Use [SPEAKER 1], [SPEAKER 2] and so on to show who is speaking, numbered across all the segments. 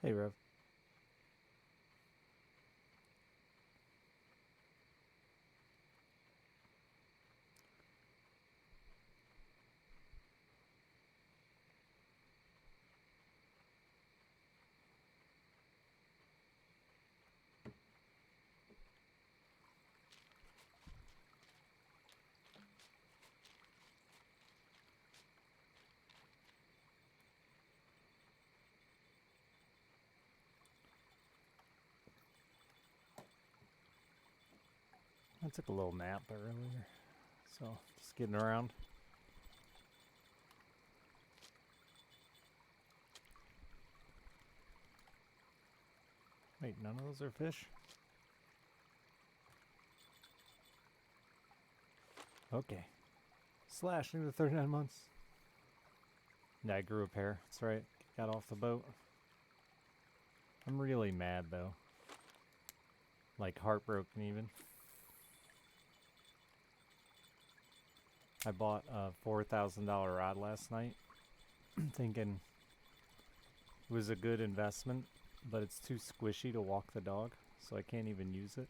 [SPEAKER 1] Hey, Rev. I took a little nap earlier, so just getting around. Wait, none of those are fish? Okay. Slash into 39 months. Yeah, I grew a pair. That's right. Got off the boat. I'm really mad, though. Like, heartbroken, even. I bought a $4,000 rod last night, thinking it was a good investment, but it's too squishy to walk the dog, so I can't even use it.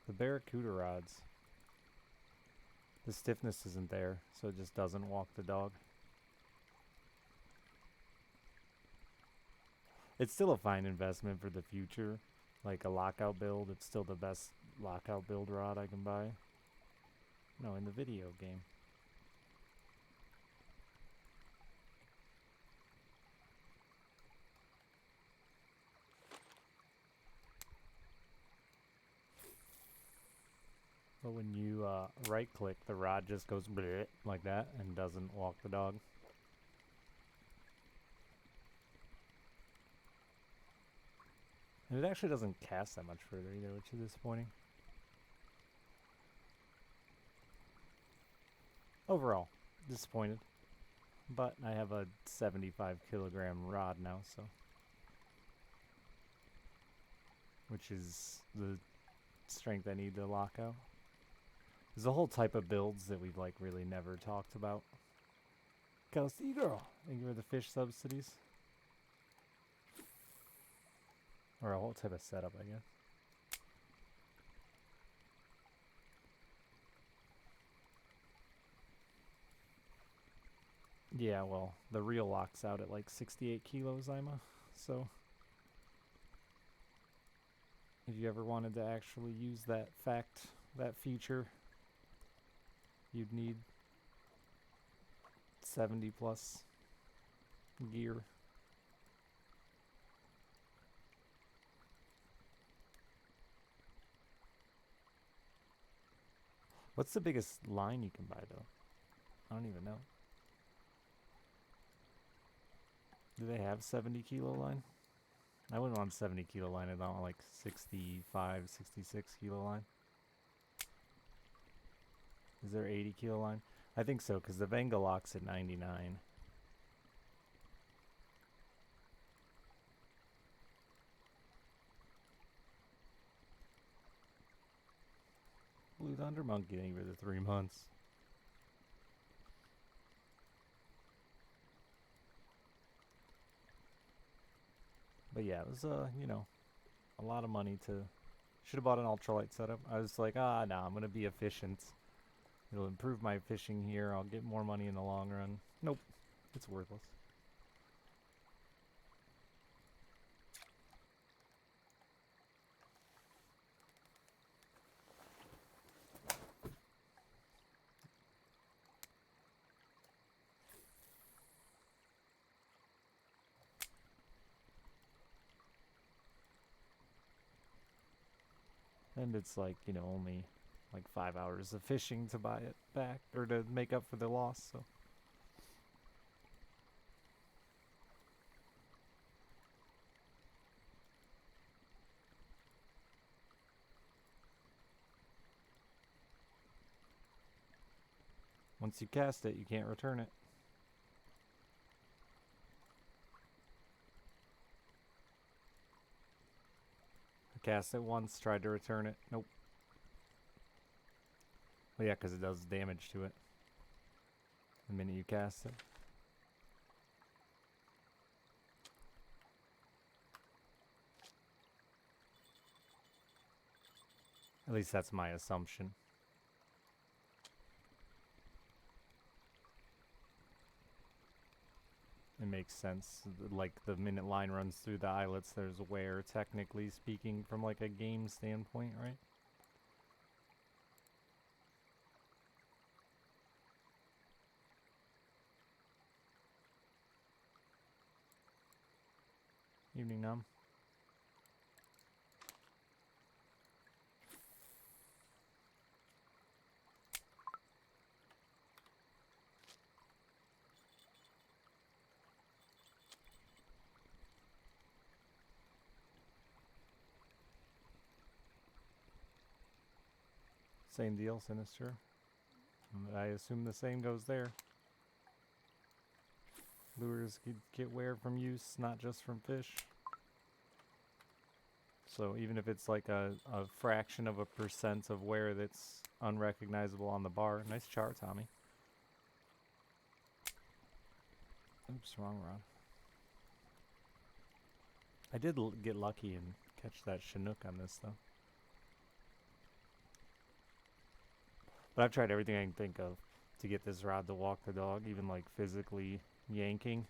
[SPEAKER 1] The Barracuda rods. The stiffness isn't there, so it just doesn't walk the dog. It's still a fine investment for the future. Like a lockout build, it's still the best lockout build rod I can buy. No, in the video game. But when you right click, the rod just goes bleh, like that and doesn't walk the dog. And it actually doesn't cast that much further either, which is disappointing. Overall, disappointed. But I have a 75 kilogram rod now, so. Which is the strength I need to lock out. There's a whole type of builds that we've like really never talked about. Kelsey girl, thank you for the fish subsidies. Or a whole type of setup, I guess. Yeah, well, the reel locks out at like 68 kilos, Ima. So, if you ever wanted to actually use that that feature, you'd need 70 plus gear. What's the biggest line you can buy, though? I don't even know. Do they have 70 kilo line? I wouldn't want 70 kilo line. I want like 65, 66 kilo line. Is there 80 kilo line? I think so, because the Venga lock's at 99. Blue Thunder Monkey, thank you for the 3 months. But yeah, it was, a lot of money to... Should have bought an ultralight setup. I was like, nah, I'm going to be efficient. It'll improve my fishing here. I'll get more money in the long run. Nope. It's worthless. And it's like, only like 5 hours of fishing to buy it back or to make up for the loss, so. Once you cast it, you can't return it. I cast it once, tried to return it. Nope. Well, yeah, because it does damage to it the minute you cast it. At least that's my assumption. It makes sense. Like, the minute line runs through the eyelets, there's wear, technically speaking, from like a game standpoint, right? Evening, Num. Same deal, Sinister. I assume the same goes there. Lures get wear from use, not just from fish. So even if it's like a fraction of a percent of wear that's unrecognizable on the bar. Nice char, Tommy. Oops, wrong rod. I did get lucky and catch that Chinook on this, though. But I've tried everything I can think of to get this rod to walk the dog, even like physically yanking.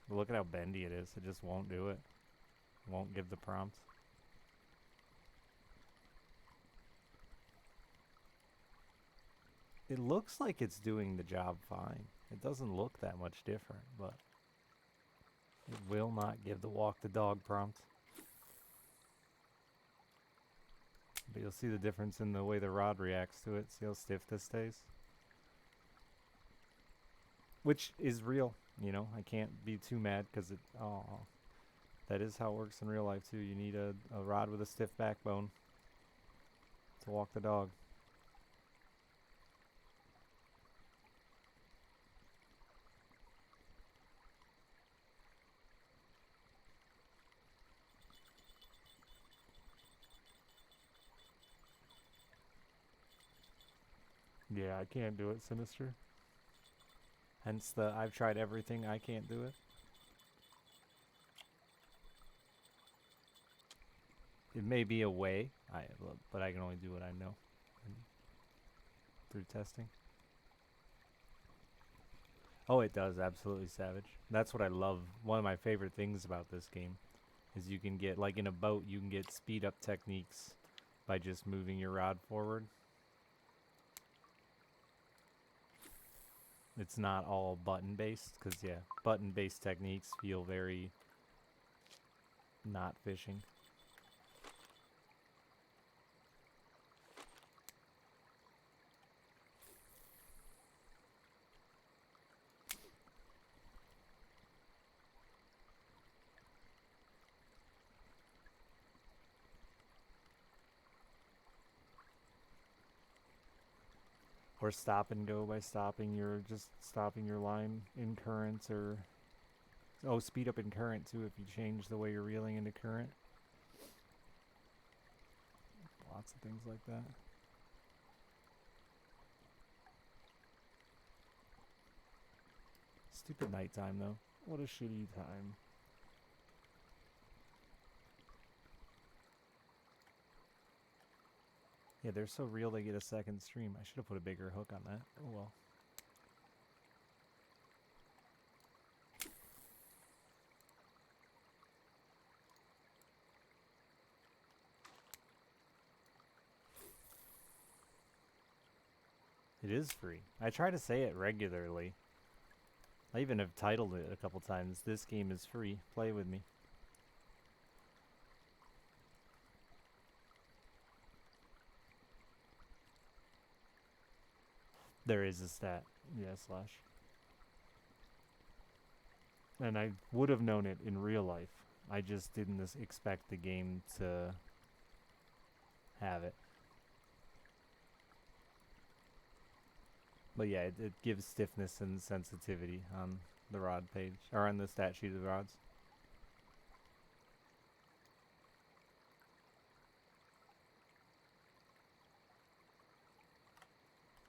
[SPEAKER 1] But look at how bendy it is. It just won't do it. Won't give the prompt. It looks like it's doing the job fine. It doesn't look that much different, but it will not give the walk the dog prompt. But you'll see the difference in the way the rod reacts to it. See how stiff this stays? Which is real, you know. I can't be too mad because it... Oh, that is how it works in real life too. You need a rod with a stiff backbone to walk the dog. Yeah, I can't do it, Sinister. Hence the I've tried everything, I can't do it. It may be a way, but I can only do what I know through testing. Oh, it does, absolutely savage. That's what I love. One of my favorite things about this game is you can get, like in a boat, you can get speed up techniques by just moving your rod forward. It's not all button based, because yeah, button based techniques feel very not fishing. Or stop and go by stopping your line in current, or speed up in current too if you change the way you're reeling into current. Lots of things like that. Stupid nighttime though. What a shitty time. Yeah, they're so real they get a second stream. I should have put a bigger hook on that. Oh well. It is free. I try to say it regularly. I even have titled it a couple times. This game is free. Play with me. There is a stat. Yeah, slash. And I would have known it in real life. I just didn't expect the game to have it. But yeah, it gives stiffness and sensitivity on the rod page, or on the stat sheet of the rods.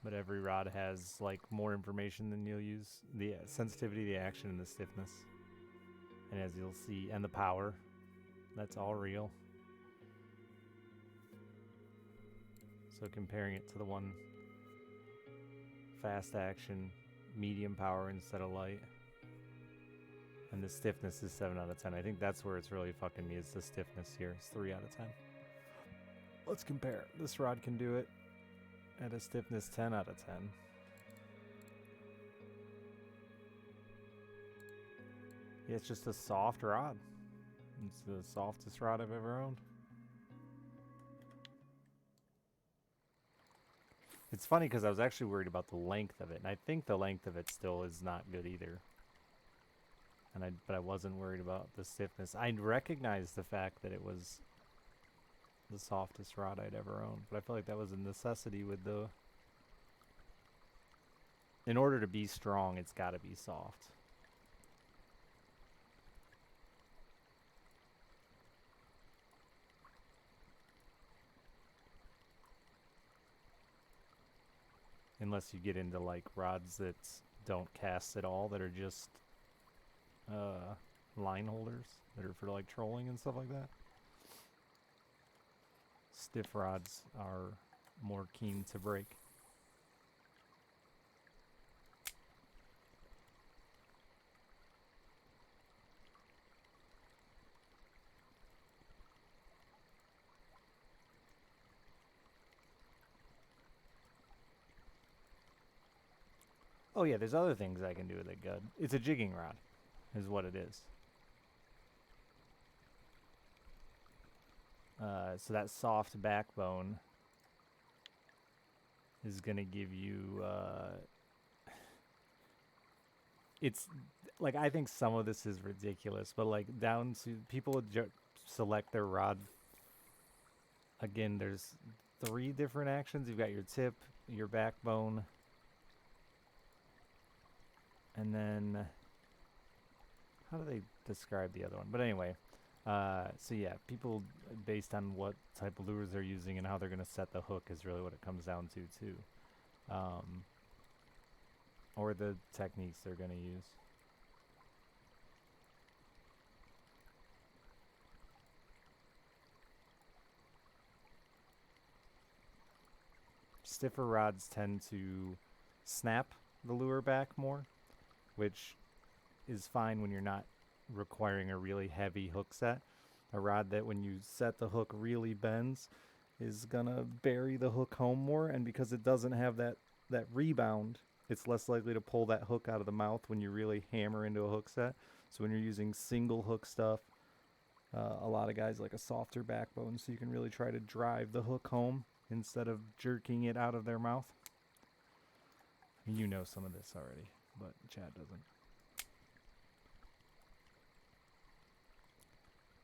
[SPEAKER 1] But every rod has like more information than you'll use. The sensitivity, the action, and the stiffness. And as you'll see, and the power. That's all real. So comparing it to the one fast action, medium power instead of light. And the stiffness is 7 out of 10. I think that's where it's really fucking me, is the stiffness here. It's 3 out of 10. Let's compare. This rod can do it at a stiffness 10 out of 10. Yeah, it's just a soft rod. It's the softest rod I've ever owned. It's funny because I was actually worried about the length of it, and I think the length of it still is not good either. But I wasn't worried about the stiffness. I recognized the fact that it was the softest rod I'd ever owned, but I feel like that was a necessity with the... In order to be strong, it's got to be soft. Unless you get into like rods that don't cast at all, that are just line holders that are for like trolling and stuff like that. Stiff rods are more keen to break. Oh yeah, there's other things I can do with it good. It's a jigging rod, is what it is. So that soft backbone is gonna give you, it's, like, I think some of this is ridiculous, but like down to, people select their rod. Again, there's 3 different actions. You've got your tip, your backbone, and then, how do they describe the other one? But anyway, so yeah, people, based on what type of lures they're using and how they're going to set the hook is really what it comes down to too. Or the techniques they're going to use. Stiffer rods tend to snap the lure back more, which is fine when you're not requiring a really heavy hook set. A rod that when you set the hook really bends is gonna bury the hook home more, and because it doesn't have that rebound, it's less likely to pull that hook out of the mouth when you really hammer into a hook set. So when you're using single hook stuff, a lot of guys like a softer backbone, so you can really try to drive the hook home instead of jerking it out of their mouth. You know some of this already, but Chad doesn't.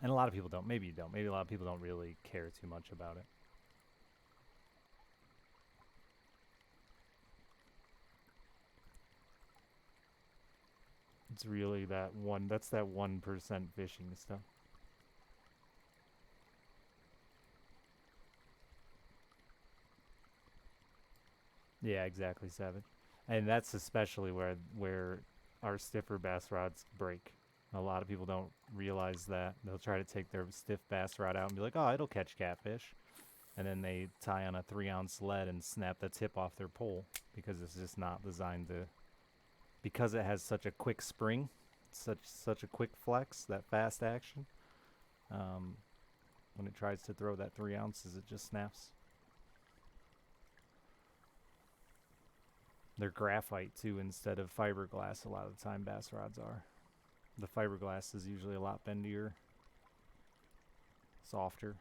[SPEAKER 1] And a lot of people don't. Maybe you don't. Maybe a lot of people don't really care too much about it. It's really that one, that's that 1% fishing stuff. Yeah, exactly, Savage. And that's especially where our stiffer bass rods break. A lot of people don't realize that. They'll try to take their stiff bass rod out and be like, oh, it'll catch catfish. And then they tie on a 3-ounce lead and snap the tip off their pole because it's just not designed to... Because it has such a quick spring, such a quick flex, that fast action, when it tries to throw that 3 ounces, it just snaps. They're graphite too instead of fiberglass. A lot of the time bass rods are. The fiberglass is usually a lot bendier, softer.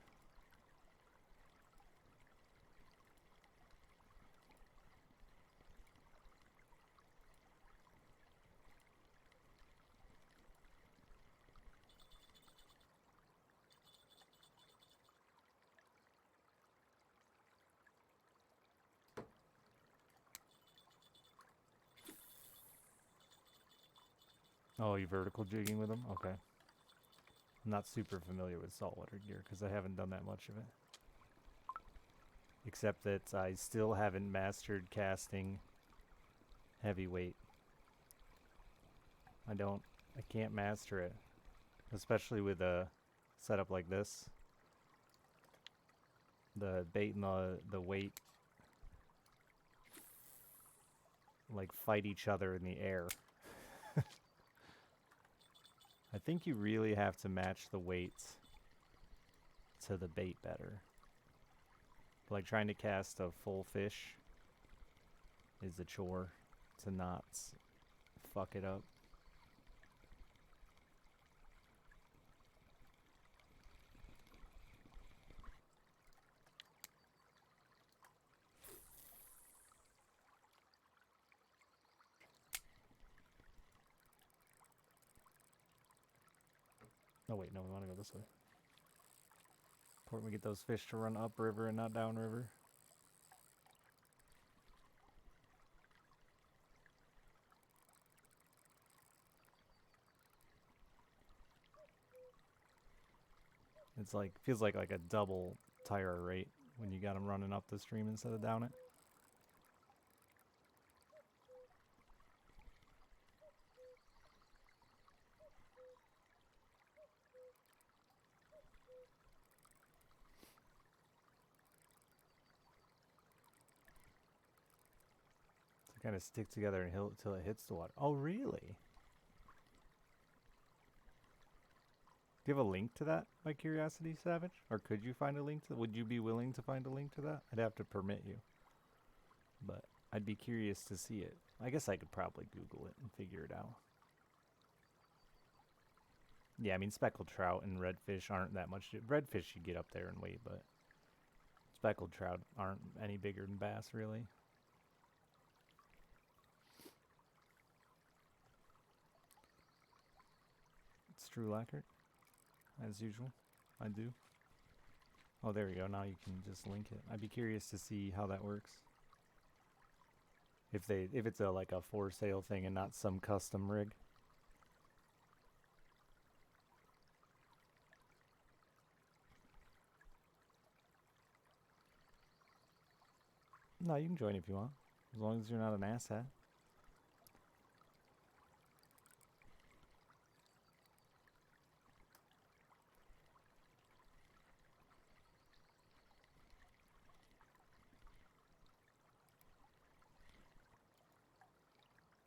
[SPEAKER 1] Oh, you vertical jigging with them? Okay. I'm not super familiar with saltwater gear because I haven't done that much of it. Except that I still haven't mastered casting heavyweight. I can't master it. Especially with a setup like this. the bait and the weight like fight each other in the air. I think you really have to match the weights to the bait better. Like trying to cast a full fish is a chore to not fuck it up. Oh wait, no, we want to go this way. Important we get those fish to run upriver and not downriver. It's like, feels like a double tire rate when you got them running up the stream instead of down it. To kind of stick together until it hits the water. Oh, really? Do you have a link to that, by curiosity, Savage? Or could you find a link to? Would you be willing to find a link to that? I'd have to permit you, but I'd be curious to see it. I guess I could probably Google it and figure it out. Yeah, I mean speckled trout and redfish aren't that much. Redfish you get up there in weight, but speckled trout aren't any bigger than bass, really. It's true lacquer, as usual. I do. Oh, there we go. Now you can just link it. I'd be curious to see how that works. If it's like a for sale thing and not some custom rig. No, you can join if you want, as long as you're not an asshat.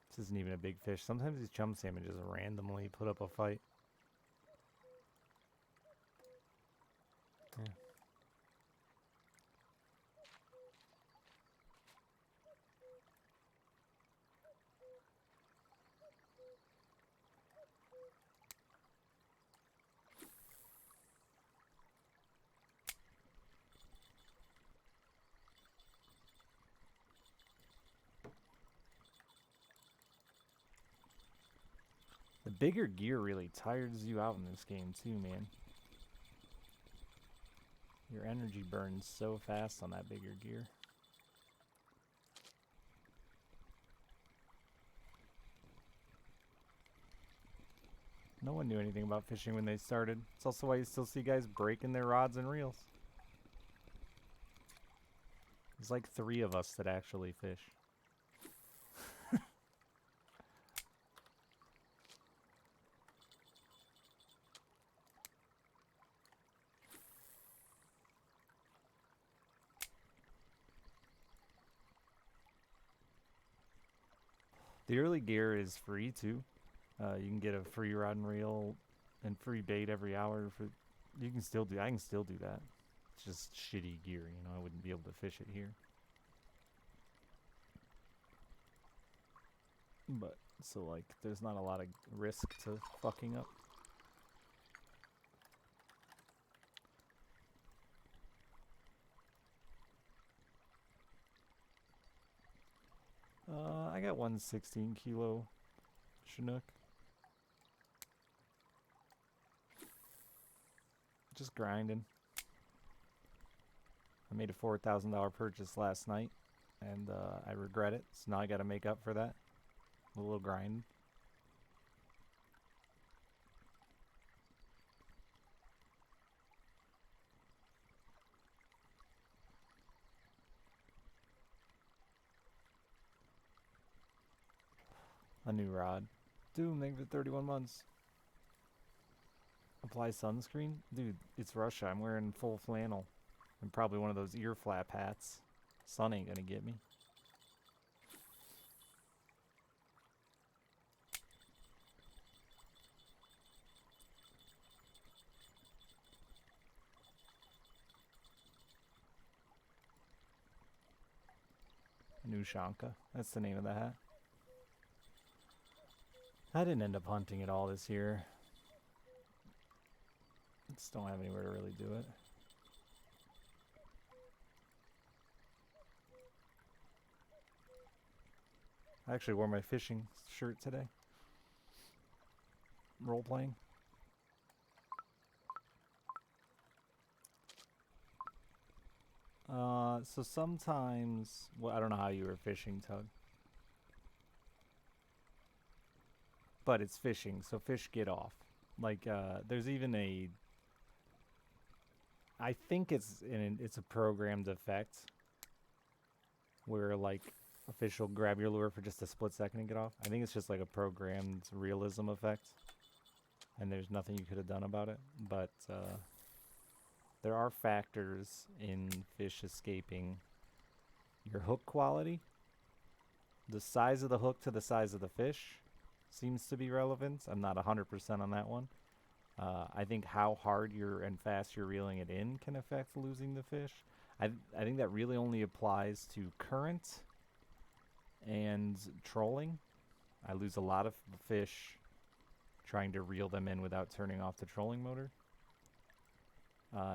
[SPEAKER 1] This isn't even a big fish. Sometimes these chum salmon just randomly put up a fight. Yeah. The bigger gear really tires you out in this game too, man. Your energy burns so fast on that bigger gear. No one knew anything about fishing when they started. It's also why you still see guys breaking their rods and reels. There's like 3 of us that actually fish. The early gear is free too. You can get a free rod and reel and free bait every hour. I can still do that. It's just shitty gear, you know. I wouldn't be able to fish it here. But so like, there's not a lot of risk to fucking up. I got one 16 kilo Chinook. Just grinding. I made a $4,000 purchase last night, and I regret it. So now I got to make up for that. A little grind. A new rod. Doom, thank you for 31 months. Apply sunscreen? Dude, it's Russia. I'm wearing full flannel. And probably one of those ear flap hats. Sun ain't gonna get me. Nushanka. That's the name of the hat. I didn't end up hunting it all this year. Just don't have anywhere to really do it. I actually wore my fishing shirt today. Role playing. So sometimes, well, I don't know how you were fishing, Tug. But it's fishing, so fish get off. Like, there's even a, I think it's a programmed effect where like a fish will grab your lure for just a split second and get off. I think it's just like a programmed realism effect, and there's nothing you could have done about it. But there are factors in fish escaping. Your hook quality, the size of the hook to the size of the fish seems to be relevant. I'm not 100% on that one. I think how hard and fast you're reeling it in can affect losing the fish. I think that really only applies to current and trolling. I lose a lot of fish trying to reel them in without turning off the trolling motor.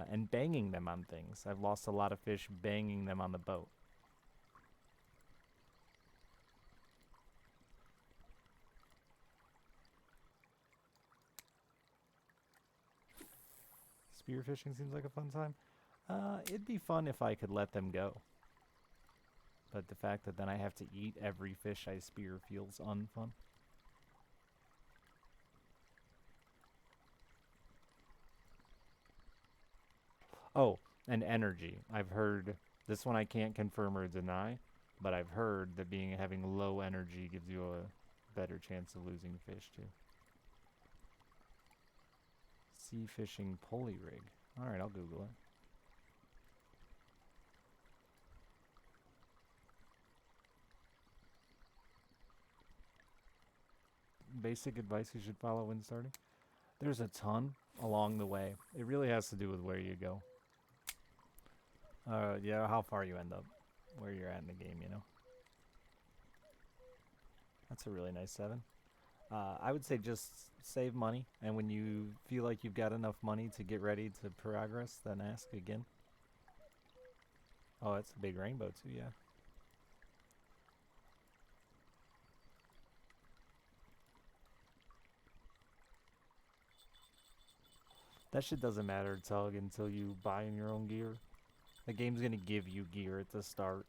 [SPEAKER 1] And banging them on things. I've lost a lot of fish banging them on the boat. Spearfishing seems like a fun time. It'd be fun if I could let them go. But the fact that then I have to eat every fish I spear feels unfun. Oh, and energy. I've heard, this one I can't confirm or deny, but I've heard that having low energy gives you a better chance of losing fish too. Sea fishing pulley rig. Alright, I'll Google it. Basic advice you should follow when starting. There's a ton along the way. It really has to do with where you go. Yeah, how far you end up. Where you're at in the game, you know. That's a really nice 7. I would say just save money, and when you feel like you've got enough money to get ready to progress, then ask again. Oh, that's a big rainbow too, yeah. That shit doesn't matter, Tug, until you buy in your own gear. The game's gonna give you gear at the start,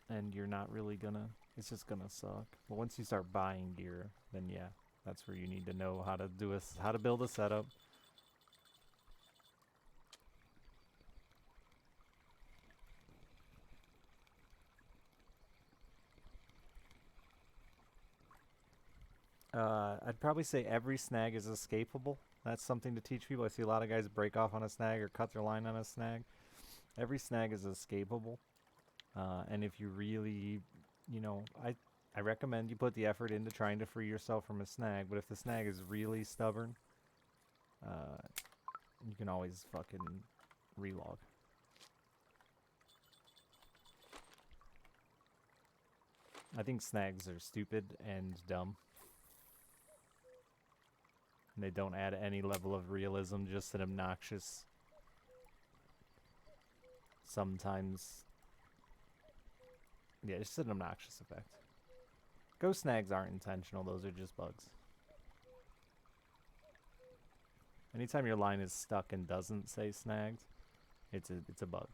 [SPEAKER 1] and you're not really gonna, it's just gonna suck. But once you start buying gear, then yeah, that's where you need to know how to how to build a setup. I'd probably say every snag is escapable. That's something to teach people. I see a lot of guys break off on a snag or cut their line on a snag. Every snag is escapable. And if you really, you know, I recommend you put the effort into trying to free yourself from a snag. But if the snag is really stubborn, you can always fucking relog. I think snags are stupid and dumb. And they don't add any level of realism, just an obnoxious, sometimes, yeah, just an obnoxious effect. Ghost snags aren't intentional, those are just bugs. Anytime your line is stuck and doesn't say snagged, it's a bug.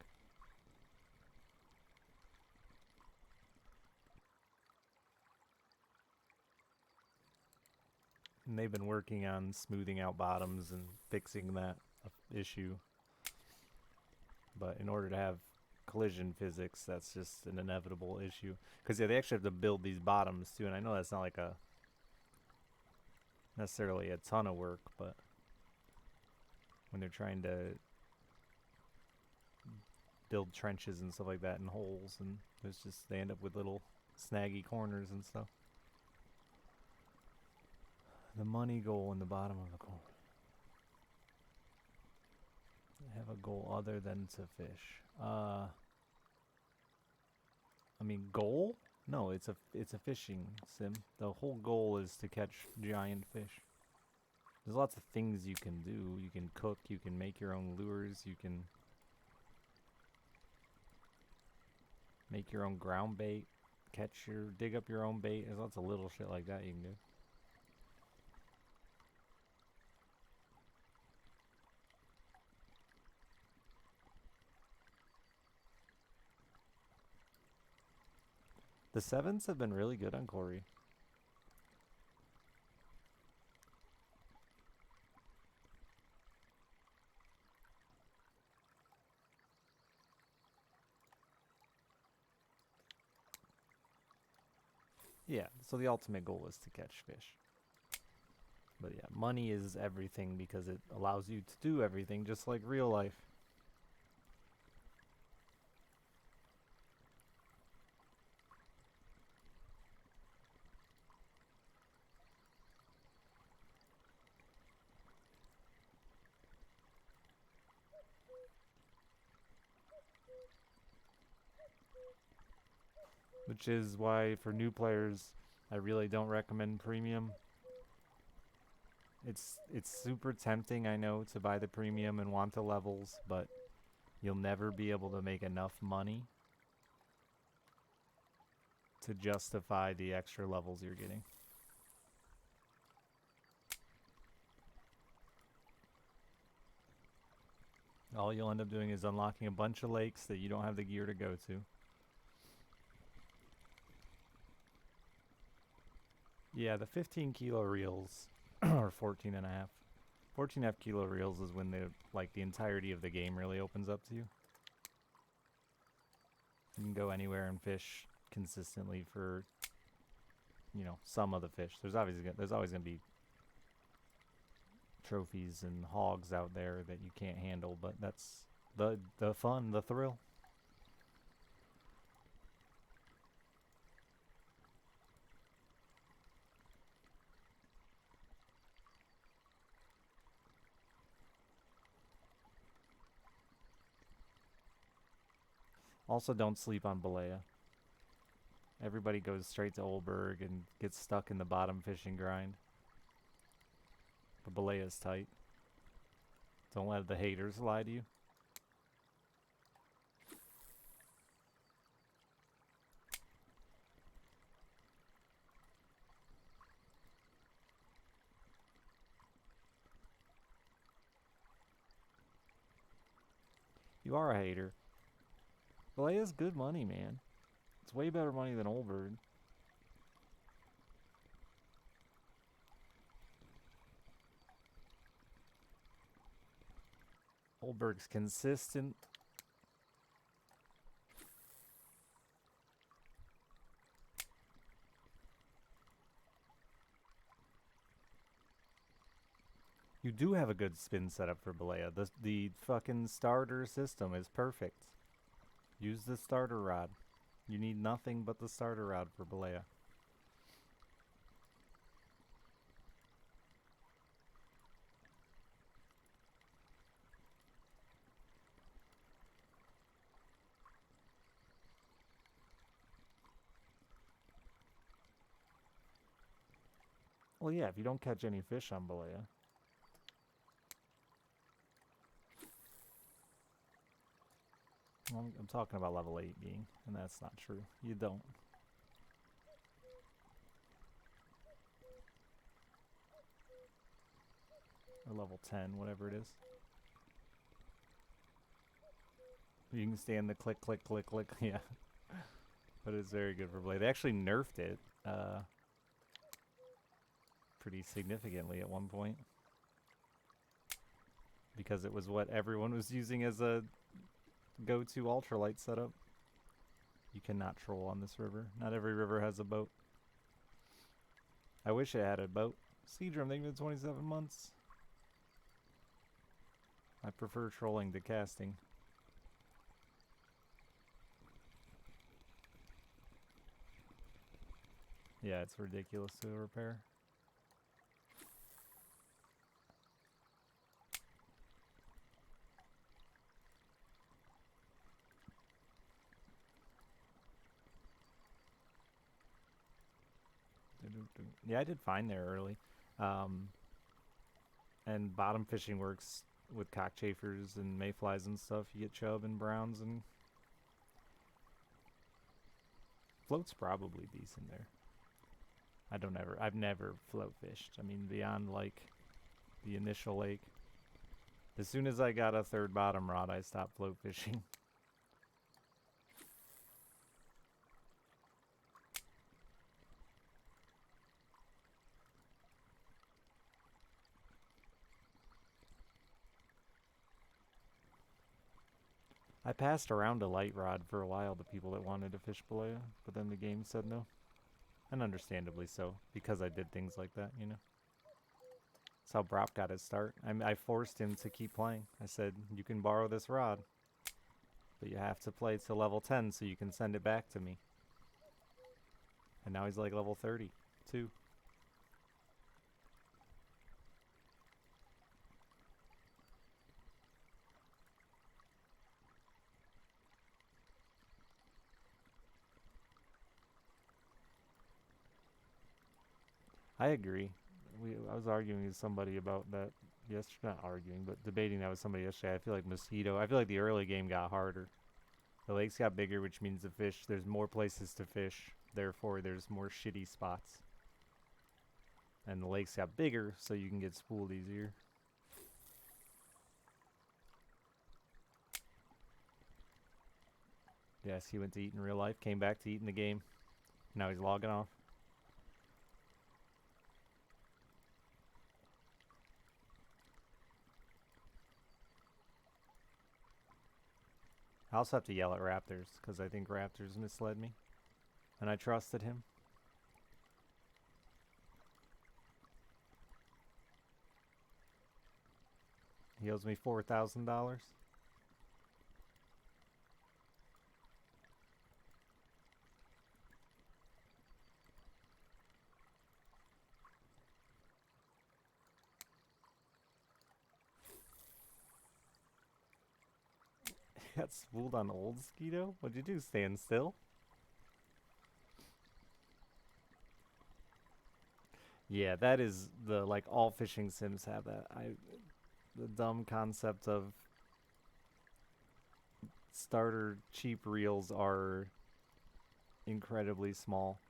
[SPEAKER 1] And they've been working on smoothing out bottoms and fixing that issue. But in order to have collision physics, that's just an inevitable issue. Because yeah, they actually have to build these bottoms too, and I know that's not like a necessarily a ton of work, but when they're trying to build trenches and stuff like that and holes, and there's just, they end up with little snaggy corners and stuff. The money goal in the bottom of the goal. Have a goal other than to fish. I mean, goal? No, it's a fishing sim. The whole goal is to catch giant fish. There's lots of things you can do. You can cook, you can make your own lures, you can make your own ground bait, dig up your own bait. There's lots of little shit like that you can do. The 7s have been really good on Corey. Yeah, so the ultimate goal is to catch fish. But yeah, money is everything because it allows you to do everything just like real life. Which is why for new players, I really don't recommend premium. It's super tempting, I know, to buy the premium and want the levels, but you'll never be able to make enough money to justify the extra levels you're getting. All you'll end up doing is unlocking a bunch of lakes that you don't have the gear to go to. Yeah, the 15 kilo reels, or 14 and a half. 14 and a half kilo reels is when the entirety of the game really opens up to you. You can go anywhere and fish consistently for, you know, some of the fish. There's always gonna be trophies and hogs out there that you can't handle, but that's the fun, the thrill. Also, don't sleep on Balea. Everybody goes straight to Olberg and gets stuck in the bottom fishing grind. But Balea's tight. Don't let the haters lie to you. You are a hater. Balea's good money, man. It's way better money than Olberg. Olberg's consistent. You do have a good spin setup for Balea. The fucking starter system is perfect. Use the starter rod. You need nothing but the starter rod for Balea. Well, yeah, if you don't catch any fish on Balea. Well, I'm talking about level 8 being, and that's not true. You don't. Or level 10, whatever it is. You can stand the click, click, click, click, yeah. But it's very good for Balea. They actually nerfed it pretty significantly at one point. Because it was what everyone was using as a go-to ultralight setup. You cannot troll on this river. Not every river has a boat. I wish it had a boat. Seedrum, thank you for 27 months. I prefer trolling to casting. Yeah, it's ridiculous to repair. Yeah, I did fine there early. And bottom fishing works with cockchafers and mayflies and stuff. You get chub and browns, and float's probably decent there. I've never float fished. I mean, beyond like the initial lake. As soon as I got a third bottom rod, I stopped float fishing. I passed around a light rod for a while to people that wanted to fish Balea, but then the game said no. And understandably so, because I did things like that, you know. That's how Brop got his start. I forced him to keep playing. I said, you can borrow this rod, but you have to play to level 10 so you can send it back to me. And now he's like level 32. I agree. I was arguing with somebody about that yesterday. Not arguing, but debating that with somebody yesterday. I feel like I feel like the early game got harder. The lakes got bigger, which means there's more places to fish. Therefore, there's more shitty spots. And the lakes got bigger, so you can get spooled easier. Yes, he went to eat in real life, came back to eat in the game. Now he's logging off. I also have to yell at Raptors, because I think Raptors misled me. And I trusted him. He owes me $4,000. Got spooled on old Skeeto? What'd you do, stand still? Yeah, that is like, all fishing sims have that. The dumb concept of starter cheap reels are incredibly small.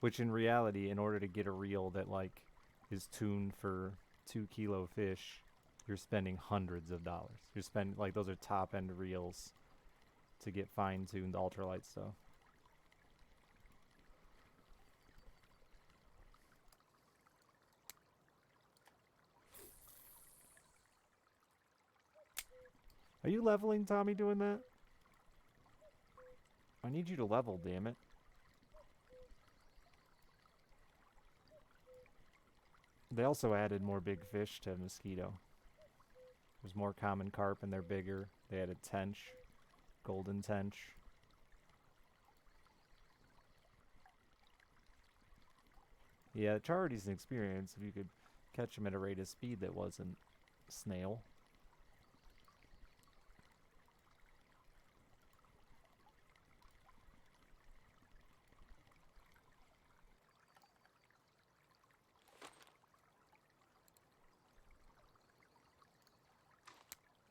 [SPEAKER 1] Which in reality, in order to get a reel that like is tuned for 2 kilo fish, you're spending hundreds of dollars. You're spending, like, those are top end reels to get fine tuned ultralight stuff. Are you leveling, Tommy, doing that? I need you to level, damn it. They also added more big fish to Mosquito. There's more common carp and they're bigger. They added tench, golden tench. Yeah, it's already an experience if you could catch them at a rate of speed that wasn't snail.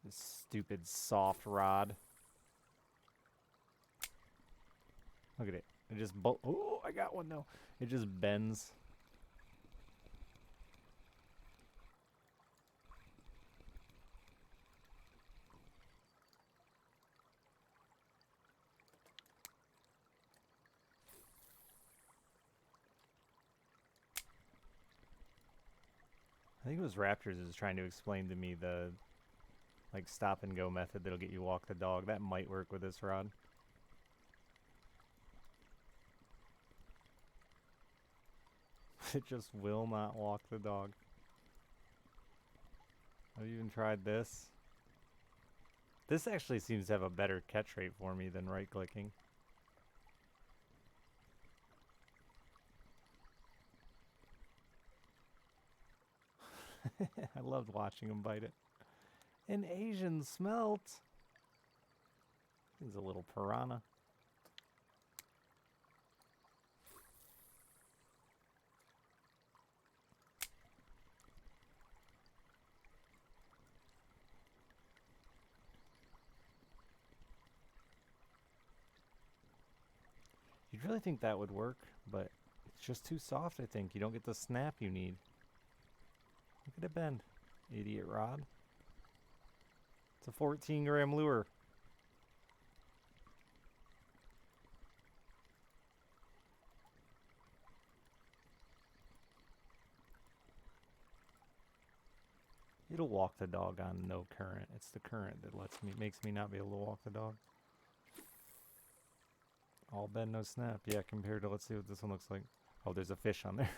[SPEAKER 1] This stupid soft rod. Look at it. It just oh, I got one though. It just bends. I think it was Raptors is trying to explain to me the like stop and go method that'll get you walk the dog. That might work with this rod. It just will not walk the dog. Have you even tried this? This actually seems to have a better catch rate for me than right clicking. I loved watching him bite it. An Asian smelt. He's a little piranha. You'd really think that would work, but it's just too soft, I think. You don't get the snap you need. Look at it bend. Idiot rod. It's a 14-gram lure. It'll walk the dog on no current. It's the current that makes me not be able to walk the dog. All bend, no snap. Yeah, compared to, let's see what this one looks like. Oh, there's a fish on there.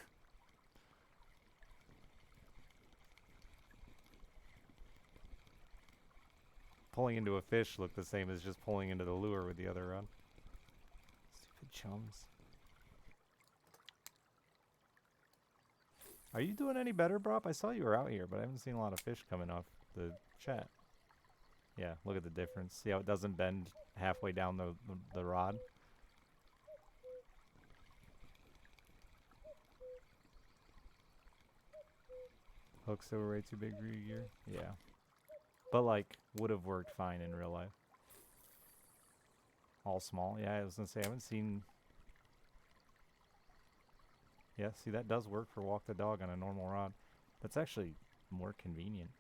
[SPEAKER 1] Pulling into a fish looked the same as just pulling into the lure with the other rod. Stupid chums. Are you doing any better, Brop? I saw you were out here, but I haven't seen a lot of fish coming off the chat. Yeah, look at the difference. See how it doesn't bend halfway down the rod? Hooks that were way too big for your gear? Yeah. But, like, would have worked fine in real life. All small? Yeah, I was gonna say, I haven't seen... Yeah, see, that does work for walk the dog on a normal rod. That's actually more convenient.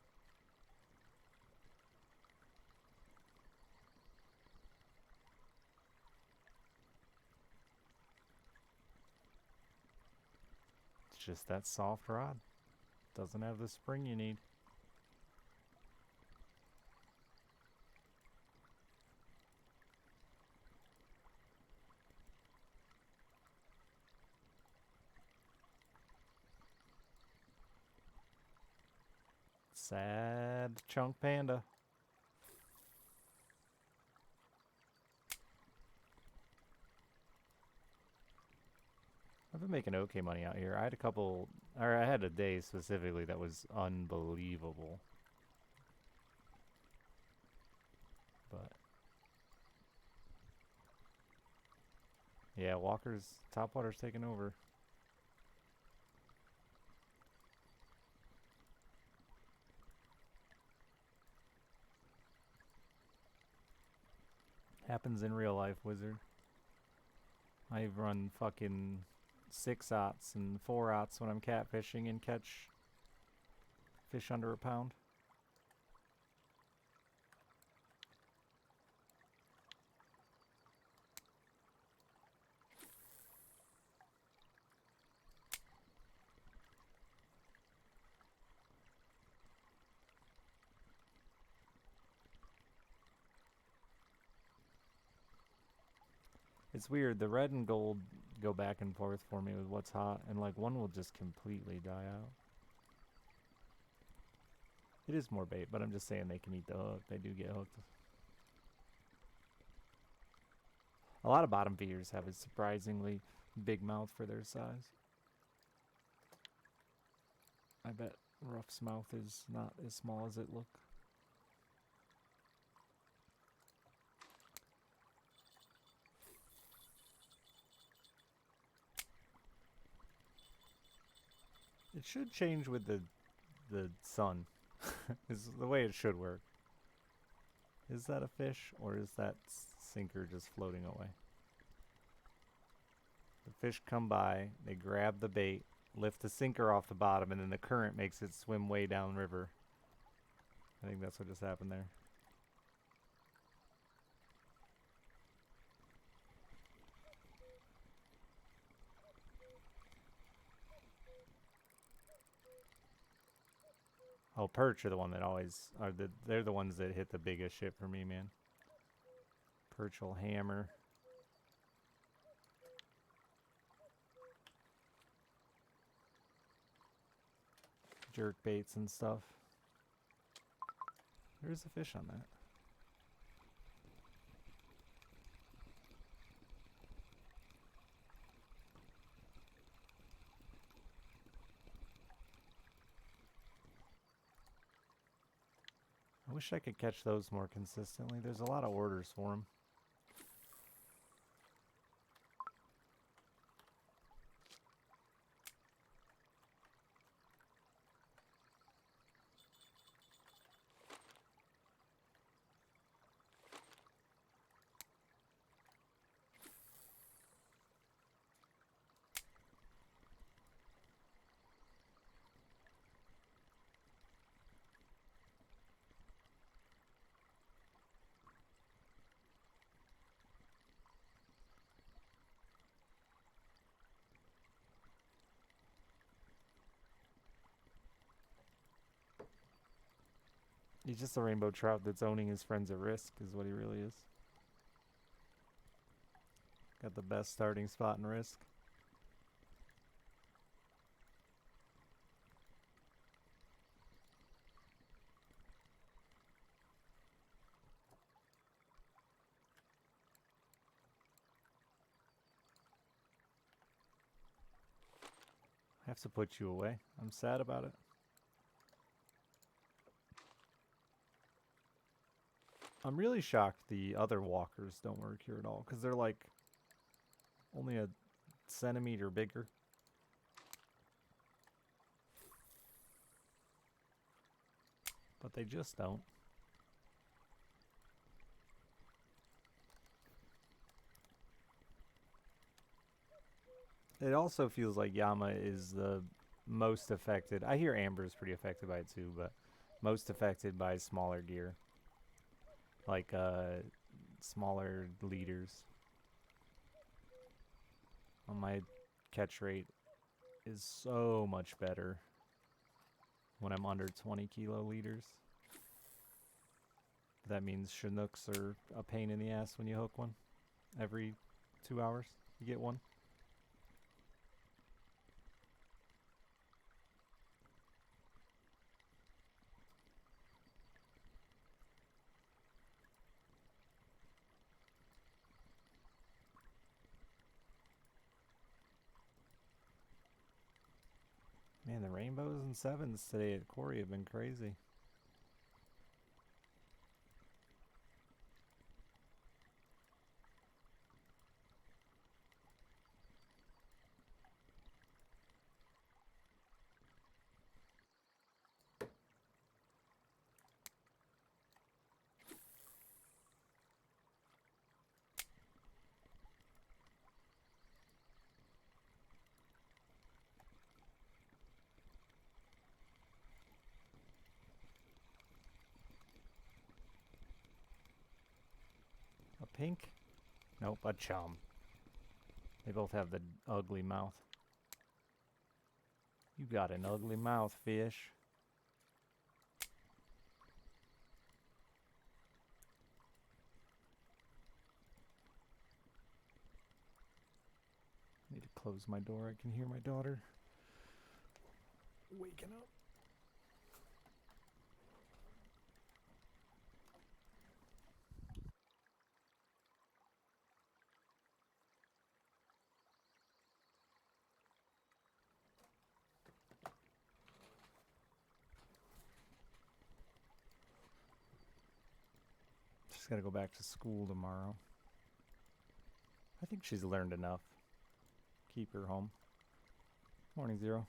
[SPEAKER 1] It's just that soft rod. Doesn't have the spring you need. Sad chunk panda. I've been making okay money out here. I had a day specifically that was unbelievable. But yeah, topwater's taking over. Happens in real life, wizard. I run fucking 6-aughts and 4-aughts when I'm catfishing and catch fish under a pound. It's weird, the red and gold go back and forth for me with what's hot, and like one will just completely die out. It is more bait, but I'm just saying they can eat the hook. They do get hooked. A lot of bottom feeders have a surprisingly big mouth for their size. I bet Rough's mouth is not as small as it looks. It should change with the sun. Is the way it should work. Is that a fish or is that sinker just floating away? The fish come by, they grab the bait, lift the sinker off the bottom, and then the current makes it swim way down river. I think that's what just happened there. Oh, perch are the one that always they're the ones that hit the biggest shit for me, man. Perch will hammer. Jerk baits and stuff. There's a fish on that. wish I could catch those more consistently. There's a lot of orders for them. He's just a rainbow trout that's owning his friends at risk, is what he really is. Got the best starting spot in risk. I have to put you away. I'm sad about it. I'm really shocked the other walkers don't work here at all, because they're like only a centimeter bigger. But they just don't. It also feels like Yama is the most affected. I hear Amber is pretty affected by it too, but most affected by smaller gear. Like smaller leaders. My catch rate is so much better when I'm under 20 kilo leaders. That means Chinooks are a pain in the ass when you hook one. Every 2 hours you get one. Man, the rainbows and sevens today at Quarry have been crazy. A pink? Nope, a chum. They both have the ugly mouth. You got an ugly mouth, fish. Need to close my door. I can hear my daughter waking up. She's got to go back to school tomorrow. I think she's learned enough. Keep her home. Morning, Zero.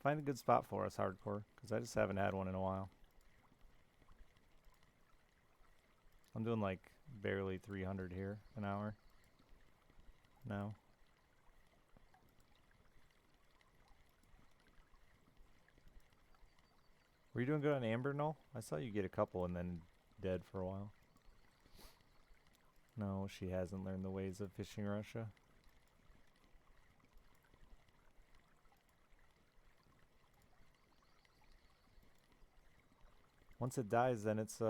[SPEAKER 1] Find a good spot for us, Hardcore, because I just haven't had one in a while. I'm doing like barely 300 here an hour now. Were you doing good on Amber, Null? I saw you get a couple and then dead for a while. No, she hasn't learned the ways of fishing Russia. Once it dies, then it's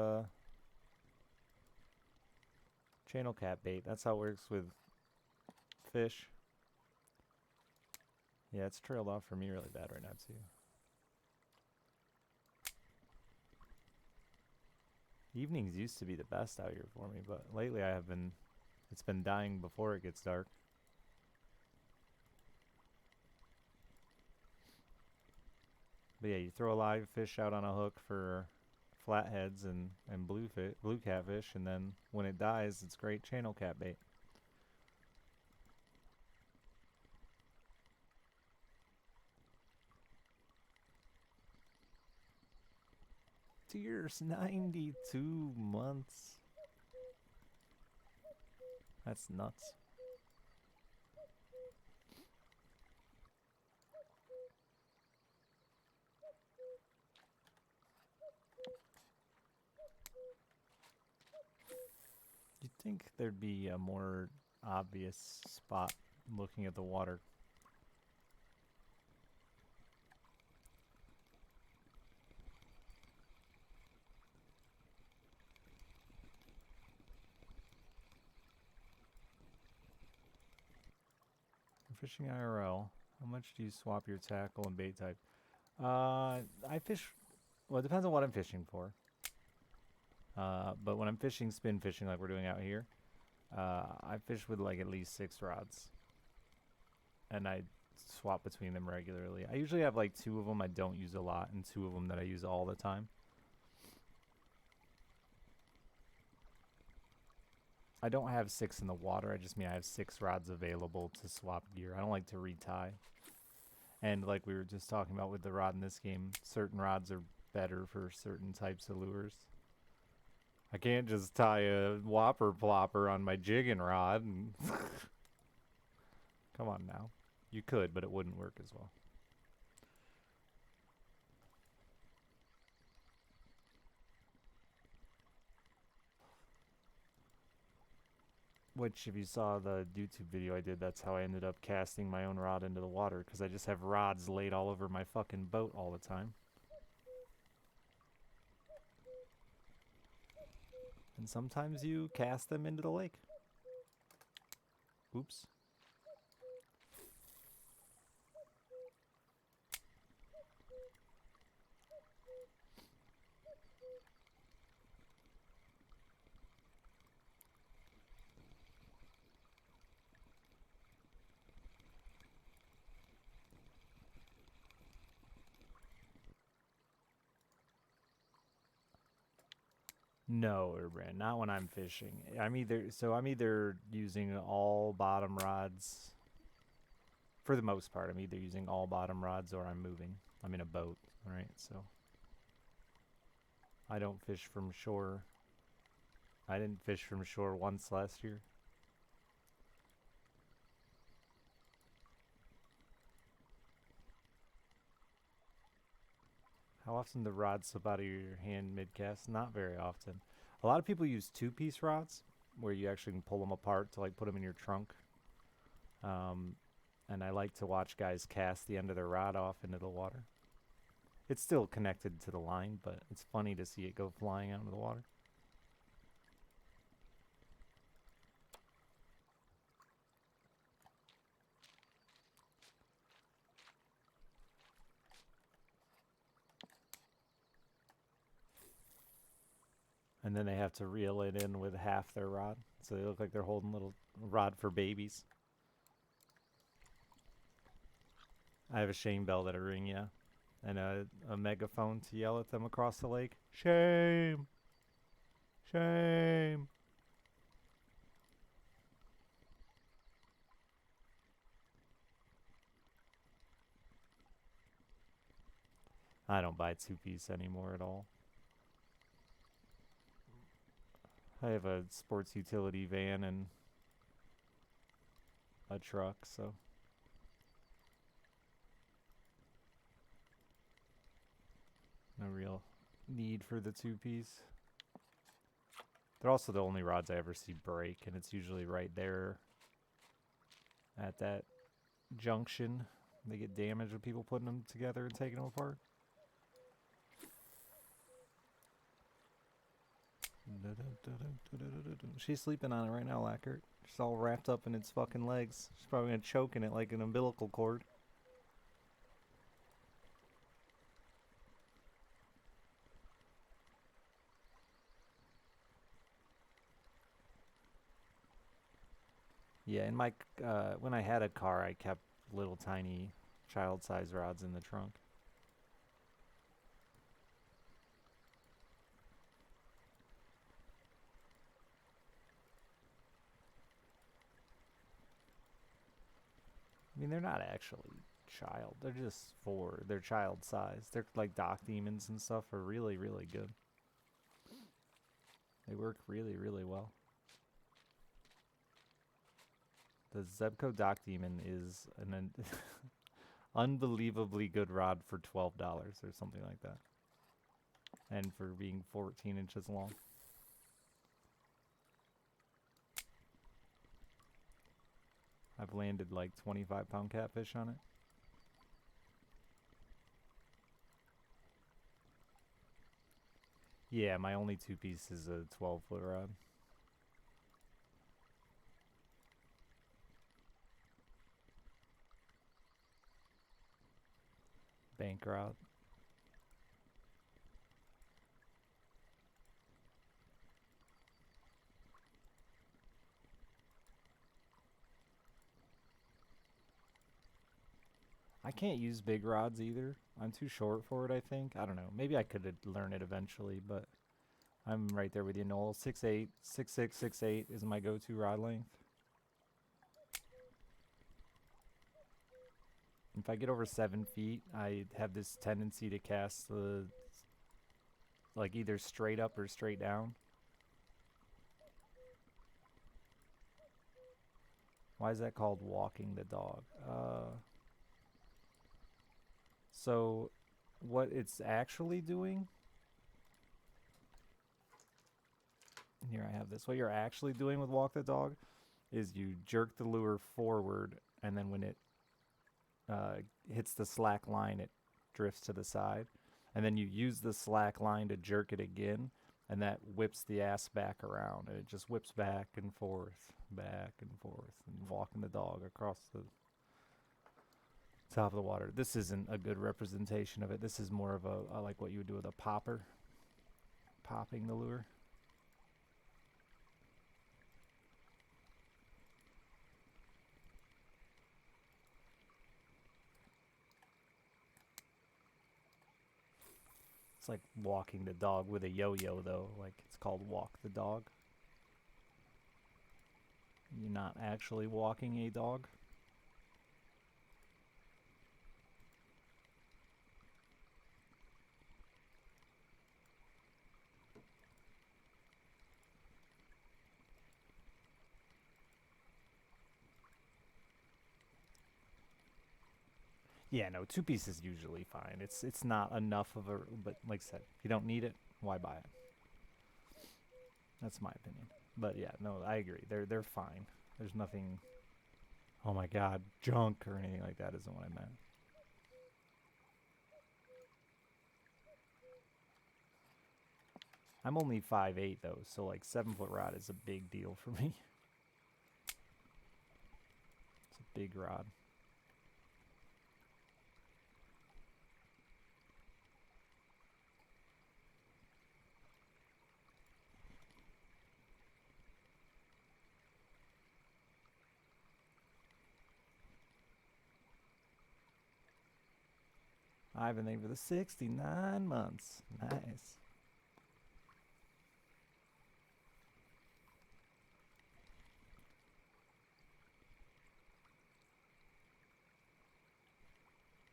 [SPEAKER 1] channel cat bait. That's how it works with fish. Yeah, it's trailed off for me really bad right now too. Evenings used to be the best out here for me, but lately it's been dying before it gets dark. But yeah, you throw a live fish out on a hook for flatheads and blue catfish, and then when it dies, it's great channel cat bait. Deer's 92 months. That's nuts. You'd think there'd be a more obvious spot looking at the water. Fishing IRL, how much do you swap your tackle and bait type? I fish, well, it depends on what I'm fishing for. But when I'm fishing spin fishing like we're doing out here, I fish with like at least 6 rods. And I swap between them regularly. I usually have like 2 of them I don't use a lot and 2 of them that I use all the time. I don't have 6 in the water, I just mean I have 6 rods available to swap gear. I don't like to retie. And like we were just talking about with the rod in this game, certain rods are better for certain types of lures. I can't just tie a whopper plopper on my jigging rod and come on now. You could, but it wouldn't work as well. Which, if you saw the YouTube video I did, that's how I ended up casting my own rod into the water, because I just have rods laid all over my fucking boat all the time. And sometimes you cast them into the lake. Oops. No, Urban, not when I'm fishing. I'm either using all bottom rods. For the most part, I'm either using all bottom rods or I'm moving. I'm in a boat, right? So I don't fish from shore. I didn't fish from shore once last year. How often do rods slip out of your hand mid-cast? Not very often. A lot of people use 2-piece rods, where you actually can pull them apart to like put them in your trunk. And I like to watch guys cast the end of their rod off into the water. It's still connected to the line, but it's funny to see it go flying out into the water. And then they have to reel it in with half their rod, so they look like they're holding a little rod for babies. I have a shame bell that'll ring, yeah. And a megaphone to yell at them across the lake. Shame! Shame! I don't buy 2-piece anymore at all. I have a sports utility van and a truck, so no real need for the 2-piece. They're also the only rods I ever see break, and it's usually right there at that junction. They get damaged with people putting them together and taking them apart. She's sleeping on it right now, Lackert. She's all wrapped up in its fucking legs. She's probably gonna choke in it like an umbilical cord. Yeah, in my when I had a car, I kept little tiny child-size rods in the trunk. I mean, they're not actually child. They're child size. They're like dock demons and stuff are really, really good. They work really, really well. The Zebco dock demon is an unbelievably good rod for $12 or something like that. And for being 14 inches long. I've landed like 25-pound catfish on it. Yeah, my only two-piece is a 12-foot rod. Bank rod. I can't use big rods either. I'm too short for it, I think. I don't know. Maybe I could learn it eventually, but I'm right there with you, Noel. 6'8", 6'6", 6'8" is my go-to rod length. If I get over 7 feet, I have this tendency to cast like either straight up or straight down. Why is that called walking the dog? So what it's actually doing, here I have this, what you're actually doing with walk the dog is you jerk the lure forward, and then when it hits the slack line, it drifts to the side. And then you use the slack line to jerk it again, and that whips the ass back around. And it just whips back and forth, and walking the dog across the top of the water. This isn't a good representation of it. This is more of a like what you would do with a popper, popping the lure. It's like walking the dog with a yo-yo, though. Like, it's called walk the dog. You're not actually walking a dog. Yeah, no, two pieces usually fine. It's not enough of a, but like I said, if you don't need it, why buy it? That's my opinion. But yeah, no, I agree. They're fine. There's nothing, oh my god, junk or anything like that isn't what I meant. I'm only 5'8" though, so like 7-foot rod is a big deal for me. It's a big rod. I've been there for the 69 months. Nice.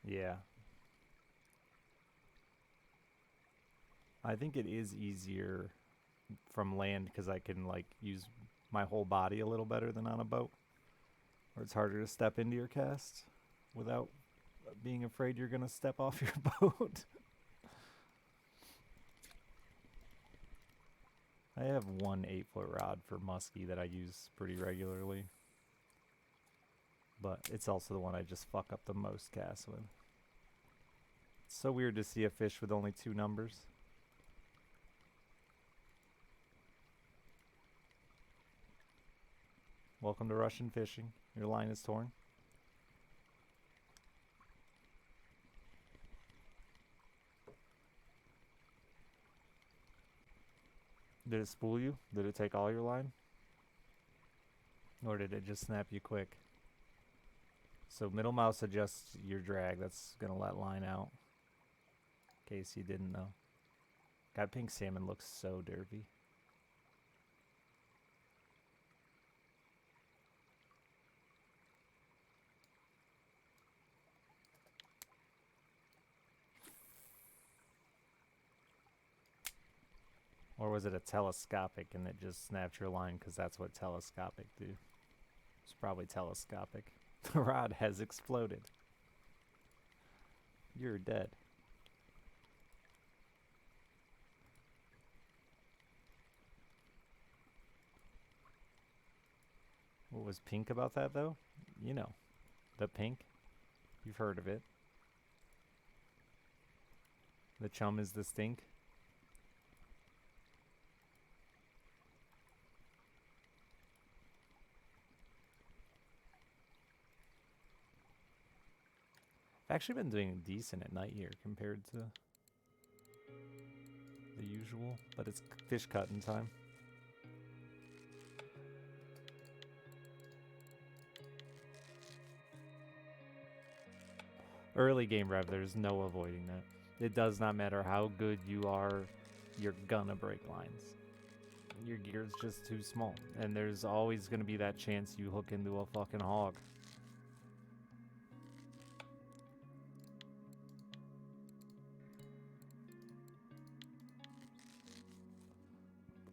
[SPEAKER 1] Yeah. I think it is easier from land because I can like use my whole body a little better than on a boat, where it's harder to step into your cast without being afraid you're gonna step off your boat. I have one 8-foot rod for muskie that I use pretty regularly, but it's also the one I just fuck up the most casts with. It's so weird to see a fish with only 2 numbers. Welcome to Russian fishing. Your line is torn. Did it spool you? Did it take all your line? Or did it just snap you quick? So middle mouse adjusts your drag. That's going to let line out. In case you didn't know. God, pink salmon looks so derpy. Or was it a telescopic and it just snapped your line because that's what telescopic do? It's probably telescopic. The rod has exploded. You're dead. What was pink about that though? You know, the pink. You've heard of it. The chum is the stink. I've actually been doing decent at night here compared to the usual, but it's fish cutting time. Early game rev, there's no avoiding that. It does not matter how good you are, you're gonna break lines. Your gear's just too small, and there's always gonna be that chance you hook into a fucking hog.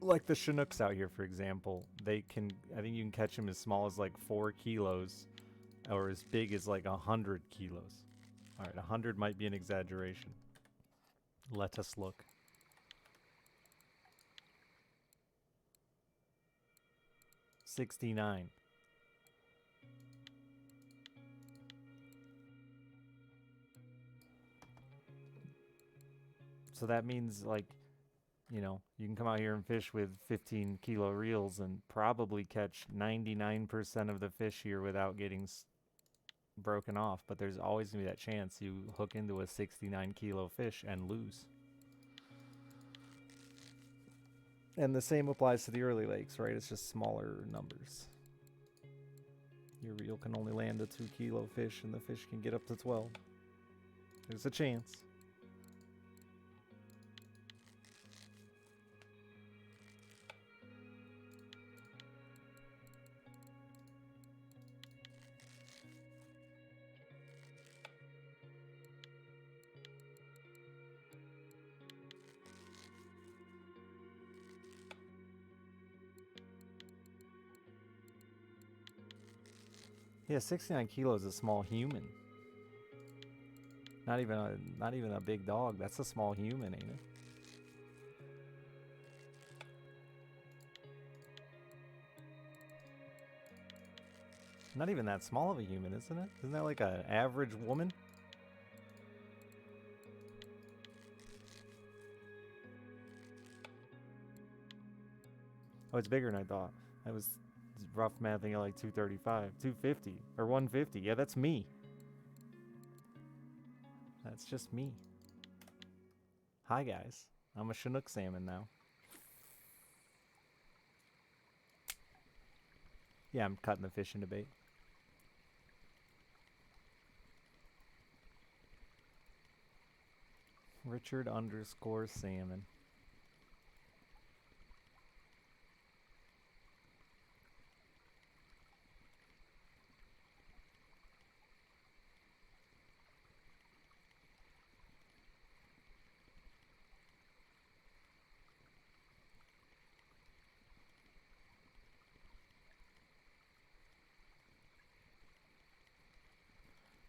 [SPEAKER 1] Like the Chinooks out here, for example, they can, I think you can catch them as small as like 4 kilos, or as big as like 100 kilos. Alright, 100 might be an exaggeration. Let us look. $69. So that means, like, you know, you can come out here and fish with 15 kilo reels and probably catch 99% of the fish here without getting broken off. But there's always going to be that chance you hook into a 69 kilo fish and lose. And the same applies to the early lakes, right? It's just smaller numbers. Your reel can only land a 2 kilo fish and the fish can get up to 12. There's a chance. Yeah, 69 kilos is a small human. Not even a big dog. That's a small human, ain't it? Not even that small of a human, isn't it? Isn't that like an average woman? Oh, it's bigger than I thought. I was rough mathing at like 235, 250, or 150. Yeah, that's me. That's just me. Hi, guys. I'm a Chinook salmon now. Yeah, I'm cutting the fish into bait. Richard_salmon.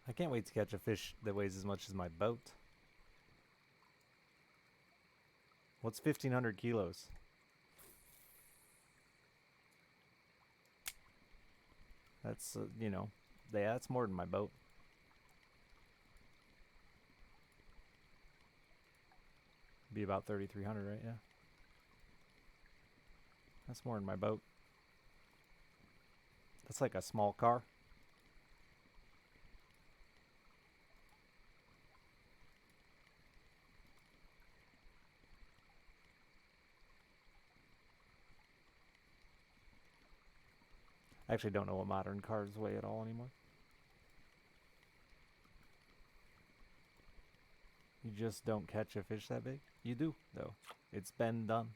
[SPEAKER 1] I can't wait to catch a fish that weighs as much as my boat. What's 1,500 kilos? That's, you know, yeah, that's more than my boat. Be about 3,300, right? Yeah. That's more than my boat. That's like a small car. I actually don't know what modern cars weigh at all anymore. You just don't catch a fish that big? You do, though. It's been done.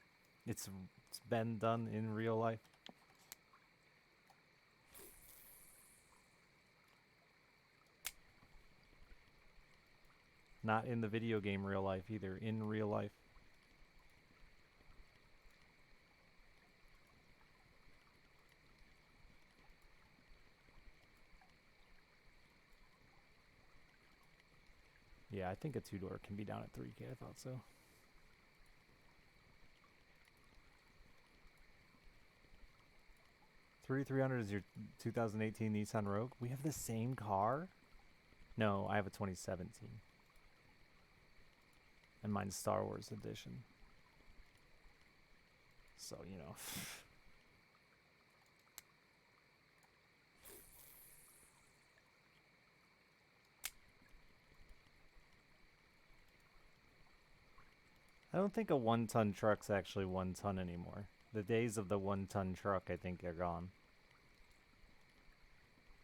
[SPEAKER 1] It's been done in real life. Not in the video game real life either, in real life. Yeah, I think a two-door can be down at 3K. I thought so. $3,300 is your 2018 Nissan Rogue. We have the same car? No, I have a 2017. And mine's Star Wars edition. So, you know. I don't think a 1-ton truck's actually 1 ton anymore. The days of the 1-ton truck, I think, are gone.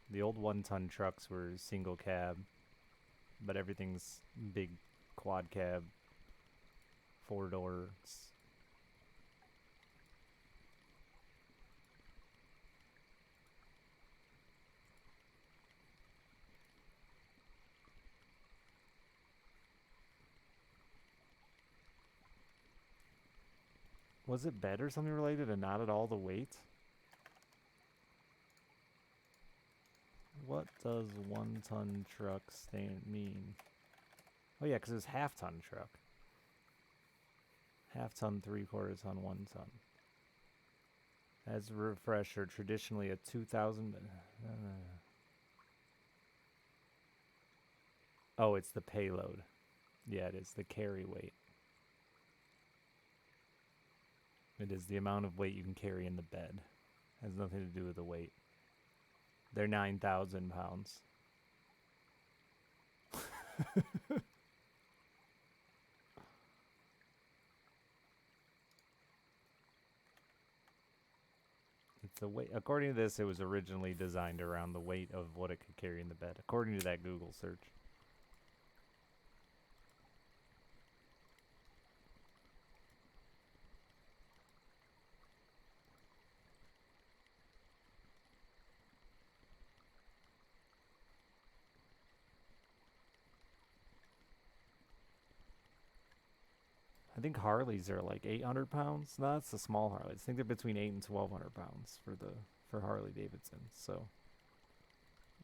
[SPEAKER 1] The old 1-ton trucks were single cab, but everything's big quad cab, 4 doors. Was it bed or something related and not at all the weight? What does 1-ton truck mean? Oh yeah, because it was half-ton truck. Half-ton, 3/4 ton, 1 ton. As a refresher, traditionally a 2,000... oh, it's the payload. Yeah, it is the carry weight. It is the amount of weight you can carry in the bed. Has nothing to do with the weight. They're 9,000 pounds. It's the weight. According to this, it was originally designed around the weight of what it could carry in the bed, according to that Google search. I think Harleys are like 800 pounds. No, that's the small Harleys. I think they're between 8 and 1,200 pounds for Harley Davidson. So,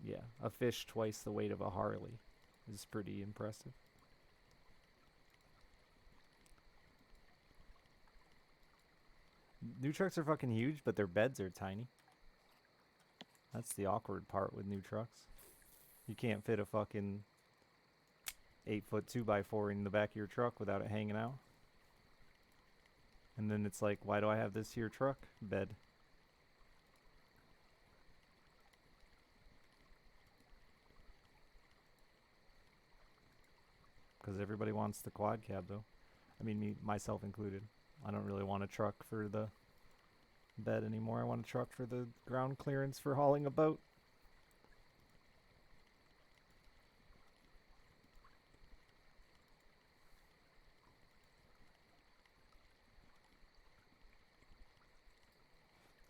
[SPEAKER 1] yeah, a fish twice the weight of a Harley is pretty impressive. New trucks are fucking huge, but their beds are tiny. That's the awkward part with new trucks. You can't fit a fucking 8-foot 2x4 in the back of your truck without it hanging out. And then it's like, why do I have this here truck bed? Because everybody wants the quad cab, though. I mean, me, myself included. I don't really want a truck for the bed anymore. I want a truck for the ground clearance for hauling a boat.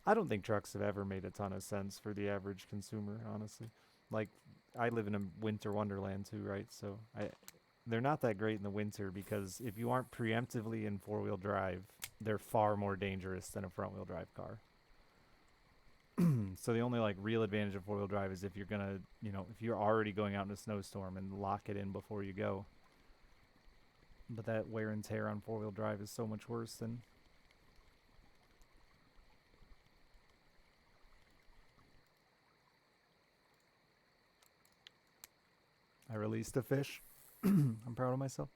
[SPEAKER 1] I don't think trucks have ever made a ton of sense for the average consumer, honestly. Like, I live in a winter wonderland too, right? So they're not that great in the winter because if you aren't preemptively in 4-wheel drive, they're far more dangerous than a front-wheel drive car. So the only like real advantage of 4-wheel drive is if you're gonna, you know, if you're already going out in a snowstorm and lock it in before you go. But that wear and tear on 4-wheel drive is so much worse than... I released a fish. I'm proud of myself.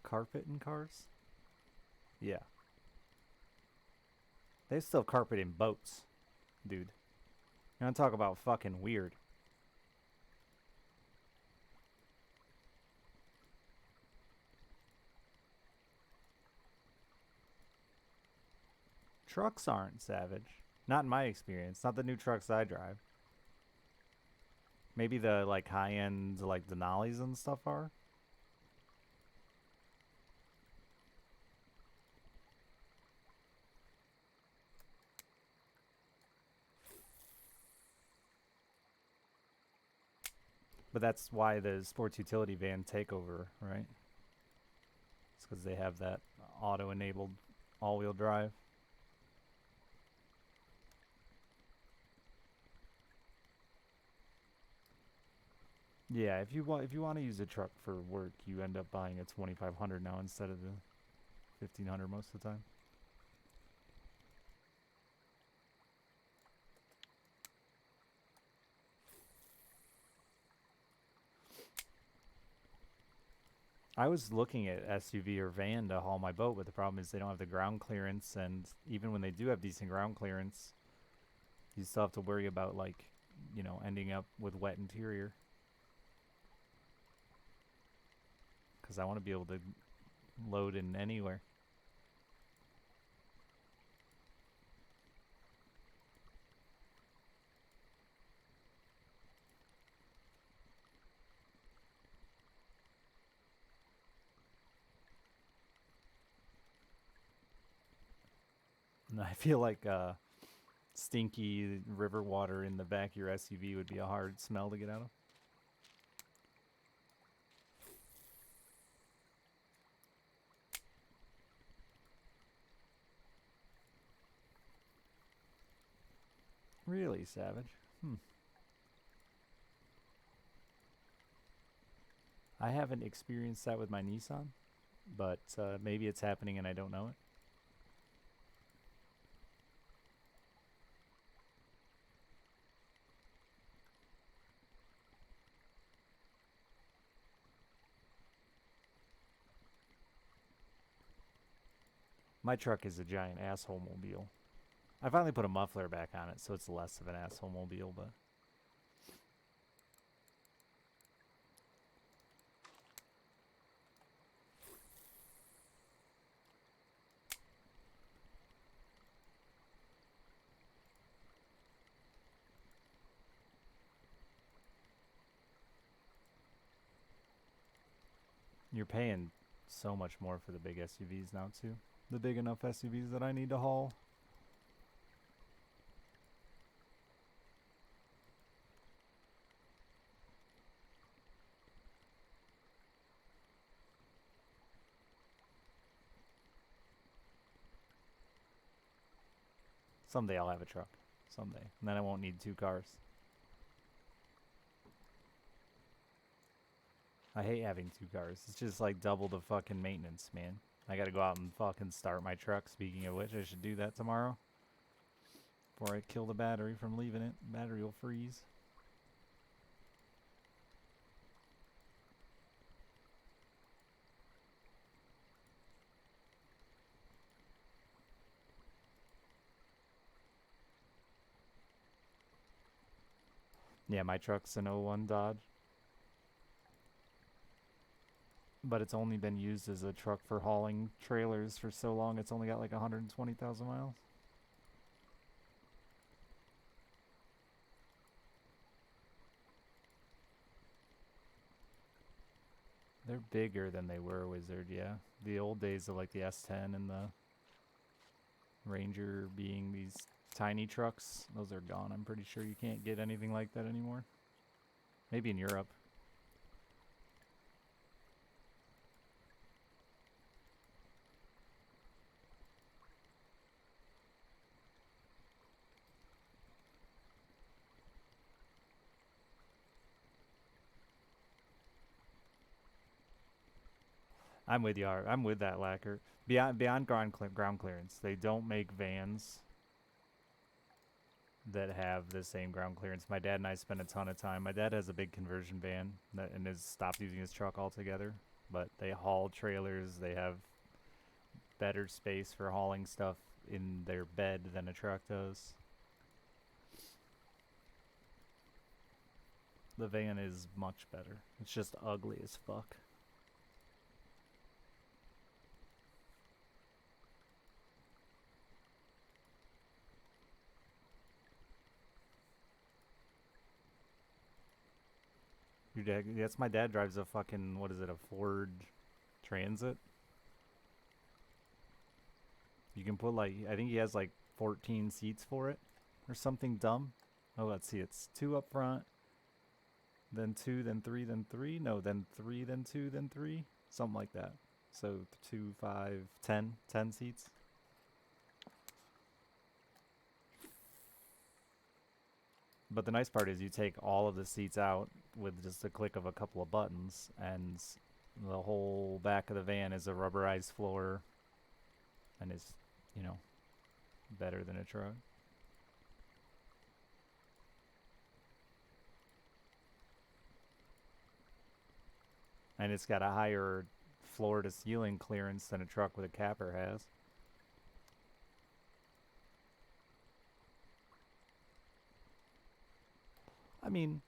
[SPEAKER 1] Carpet in cars? Yeah. They still have carpet in boats, dude. You wanna talk about fucking weird. Trucks aren't savage. Not in my experience. Not the new trucks I drive. Maybe the like high-end like Denali's and stuff are. But that's why the sports utility van take over, right? It's because they have that auto-enabled all-wheel drive. Yeah, if you want to use a truck for work, you end up buying a 2500 now instead of the 1500 most of the time. I was looking at SUV or van to haul my boat, but the problem is they don't have the ground clearance, and even when they do have decent ground clearance, you still have to worry about, like, you know, ending up with wet interior. Because I want to be able to load in anywhere. And I feel like stinky river water in the back of your SUV would be a hard smell to get out of. Really savage. I haven't experienced that with my Nissan, but maybe it's happening and I don't know it. My truck is a giant asshole mobile. I finally put a muffler back on it, so it's less of an asshole mobile, but... You're paying so much more for the big SUVs now, too. The big enough SUVs that I need to haul. Someday I'll have a truck. Someday. And then I won't need 2 cars. I hate having 2 cars. It's just like double the fucking maintenance, man. I gotta go out and fucking start my truck. Speaking of which, I should do that tomorrow. Before I kill the battery from leaving it. The battery will freeze. Yeah, my truck's an '01 Dodge. But it's only been used as a truck for hauling trailers for so long, it's only got like 120,000 miles. They're bigger than they were, Wizard, yeah. The old days of like the S10 and the Ranger being these tiny trucks, those are gone. I'm pretty sure you can't get anything like that anymore. Maybe in Europe. I'm with you. I'm with that lacquer. Beyond ground clearance, they don't make vans that have the same ground clearance. My dad and I spent a ton of time. My dad has a big conversion van and has stopped using his truck altogether. But they haul trailers. They have better space for hauling stuff in their bed than a truck does. The van is much better. It's just ugly as fuck. Your dad? Yes, my dad drives a fucking, what is it, a Ford Transit? You can put like, I think he has like 14 seats for it or something dumb. Oh, let's see. It's 2 up front, then 2, then 3, then 3. No, then 3, then 2, then 3. Something like that. So 2, 5, 10. 10 seats. But the nice part is you take all of the seats out with just a click of a couple of buttons, and the whole back of the van is a rubberized floor and is, you know, better than a truck. And it's got a higher floor to ceiling clearance than a truck with a capper has. I mean,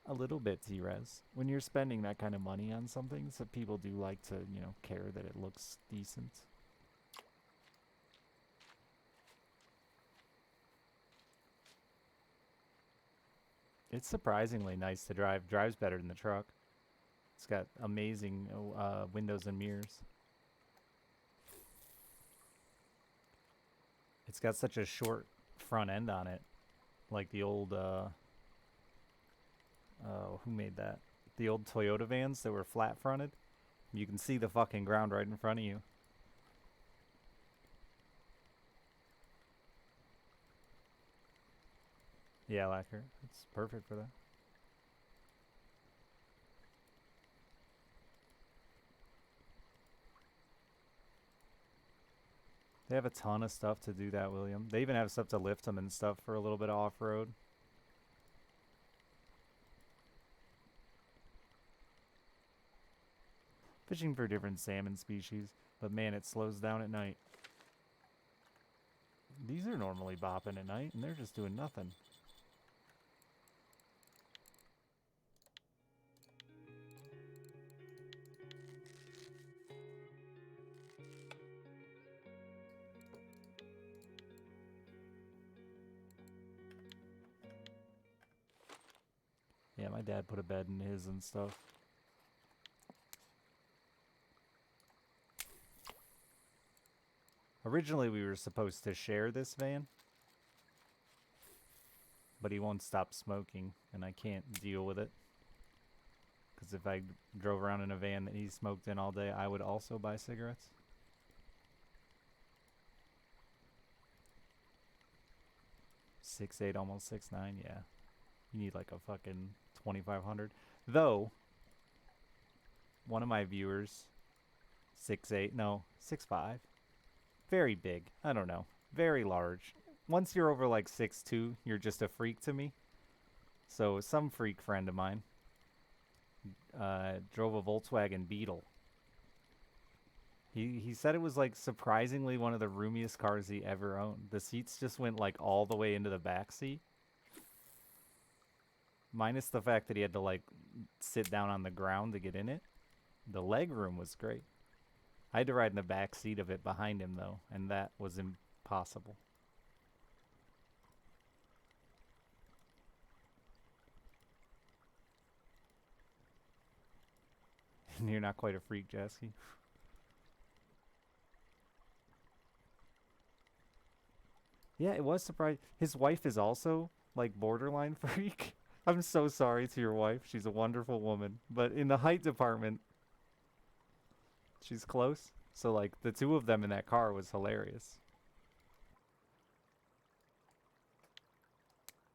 [SPEAKER 1] a little bit, T-Res. When you're spending that kind of money on something, so people do like to, you know, care that it looks decent. It's surprisingly nice to drive. Drives better than the truck. It's got amazing windows and mirrors. It's got such a short front end on it. Like the old, who made that? The old Toyota vans that were flat fronted. You can see the fucking ground right in front of you. Yeah, lacquer. It's perfect for that. They have a ton of stuff to do that, William. They even have stuff to lift them and stuff for a little bit of off-road. Fishing for different salmon species, but man, it slows down at night. These are normally bopping at night, and they're just doing nothing. Yeah, my dad put a bed in his and stuff. Originally, we were supposed to share this van, but he won't stop smoking, and I can't deal with it. Because if I drove around in a van that he smoked in all day, I would also buy cigarettes. .68, almost 6'9", yeah. You need like a fucking 2500. Though, one of my viewers, 6'8", no, 6'5", very big. I don't know, very large. Once you're over like 6'2", you're just a freak to me. So some freak friend of mine drove a Volkswagen Beetle. He said it was like surprisingly one of the roomiest cars he ever owned. The seats just went like all the way into the back seat. Minus the fact that he had to like sit down on the ground to get in it. The leg room was great. I had to ride in the back seat of it behind him though, and that was impossible. And you're not quite a freak, Jesse. Yeah, it was surprising. His wife is also like borderline freak. I'm so sorry to your wife. She's a wonderful woman. But in the height department, she's close. So like the two of them in that car was hilarious.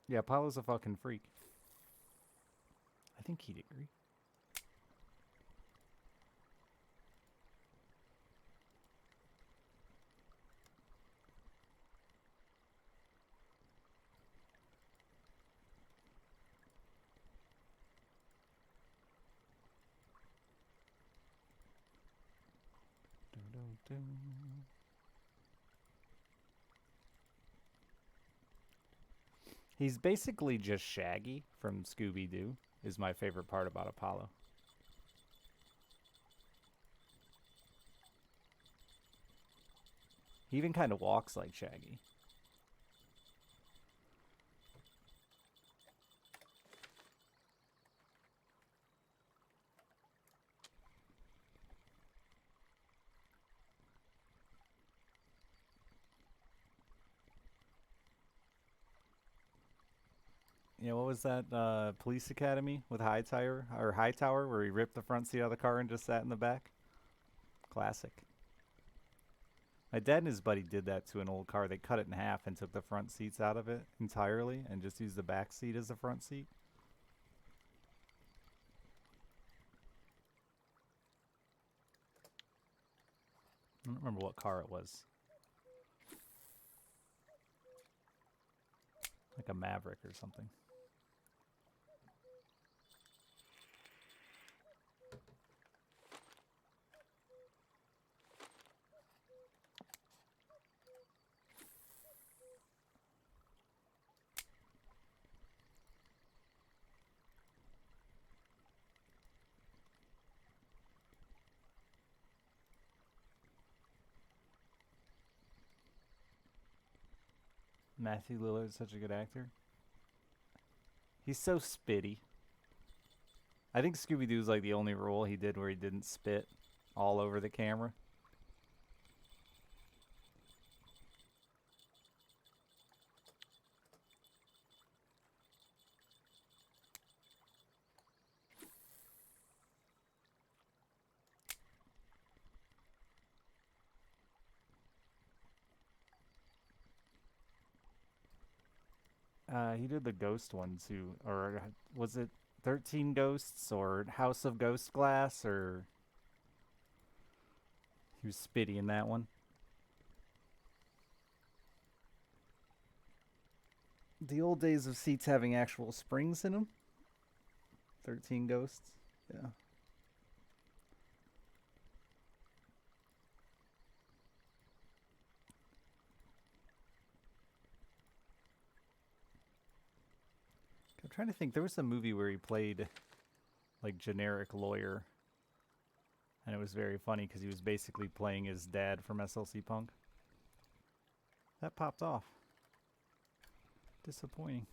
[SPEAKER 1] Yeah, Paulo's a fucking freak. I think he'd agree. Dun, dun, dun. He's basically just Shaggy from Scooby-Doo, is my favorite part about Apollo. He even kind of walks like Shaggy. Yeah, what was that police academy with Hightower where he ripped the front seat out of the car and just sat in the back? Classic. My dad and his buddy did that to an old car. They cut it in half and took the front seats out of it entirely and just used the back seat as the front seat. I don't remember what car it was. Like a Maverick or something. Matthew Lillard's such a good actor. He's so spitty. I think Scooby-Doo's like the only role he did where he didn't spit all over the camera. He did the ghost one too, or was it 13 Ghosts or House of Ghost Glass, or he was spitty in that one. The old days of seats having actual springs in them. 13 Ghosts. Yeah. I'm trying to think. There was a movie where he played like generic lawyer, and it was very funny because he was basically playing his dad from SLC Punk. That popped off. Disappointing.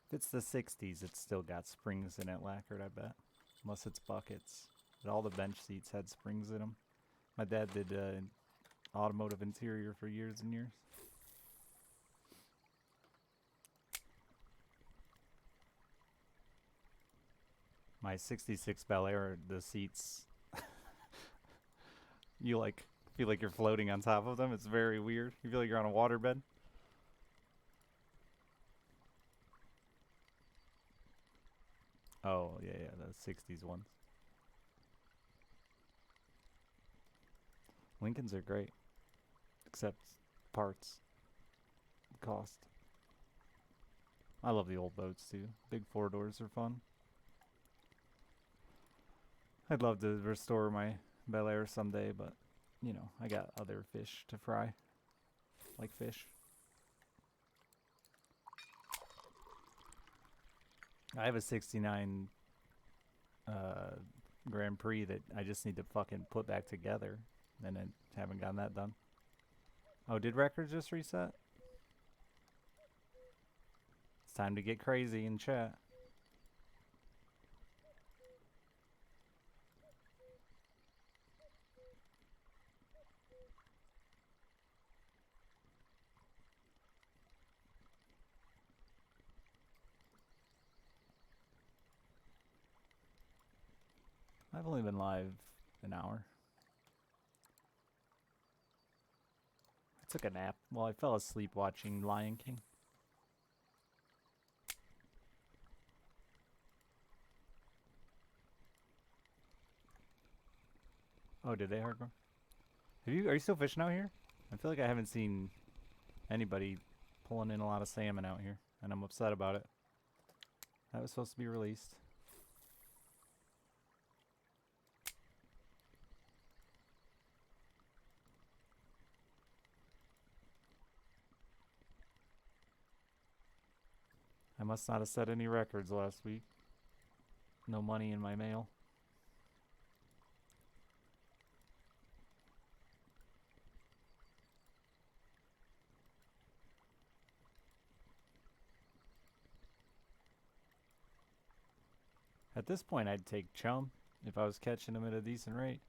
[SPEAKER 1] If it's the 60s, it's still got springs in it lacquered, I bet. Unless it's buckets. But all the bench seats had springs in them. My dad did automotive interior for years and years. My 66 Bel Air, the seats, you like feel like you're floating on top of them. It's very weird. You feel like you're on a waterbed. Oh, yeah, the 60s ones. Lincolns are great. Except parts. Cost. I love the old boats too. Big four doors are fun. I'd love to restore my Bel Air someday, but, you know, I got other fish to fry. Like fish. I have a 69 Grand Prix that I just need to fucking put back together. And I haven't gotten that done. Oh, did records just reset? It's time to get crazy in chat. I've only been live an hour. I took a nap. Well, I fell asleep watching Lion King. Oh, did they hardcore? Are you still fishing out here? I feel like I haven't seen anybody pulling in a lot of salmon out here, and I'm upset about it. That was supposed to be released. I must not have set any records last week. No money in my mail. At this point, I'd take chum if I was catching them at a decent rate.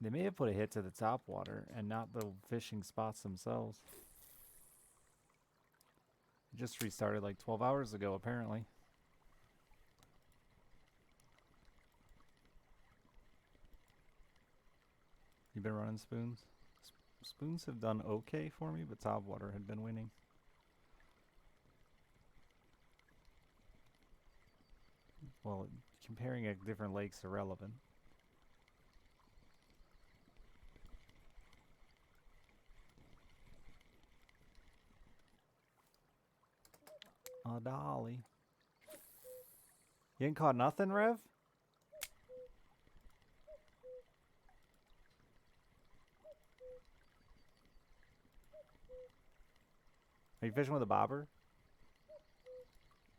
[SPEAKER 1] They may have put a hit to the top water and not the fishing spots themselves. It just restarted like 12 hours ago, apparently. You been running spoons? Spoons have done okay for me, but top water had been winning. Well, comparing at different lakes are relevant. Oh, dolly. You ain't caught nothing, Rev? Are you fishing with a bobber?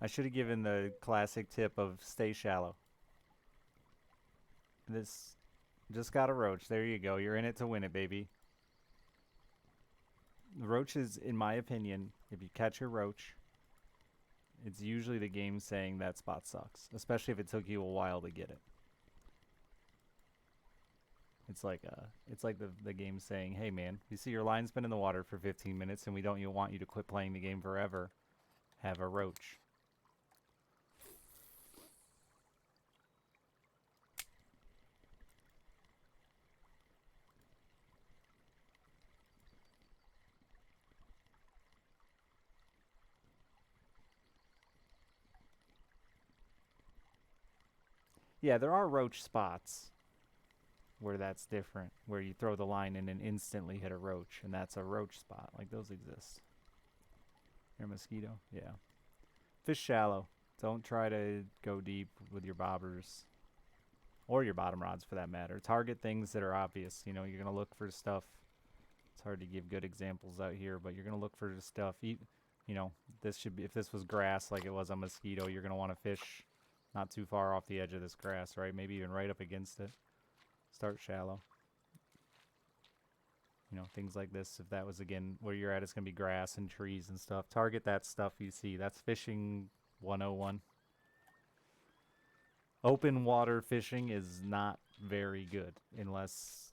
[SPEAKER 1] I should have given the classic tip of stay shallow. This just got a roach. There you go. You're in it to win it, baby. The roach is, in my opinion, if you catch a roach, it's usually the game saying that spot sucks, especially if it took you a while to get it. It's like the game saying, "Hey man, you see your line's been in the water for 15 minutes and we don't want you to quit playing the game forever. Have a roach." Yeah, there are roach spots where that's different, where you throw the line in and instantly hit a roach, and that's a roach spot. Like, those exist. You're a mosquito? Yeah. Fish shallow. Don't try to go deep with your bobbers. Or your bottom rods, for that matter. Target things that are obvious. You know, you're going to look for stuff. It's hard to give good examples out here, but you're going to look for stuff. You know, this should be, if this was grass like it was a mosquito, you're going to want to fish not too far off the edge of this grass, right? Maybe even right up against it. Start shallow. You know, things like this. If that was, again, where you're at, it's going to be grass and trees and stuff. Target that stuff you see. That's fishing 101. Open water fishing is not very good unless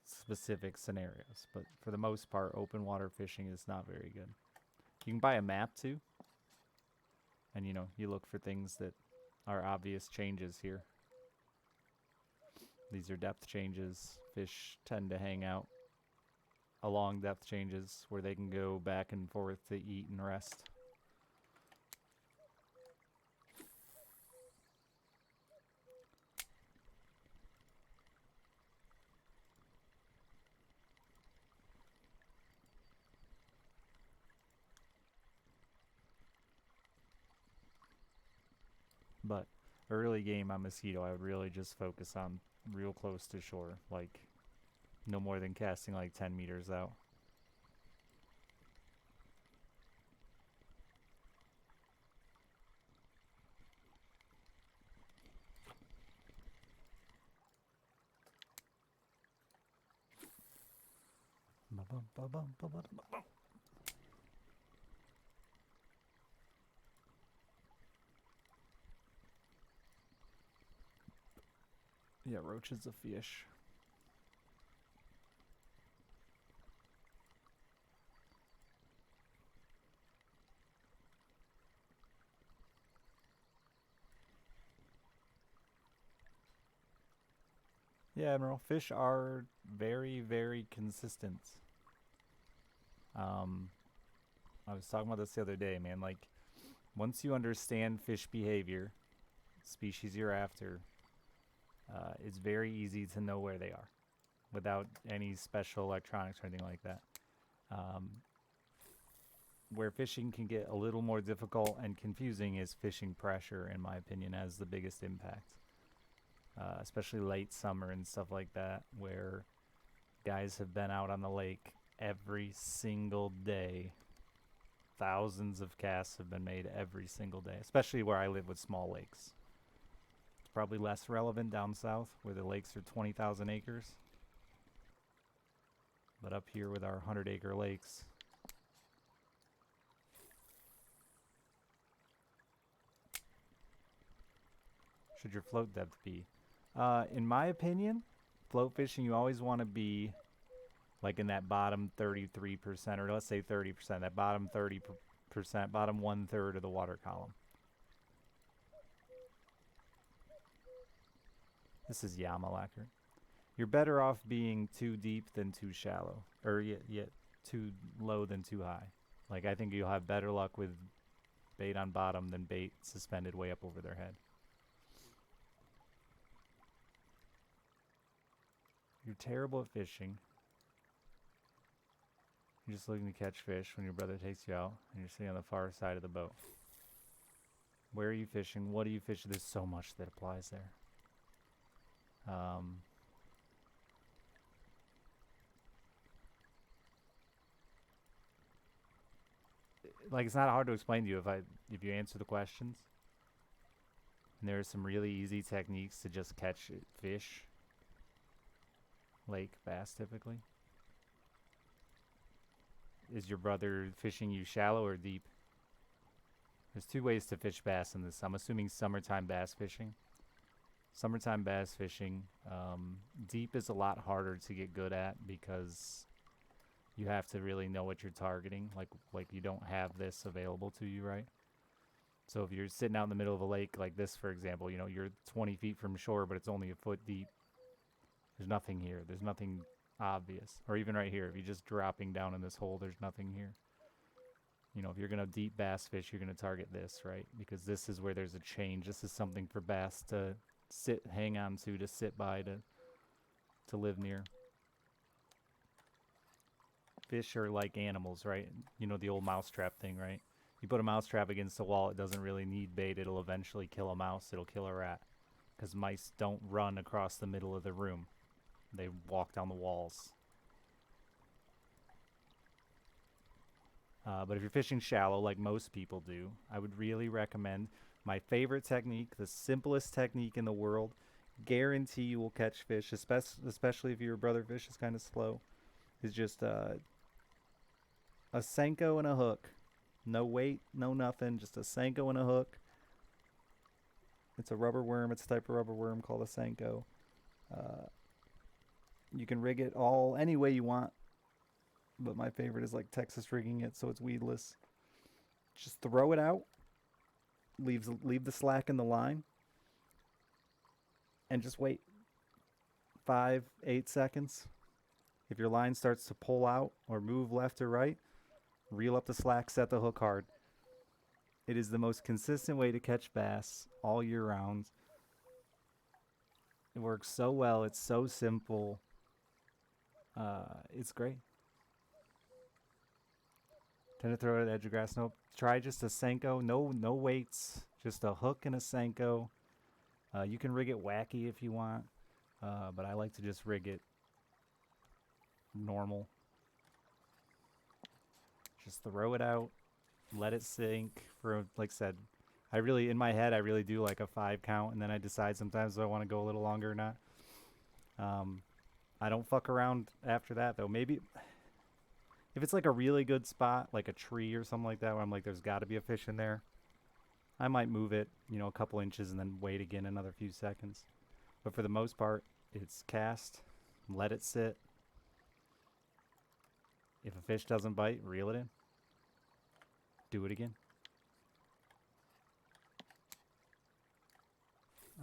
[SPEAKER 1] specific scenarios. But for the most part, open water fishing is not very good. You can buy a map too. And, you know, you look for things that are obvious changes here. These are depth changes. Fish tend to hang out along depth changes where they can go back and forth to eat and rest. But early game on mosquito, I would really just focus on real close to shore, like no more than casting like 10 meters out. Yeah, roach is a fish. Yeah, Admiral, fish are very, very consistent. I was talking about this the other day, man. Like, once you understand fish behavior, species you're after, it's very easy to know where they are without any special electronics or anything like that. Where fishing can get a little more difficult and confusing is fishing pressure, in my opinion, has the biggest impact. Especially late summer and stuff like that, where guys have been out on the lake every single day. Thousands of casts have been made every single day, especially where I live with small lakes. It's probably less relevant down south where the lakes are 20,000 acres. But up here with our 100-acre lakes, should your float depth be? In my opinion, float fishing, you always want to be like in that bottom 33%, or let's say 30%, that bottom 30%, bottom 1/3 of the water column. This is Yamalakar. You're better off being too deep than too shallow, or yet too low than too high. Like, I think you'll have better luck with bait on bottom than bait suspended way up over their head. You're terrible at fishing. You're just looking to catch fish when your brother takes you out and you're sitting on the far side of the boat. Where are you fishing? What do you fish? There's so much that applies there. Like, it's not hard to explain to you if you answer the questions. And there are some really easy techniques to just catch fish. Lake bass, typically. Is your brother fishing you shallow or deep? There's two ways to fish bass in this. I'm assuming summertime bass fishing. Summertime bass fishing, deep is a lot harder to get good at because you have to really know what you're targeting. Like you don't have this available to you, right? So if you're sitting out in the middle of a lake like this, for example, you know, you're 20 feet from shore, but it's only a foot deep. There's nothing here. There's nothing obvious. Or even right here, if you're just dropping down in this hole, there's nothing here. You know, if you're going to deep bass fish, you're going to target this, right? Because this is where there's a change. This is something for bass to hang on to sit by, to live near. Fish are like animals, right? You know the old mousetrap thing, right? You put a mousetrap against the wall, it doesn't really need bait. It'll eventually kill a mouse. It'll kill a rat. Because mice don't run across the middle of the room. They walk down the walls. But if you're fishing shallow, like most people do, I would really recommend my favorite technique, the simplest technique in the world. Guarantee you will catch fish, especially if your brother fish is kind of slow. Is just a Senko and a hook. No weight, no nothing, just a Senko and a hook. It's a rubber worm. It's a type of rubber worm called a Senko. You can rig it any way you want. But my favorite is like Texas rigging it so it's weedless. Just throw it out. Leave the slack in the line. And just wait 5-8 seconds. If your line starts to pull out or move left or right, reel up the slack, set the hook hard. It is the most consistent way to catch bass all year round. It works so well. It's so simple. It's great. Tend to throw it at edge of grass. Nope. Try just a Senko. No weights. Just a hook and a Senko. You can rig it wacky if you want. But I like to just rig it normal. Just throw it out. Let it sink for, like I said, in my head, I really do like a 5 count. And then I decide sometimes if I want to go a little longer or not. I don't fuck around after that, though. Maybe if it's like a really good spot, like a tree or something like that, where I'm like, there's got to be a fish in there, I might move it, you know, a couple inches and then wait again another few seconds. But for the most part, it's cast, let it sit. If a fish doesn't bite, reel it in. Do it again.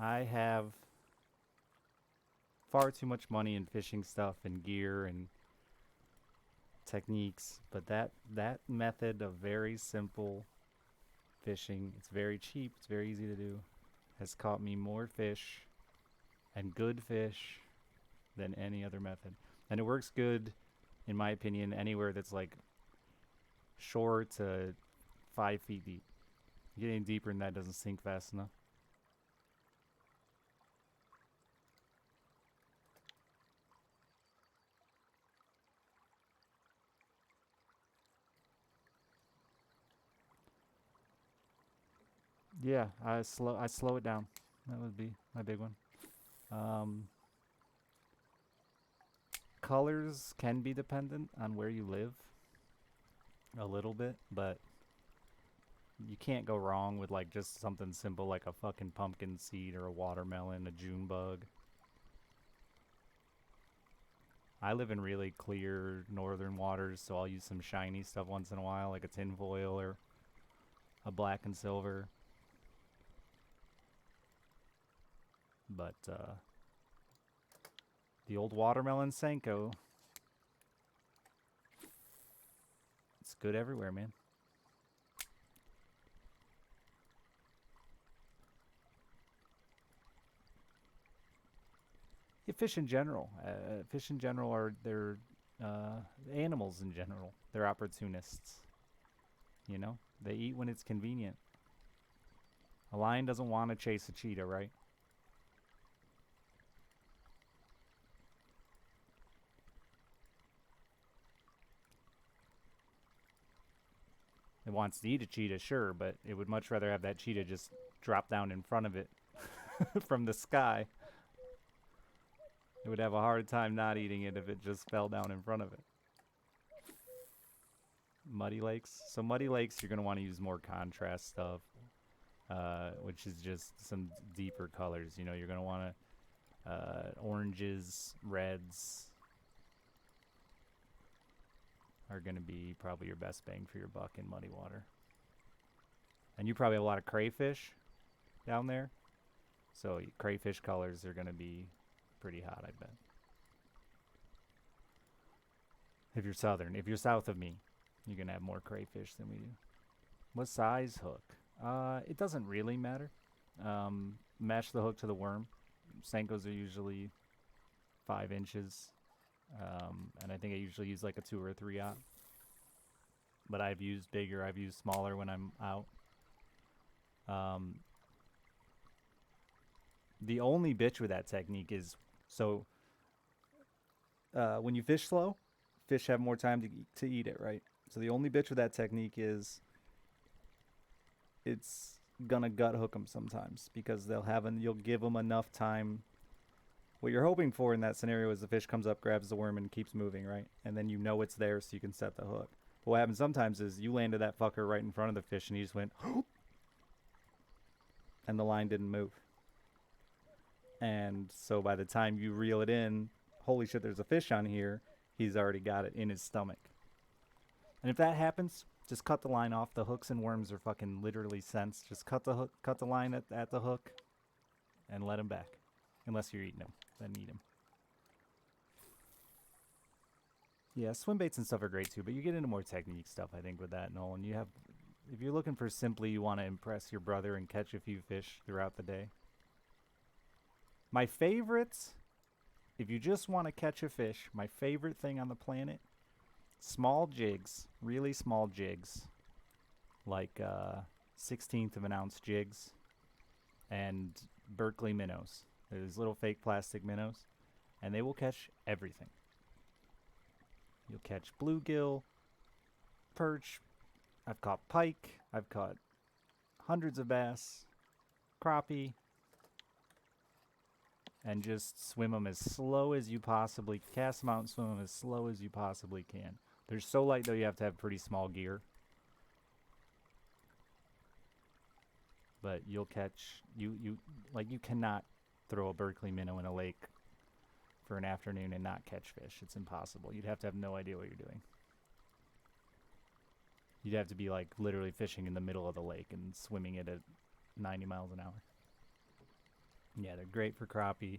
[SPEAKER 1] I have far too much money in fishing stuff and gear and techniques, but that method of very simple fishing, it's very cheap, it's very easy to do, has caught me more fish and good fish than any other method. And it works good, in my opinion, anywhere that's like shore to 5 feet deep. Getting deeper than that doesn't sink fast enough. Yeah, I slow it down. That would be my big one. Colors can be dependent on where you live a little bit, but you can't go wrong with like just something simple like a fucking pumpkin seed or a watermelon, a June bug. I live in really clear northern waters, so I'll use some shiny stuff once in a while, like a tinfoil or a black and silver. But the old watermelon Senko, it's good everywhere, man. Yeah, fish in general. Fish in general are they're animals in general. They're opportunists. You know, they eat when it's convenient. A lion doesn't want to chase a cheetah, right? It wants to eat a cheetah, sure, but it would much rather have that cheetah just drop down in front of it from the sky. It would have a hard time not eating it if it just fell down in front of it. Muddy lakes. So muddy lakes, you're going to want to use more contrast stuff, which is just some deeper colors. You know, you're going to want to oranges, reds are going to be probably your best bang for your buck in muddy water. And you probably have a lot of crayfish down there. So crayfish colors are going to be pretty hot, I bet. If you're southern. If you're south of me, you're going to have more crayfish than we do. What size hook? It doesn't really matter. Mesh the hook to the worm. Senkos are usually 5 inches. And I think I usually use like a 2 or a 3/0. But I've used bigger, I've used smaller when I'm out. The only bitch with that technique is, so when you fish slow, fish have more time to eat it, right? So the only bitch with that technique is it's gonna gut hook them sometimes because you'll give them enough time. What you're hoping for in that scenario is the fish comes up, grabs the worm, and keeps moving, right? And then you know it's there, so you can set the hook. But what happens sometimes is you landed that fucker right in front of the fish, and he just went, and the line didn't move. And so by the time you reel it in, holy shit, there's a fish on here. He's already got it in his stomach. And if that happens, just cut the line off. The hooks and worms are fucking literally sense. Just cut the line at the hook, and let him back. Unless you're eating him, then eat him. Yeah, swim baits and stuff are great too, but you get into more technique stuff, I think, with that, Nolan. If you're looking for simply you want to impress your brother and catch a few fish throughout the day. My favorites, if you just want to catch a fish, my favorite thing on the planet, small jigs, really small jigs, like 16th of an ounce jigs, and Berkeley minnows. There's little fake plastic minnows, and they will catch everything. You'll catch bluegill, perch. I've caught pike. I've caught hundreds of bass, crappie, and just swim them as slow as you possibly cast them out and swim them as slow as you possibly can. They're so light though you have to have pretty small gear. But you'll catch you cannot throw a Berkeley minnow in a lake for an afternoon and not catch fish. It's impossible. You'd have to have no idea what you're doing. You'd have to be like literally fishing in the middle of the lake and swimming it at 90 miles an hour. Yeah, they're great for crappie.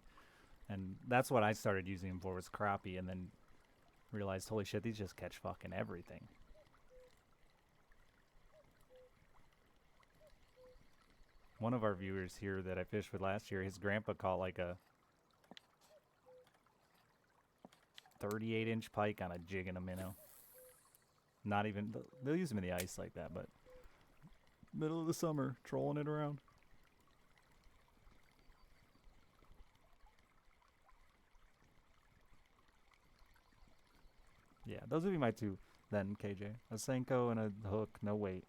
[SPEAKER 1] And that's what I started using them for, was crappie, and then realized, holy shit, these just catch fucking everything. One of our viewers here that I fished with last year, his grandpa caught like a 38-inch pike on a jig and a minnow. Not even, they'll use them in the ice like that, but middle of the summer, trolling it around. Yeah, those would be my two then, KJ. A Senko and a hook, no weight.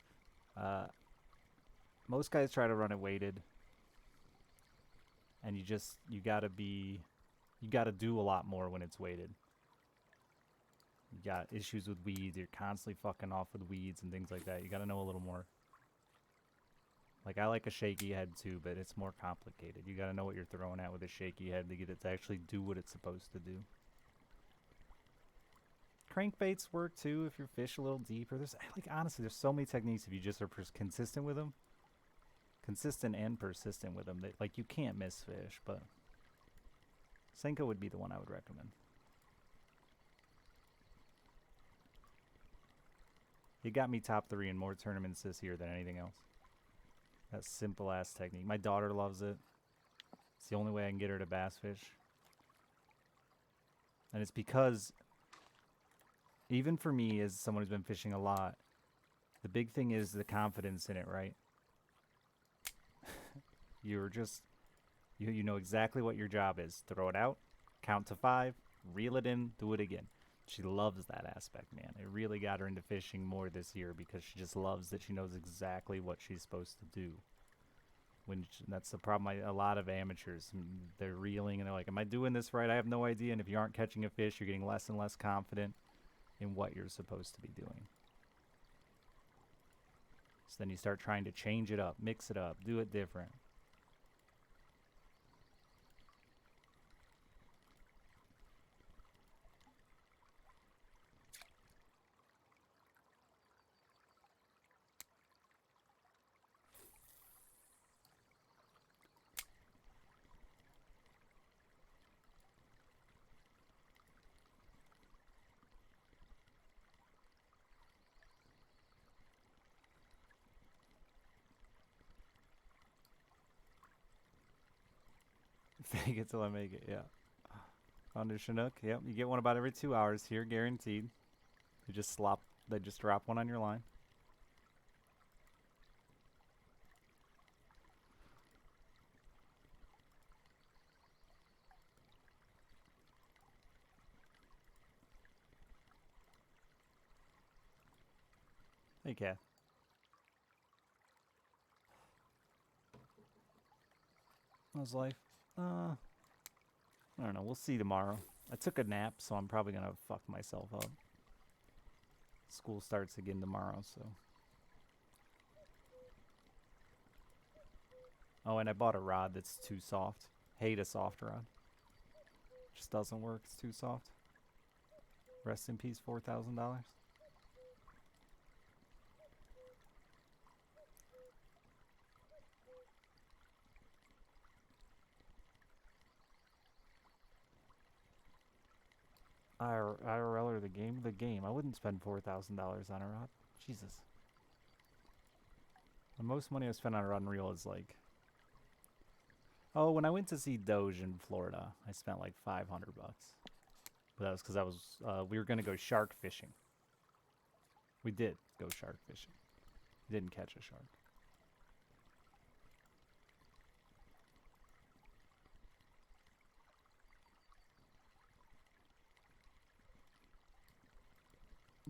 [SPEAKER 1] Most guys try to run it weighted. And you gotta do a lot more when it's weighted. You got issues with weeds. You're constantly fucking off with weeds and things like that. You got to know a little more. Like, I like a shaky head too, but it's more complicated. You got to know what you're throwing at with a shaky head to get it to actually do what it's supposed to do. Crankbaits work too if you fish a little deeper. There's, like, honestly, there's so many techniques if you just are consistent with them. Consistent and persistent with them. That, like, you can't miss fish, but Senko would be the one I would recommend. You got me top 3 in more tournaments this year than anything else. That simple ass technique. My daughter loves it. It's the only way I can get her to bass fish. And it's because, even for me as someone who's been fishing a lot, the big thing is the confidence in it, right? You're just, you know exactly what your job is. Throw it out, count to 5, reel it in, do it again. She loves that aspect, man. It really got her into fishing more this year because she just loves that she knows exactly what she's supposed to do. That's the problem. A lot of amateurs, they're reeling and they're like, am I doing this right? I have no idea. And if you aren't catching a fish, you're getting less and less confident in what you're supposed to be doing. So then you start trying to change it up, mix it up, do it different. Fake it till I make it, yeah. Found a Chinook, yep. You get one about every 2 hours here, guaranteed. They just drop one on your line. Hey, cat. How's life? I don't know. We'll see tomorrow. I took a nap, so I'm probably gonna fuck myself up. School starts again tomorrow, so. Oh, and I bought a rod that's too soft. Hate a soft rod. Just doesn't work. It's too soft. Rest in peace, $4,000. IRL or the game? The game. I wouldn't spend $4,000 on a rod. Jesus. The most money I've spent on a rod and reel is like... Oh, when I went to see Doge in Florida, I spent like $500. But that was because we were going to go shark fishing. We did go shark fishing. Didn't catch a shark.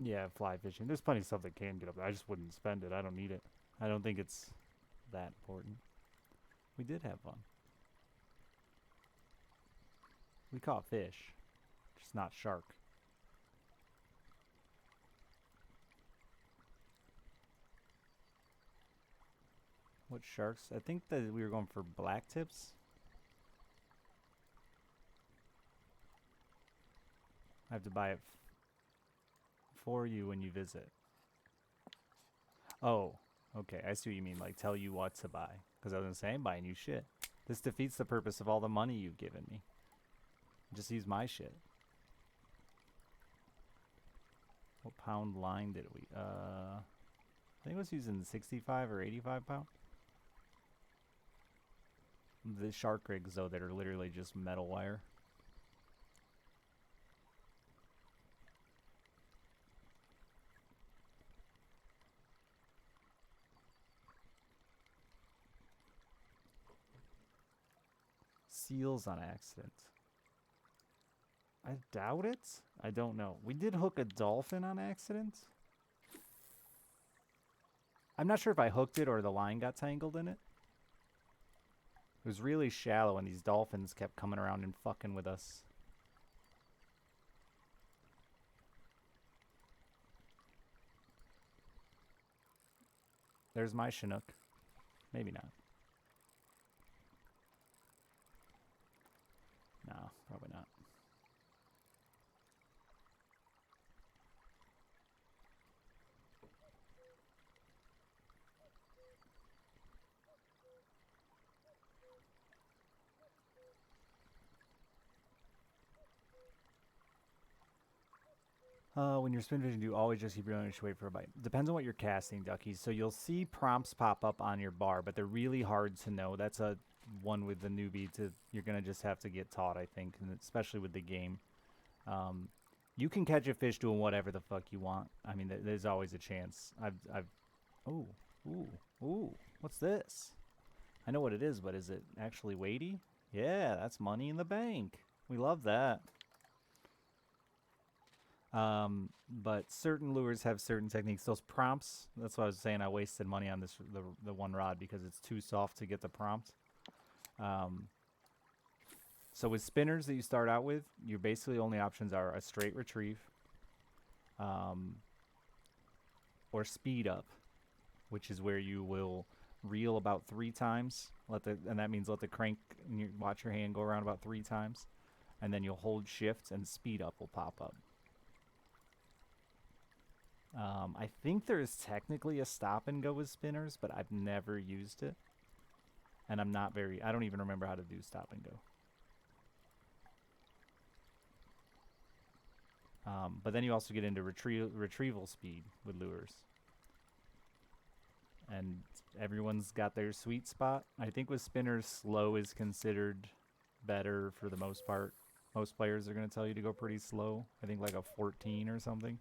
[SPEAKER 1] Yeah, fly fishing. There's plenty of stuff that can get up there. I just wouldn't spend it. I don't need it. I don't think it's that important. We did have fun. We caught fish. Just not shark. What sharks? I think that we were going for black tips. I have to buy it for you when you visit. Oh, okay. I see what you mean. Like, tell you what to buy. Because I was going to say, I'm buying you shit. This defeats the purpose of all the money you've given me. Just use my shit. What pound line did we? I think I was using 65 or 85 pound. The shark rigs, though, that are literally just metal wire. Seals on accident. I doubt it. I don't know. We did hook a dolphin on accident. I'm not sure if I hooked it or the line got tangled in it. It was really shallow and these dolphins kept coming around and fucking with us. There's my Chinook. Maybe not. No, probably not. When you're spin fishing, do you always just keep reeling and just wait for a bite? Depends on what you're casting, duckies. So you'll see prompts pop up on your bar, but they're really hard to know. That's a one with the newbie. You're gonna just have to get taught, I think, and especially with the game. You can catch a fish doing whatever the fuck you want. I mean, there's always a chance. Oh, ooh, what's this? I know what it is, but is it actually weighty? Yeah, that's money in the bank. We love that. But certain lures have certain techniques. Those prompts, that's why I was saying I wasted money on this the one rod because it's too soft to get the prompt. So with spinners that you start out with, your basically only options are a straight retrieve, or speed up, which is where you will reel about 3 times. And that means let the crank and watch your hand go around about 3 times, and then you'll hold shift and speed up will pop up. I think there is technically a stop and go with spinners, but I've never used it. And I don't even remember how to do stop and go. But then you also get into retrieval speed with lures. And everyone's got their sweet spot. I think with spinners, slow is considered better for the most part. Most players are going to tell you to go pretty slow. I think like a 14 or something.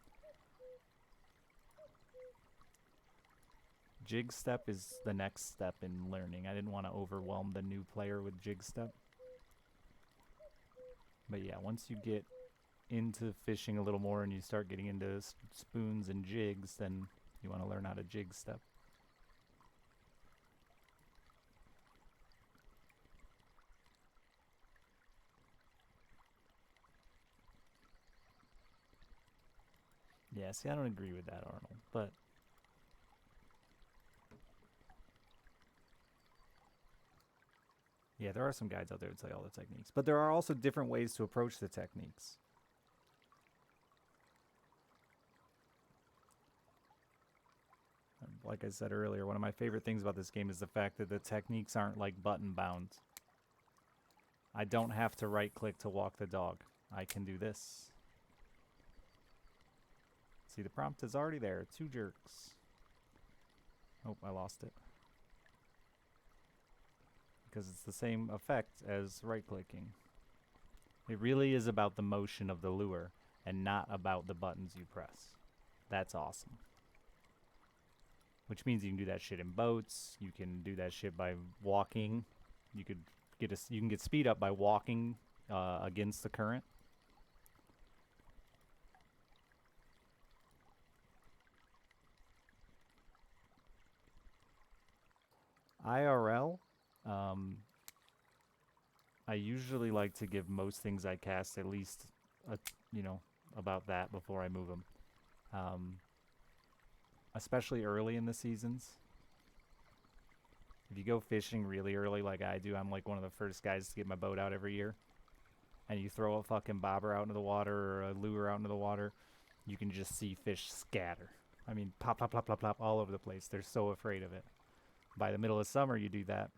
[SPEAKER 1] Jig step is the next step in learning. I didn't want to overwhelm the new player with jig step. But yeah, once you get into fishing a little more and you start getting into spoons and jigs, then you want to learn how to jig step. Yeah, see, I don't agree with that, Arnold, but yeah, there are some guides out there that tell you all the techniques, but there are also different ways to approach the techniques. Like I said earlier, one of my favorite things about this game is the fact that the techniques aren't like button bound. I don't have to right click to walk the dog. I can do this. See, the prompt is already there. 2 jerks. Oh, I lost it. Because it's the same effect as right-clicking. It really is about the motion of the lure and not about the buttons you press. That's awesome. Which means you can do that shit in boats. You can do that shit by walking. You can get speed up by walking against the current. IRL, I usually like to give most things I cast at least, about that before I move them. Especially early in the seasons. If you go fishing really early like I do, I'm like one of the first guys to get my boat out every year. And you throw a fucking bobber out into the water or a lure out into the water, you can just see fish scatter. I mean, pop, pop, pop, pop, pop, all over the place. They're so afraid of it. By the middle of summer, you do that,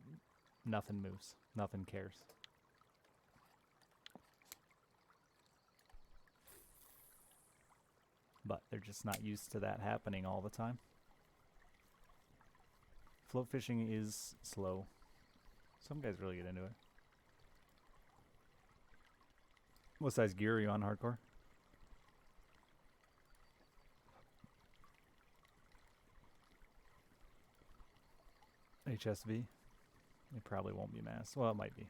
[SPEAKER 1] nothing moves. Nothing cares. But they're just not used to that happening all the time. Float fishing is slow. Some guys really get into it. What size gear are you on, hardcore? HSV? It probably won't be mass. Well, it might be.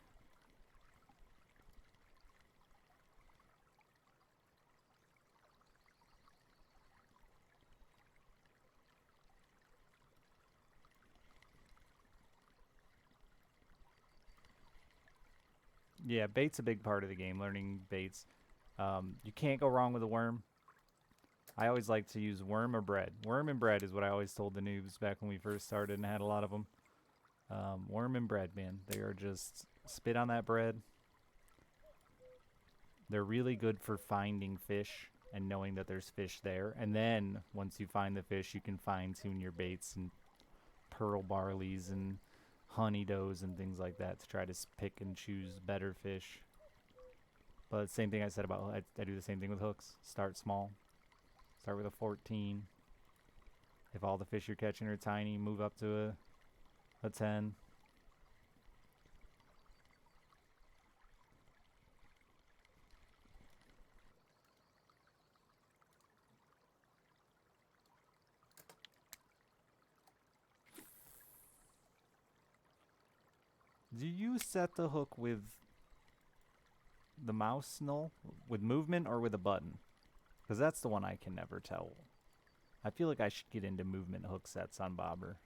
[SPEAKER 1] Yeah, bait's a big part of the game, learning baits. You can't go wrong with a worm. I always like to use worm or bread. Worm and bread is what I always told the noobs back when we first started and had a lot of them. Worm and bread, man. They are just spit on that bread. They're really good for finding fish and knowing that there's fish there. And then once you find the fish, you can fine tune your baits and pearl barleys and honey does and things like that to try to pick and choose better fish. But same thing I said about, I do the same thing with hooks. Start small. Start with a 14. If all the fish you're catching are tiny, move up to a 10. Do you set the hook with the mouse null? With movement or with a button? Because that's the one I can never tell. I feel like I should get into movement hook sets on bobber.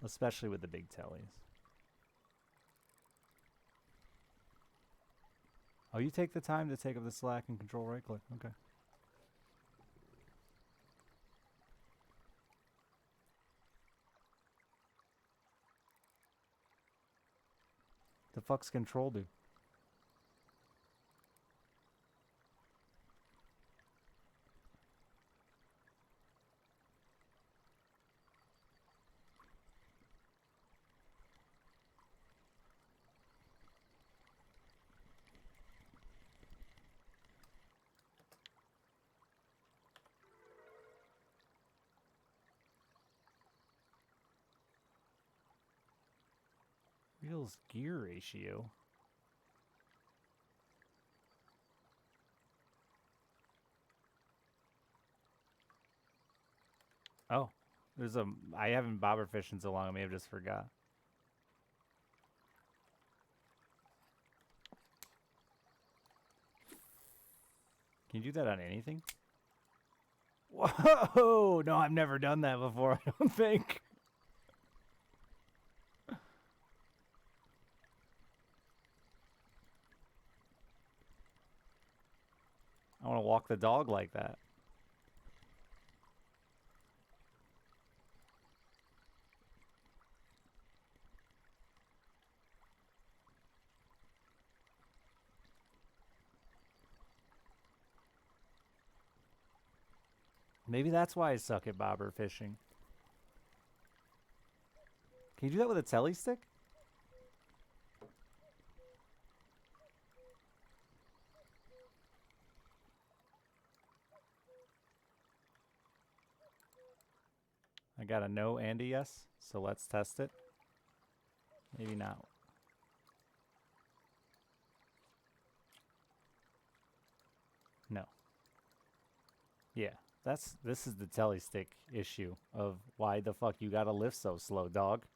[SPEAKER 1] Especially with the big tellies. Oh, you take the time to take up the slack and control right click. Okay. The fuck's control do? Eels gear ratio. Oh, there's a. I haven't bobber fished in so long. I may have just forgot. Can you do that on anything? Whoa! No, I've never done that before. I don't think. I want to walk the dog like that. Maybe that's why I suck at bobber fishing. Can you do that with a telly stick? I got a no and a yes, so let's test it. Maybe not. No. Yeah, this is the telly stick issue of why the fuck you gotta lift so slow, dog.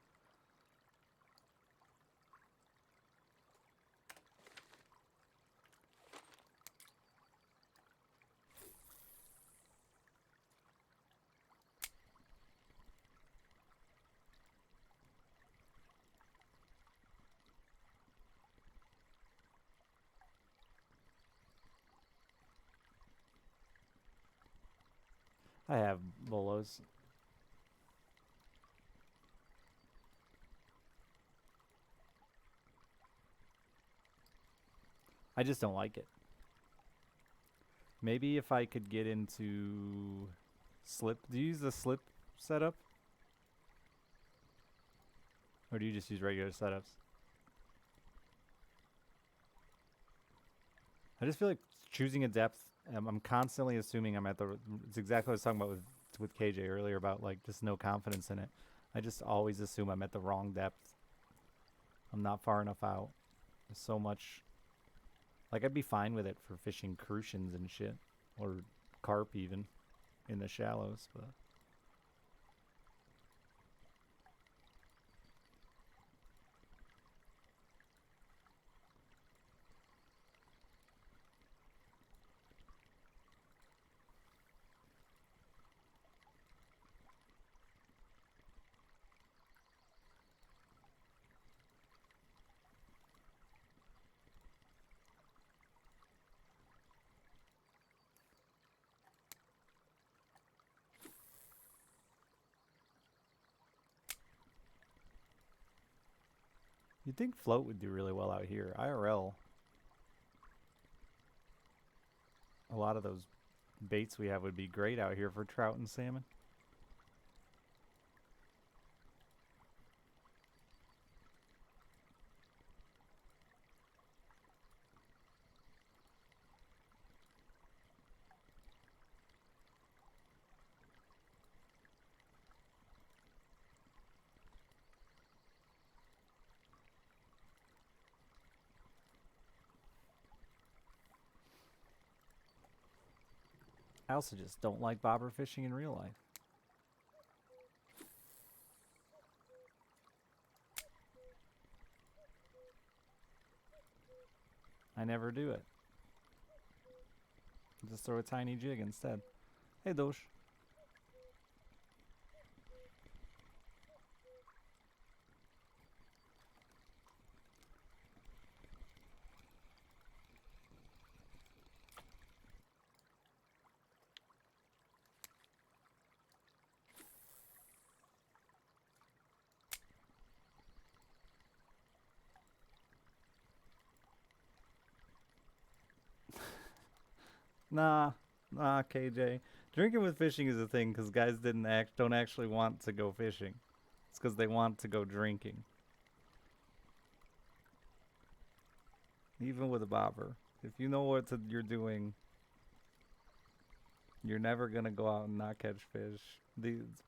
[SPEAKER 1] I have bolos. I just don't like it. Maybe if I could get into slip. Do you use the slip setup? Or do you just use regular setups? I just feel like choosing a depth, I'm constantly assuming I'm at the, it's exactly what I was talking about with KJ earlier about like just no confidence in it. I just always assume I'm at the wrong depth. I'm not far enough out. There's so much, like I'd be fine with it for fishing crucians and shit, or carp even, in the shallows, but. You'd think float would do really well out here. IRL, a lot of those baits we have would be great out here for trout and salmon. I also just don't like bobber fishing in real life. I never do it. Just throw a tiny jig instead. Hey, Dosh. Nah, KJ. Drinking with fishing is a thing because guys don't actually want to go fishing. It's because they want to go drinking. Even with a bobber, if you know what you're doing, you're never gonna go out and not catch fish.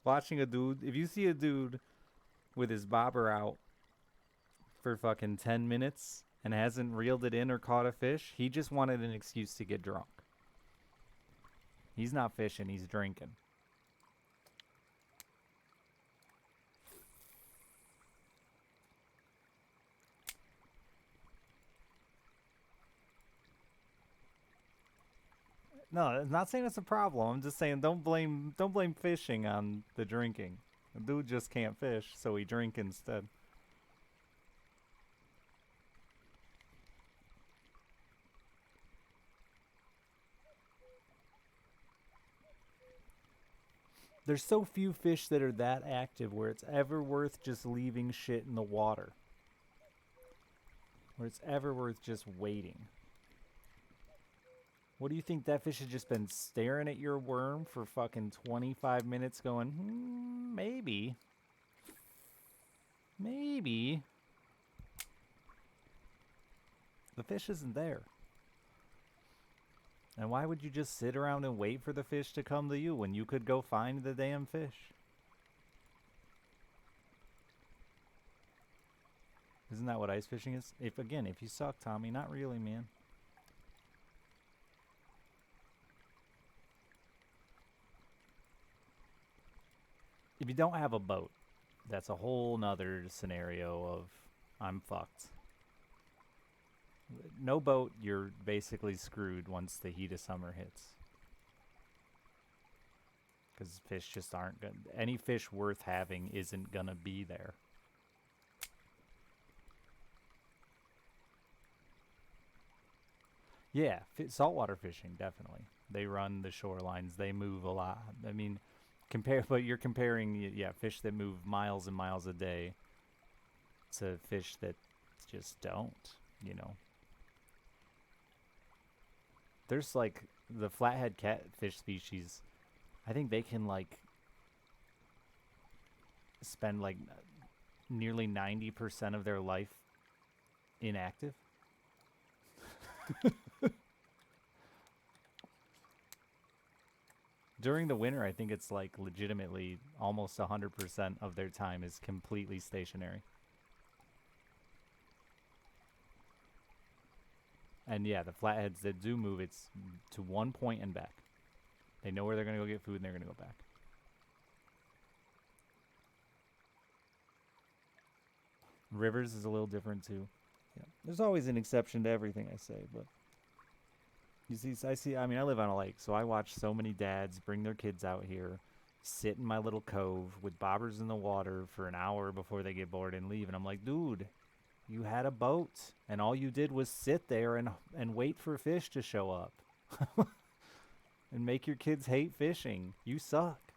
[SPEAKER 1] Watching a dude, if you see a dude with his bobber out for fucking 10 minutes and hasn't reeled it in or caught a fish, he just wanted an excuse to get drunk. He's not fishing, he's drinking. No, I'm not saying it's a problem. I'm just saying don't blame fishing on the drinking. The dude just can't fish, so he drink instead. There's so few fish that are that active where it's ever worth just leaving shit in the water. Where it's ever worth just waiting. What do you think that fish has just been staring at your worm for fucking 25 minutes going, maybe. Maybe. The fish isn't there. And why would you just sit around and wait for the fish to come to you when you could go find the damn fish? Isn't that what ice fishing is? If you suck, Tommy, not really, man. If you don't have a boat, that's a whole nother scenario of I'm fucked. No boat, you're basically screwed once the heat of summer hits. Because fish just aren't good. Any fish worth having isn't gonna be there. Yeah, saltwater fishing, definitely. They run the shorelines. They move a lot. I mean, but you're comparing, fish that move miles and miles a day to fish that just don't, There's like the flathead catfish species. I think they can like spend like nearly 90% of their life inactive. During the winter, I think it's like legitimately almost 100% of their time is completely stationary. And yeah, the flatheads that do move, it's to one point and back. They know where they're going to go get food and they're going to go back. Rivers is a little different too. Yeah. There's always an exception to everything I say, but I live on a lake, so I watch so many dads bring their kids out here, sit in my little cove with bobbers in the water for an hour before they get bored and leave. And I'm like, dude, you had a boat, and all you did was sit there and wait for fish to show up. And make your kids hate fishing. You suck.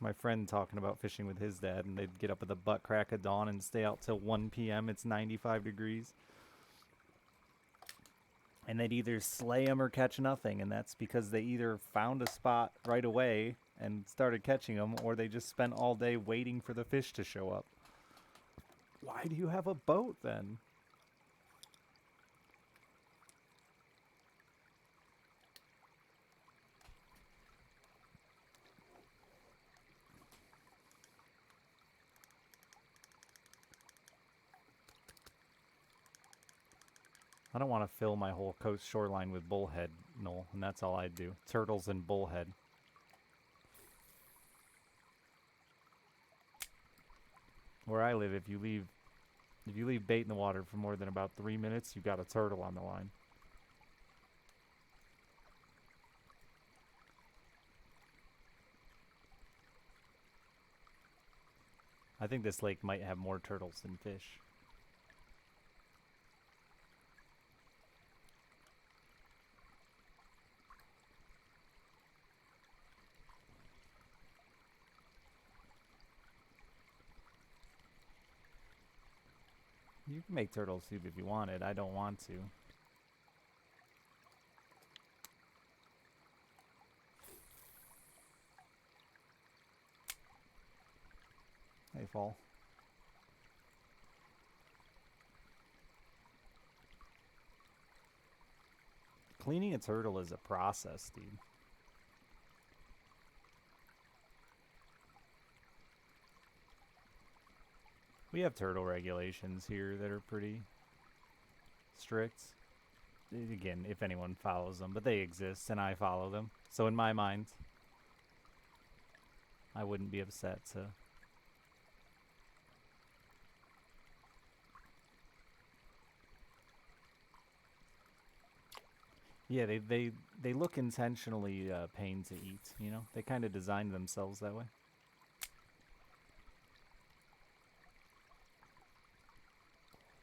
[SPEAKER 1] my friend talking about fishing with his dad, and they'd get up at the butt crack of dawn and stay out till 1 p.m. It's 95 degrees. And they'd either slay them or catch nothing, and that's because they either found a spot right away and started catching them, or they just spent all day waiting for the fish to show up. Why do you have a boat, then? I don't want to fill my whole coast shoreline with bullhead, Noel, and that's all I'd do. Turtles and bullhead. Where I live, if you leave bait in the water for more than about 3 minutes, you've got a turtle on the line. I think this lake might have more turtles than fish. You can make turtle soup if you wanted. I don't want to. Hey, fall. Cleaning a turtle is a process, dude. We have turtle regulations here that are pretty strict. Again, if anyone follows them, but they exist and I follow them. So in my mind, I wouldn't be upset to... Yeah, they look intentionally pain to eat, you know? They kind of designed themselves that way.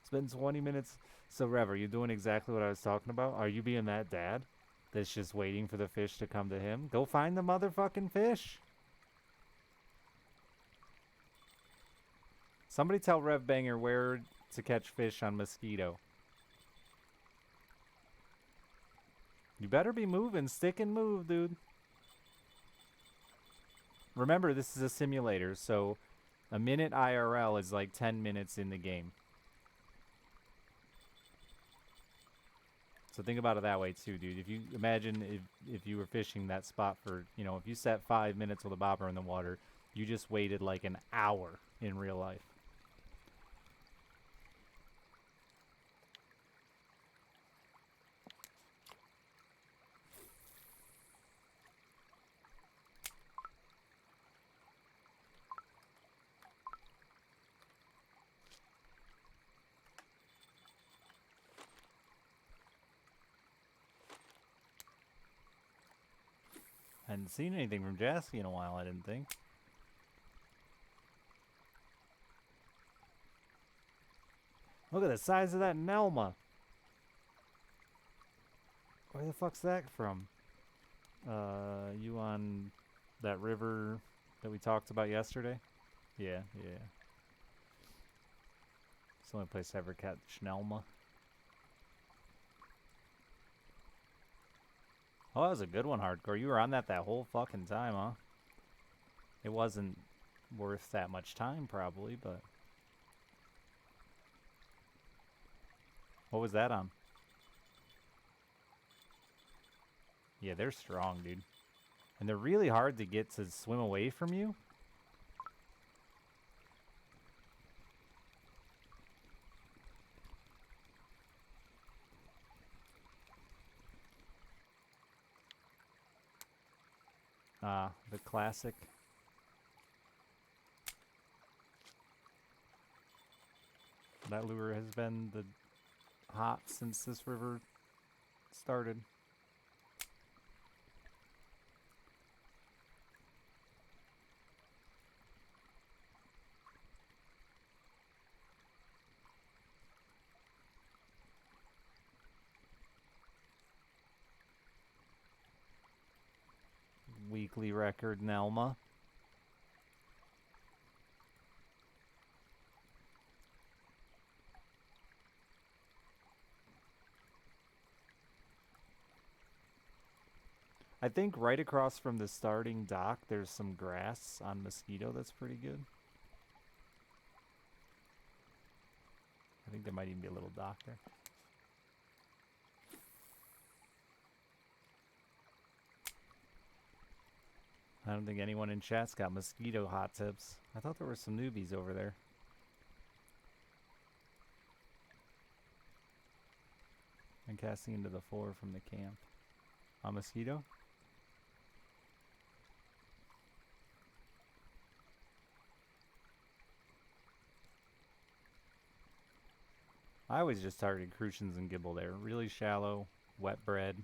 [SPEAKER 1] It's been 20 minutes. So, Rev, are you doing exactly what I was talking about? Are you being that dad that's just waiting for the fish to come to him? Go find the motherfucking fish. Somebody tell Rev Banger where to catch fish on Mosquito. You better be moving. Stick and move, dude. Remember, this is a simulator, so a minute IRL is like 10 minutes in the game. So think about it that way too, dude. If you imagine if you were fishing that spot for, you know, if you set 5 minutes with a bobber in the water, you just waited like an hour in real life. Hadn't seen anything from Jassy in a while, I didn't think. Look at the size of that Nelma. Where the fuck's that from? You on that river that we talked about yesterday? Yeah, yeah. It's the only place I ever catch Nelma. Oh, that was a good one, Hardcore. You were on that whole fucking time, huh? It wasn't worth that much time, probably, but... What was that on? Yeah, they're strong, dude. And they're really hard to get to swim away from you. The classic. That lure has been the hot since this river started. Weekly record, Nelma. I think right across from the starting dock, there's some grass on mosquito that's pretty good. I think there might even be a little dock there. I don't think anyone in chat's got mosquito hot tips. I thought there were some newbies over there. And casting into the 4 from the camp. A mosquito? I always just targeted crucians and gibble there. Really shallow, wet bread.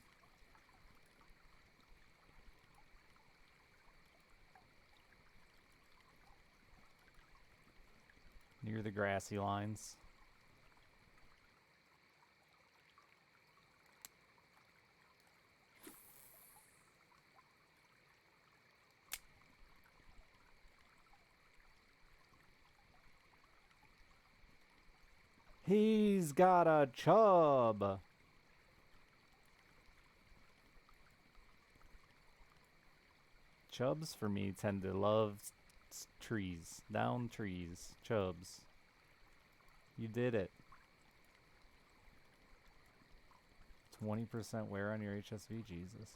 [SPEAKER 1] Near the grassy lines. He's got a chub. Chubs for me tend to love trees. Down trees. Chubs. You did it. 20% wear on your HSV, Jesus.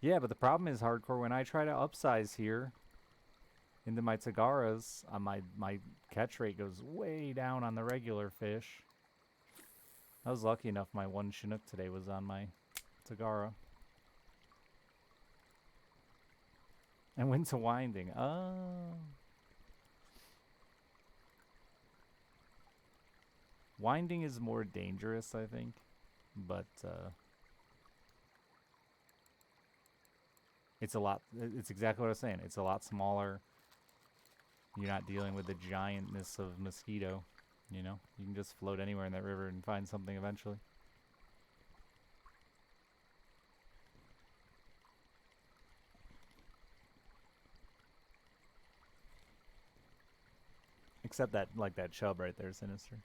[SPEAKER 1] Yeah, but the problem is, Hardcore, when I try to upsize here into my Tagaras, my catch rate goes way down on the regular fish. I was lucky enough my one Chinook today was on my Tagara. And went to winding. Oh. Winding is more dangerous, I think. But, it's exactly what I was saying. It's a lot smaller. You're not dealing with the giantness of mosquito, you know? You can just float anywhere in that river and find something eventually. Except that, like, that chub right there, Sinister.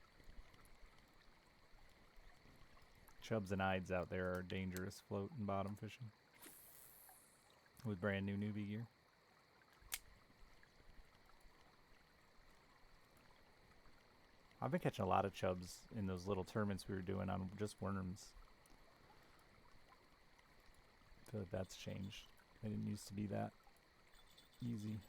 [SPEAKER 1] Chubs and Ides out there are dangerous float and bottom fishing. With brand new newbie gear. I've been catching a lot of chubs in those little tournaments we were doing on just worms. I feel like that's changed. They didn't used to be that easy.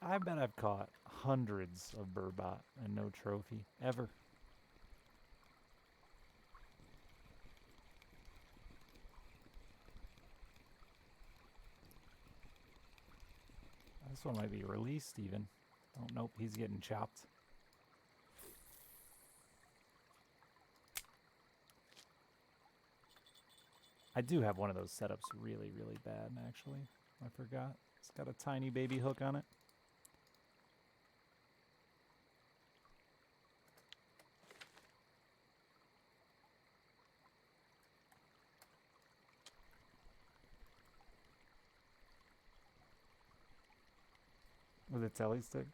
[SPEAKER 1] I bet I've caught hundreds of burbot and no trophy, ever. This one might be released even. Oh, nope, he's getting chopped. I do have one of those setups really, really bad, actually. I forgot. It's got a tiny baby hook on it. With a telly stick?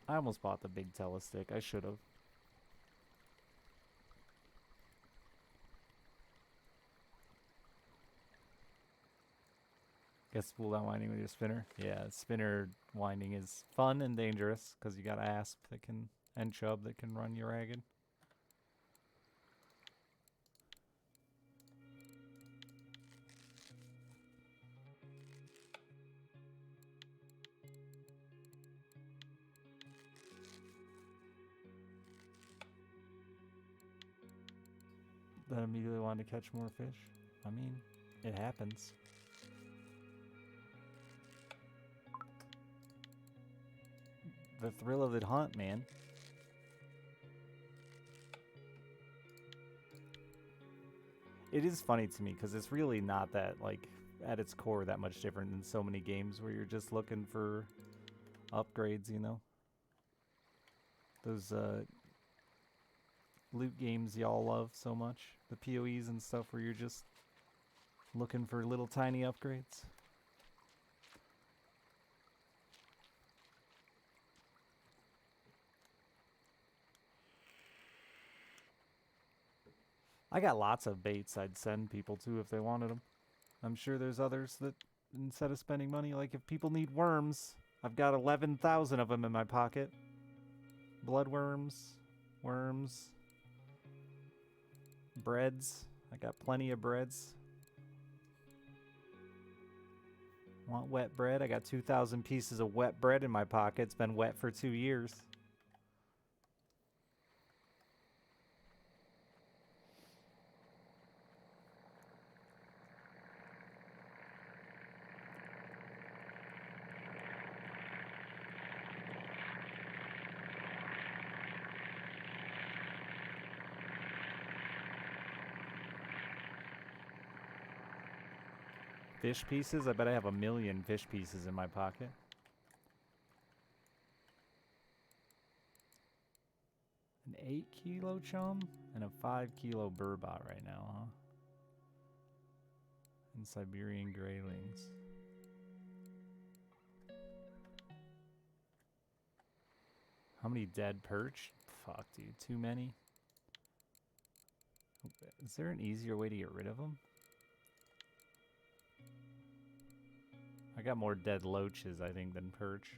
[SPEAKER 1] I almost bought the big telestick. I should have. Guess spool down winding with your spinner? Yeah, spinner winding is fun and dangerous because you got asp that can, and chub that can run you ragged. Then immediately wanted to catch more fish. I mean, it happens. The thrill of the hunt, man. It is funny to me because it's really not that, like, at its core that much different than so many games where you're just looking for upgrades, you know? Those loot games y'all love so much. The PoEs and stuff where you're just looking for little tiny upgrades. I got lots of baits I'd send people to if they wanted them. I'm sure there's others that, instead of spending money, like if people need worms, I've got 11,000 of them in my pocket. Bloodworms, worms, breads. I got plenty of breads. Want wet bread? I got 2,000 pieces of wet bread in my pocket. It's been wet for 2 years. Fish pieces? I bet I have 1,000,000 fish pieces in my pocket. An 8-kilo chum and a 5-kilo burbot right now, huh? And Siberian graylings. How many dead perch? Fuck, dude. Too many? Is there an easier way to get rid of them? I got more dead loaches, I think, than perch.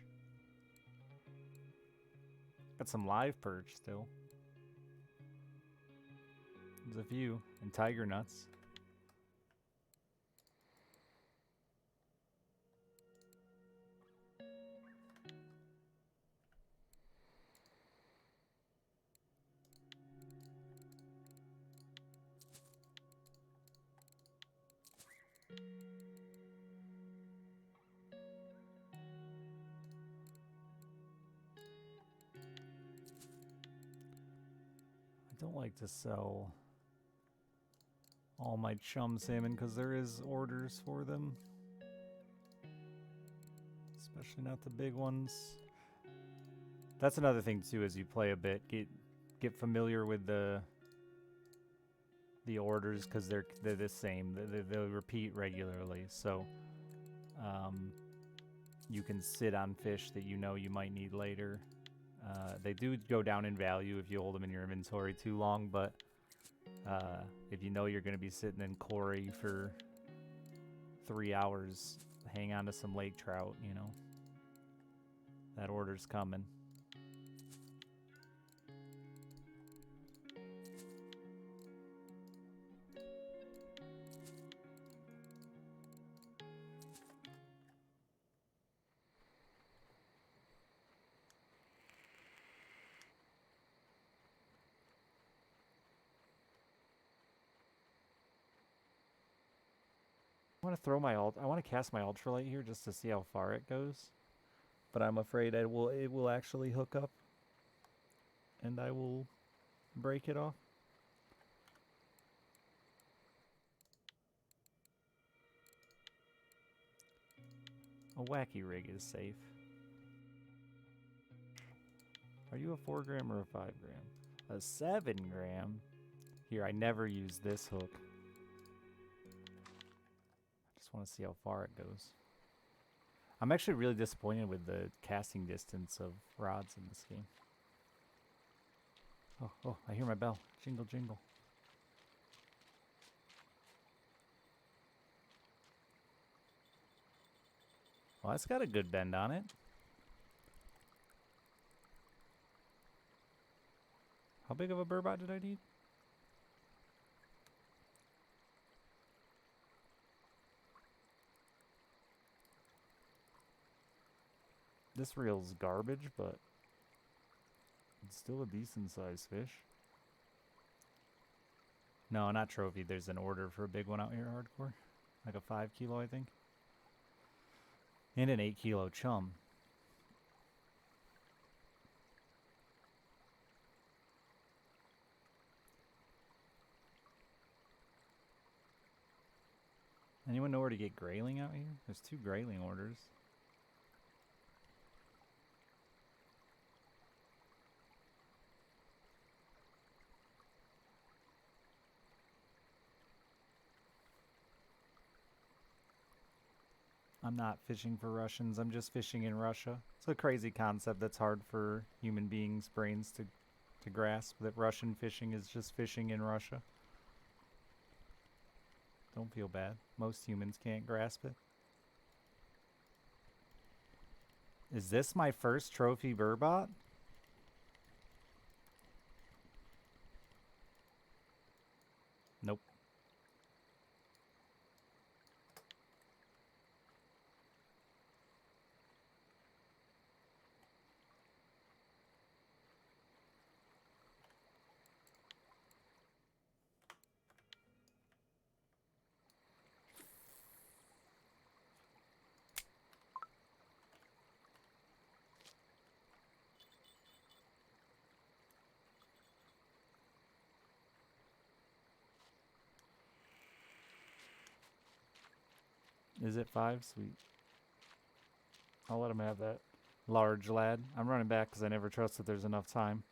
[SPEAKER 1] Got some live perch still. There's a few. And tiger nuts. I don't like to sell all my chum salmon because there is orders for them. Especially not the big ones. That's another thing too, as you play a bit, get familiar with the orders because they're the same. They'll repeat regularly, so you can sit on fish that you know you might need later. They do go down in value if you hold them in your inventory too long, but if you know you're going to be sitting in Corey for 3 hours, hang on to some lake trout, you know. That order's coming. I want to throw my I want to cast my ultralight here just to see how far it goes, but I'm afraid it will actually hook up, and I will break it off. A wacky rig is safe. Are you a 4 gram or a 5 gram? A 7 gram? Here, I never use this hook. Just want to see how far it goes. I'm actually really disappointed with the casting distance of rods in this game. Oh, I hear my bell. Jingle, jingle. Well, that's got a good bend on it. How big of a burbot did I need? This reel's garbage, but it's still a decent sized fish. No, not trophy. There's an order for a big one out here, hardcore. Like a 5 kilo, I think. And an 8 kilo chum. Anyone know where to get grayling out here? There's 2 grayling orders. I'm not fishing for Russians. I'm just fishing in Russia. It's a crazy concept that's hard for human beings' brains to grasp, that Russian fishing is just fishing in Russia. Don't feel bad. Most humans can't grasp it. Is this my first trophy burbot? Nope. Is it 5? Sweet. I'll let him have that. Large lad. I'm running back because I never trust that there's enough time.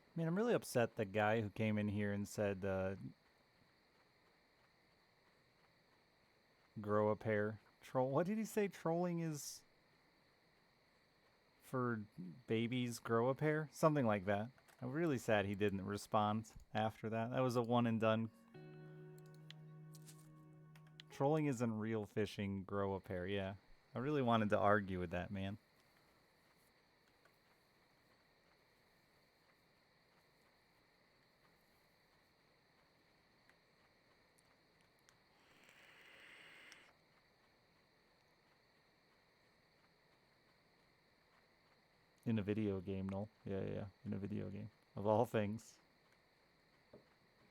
[SPEAKER 1] I mean, I'm really upset the guy who came in here and said, grow a pair. Troll. What did he say? Trolling is for babies, grow a pair? Something like that. I'm really sad he didn't respond after that. That was a one and done. Trolling isn't real fishing, grow a pair. Yeah. I really wanted to argue with that, man. In a video game, no. Yeah. In a video game. Of all things.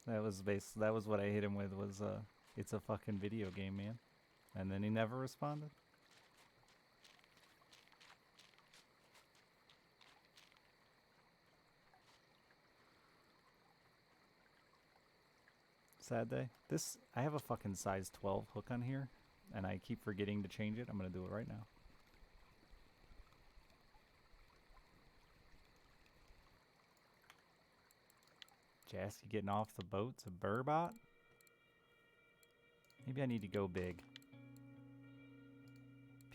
[SPEAKER 1] That was what I hit him with was it's a fucking video game, man. And then he never responded. Sad day. I have a fucking size 12 hook on here, and I keep forgetting to change it. I'm gonna do it right now. Jasky getting off the boat to burbot? Maybe I need to go big.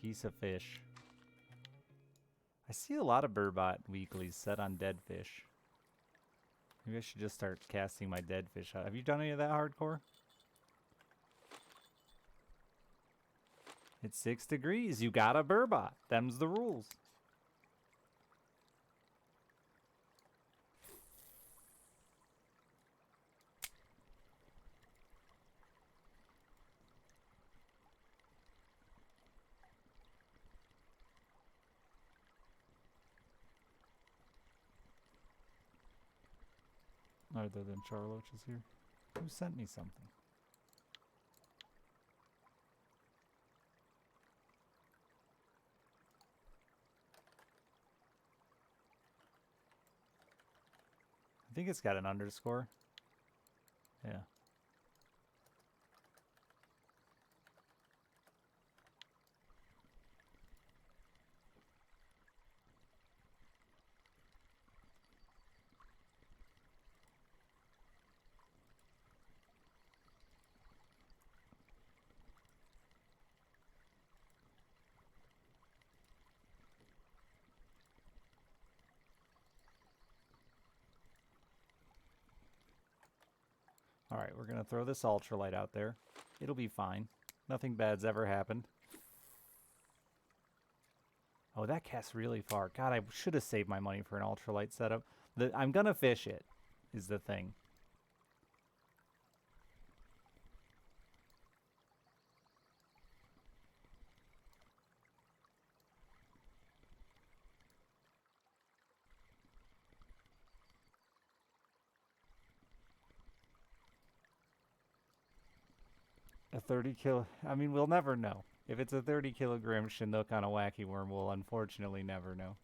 [SPEAKER 1] Piece of fish. I see a lot of burbot weeklies set on dead fish. Maybe I should just start casting my dead fish out. Have you done any of that hardcore? It's 6 degrees. You got a burbot. Them's the rules. Other than Charloach is here. Who sent me something? I think it's got an underscore. Yeah. Alright, we're going to throw this ultralight out there. It'll be fine. Nothing bad's ever happened. Oh, that casts really far. God, I should have saved my money for an ultralight setup. I'm going to fish it, is the thing. A 30 kilo... I mean, we'll never know. If it's a 30 kilogram Chinook on a wacky worm, we'll unfortunately never know.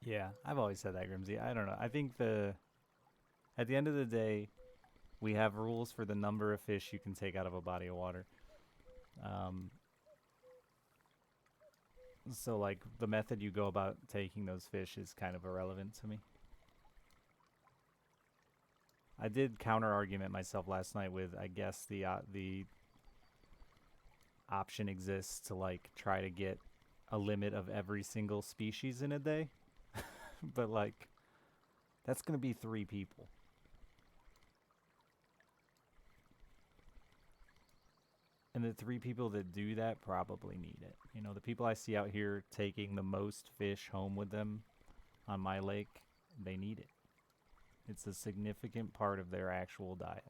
[SPEAKER 1] Yeah, I've always said that, Grimsy. I don't know. I think at the end of the day, We have rules for the number of fish you can take out of a body of water. So, like, the method you go about taking those fish is kind of irrelevant to me. I did counter-argument myself last night with, I guess, the option exists to, like, try to get a limit of every single species in a day. But, like, that's going to be 3 people. And the 3 people that do that probably need it. You know, the people I see out here taking the most fish home with them on my lake, they need it. It's a significant part of their actual diet.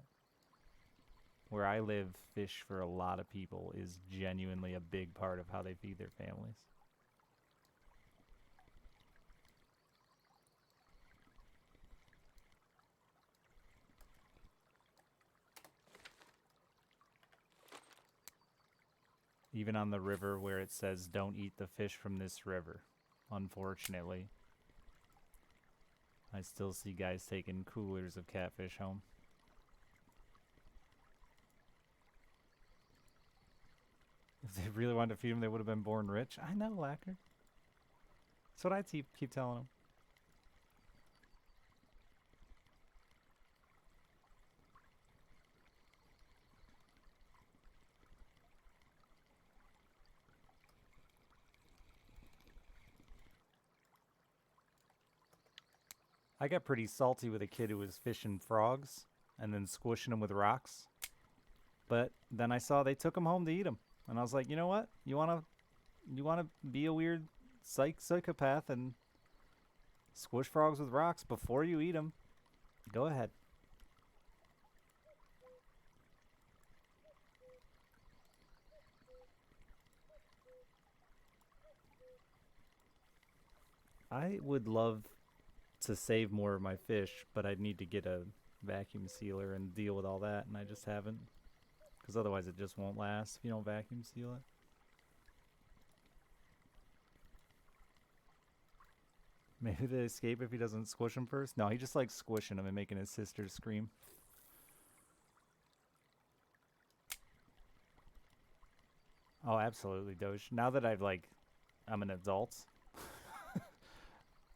[SPEAKER 1] Where I live, fish for a lot of people is genuinely a big part of how they feed their families. Even on the river where it says, don't eat the fish from this river, unfortunately, I still see guys taking coolers of catfish home. If they really wanted to feed them, they would have been born rich. I know, Lacker. That's what I keep telling them. I got pretty salty with a kid who was fishing frogs and then squishing them with rocks. But then I saw they took them home to eat them. And I was like, you know what? You wanna be a weird psychopath and squish frogs with rocks before you eat them? Go ahead. I would love to save more of my fish, but I'd need to get a vacuum sealer and deal with all that, and I just haven't. Because otherwise it just won't last if you don't vacuum seal it. Maybe they escape if he doesn't squish them first? No, he just likes squishing them and making his sister scream. Oh, absolutely, Doge. Now that I'm an adult,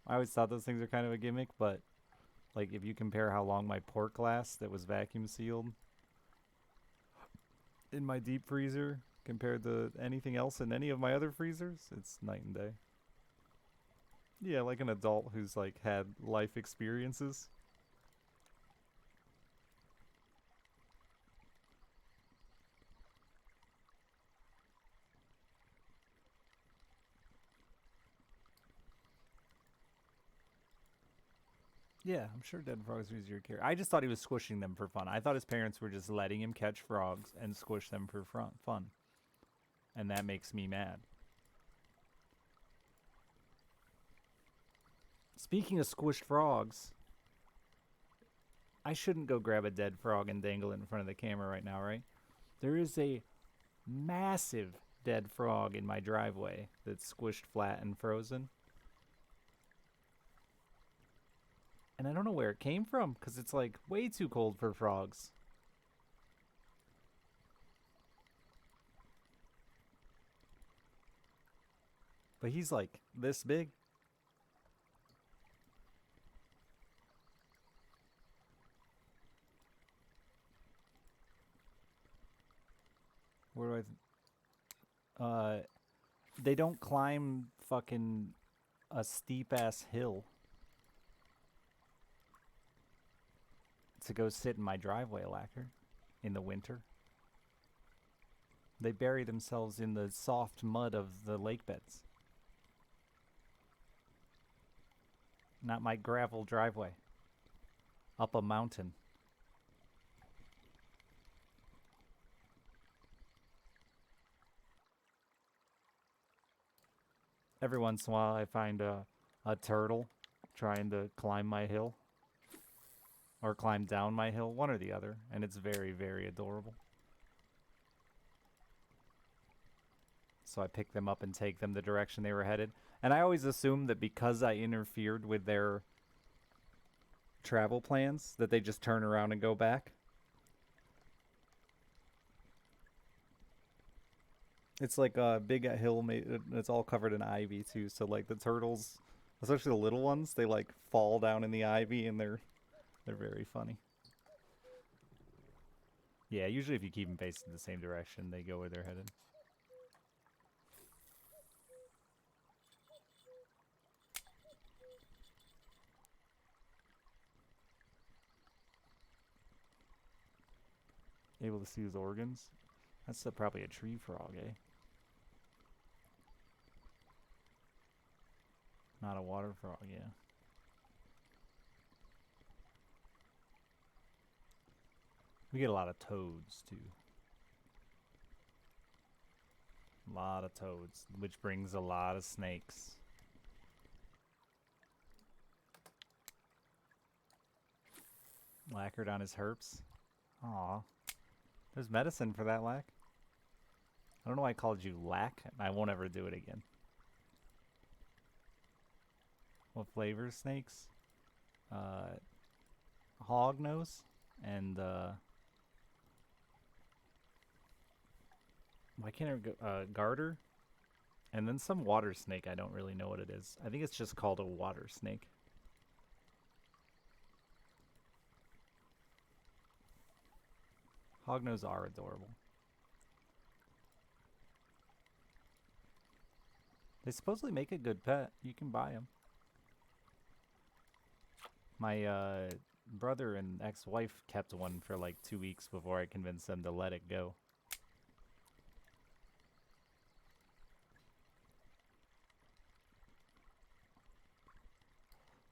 [SPEAKER 1] I always thought those things are kind of a gimmick, but like if you compare how long my pork lasts that was vacuum sealed in my deep freezer compared to anything else in any of my other freezers, it's night and day. Yeah, like an adult who's like had life experiences. Yeah, I'm sure dead frogs are easier to carry. I just thought he was squishing them for fun. I thought his parents were just letting him catch frogs and squish them for fun. And that makes me mad. Speaking of squished frogs, I shouldn't go grab a dead frog and dangle it in front of the camera right now, right? There is a massive dead frog in my driveway that's squished flat and frozen. And I don't know where it came from because it's like way too cold for frogs. But he's like this big. Where do they don't climb fucking a steep ass hill to go sit in my driveway, Lacquer, in the winter. They bury themselves in the soft mud of the lake beds. Not my gravel driveway. Up a mountain. Every once in a while I find a turtle trying to climb my hill. Or climb down my hill, one or the other. And it's very, very adorable. So I pick them up and take them the direction they were headed. And I always assumed that because I interfered with their travel plans, that they just turn around and go back. It's like a big hill made. It's all covered in ivy too. So like the turtles, especially the little ones, they like fall down in the ivy and they're very funny. Yeah, usually if you keep them facing the same direction, they go where they're headed. Able to see his organs. That's probably a tree frog, eh? Not a water frog, yeah. We get a lot of toads, too. A lot of toads, which brings a lot of snakes. Lacquered on his herps. Aw. There's medicine for that, Lack. I don't know why I called you Lack. I won't ever do it again. What flavor snakes? Hog nose and why can't I go garter? And then some water snake. I don't really know what it is. I think it's just called a water snake. Hognose are adorable. They supposedly make a good pet. You can buy them. My brother and ex-wife kept one for like 2 weeks before I convinced them to let it go.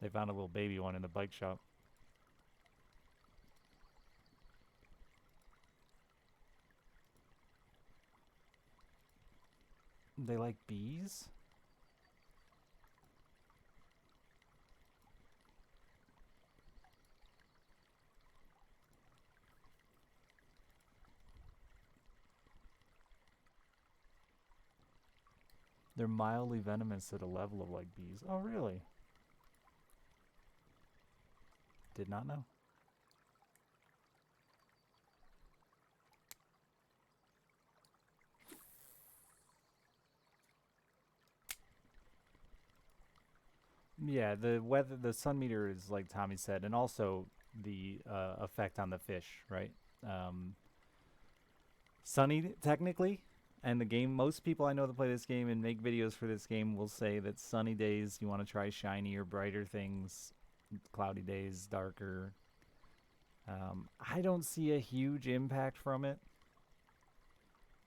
[SPEAKER 1] They found a little baby one in the bike shop. They like bees? They're mildly venomous at a level of like bees. Oh, really? Did not know. Yeah, the weather, the sun meter is like Tommy said, and also the effect on the fish, right? Sunny, technically, and the game. Most people I know that play this game and make videos for this game will say that sunny days you want to try shinier, brighter things. Cloudy days, darker. I don't see a huge impact from it,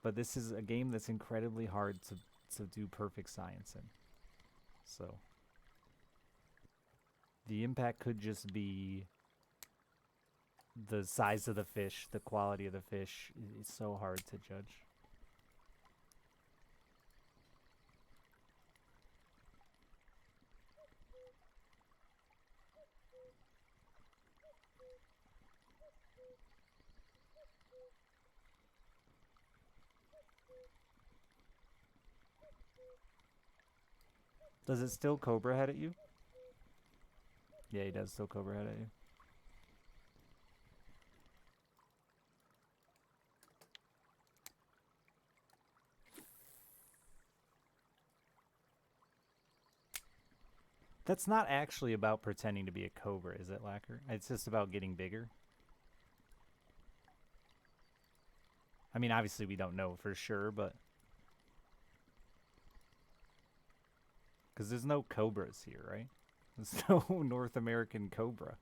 [SPEAKER 1] but this is a game that's incredibly hard to do perfect science in. So the impact could just be the size of the fish, the quality of the fish. It's so hard to judge. Does it still Cobra Head at you? Yeah, he does still Cobra Head at you. That's not actually about pretending to be a cobra, is it, Lacquer? It's just about getting bigger. I mean, obviously we don't know for sure, but... Because there's no cobras here, right? There's no North American cobra.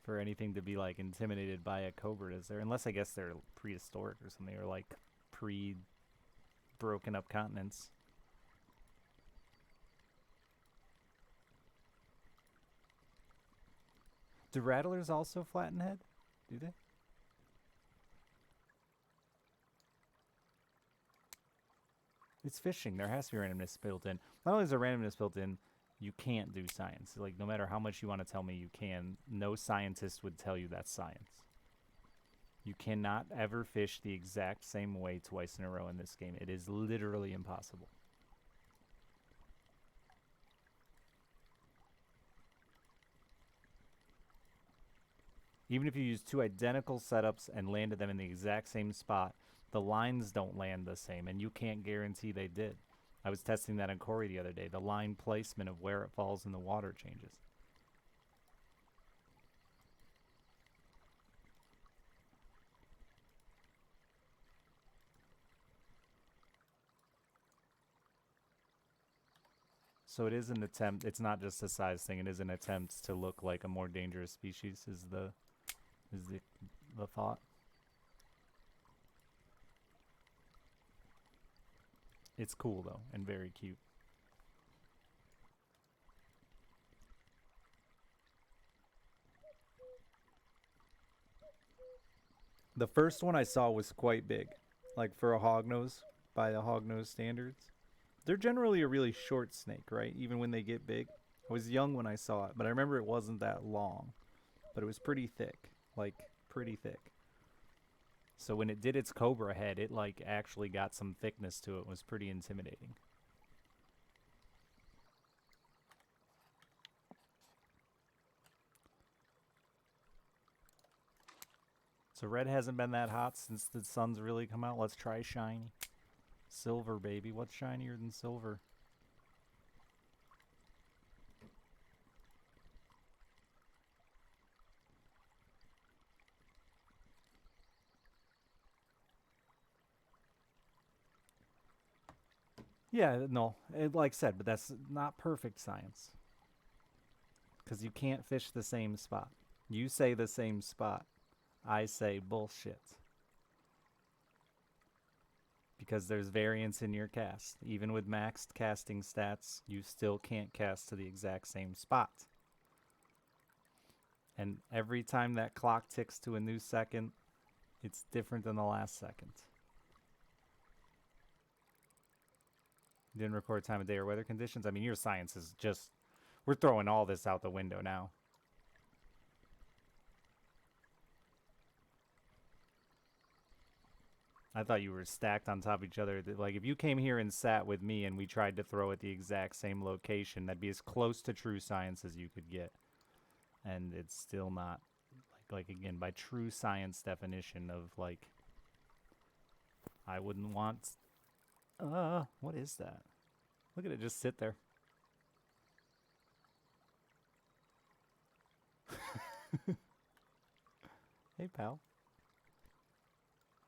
[SPEAKER 1] For anything to be, like, intimidated by a cobra, is there? Unless I guess they're prehistoric or something, or, like, pre-broken up continents. Do rattlers also flatten head? Do they? It's fishing. There has to be randomness built in. Not only is there randomness built in, you can't do science. Like, no matter how much you want to tell me you can, no scientist would tell you that's science. You cannot ever fish the exact same way twice in a row in this game. It is literally impossible. Even if you use two identical setups and landed them in the exact same spot, the lines don't land the same, and you can't guarantee they did. I was testing that in Corey the other day. The line placement of where it falls in the water changes. So it is an attempt. It's not just a size thing. It is an attempt to look like a more dangerous species. Is the thought? It's cool though, and very cute. The first one I saw was quite big, like for a hognose, by the hognose standards. They're generally a really short snake, right? Even when they get big. I was young when I saw it, but I remember it wasn't that long, but it was pretty thick, like pretty thick. So when it did its cobra head, it like actually got some thickness to it. It was pretty intimidating. So red hasn't been that hot since the sun's really come out. Let's try shiny. Silver, baby. What's shinier than silver? Yeah, no, like I said, but that's not perfect science. Because you can't fish the same spot. You say the same spot. I say bullshit. Because there's variance in your cast. Even with maxed casting stats, you still can't cast to the exact same spot. And every time that clock ticks to a new second, it's different than the last second. Didn't record time of day or weather conditions. I mean, your science is just... We're throwing all this out the window now. I thought you were stacked on top of each other. Like, if you came here and sat with me and we tried to throw at the exact same location, that'd be as close to true science as you could get. And it's still not... Like again, by true science definition of, like... I wouldn't want... what is that? Look at it just sit there. Hey, pal.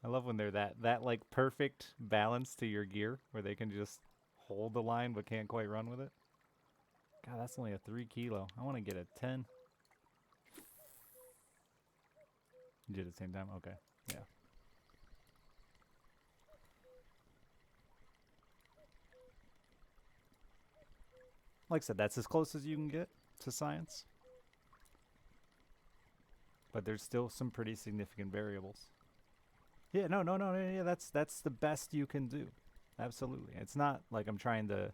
[SPEAKER 1] I love when they're that like perfect balance to your gear where they can just hold the line but can't quite run with it. God, that's only a 3 kilo. I want to get a 10. You did it at the same time? Okay. Yeah. Like I said, that's as close as you can get to science. But there's still some pretty significant variables. Yeah, no, yeah, that's the best you can do. Absolutely. It's not like I'm trying to...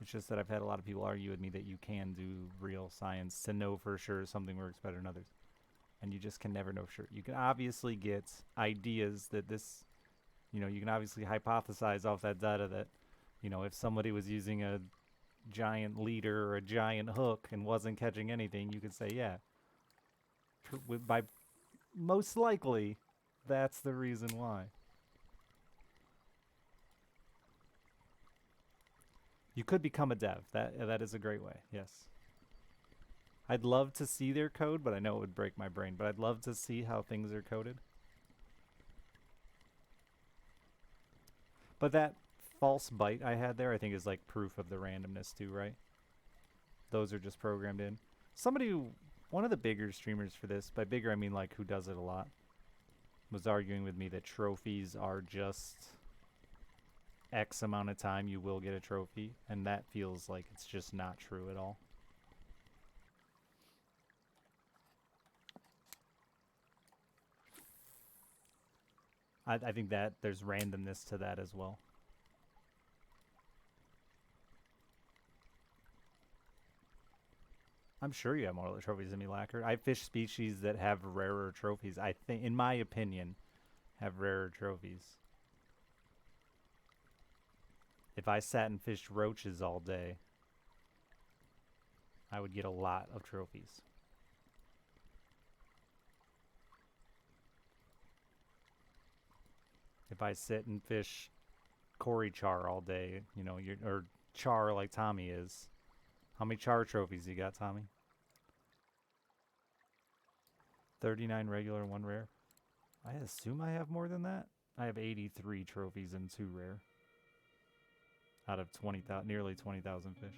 [SPEAKER 1] It's just that I've had a lot of people argue with me that you can do real science to know for sure something works better than others. And you just can never know for sure. You can obviously get ideas that this... You know, you can obviously hypothesize off that data that, you know, if somebody was using a giant leader or a giant hook and wasn't catching anything, you could say, yeah, by most likely, that's the reason why. You could become a dev. That is a great way. Yes. I'd love to see their code, but I know it would break my brain. But I'd love to see how things are coded. But that false bite I had there, I think, is like proof of the randomness too, right? Those are just programmed in. One of the bigger streamers for this, by bigger I mean like who does it a lot, was arguing with me that trophies are just X amount of time you will get a trophy, and that feels like it's just not true at all. I think that there's randomness to that as well. I'm sure you have more trophies than me, Lacquer. I fish species that have rarer trophies. I think, in my opinion, have rarer trophies. If I sat and fished roaches all day, I would get a lot of trophies. If I sit and fish Cory char all day, you know, or char like Tommy is. How many char trophies you got, Tommy? 39 regular, 1 rare. I assume I have more than that. I have 83 trophies and 2 rare. Out of 20,000, nearly 20,000 fish.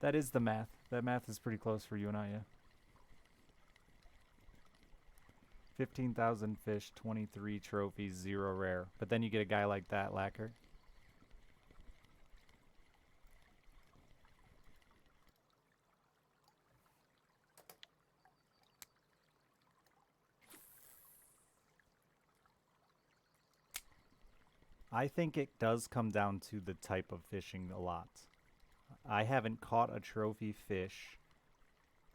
[SPEAKER 1] That is the math. That math is pretty close for you and I, yeah. 15,000 fish, 23 trophies, 0 rare. But then you get a guy like that, Lacquer. I think it does come down to the type of fishing a lot. I haven't caught a trophy fish.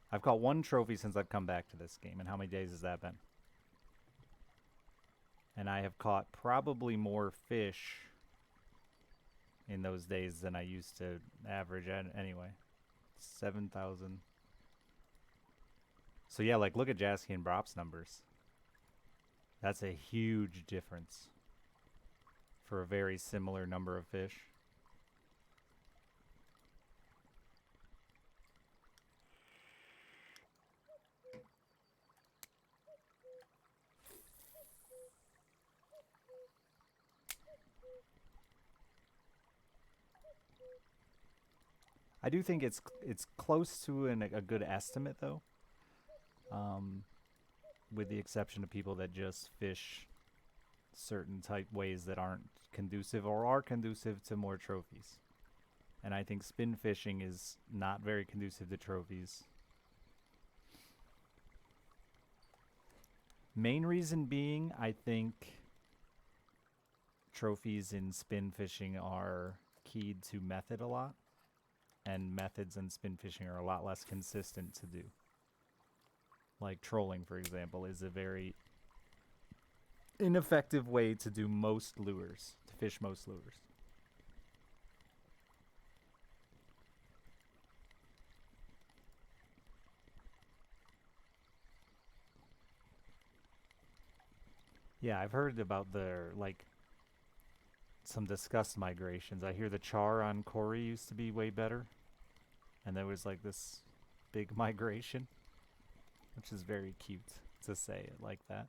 [SPEAKER 1] I've caught 1 trophy since I've come back to this game. And how many days has that been? And I have caught probably more fish in those days than I used to average anyway. 7,000. So yeah, like look at Jasky and Brop's numbers. That's a huge difference for a very similar number of fish. I do think it's close to a good estimate though, with the exception of people that just fish certain type ways that aren't conducive or are conducive to more trophies. And I think spin fishing is not very conducive to trophies. Main reason being, I think trophies in spin fishing are keyed to method a lot. And methods in spin fishing are a lot less consistent to do. Like trolling, for example, is a very ineffective way to do most lures, to fish most lures. Yeah, I've heard about their, like, some disgust migrations. I hear the char on Cory used to be way better. And there was, like, this big migration, which is very cute to say it like that.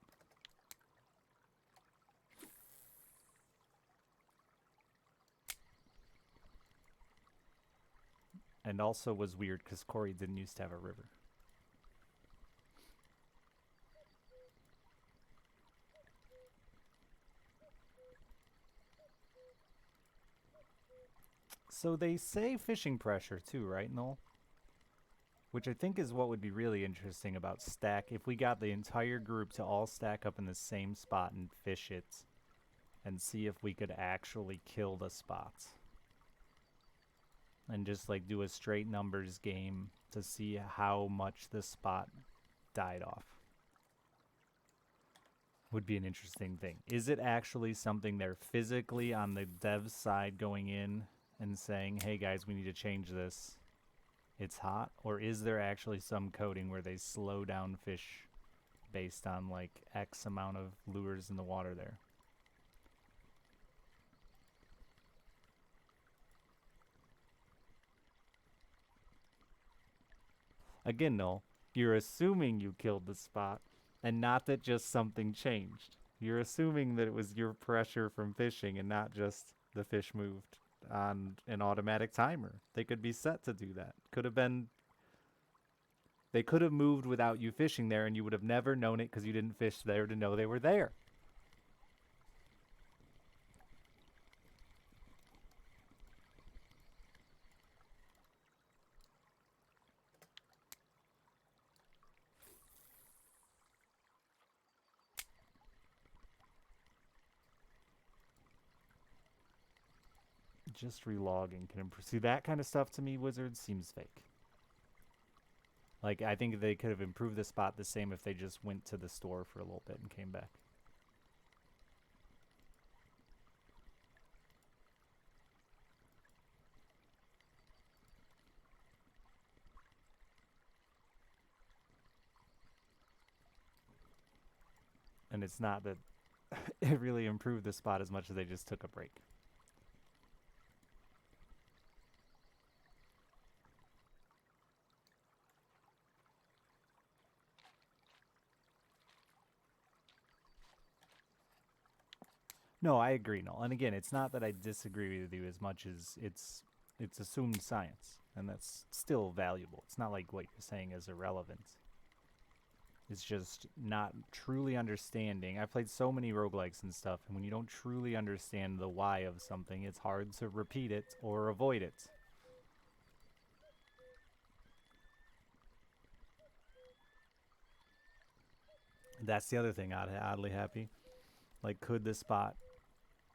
[SPEAKER 1] And also was weird because Cory didn't used to have a river. So they say fishing pressure too, right, Noel? Which I think is what would be really interesting about stack. If we got the entire group to all stack up in the same spot and fish it, and see if we could actually kill the spots. And just like do a straight numbers game to see how much the spot died off. Would be an interesting thing. Is it actually something they're physically on the dev side going in and saying, hey guys, we need to change this, it's hot? Or is there actually some coding where they slow down fish based on like X amount of lures in the water there? Again, Noel, you're assuming you killed the spot and not that just something changed. You're assuming that it was your pressure from fishing and not just the fish moved on an automatic timer. They could be set to do that. Could have been... They could have moved without you fishing there and you would have never known it because you didn't fish there to know they were there. Just relogging can improve. See, that kind of stuff to me, Wizards, seems fake. Like, I think they could have improved the spot the same if they just went to the store for a little bit and came back. And it's not that it really improved the spot as much as they just took a break. No, I agree, Noel. And again, it's not that I disagree with you as much as it's assumed science, and that's still valuable. It's not like what you're saying is irrelevant. It's just not truly understanding. I've played so many roguelikes and stuff, and when you don't truly understand the why of something, it's hard to repeat it or avoid it. That's the other thing, oddly happy. Like, could the spot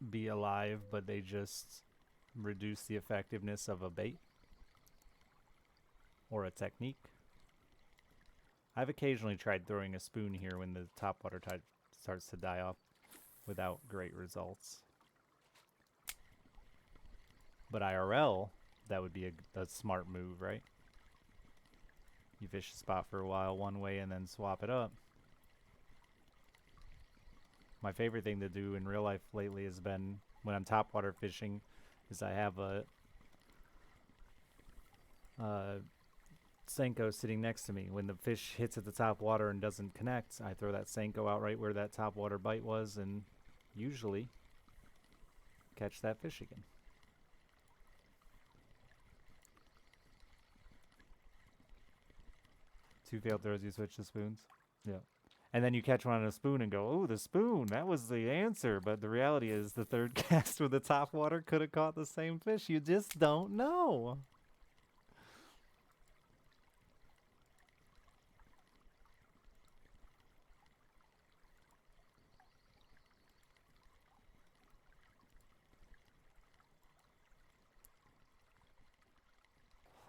[SPEAKER 1] be alive, but they just reduce the effectiveness of a bait or a technique? I've occasionally tried throwing a spoon here when the topwater tide starts to die off without great results. But IRL, that would be a smart move, right? You fish a spot for a while one way and then swap it up. My favorite thing to do in real life lately has been when I'm topwater fishing is I have a Senko sitting next to me. When the fish hits at the top water and doesn't connect, I throw that Senko out right where that top water bite was and usually catch that fish again. Two failed throws, you switch to spoons? Yeah. And then you catch one on a spoon and go, oh, the spoon, that was the answer. But the reality is the third cast with the top water could have caught the same fish. You just don't know.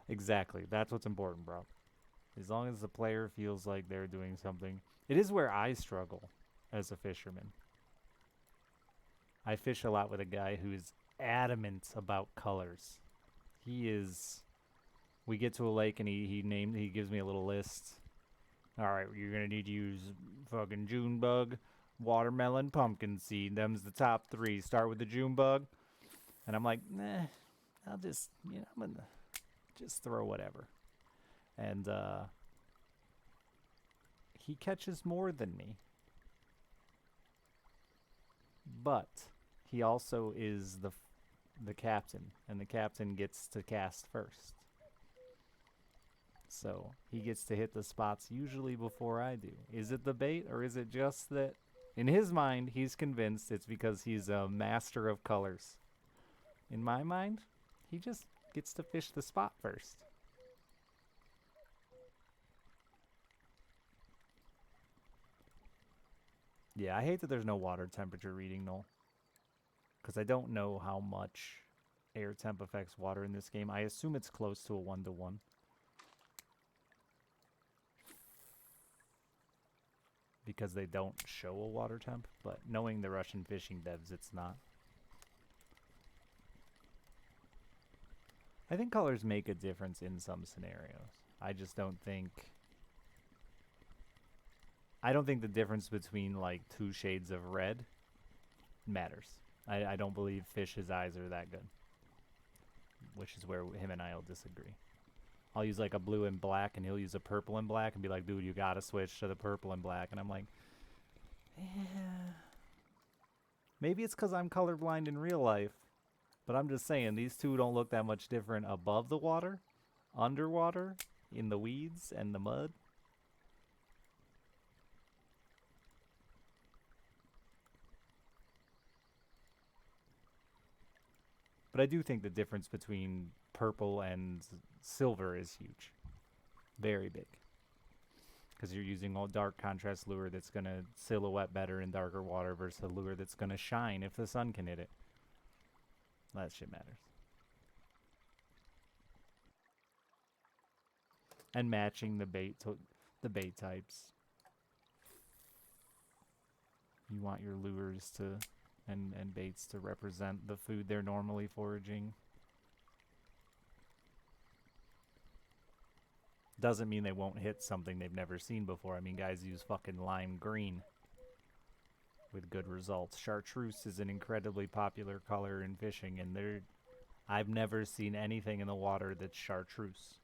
[SPEAKER 1] Exactly. That's what's important, bro. As long as the player feels like they're doing something. It is where I struggle as a fisherman. I fish a lot with a guy who is adamant about colors. He is. We get to a lake and he gives me a little list. All right, you're gonna need to use fucking June bug, watermelon, pumpkin seed. Them's the top three. Start with the June bug, and I'm like, nah, I'll just, I'm gonna just throw whatever. And he catches more than me, but he also is the captain, and the captain gets to cast first. So he gets to hit the spots usually before I do. Is it the bait, or is it just that in his mind he's convinced it's because he's a master of colors? In my mind, he just gets to fish the spot first. Yeah, I hate that there's no water temperature reading, Noel. Because I don't know how much air temp affects water in this game. I assume it's close to a 1-to-1. Because they don't show a water temp, but knowing the Russian fishing devs, it's not. I think colors make a difference in some scenarios. I just don't think... I don't think the difference between, like, 2 shades of red matters. I don't believe fish's eyes are that good. Which is where him and I will disagree. I'll use, like, a blue and black, and he'll use a purple and black, and be like, dude, you gotta switch to the purple and black. And I'm like, yeah. Maybe it's because I'm colorblind in real life. But I'm just saying, these two don't look that much different above the water, underwater, in the weeds and the mud. But I do think the difference between purple and silver is huge. Very big. Because you're using a dark contrast lure that's going to silhouette better in darker water versus a lure that's going to shine if the sun can hit it. That shit matters. And matching the bait types. You want your lures to and baits to represent the food they're normally foraging. Doesn't mean they won't hit something they've never seen before. I mean, guys use fucking lime green with good results. Chartreuse is an incredibly popular color in fishing, and I've never seen anything in the water that's chartreuse.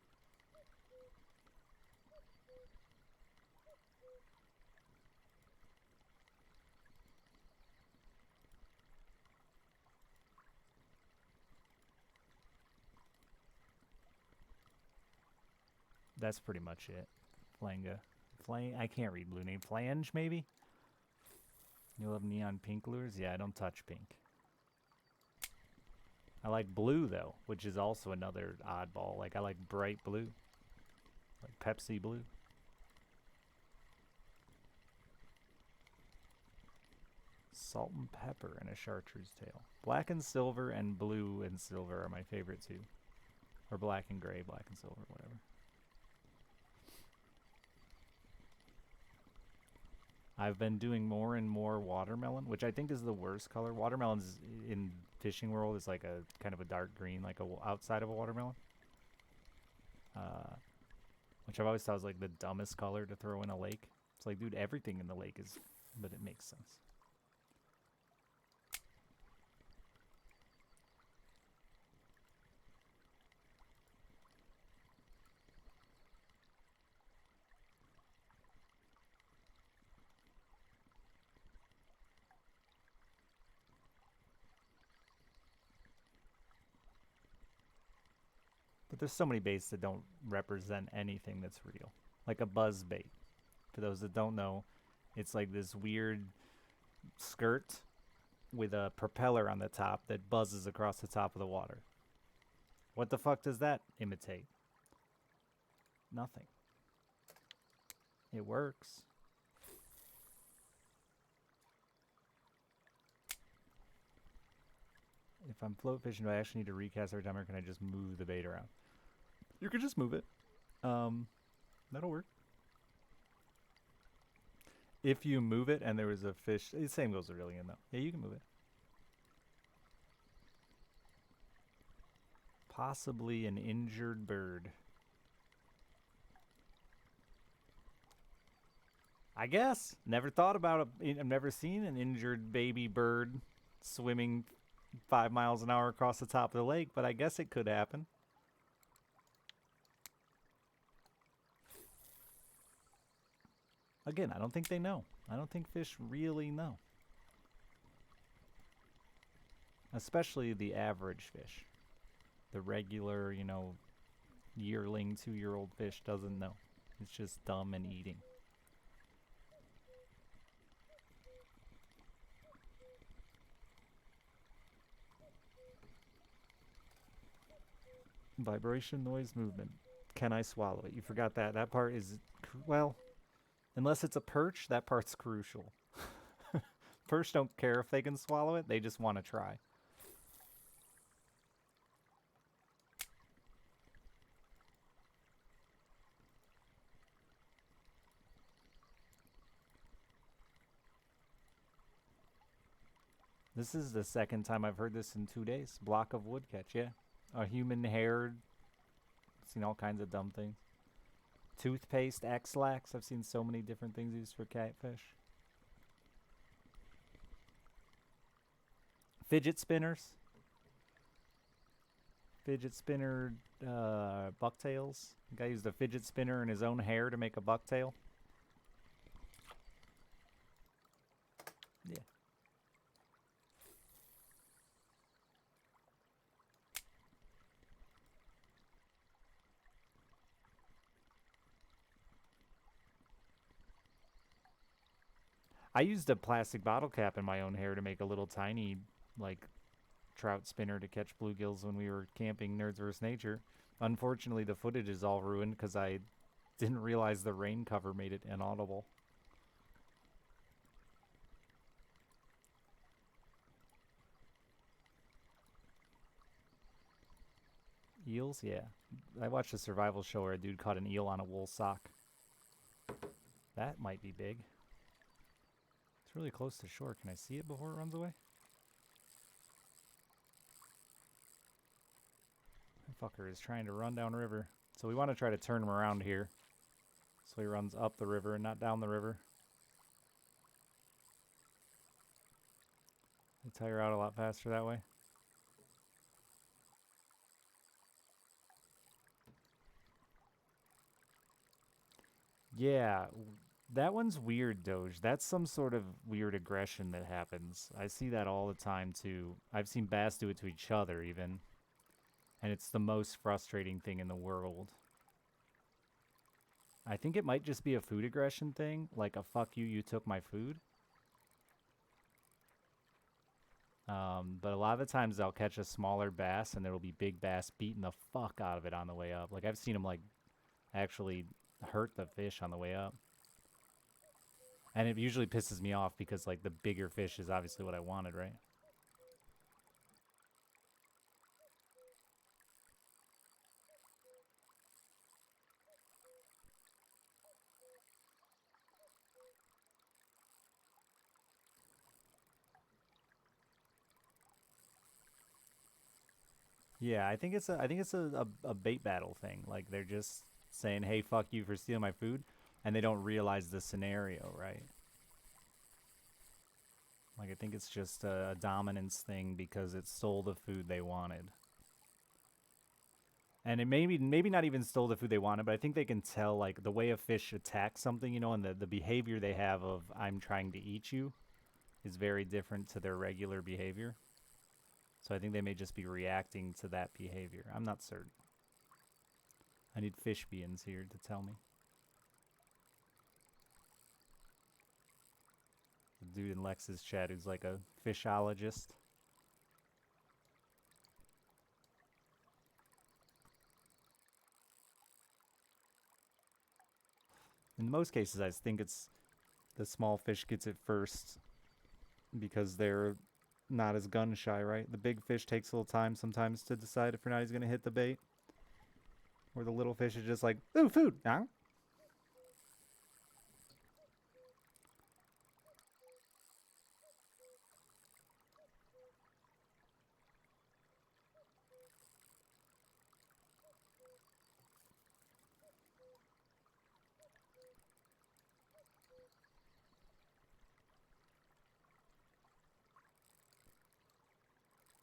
[SPEAKER 1] That's pretty much it. Flanga. I can't read blue name. Flange, maybe? You love neon pink lures? Yeah, I don't touch pink. I like blue, though, which is also another oddball. Like, I like bright blue. Like Pepsi blue. Salt and pepper and a chartreuse tail. Black and silver and blue and silver are my favorite, too. Or black and gray, black and silver, whatever. I've been doing more and more watermelon, which I think is the worst color. Watermelons in fishing world is like a kind of a dark green, like outside of a watermelon. Which I've always thought was like the dumbest color to throw in a lake. It's like, dude, everything in the lake is, but it makes sense. But there's so many baits that don't represent anything that's real. Like a buzz bait. For those that don't know, it's like this weird skirt with a propeller on the top that buzzes across the top of the water. What the fuck does that imitate? Nothing. It works. If I'm float fishing, do I actually need to recast every time, or can I just move the bait around? You could just move it. That'll work. If you move it and there was a fish, the same goes with reeling in though. Yeah, you can move it. Possibly an injured bird. I guess. Never thought about it. I've never seen an injured baby bird swimming 5 miles an hour across the top of the lake, but I guess it could happen. Again, I don't think they know. I don't think fish really know. Especially the average fish. The regular, you know, yearling, 2-year-old fish doesn't know. It's just dumb and eating. Vibration, noise, movement. Can I swallow it? You forgot that. That part is, well, unless it's a perch, that part's crucial. Perch don't care if they can swallow it. They just want to try. This is the second time I've heard this in 2 days. Block of wood catch, yeah. A human hair. Seen all kinds of dumb things. Toothpaste, X-Lax. I've seen so many different things used for catfish. Fidget spinners. Fidget spinner bucktails. The guy used a fidget spinner in his own hair to make a bucktail. Yeah. I used a plastic bottle cap in my own hair to make a little tiny, like, trout spinner to catch bluegills when we were camping Nerds vs. Nature. Unfortunately, the footage is all ruined because I didn't realize the rain cover made it inaudible. Eels? Yeah. I watched a survival show where a dude caught an eel on a wool sock. That might be big. It's really close to shore. Can I see it before it runs away? That fucker is trying to run down river. So we want to try to turn him around here. So he runs up the river and not down the river. They tire out a lot faster that way. Yeah, that one's weird, Doge. That's some sort of weird aggression that happens. I see that all the time, too. I've seen bass do it to each other, even. And it's the most frustrating thing in the world. I think it might just be a food aggression thing, like a fuck you, you took my food. But a lot of the times I'll catch a smaller bass and there will be big bass beating the fuck out of it on the way up. Like I've seen them like actually hurt the fish on the way up. And it usually pisses me off because like the bigger fish is obviously what I wanted, right? Yeah, I think it's a bait battle thing. Like they're just saying, "Hey, fuck you for stealing my food," and they don't realize the scenario, right? Like I think it's just a dominance thing because it stole the food they wanted. And it maybe not even stole the food they wanted, but I think they can tell like the way a fish attacks something, and the behavior they have of I'm trying to eat you is very different to their regular behavior. So I think they may just be reacting to that behavior. I'm not certain. I need fish beings here to tell me. The dude in Lex's chat who's like a fishologist. In most cases, I think it's the small fish gets it first because they're not as gun shy, right? The big fish takes a little time sometimes to decide if or not he's going to hit the bait. Where the little fish is just like, ooh, food. Huh?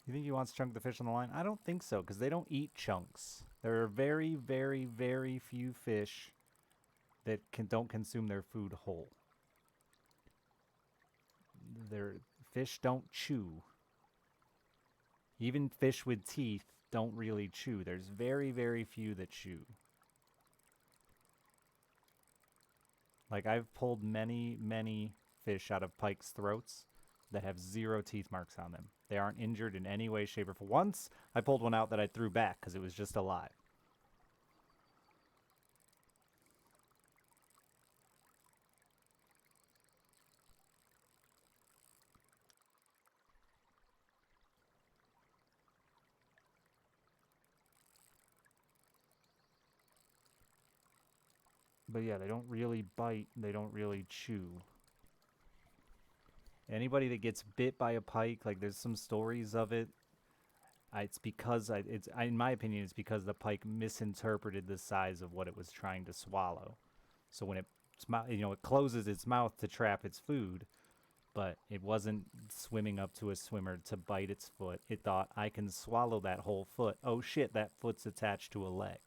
[SPEAKER 1] You think he wants to chunk the fish on the line? I don't think so, because they don't eat chunks. There are very, very, very few fish that don't consume their food whole. Fish don't chew. Even fish with teeth don't really chew. There's very, very few that chew. Like I've pulled many, many fish out of pike's throats that have zero teeth marks on them. They aren't injured in any way, shape, or form. Once I pulled one out that I threw back because it was just alive. But yeah, they don't really bite. They don't really chew. Anybody that gets bit by a pike, like there's some stories of it. It's because in my opinion, it's because the pike misinterpreted the size of what it was trying to swallow. So when it closes its mouth to trap its food, but it wasn't swimming up to a swimmer to bite its foot. It thought, I can swallow that whole foot. Oh shit, that foot's attached to a leg.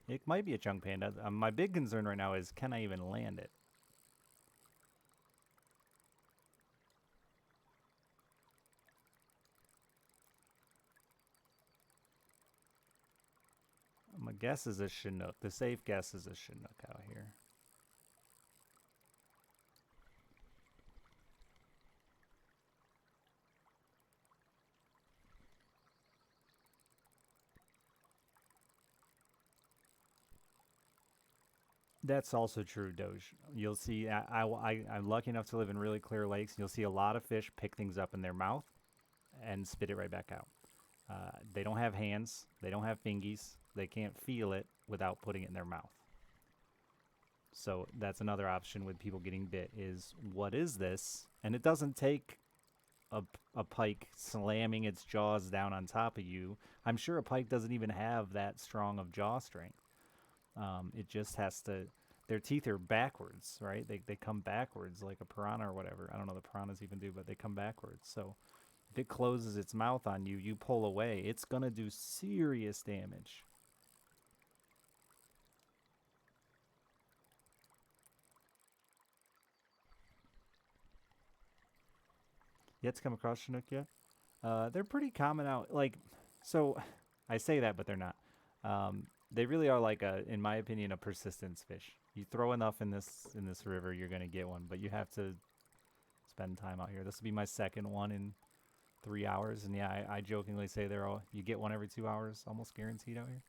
[SPEAKER 1] It might be a chunk panda. My big concern right now is, can I even land it? My guess is a Chinook. The safe guess is a Chinook out here. That's also true, Doge. You'll see, I'm lucky enough to live in really clear lakes. You'll see a lot of fish pick things up in their mouth and spit it right back out. They don't have hands. They don't have fingies. They can't feel it without putting it in their mouth. So that's another option with people getting bit is, what is this? And it doesn't take a pike slamming its jaws down on top of you. I'm sure a pike doesn't even have that strong of jaw strength. It just has to, their teeth are backwards, right? They come backwards like a piranha or whatever. I don't know the piranhas even do, but they come backwards. So if it closes its mouth on you, you pull away, it's going to do serious damage. Yet to come across Chinook yet? They're pretty common out. Like, so I say that, but they're not. They really are like in my opinion, a persistence fish. You throw enough in this river, you're gonna get one. But you have to spend time out here. This will be my second one in 3 hours, and yeah, I jokingly say you get one every 2 hours, almost guaranteed out here.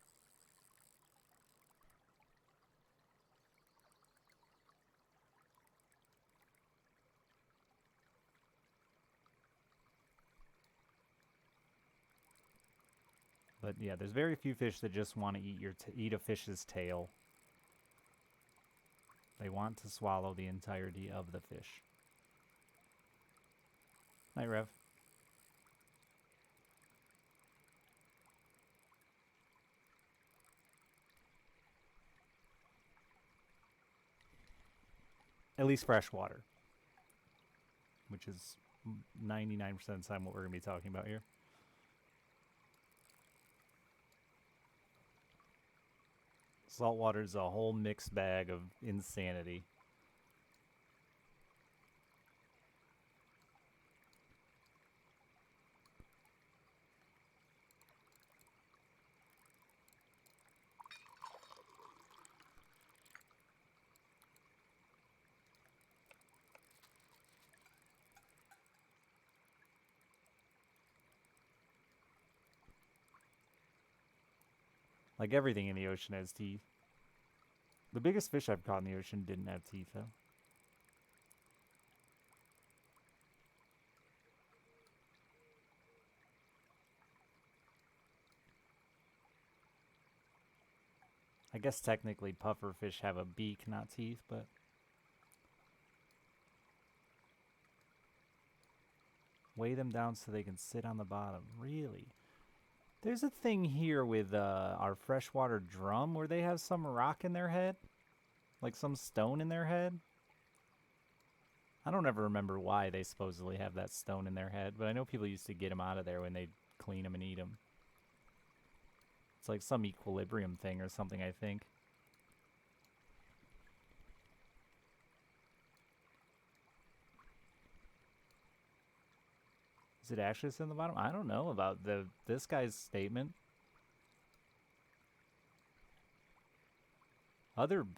[SPEAKER 1] But yeah, there's very few fish that just want to eat a fish's tail. They want to swallow the entirety of the fish. Night, Rev. At least freshwater, which is 99% of the time what we're going to be talking about here. Saltwater is a whole mixed bag of insanity. Like everything in the ocean has teeth. The biggest fish I've caught in the ocean didn't have teeth, though. I guess technically pufferfish have a beak, not teeth, but... Weigh them down so they can sit on the bottom. Really? There's a thing here with our freshwater drum where they have some rock in their head. Like some stone in their head. I don't ever remember why they supposedly have that stone in their head, but I know people used to get them out of there when they'd clean them and eat them. It's like some equilibrium thing or something, I think. Is it actually in the bottom? I don't know about this guy's statement.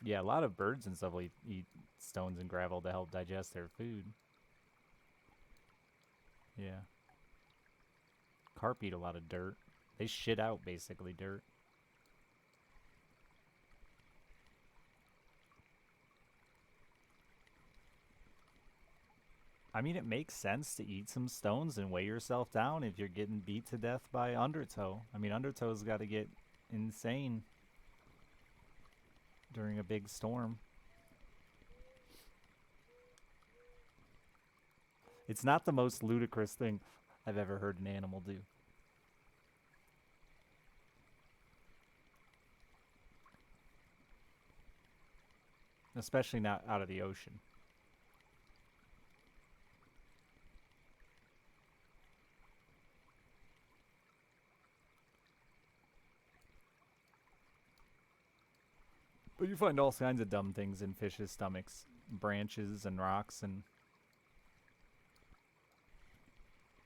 [SPEAKER 1] Yeah, a lot of birds and stuff will eat stones and gravel to help digest their food. Yeah. Carp eat a lot of dirt. They shit out basically dirt. I mean, it makes sense to eat some stones and weigh yourself down if you're getting beat to death by undertow. I mean, undertow's got to get insane during a big storm. It's not the most ludicrous thing I've ever heard an animal do. Especially not out of the ocean. But you find all kinds of dumb things in fish's stomachs. Branches and rocks and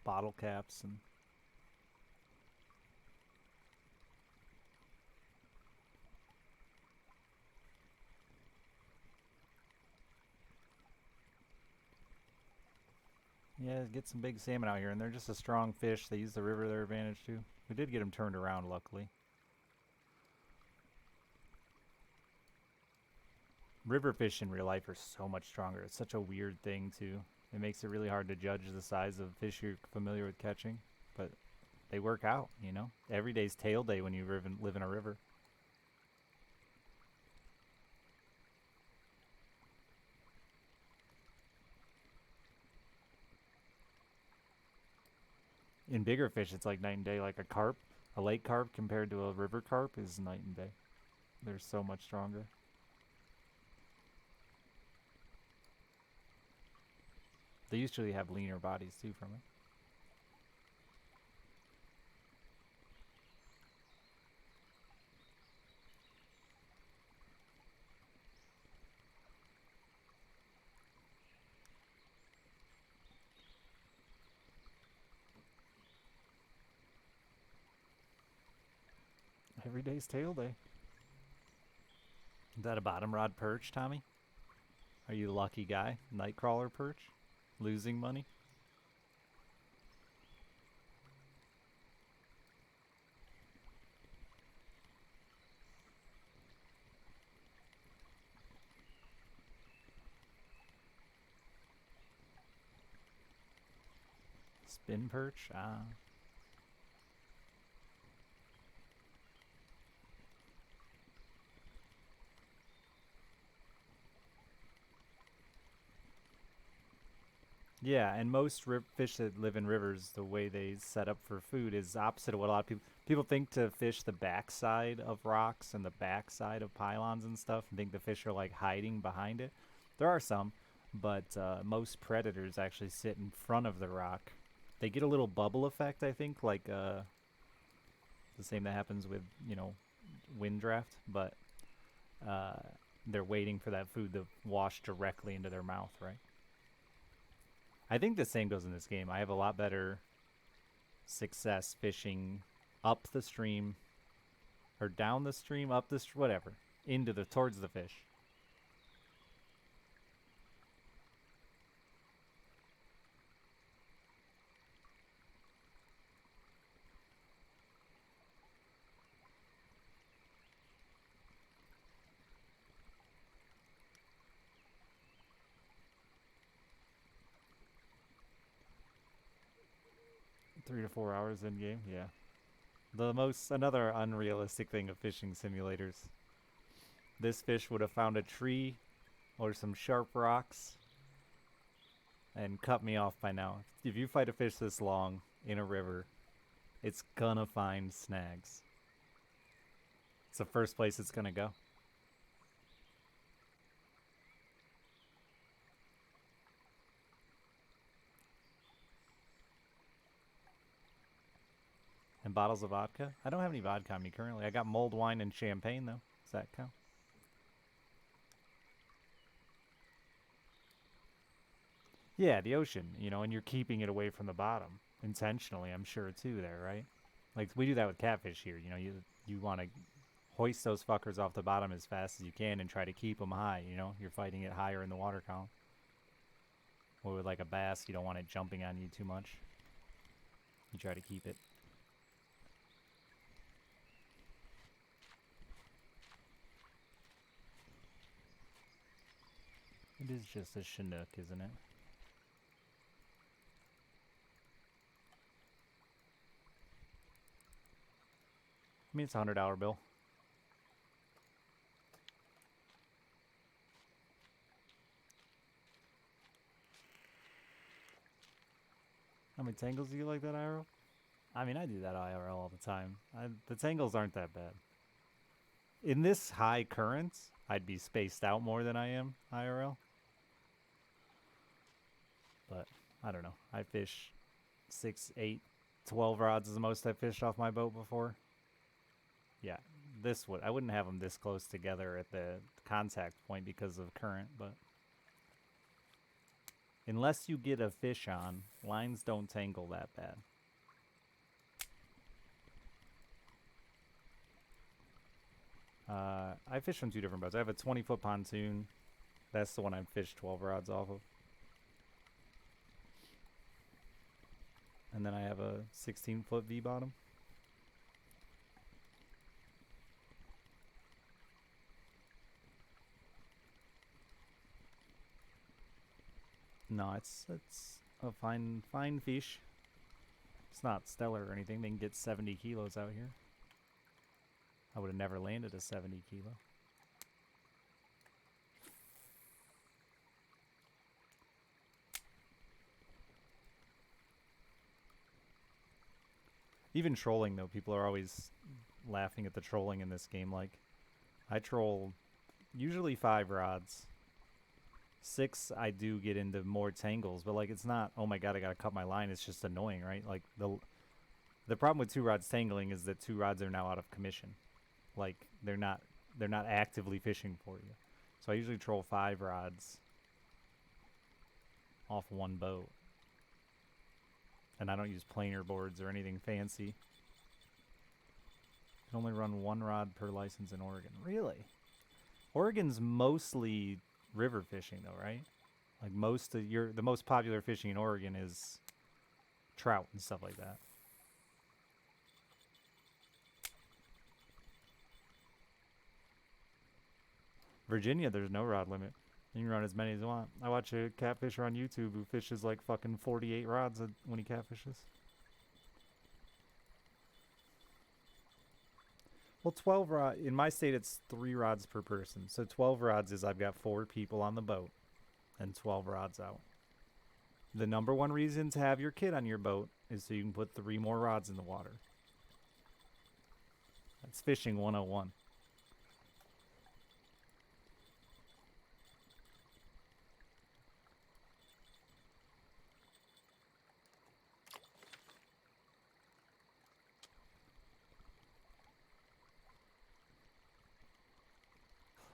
[SPEAKER 1] bottle caps and... Yeah, get some big salmon out here, and they're just a strong fish. They use the river to their advantage, too. We did get them turned around, luckily. River fish in real life are so much stronger. It's such a weird thing, too. It makes it really hard to judge the size of fish you're familiar with catching. But they work out, you know? Every day's tail day when you live in a river. In bigger fish, it's like night and day. Like a carp, a lake carp compared to a river carp is night and day. They're so much stronger. They usually have leaner bodies too from it. Every day's tail day. Is that a bottom rod perch, Tommy? Are you a lucky guy? Nightcrawler perch? Losing money? Spin perch? Ah. Yeah, and most fish that live in rivers, the way they set up for food is opposite of what a lot of people think to fish the backside of rocks and the backside of pylons and stuff, and think the fish are like hiding behind it. There are some, but most predators actually sit in front of the rock. They get a little bubble effect, I think, like the same that happens with wind draft, but they're waiting for that food to wash directly into their mouth, right? I think the same goes in this game. I have a lot better success fishing up the stream or down the stream, up the whatever, towards the fish. Three to 4 hours in game, yeah. Another unrealistic thing of fishing simulators. This fish would have found a tree or some sharp rocks and cut me off by now. If you fight a fish this long in a river, it's gonna find snags. It's the first place it's gonna go. And bottles of vodka? I don't have any vodka on me currently. I got mulled wine and champagne, though. Does that count? Yeah, the ocean, and you're keeping it away from the bottom. Intentionally, I'm sure, too, there, right? Like, we do that with catfish here. You want to hoist those fuckers off the bottom as fast as you can and try to keep them high, You're fighting it higher in the water column. Or with, like, a bass, you don't want it jumping on you too much. You try to keep it. It is just a Chinook, isn't it? I mean, it's a $100 bill. How many tangles do you like that IRL? I mean, I do that IRL all the time. The tangles aren't that bad. In this high current, I'd be spaced out more than I am IRL. But I don't know. I fish 6, 8, 12 rods is the most I've fished off my boat before. Yeah, I wouldn't have them this close together at the contact point because of current, but unless you get a fish on, lines don't tangle that bad. I fish on 2 different boats. I have a 20-foot pontoon. That's the one I fished 12 rods off of. And then I have a 16-foot V-bottom. No, it's a fine fish. It's not stellar or anything. They can get 70 kilos out here. I would have never landed a 70 kilo. Even trolling, though, people are always laughing at the trolling in this game. Like, I troll usually 5 rods. 6, I do get into more tangles, but like it's not, oh my god, I gotta cut my line. It's just annoying, right? Like the problem with 2 rods tangling is that 2 rods are now out of commission. Like they're not actively fishing for you. So I usually troll 5 rods off one boat. And I don't use planer boards or anything fancy. You can only run 1 rod per license in Oregon. Really? Oregon's mostly river fishing though, right? Like most of the most popular fishing in Oregon is trout and stuff like that. Virginia, there's no rod limit. You can run as many as you want. I watch a catfisher on YouTube who fishes like fucking 48 rods when he catfishes. Well, 12 rod in my state it's 3 rods per person. So 12 rods is I've got 4 people on the boat and 12 rods out. The number one reason to have your kid on your boat is so you can put 3 more rods in the water. That's fishing 101.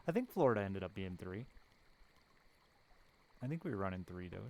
[SPEAKER 1] I think Florida ended up being 3. I think we were running 3, Doge.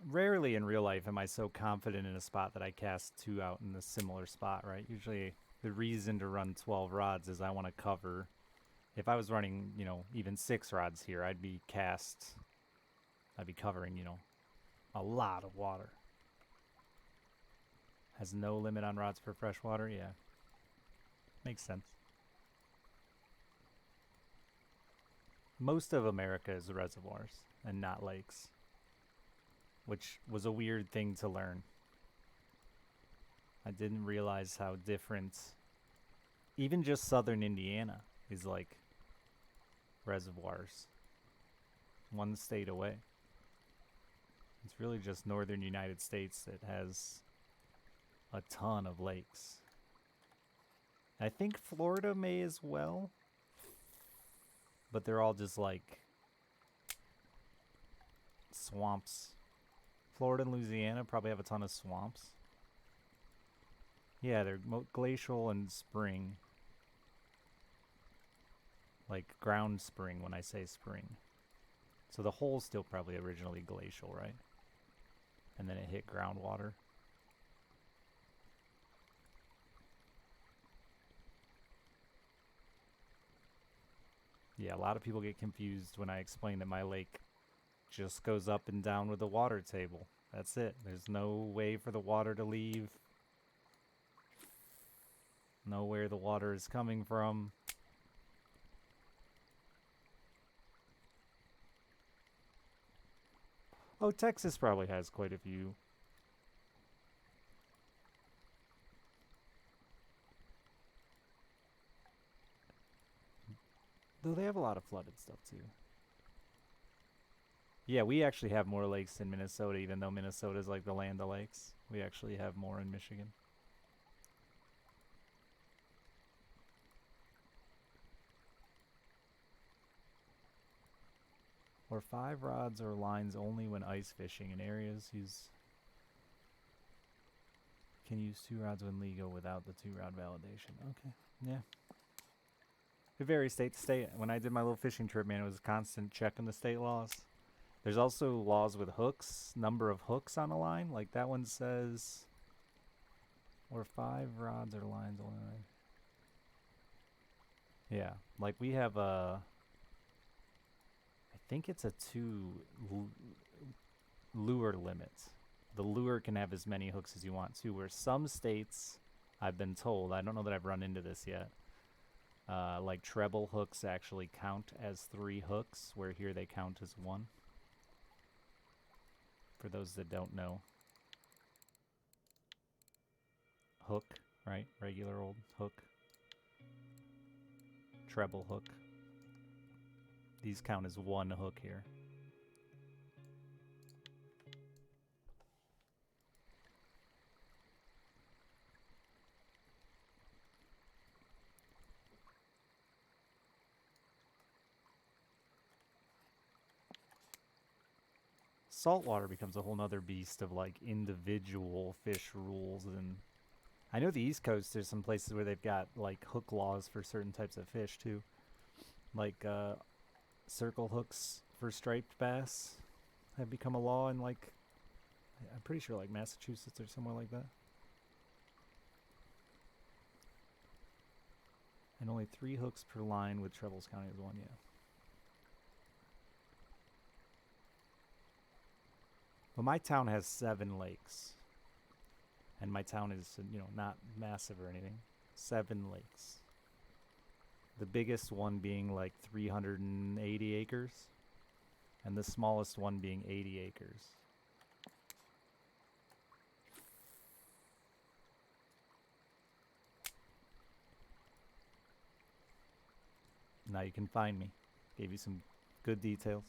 [SPEAKER 1] Rarely in real life am I so confident in a spot that I cast 2 out in a similar spot, right? Usually the reason to run 12 rods is I want to cover. If I was running, even 6 rods here, I'd be covering, a lot of water. Has no limit on rods for freshwater, yeah. Makes sense. Most of America is reservoirs and not lakes, which was a weird thing to learn. I didn't realize how different even just southern Indiana is like reservoirs 1 state away. It's really just northern United States that has a ton of lakes. I think Florida may as well, but they're all just like swamps. Florida and Louisiana probably have a ton of swamps. Yeah, they're glacial and spring. Like ground spring when I say spring. So the hole's still probably originally glacial, right? And then it hit groundwater. Yeah, a lot of people get confused when I explain that my lake just goes up and down with the water table. That's it. There's no way for the water to leave. Know where the water is coming from. Oh, Texas probably has quite a few. Though they have a lot of flooded stuff too. Yeah, we actually have more lakes in Minnesota, even though Minnesota's like the land of lakes. We actually have more in Michigan. Or 5 rods or lines only when ice fishing in areas. Can use 2 rods when legal without the 2-rod validation. Okay, yeah. It varies state to state. When I did my little fishing trip, man, it was constant checking the state laws. There's also laws with hooks, number of hooks on a line. Like that one says, or 5 rods or lines on a line. Yeah, like we have a, I think it's a 2 lure limit. The lure can have as many hooks as you want to, where some states, I've been told, I don't know that I've run into this yet, like treble hooks actually count as 3 hooks, where here they count as 1. For those that don't know. Hook, right? Regular old hook. Treble hook. These count as 1 hook here. Saltwater becomes a whole nother beast of like individual fish rules, and I know the East Coast there's some places where they've got like hook laws for certain types of fish too. Like circle hooks for striped bass have become a law in like, I'm pretty sure like Massachusetts or somewhere like that. And only 3 hooks per line with trebles counting as 1, yeah. Well, my town has 7 lakes. And my town is, you know, not massive or anything. 7 lakes. The biggest one being like 380 acres. And the smallest one being 80 acres. Now you can find me. Gave you some good details.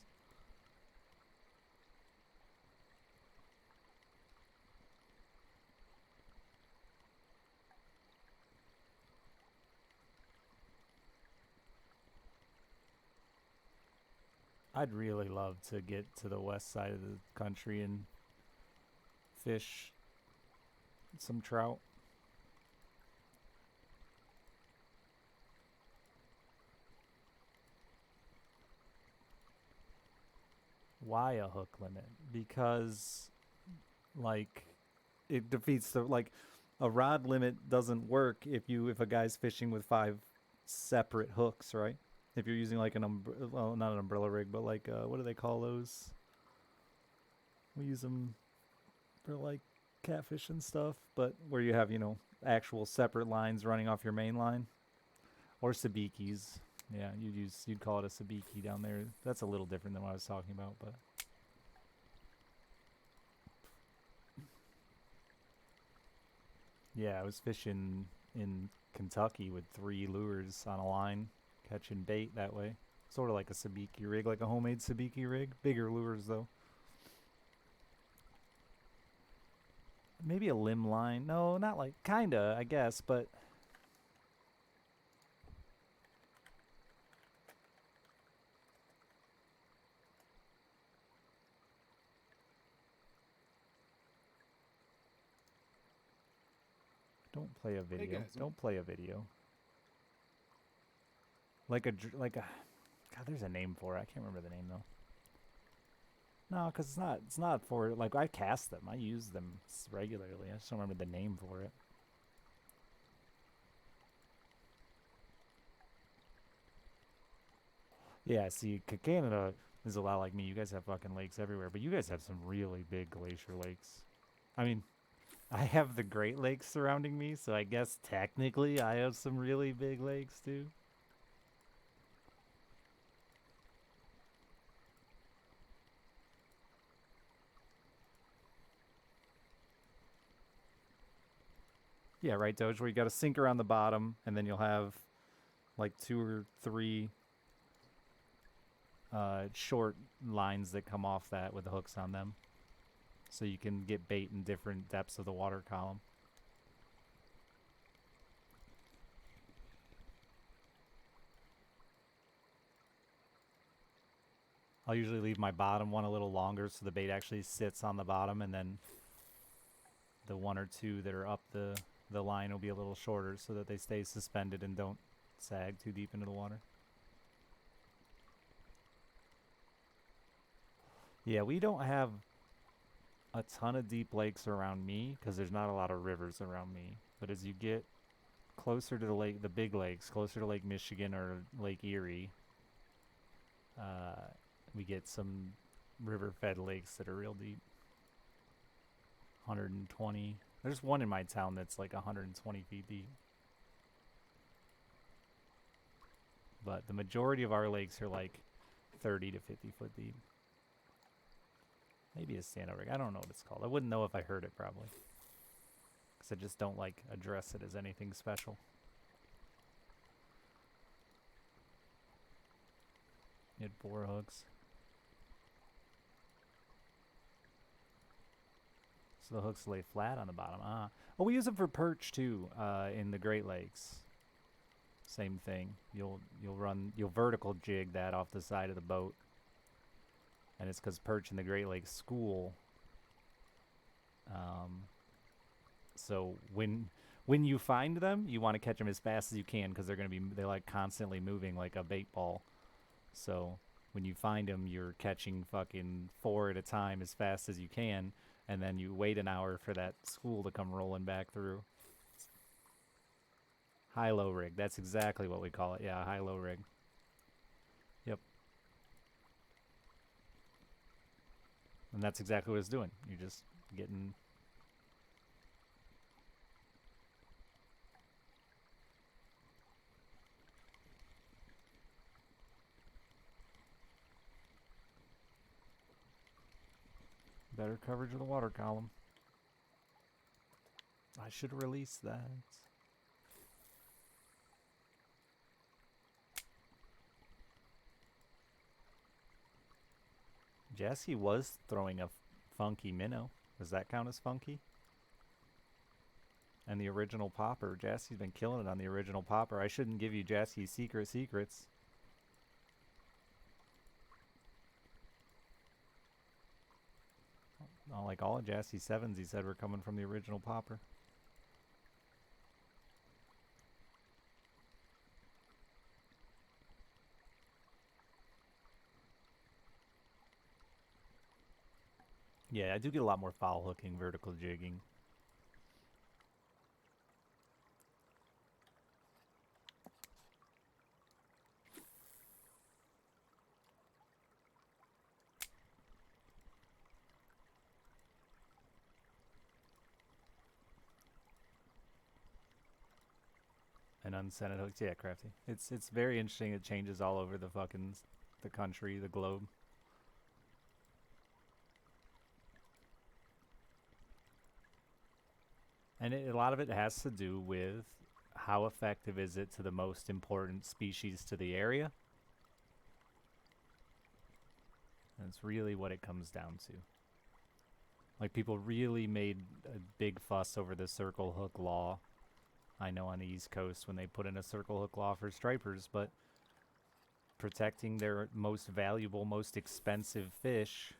[SPEAKER 1] I'd really love to get to the west side of the country and fish some trout. Why a hook limit? Because, like, it defeats the, like, a rod limit doesn't work if a guy's fishing with 5 separate hooks, right? If you're using like well, not an umbrella rig, but like what do they call those? We use them for like catfish and stuff, but where you have, you know, actual separate lines running off your main line, or sabikis. Yeah, you'd call it a sabiki down there. That's a little different than what I was talking about, but yeah, I was fishing in Kentucky with 3 lures on a line, catching bait that way. Sort of like a sabiki rig, like a homemade sabiki rig. Bigger lures though. Maybe a limb line. No, not like, kinda, I guess, but don't play a video.
[SPEAKER 2] guys.
[SPEAKER 1] Don't play a video. Like a God, there's a name for it. I can't remember the name though. No, because it's not for, like, I cast them. I use them regularly. I just don't remember the name for it. Yeah, see, Canada is a lot like me. You guys have fucking lakes everywhere, but you guys have some really big glacier lakes. I mean, I have the Great Lakes surrounding me, so I guess technically I have some really big lakes too. Yeah, right, Doge, where you got a sink around the bottom, and then you'll have like 2 or 3 short lines that come off that with the hooks on them. So you can get bait in different depths of the water column. I'll usually leave my bottom one a little longer so the bait actually sits on the bottom, and then the 1 or 2 that are up the line will be a little shorter so that they stay suspended and don't sag too deep into the water. Yeah, we don't have a ton of deep lakes around me because there's not a lot of rivers around me. But as you get closer to the lake, the big lakes, closer to Lake Michigan or Lake Erie, uh, we get some river-fed lakes that are real deep. 120. There's one in my town that's like 120 feet deep. But the majority of our lakes are like 30 to 50 foot deep. Maybe a stand-up rig. I don't know what it's called. I wouldn't know if I heard it probably. Because I just don't like address it as anything special. You had 4 hooks. So the hooks lay flat on the bottom. Ah. Oh, we use them for perch too, in the Great Lakes. Same thing. You'll vertical jig that off the side of the boat. And it's because perch in the Great Lakes school. So when you find them, you want to catch them as fast as you can because they're like constantly moving like a bait ball. So when you find them, you're catching fucking 4 at a time as fast as you can, and then you wait an hour for that school to come rolling back through. High-low rig. That's exactly what we call it. Yeah, high-low rig. Yep. And that's exactly what it's doing. You're just getting... better coverage of the water column. I should release that. Jesse was throwing a funky minnow. Does that count as funky? And the original popper. Jesse's been killing it on the original popper. I shouldn't give you Jesse's secrets. Like all of Jesse's 7s, he said were coming from the original popper. Yeah, I do get a lot more foul hooking, vertical jigging. And unscented hooks, yeah, crafty. It's very interesting. It changes all over the country, the globe. And a lot of it has to do with how effective is it to the most important species to the area. That's really what it comes down to. Like, people really made a big fuss over the circle hook law. I know on the East Coast when they put in a circle hook law for stripers, but protecting their most valuable, most expensive fish,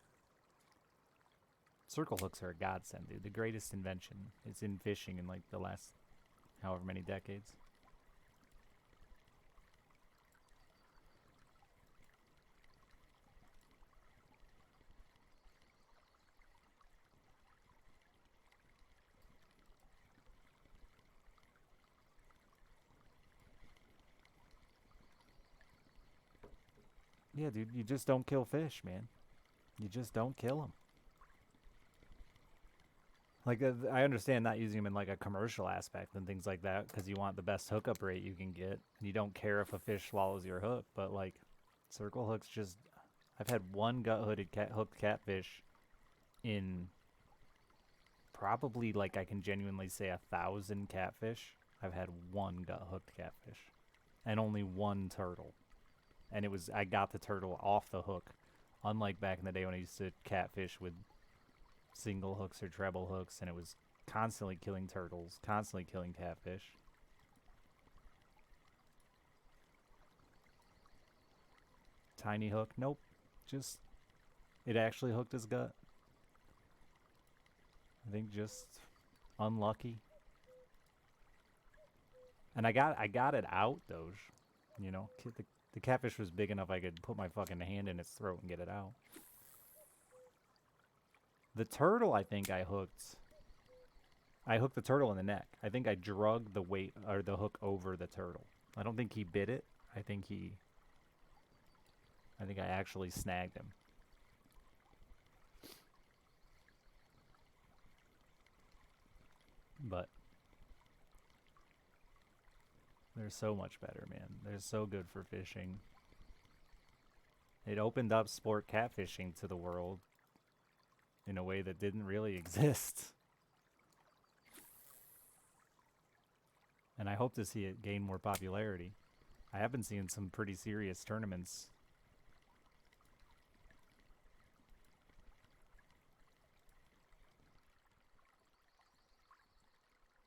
[SPEAKER 1] circle hooks are a godsend, dude. The greatest invention. It's in fishing in like the last however many decades. Yeah, dude, you just don't kill fish, man. You just don't kill them. Like, I understand not using them in like a commercial aspect and things like that because you want the best hookup rate you can get. You don't care if a fish swallows your hook, but like, circle hooks just... I've had one gut-hooded hooked catfish in probably, like, I can genuinely say 1,000 catfish. I've had one gut-hooked catfish and only one turtle. And it was, I got the turtle off the hook. Unlike back in the day when I used to catfish with single hooks or treble hooks, and it was constantly killing turtles, constantly killing catfish. Tiny hook, nope. Just, it actually hooked his gut. I think just unlucky. And I got it out, though. You know, the catfish was big enough I could put my fucking hand in its throat and get it out. The turtle, I think I hooked. I hooked the turtle in the neck. I think I drug the weight or the hook over the turtle. I don't think he bit it. I think I actually snagged him. But they're so much better, man. They're so good for fishing. It opened up sport catfishing to the world in a way that didn't really exist. And I hope to see it gain more popularity. I have been seeing some pretty serious tournaments.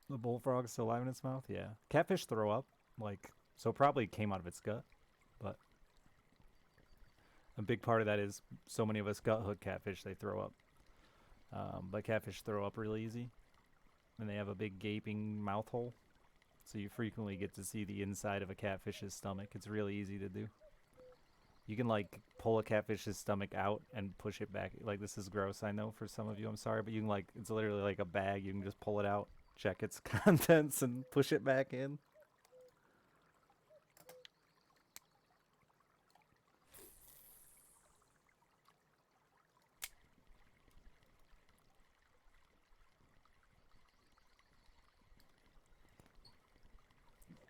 [SPEAKER 1] The bullfrog's still alive in its mouth? Yeah. Catfish throw up, like, so it probably came out of its gut, but a big part of that is so many of us gut hook catfish, they throw up. But catfish throw up really easy, and they have a big gaping mouth hole, so you frequently get to see the inside of a catfish's stomach. It's really easy to do. You can, like, pull a catfish's stomach out and push it back. Like, this is gross, I know, for some of you, I'm sorry, but you can, like, it's literally like a bag. You can just pull it out, check its contents, and push it back in.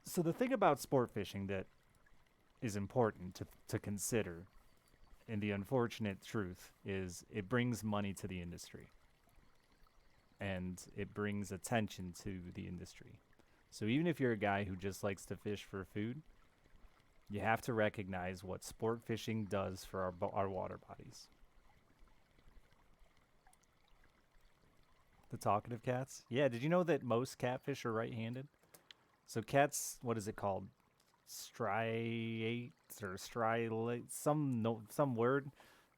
[SPEAKER 1] So the thing about sport fishing that is important to consider, and the unfortunate truth, is it brings money to the industry. And it brings attention to the industry. So even if you're a guy who just likes to fish for food, you have to recognize what sport fishing does for our water bodies. The talkative cats? Yeah, did you know that most catfish are right-handed? So cats, what is it called? Striate or striate, some word.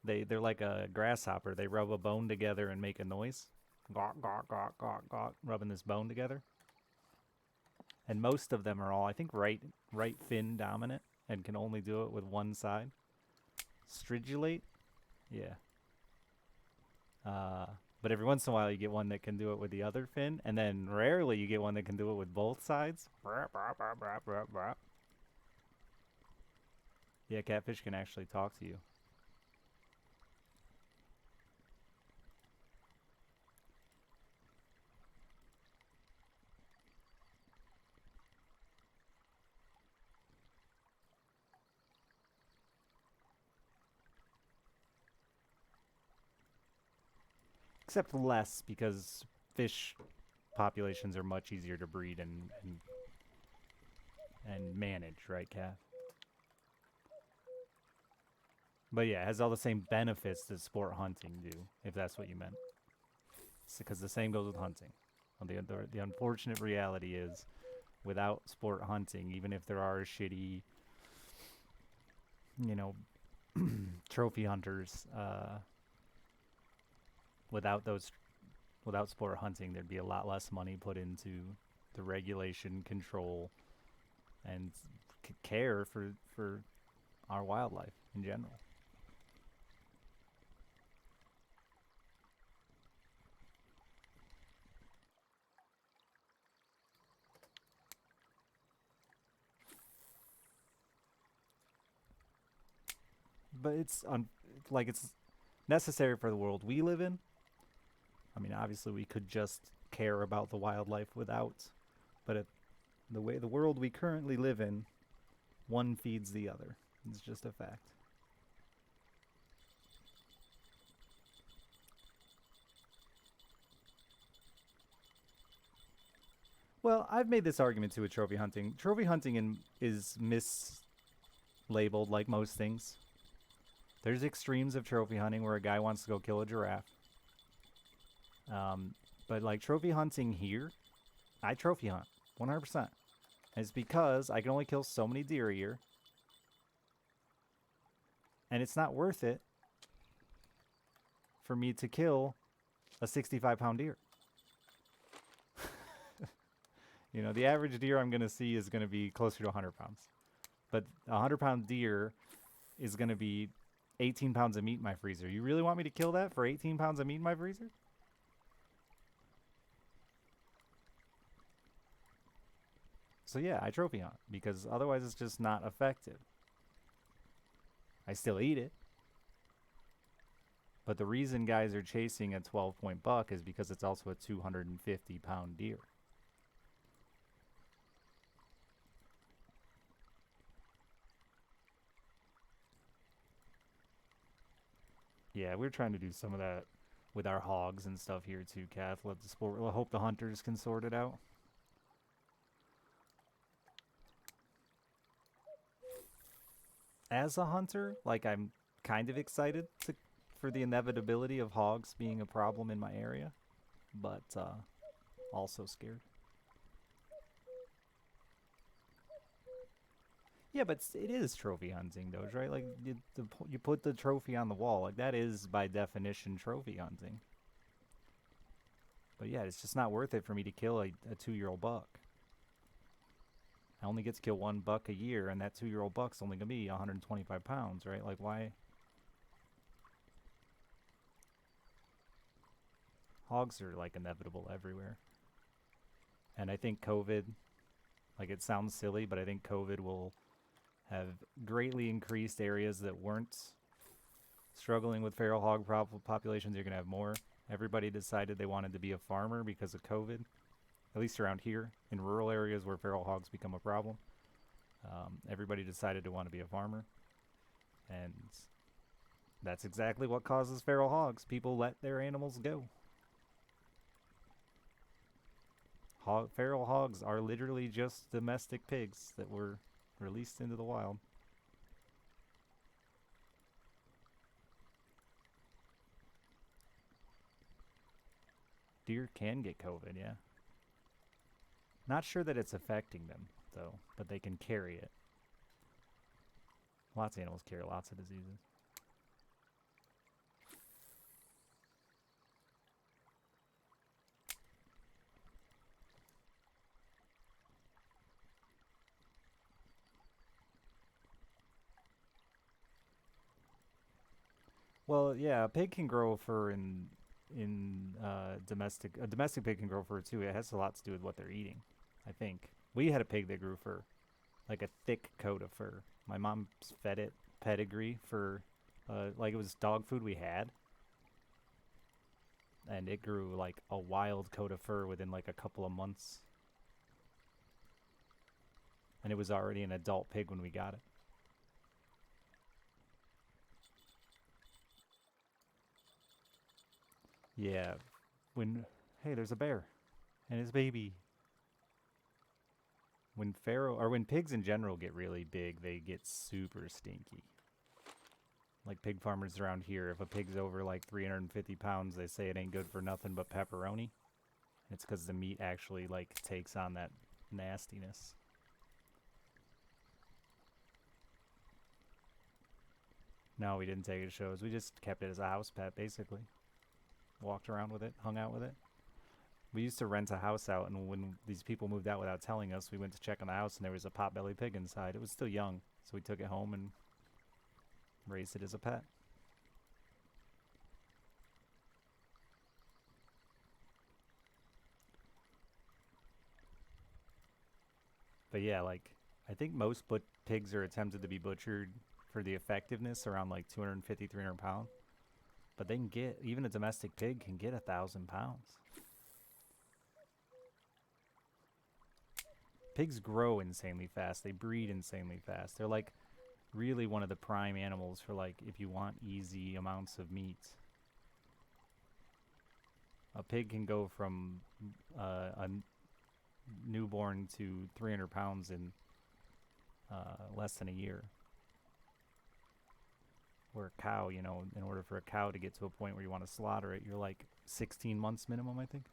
[SPEAKER 1] They're like a grasshopper. They rub a bone together and make a noise. Gawk, gawk, gawk, gawk, gawk, rubbing this bone together. And most of them are all, I think, right fin dominant and can only do it with one side. Stridulate? Yeah. But every once in a while you get one that can do it with the other fin, and then rarely you get one that can do it with both sides. Yeah, catfish can actually talk to you. Except less, because fish populations are much easier to breed and manage, right, Kath? But yeah, it has all the same benefits that sport hunting do, if that's what you meant. Because the same goes with hunting. Well, the unfortunate reality is, without sport hunting, even if there are shitty, you know, trophy hunters, without sport hunting, there'd be a lot less money put into the regulation, control, and care for our wildlife in general. But it's necessary for the world we live in. I mean, obviously we could just care about the wildlife without, but the world we currently live in, one feeds the other. It's just a fact. Well, I've made this argument too with trophy hunting. Trophy hunting is mislabeled like most things. There's extremes of trophy hunting where a guy wants to go kill a giraffe. But like trophy hunting here, I trophy hunt 100%. And it's because I can only kill so many deer a year. And it's not worth it for me to kill a 65-pound deer. You know, the average deer I'm going to see is going to be closer to 100 pounds. But a 100-pound deer is going to be 18 pounds of meat in my freezer. You really want me to kill that for 18 pounds of meat in my freezer? So yeah, I trophy hunt because otherwise it's just not effective. I still eat it. But the reason guys are chasing a 12-point buck is because it's also a 250-pound deer. Yeah, we're trying to do some of that with our hogs and stuff here too, Kath. Let the sport. We'll hope the hunters can sort it out. As a hunter, like I'm kind of excited for the inevitability of hogs being a problem in my area, but also scared. Yeah, but it is trophy hunting, though, right? Like you put the trophy on the wall, like that is by definition trophy hunting. But yeah, it's just not worth it for me to kill a 2-year-old buck. I only get to kill one buck a year, and that 2-year-old buck's only gonna be 125 pounds, right? Like why? Hogs are like inevitable everywhere. And I think COVID, like it sounds silly, but I think COVID will have greatly increased areas that weren't struggling with feral hog populations. You're going to have more. Everybody decided they wanted to be a farmer because of COVID, at least around here. In rural areas where feral hogs become a problem, everybody decided to want to be a farmer. And that's exactly what causes feral hogs. People let their animals go. Feral hogs are literally just domestic pigs that were released into the wild. Deer can get COVID, yeah. Not sure that it's affecting them, though, but they can carry it. Lots of animals carry lots of diseases. Well, yeah, a pig can grow fur in domestic. A domestic pig can grow fur too. It has a lot to do with what they're eating, I think. We had a pig that grew fur, like a thick coat of fur. My mom fed it pedigree for, like it was dog food we had, and it grew like a wild coat of fur within like a couple of months. And it was already an adult pig when we got it. Yeah, when hey, there's a bear and his baby. When pigs in general get really big, they get super stinky. Like pig farmers around here, if a pig's over like 350 pounds, they say it ain't good for nothing but pepperoni. It's because the meat actually like takes on that nastiness. No, we didn't take it to shows. We just kept it as a house pet, basically. Walked around with it, hung out with it. We used to rent a house out, and when these people moved out without telling us, we went to check on the house, and there was a potbelly pig inside. It was still young, so we took it home and raised it as a pet. But yeah, like, I think most pigs are attempted to be butchered for the effectiveness around like 250, 300 pounds. But they can get, even a domestic pig can get 1,000 pounds. Pigs grow insanely fast. They breed insanely fast. They're like really one of the prime animals for like if you want easy amounts of meat. A pig can go from a newborn to 300 pounds in less than a year. Or a cow, you know, in order for a cow to get to a point where you want to slaughter it, you're like 16 months minimum, I think.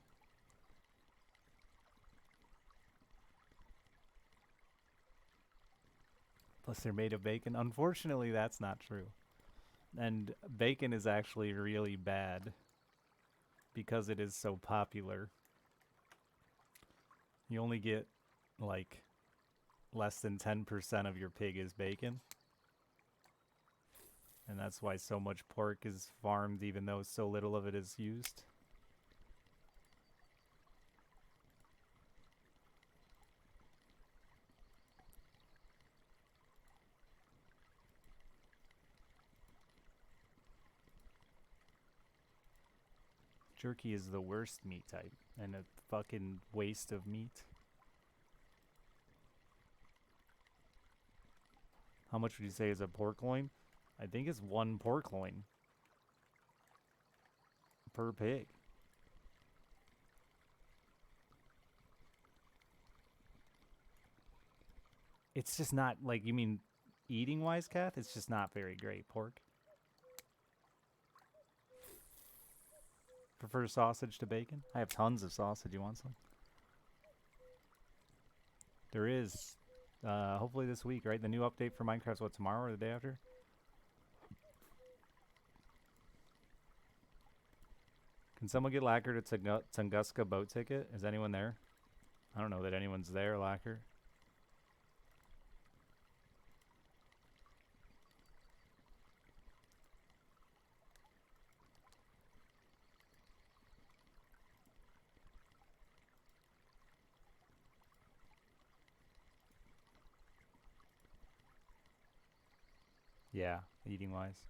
[SPEAKER 1] Plus they're made of bacon. Unfortunately, that's not true. And bacon is actually really bad because it is so popular. You only get like less than 10% of your pig is bacon. And that's why so much pork is farmed, even though so little of it is used. Jerky is the worst meat type, and a fucking waste of meat. How much would you say is a pork loin? I think it's 1 pork loin per pig. It's just not, like, you mean eating-wise, Kath? It's just not very great pork. Prefer sausage to bacon? I have tons of sausage. You want some? There is. Hopefully this week, right? The new update for Minecraft's what, tomorrow or the day after? Can someone get Lacquer to Tunguska boat ticket? Is anyone there? I don't know that anyone's there, Lacquer. Yeah, eating wise.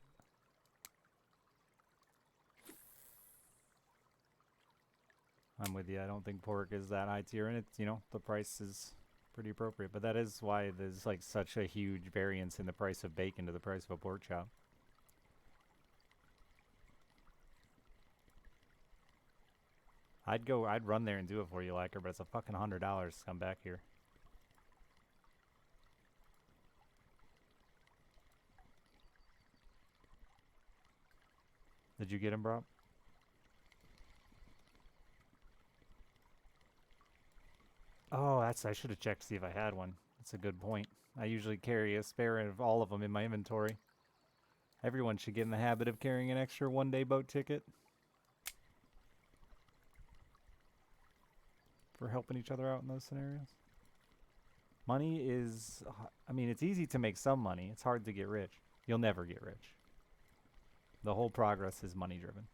[SPEAKER 1] I'm with you. I don't think pork is that high tier, and it's, you know, the price is pretty appropriate. But that is why there's like such a huge variance in the price of bacon to the price of a pork chop. I'd run there and do it for you, Lacker, but it's a fucking $100 to come back here. Did you get him, bro? Oh, I should have checked to see if I had one. That's a good point. I usually carry a spare of all of them in my inventory. Everyone should get in the habit of carrying an extra one-day boat ticket for helping each other out in those scenarios. Money is, I mean, it's easy to make some money. It's hard to get rich. You'll never get rich. The whole progress is money driven.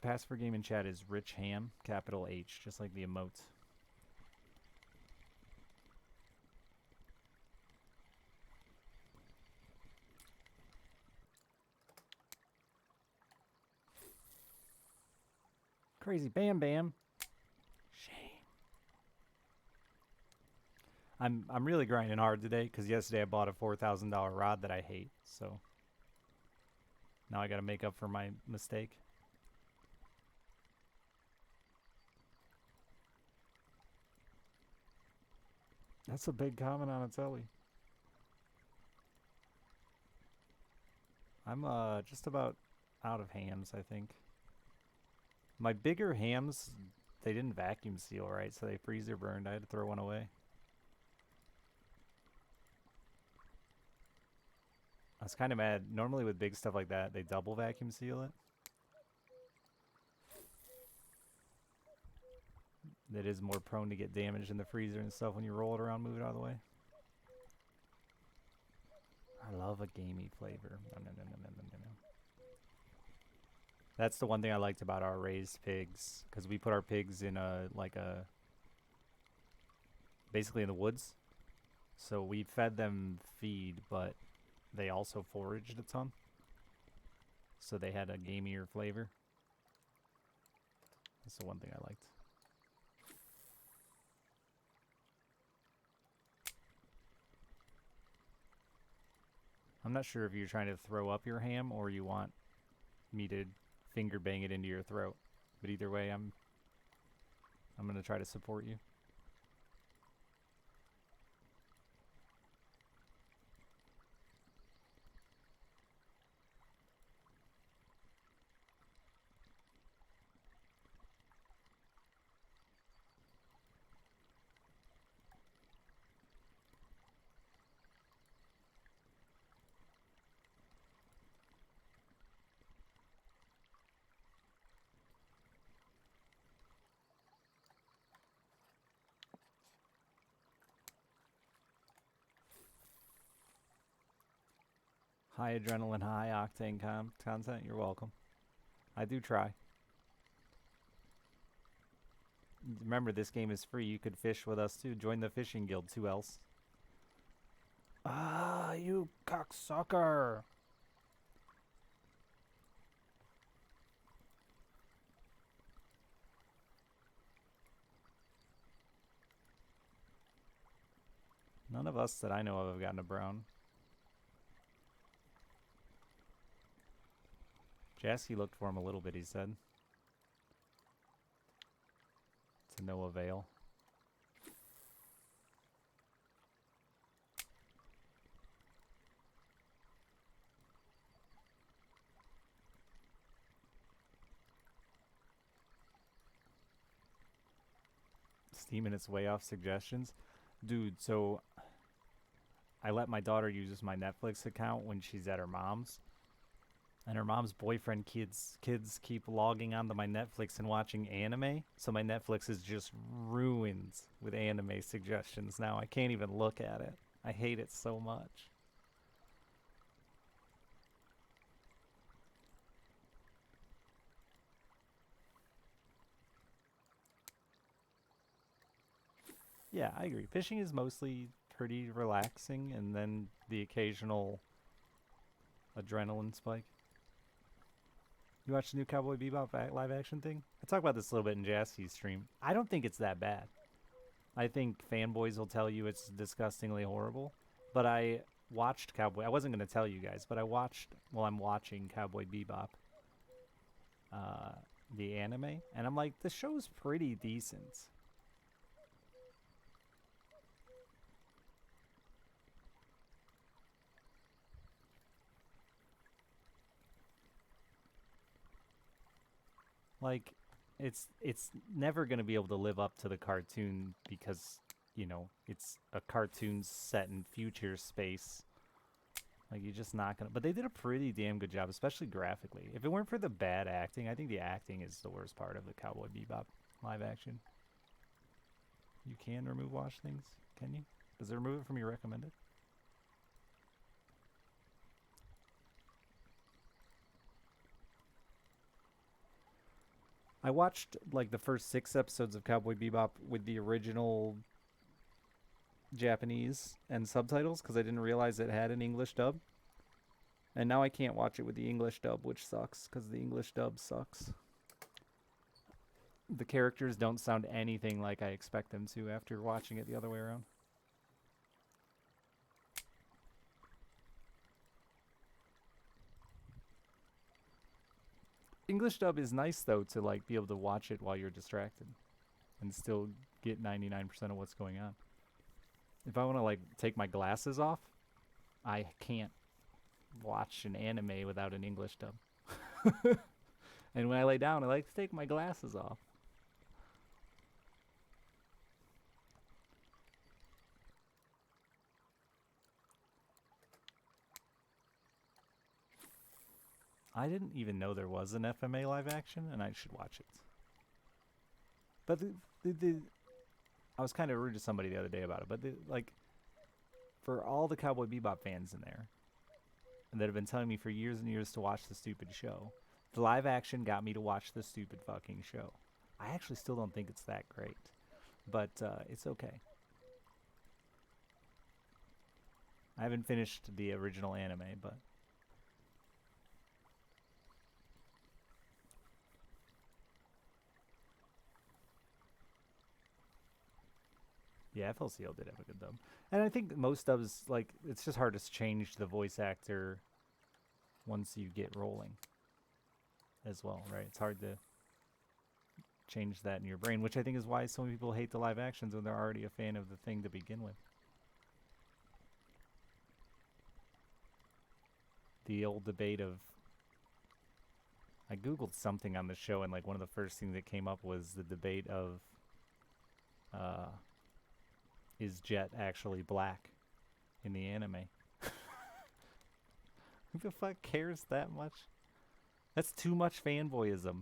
[SPEAKER 1] Pass for game in chat is Rich Ham, capital H, just like the emote. Crazy Bam Bam. Shame. I'm really grinding hard today because yesterday I bought a $4,000 rod that I hate. So now I got to make up for my mistake. That's a big comment on a telly. I'm just about out of hams, I think. My bigger hams, they didn't vacuum seal right, so they freezer burned. I had to throw one away. I was kind of mad. Normally with big stuff like that, they double vacuum seal it. That is more prone to get damaged in the freezer and stuff when you roll it around, move it out of the way. I love a gamey flavor. No. That's the one thing I liked about our raised pigs, because we put our pigs in basically in the woods. So we fed them feed, but they also foraged a ton. So they had a gamier flavor. That's the one thing I liked. I'm not sure if you're trying to throw up your ham or you want me to finger bang it into your throat. But either way, I'm going to try to support you. high adrenaline, high octane content, you're welcome. I do try. Remember, this game is free. You could fish with us too. Join the fishing guild. Who else? Ah, you cocksucker! None of us that I know of have gotten a brown. Jasky looked for him a little bit, he said. To no avail. Steaming its way off suggestions. Dude, so I let my daughter use my Netflix account when she's at her mom's. And her mom's boyfriend kids keep logging onto my Netflix and watching anime. So my Netflix is just ruined with anime suggestions now. I can't even look at it. I hate it so much. Yeah, I agree. Fishing is mostly pretty relaxing, and then the occasional adrenaline spike. You watched the new Cowboy Bebop live action thing? I talked about this a little bit in Jasky's stream. I don't think it's that bad. I think fanboys will tell you it's disgustingly horrible. But I watched Cowboy. I wasn't going to tell you guys, but I watched, well, I'm watching Cowboy Bebop, the anime, and I'm like, the show's pretty decent. Like, it's never going to be able to live up to the cartoon because, you know, it's a cartoon set in future space. Like, you're just not going to... But they did a pretty damn good job, especially graphically. If it weren't for the bad acting, I think the acting is the worst part of the Cowboy Bebop live action. You can remove watch things, can you? Does it remove it from your recommended? I watched like the first 6 episodes of Cowboy Bebop with the original Japanese and subtitles because I didn't realize it had an English dub. And now I can't watch it with the English dub, which sucks because the English dub sucks. The characters don't sound anything like I expect them to after watching it the other way around. English dub is nice though to like be able to watch it while you're distracted and still get 99% of what's going on. If I want to like take my glasses off, I can't watch an anime without an English dub. And when I lay down, I like to take my glasses off. I didn't even know there was an FMA live action, and I should watch it. But I was kind of rude to somebody the other day about it, but like, for all the Cowboy Bebop fans in there that have been telling me for years and years to watch the stupid show, the live action got me to watch the stupid fucking show. I actually still don't think it's that great, but it's okay. I haven't finished the original anime, but... Yeah, FLCL did have a good dub. And I think most dubs, like, it's just hard to change the voice actor once you get rolling as well, right? It's hard to change that in your brain, which I think is why so many people hate the live actions when they're already a fan of the thing to begin with. The old debate of... I googled something on the show, and like one of the first things that came up was the debate of... is Jet actually black in the anime? Who the fuck cares that much? That's too much fanboyism.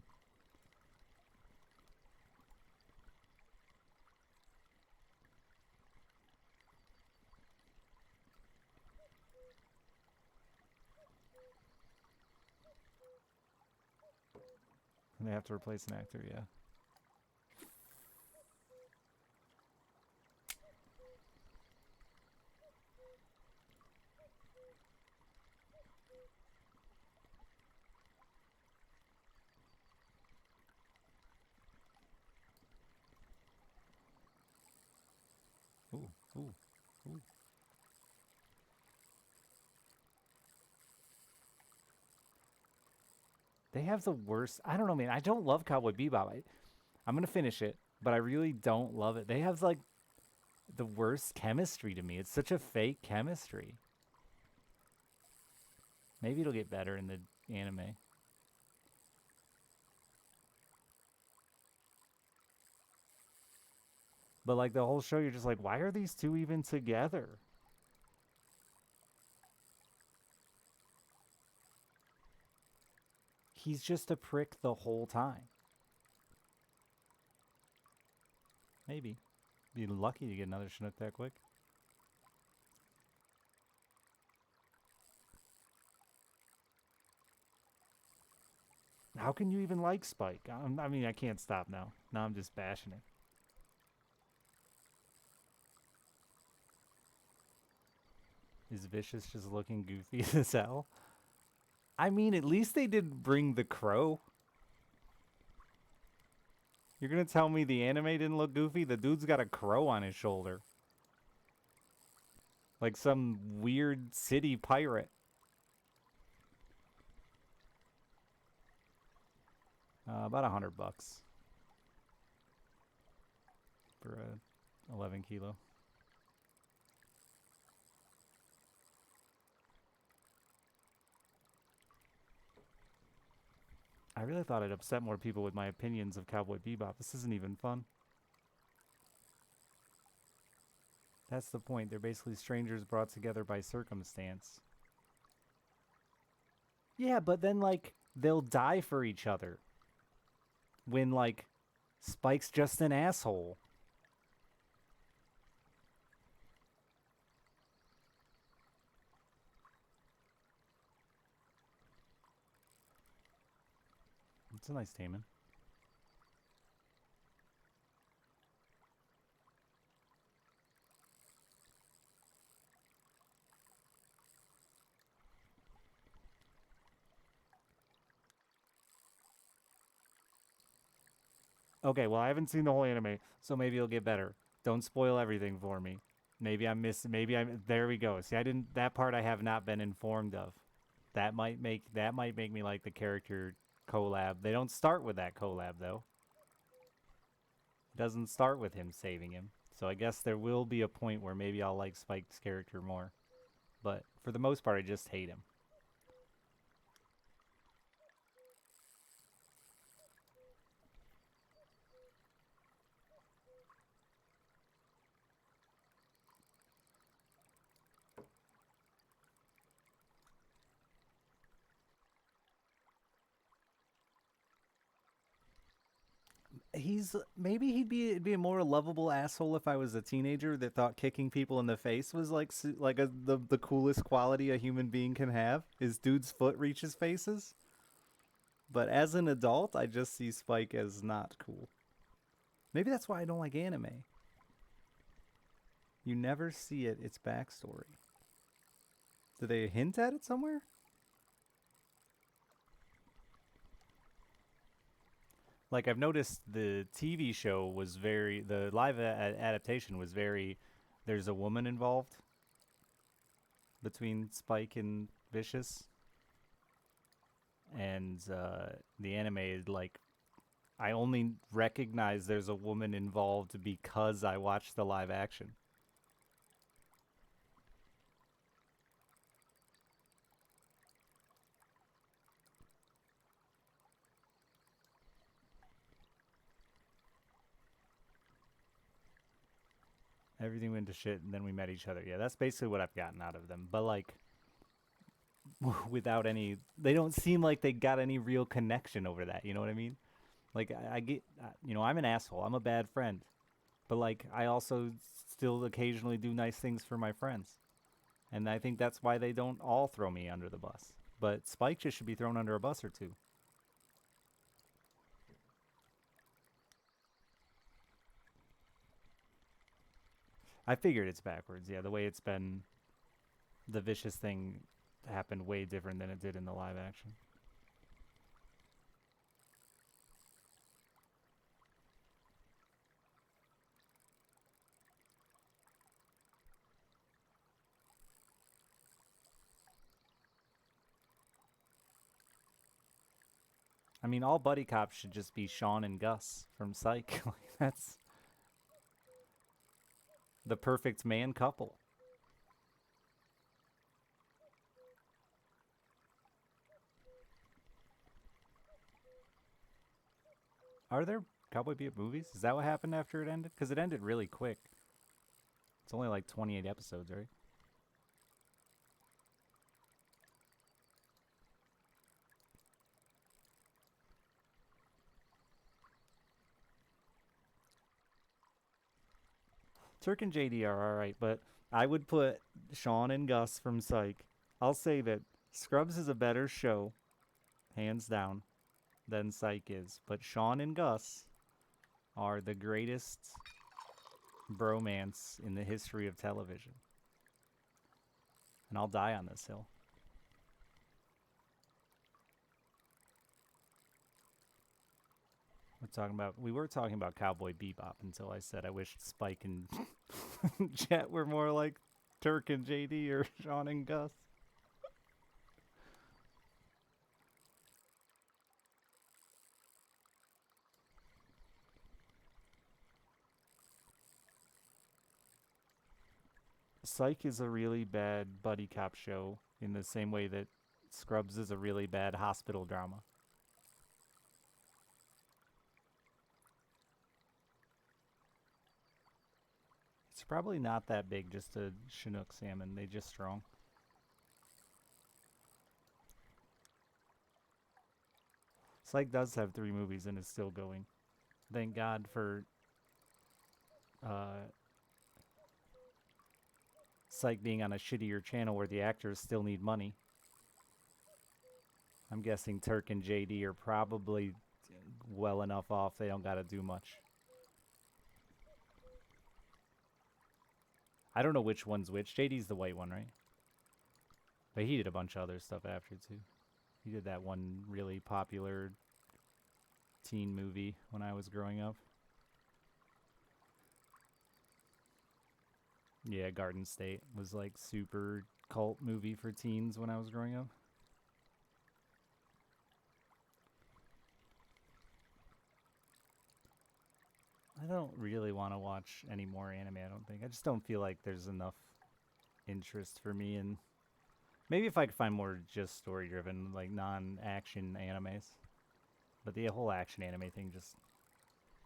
[SPEAKER 1] They have to replace an actor, yeah. Ooh, ooh, ooh. They have the worst. I don't know, man. I don't love Cowboy Bebop. I'm gonna finish it, but I really don't love it. They have like the worst chemistry to me. It's such a fake chemistry. Maybe it'll get better in the anime. But like the whole show, you're just like, why are these two even together? He's just a prick the whole time. Maybe. Be lucky to get another Chinook that quick. How can you even like Spike? I mean, I can't stop now. Now I'm just bashing it. Is Vicious just looking goofy as hell? I mean, at least they did bring the crow. You're gonna tell me the anime didn't look goofy? The dude's got a crow on his shoulder. Like some weird city pirate. About $100 for a 11 kilo. I really thought I'd upset more people with my opinions of Cowboy Bebop. This isn't even fun. That's the point. They're basically strangers brought together by circumstance. Yeah, but then, like, they'll die for each other. When, like, Spike's just an asshole. It's a nice Taman. Okay, well, I haven't seen the whole anime, so maybe it'll get better. Don't spoil everything for me. Maybe I'm missing. Maybe I'm. There we go. See, I didn't. That part I have not been informed of. That might make me like the character collab. They don't start with that collab though. It doesn't start with him saving him. So I guess there will be a point where maybe I'll like Spike's character more. But for the most part, I just hate him. He's maybe he'd be a more lovable asshole if I was a teenager that thought kicking people in the face was like the coolest quality a human being can have. Is dude's foot reaches faces. But as an adult, I just see Spike as not cool. Maybe that's why I don't like anime. You never see its backstory. Do they hint at it somewhere? Like I've noticed the TV show was the live adaptation was very, there's a woman involved between Spike and Vicious, and the anime like I only recognize there's a woman involved because I watched the live action. Everything went to shit, and then we met each other. Yeah, that's basically what I've gotten out of them. But like, without any, they don't seem like they got any real connection over that. You know what I mean? Like, I get, I'm an asshole. I'm a bad friend, but like, I also still occasionally do nice things for my friends, and I think that's why they don't all throw me under the bus. But Spike just should be thrown under a bus or two. I figured it's backwards. Yeah, the way it's been, the vicious thing happened way different than it did in the live action. I mean, all buddy cops should just be Sean and Gus from Psych. That's the perfect man couple. Are there Cowboy Bebop movies? Is that what happened after it ended? Because it ended really quick. It's only like 28 episodes, right? Turk and JD are alright, but I would put Sean and Gus from Psych. I'll say that Scrubs is a better show, hands down, than Psych is. But Sean and Gus are the greatest bromance in the history of television. And I'll die on this hill. We were talking about Cowboy Bebop until I said I wished Spike and Jet were more like Turk and JD or Sean and Gus. Psych is a really bad buddy cop show in the same way that Scrubs is a really bad hospital drama. It's probably not that big, just a Chinook salmon. They just strong. Psych does have 3 movies and is still going. Thank God for uh, Psych being on a shittier channel where the actors still need money. I'm guessing Turk and JD are probably well enough off they don't gotta do much. I don't know which one's which. JD's the white one, right? But he did a bunch of other stuff after, too. He did that one really popular teen movie when I was growing up. Yeah, Garden State was like super cult movie for teens when I was growing up. I don't really want to watch any more anime, I don't think. I just don't feel like there's enough interest for me in... Maybe if I could find more just story-driven, like non-action animes. But the whole action anime thing just...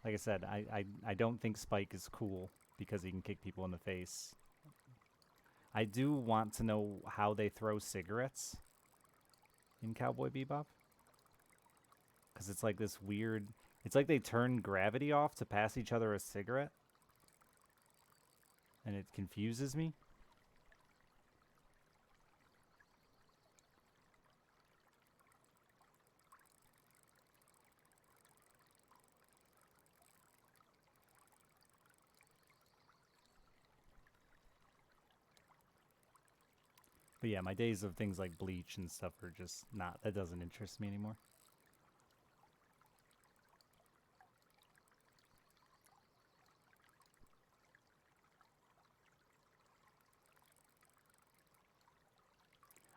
[SPEAKER 1] Like I said, I don't think Spike is cool because he can kick people in the face. I do want to know how they throw cigarettes in Cowboy Bebop. Because it's like this weird... It's like they turn gravity off to pass each other a cigarette. And it confuses me. But yeah, my days of things like Bleach and stuff are just not... That doesn't interest me anymore.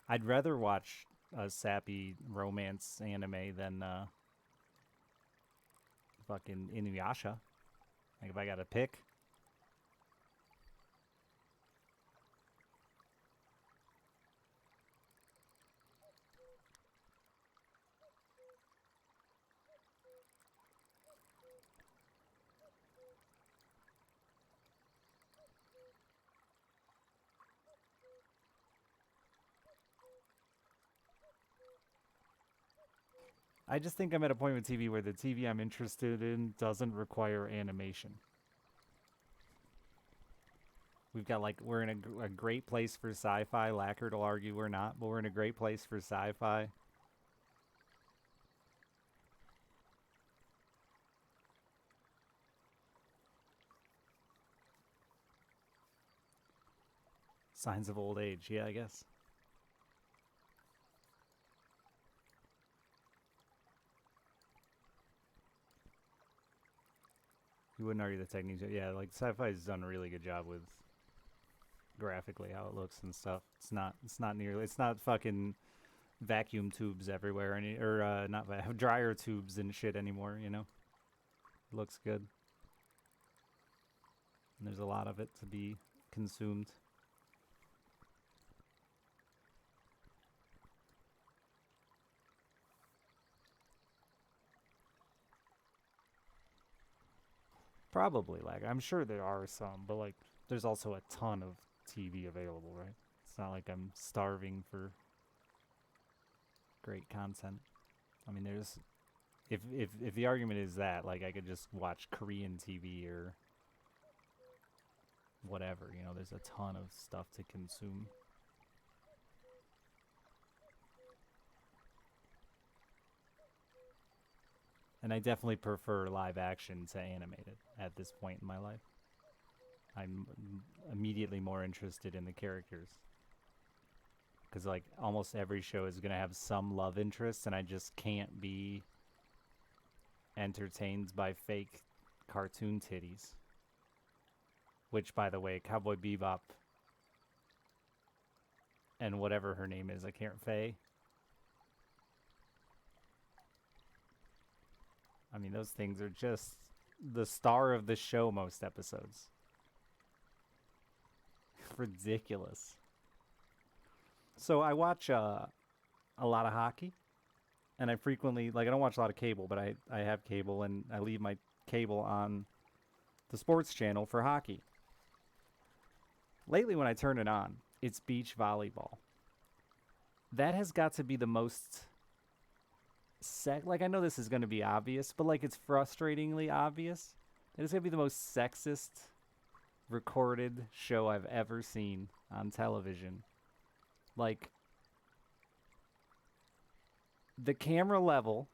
[SPEAKER 1] I'd rather watch a sappy romance anime than fucking Inuyasha. Like if I got to pick. I just think I'm at a point with TV where the TV I'm interested in doesn't require animation. We've got like, we're in a great place for sci-fi. Lacquered will argue we're not, but we're in a great place for sci-fi. Signs of old age, yeah, I guess. You wouldn't argue the techniques. Yeah, like sci-fi's done a really good job with graphically how it looks and stuff. It's not nearly, it's not fucking vacuum tubes everywhere, or not dryer tubes and shit anymore, you know? It looks good. And there's a lot of it to be consumed. Probably, like, I'm sure there are some, but, like, there's also a ton of TV available, right? It's not like I'm starving for great content. I mean, there's... If the argument is that, like, I could just watch Korean TV or whatever, you know, there's a ton of stuff to consume. And I definitely prefer live action to animated at this point in my life. I'm immediately more interested in the characters. Because, like, almost every show is going to have some love interest, and I just can't be entertained by fake cartoon titties. Which, by the way, Cowboy Bebop and whatever her name is, I can't... Faye? I mean, those things are just the star of the show most episodes. Ridiculous. So I watch a lot of hockey, and I frequently, like, I don't watch a lot of cable, but I have cable, and I leave my cable on the sports channel for hockey. Lately, when I turn it on, it's beach volleyball. That has got to be the most... like, I know this is going to be obvious, but, like, it's frustratingly obvious. It is going to be the most sexist recorded show I've ever seen on television. Like, the camera level...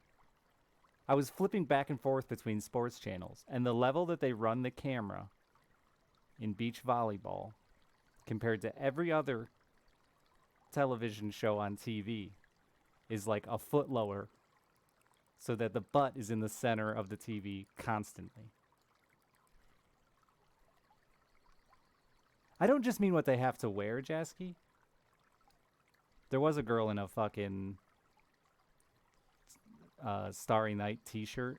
[SPEAKER 1] I was flipping back and forth between sports channels, and the level that they run the camera in beach volleyball compared to every other television show on TV is like a foot lower, so that the butt is in the center of the TV constantly. I don't just mean what they have to wear, Jasky. There was a girl in a fucking Starry Night t-shirt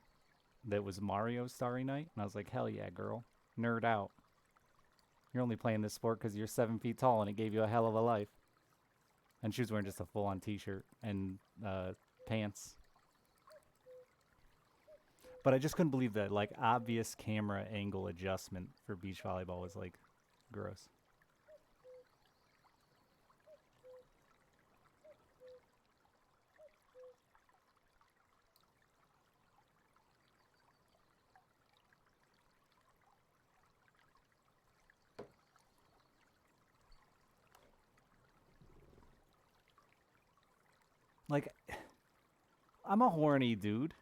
[SPEAKER 1] that was Mario Starry Night, and I was like, hell yeah, girl. Nerd out. You're only playing this sport because you're 7 feet tall and it gave you a hell of a life. And she was wearing just a full-on t-shirt and pants. But I just couldn't believe that, like, obvious camera angle adjustment for beach volleyball was, like, gross. Like, I'm a horny dude.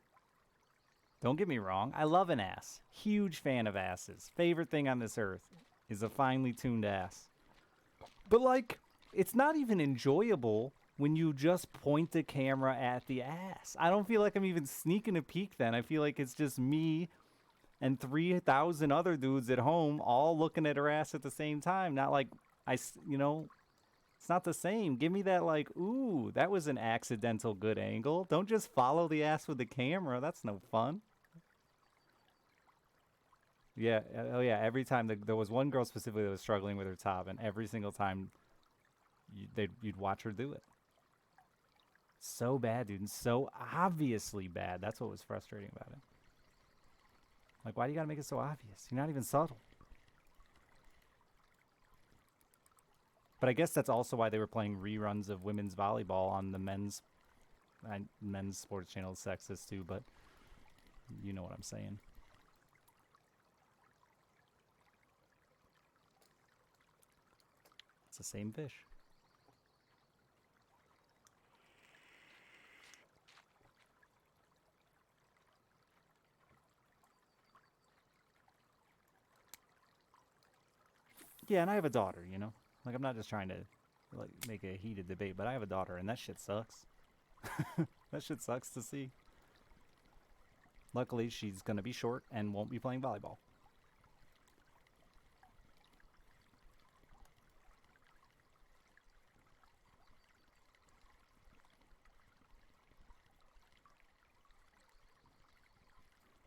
[SPEAKER 1] Don't get me wrong. I love an ass. Huge fan of asses. Favorite thing on this earth is a finely tuned ass. But, like, it's not even enjoyable when you just point the camera at the ass. I don't feel like I'm even sneaking a peek then. I feel like it's just me and 3,000 other dudes at home all looking at her ass at the same time. Not like, you know, it's not the same. Give me that, like, ooh, that was an accidental good angle. Don't just follow the ass with the camera. That's no fun. Yeah, oh yeah, every time there was one girl specifically that was struggling with her top, and every single time you'd watch her do it. So bad, dude, and so obviously bad. That's what was frustrating about it. Like, why do you gotta make it so obvious? You're not even subtle. But I guess that's also why they were playing reruns of women's volleyball on the men's sports channel. Sexist too, but you know what I'm saying. It's the same fish. Yeah, and I have a daughter, you know? Like, I'm not just trying to like make a heated debate, but I have a daughter, and that shit sucks. That shit sucks to see. Luckily, she's gonna be short and won't be playing volleyball.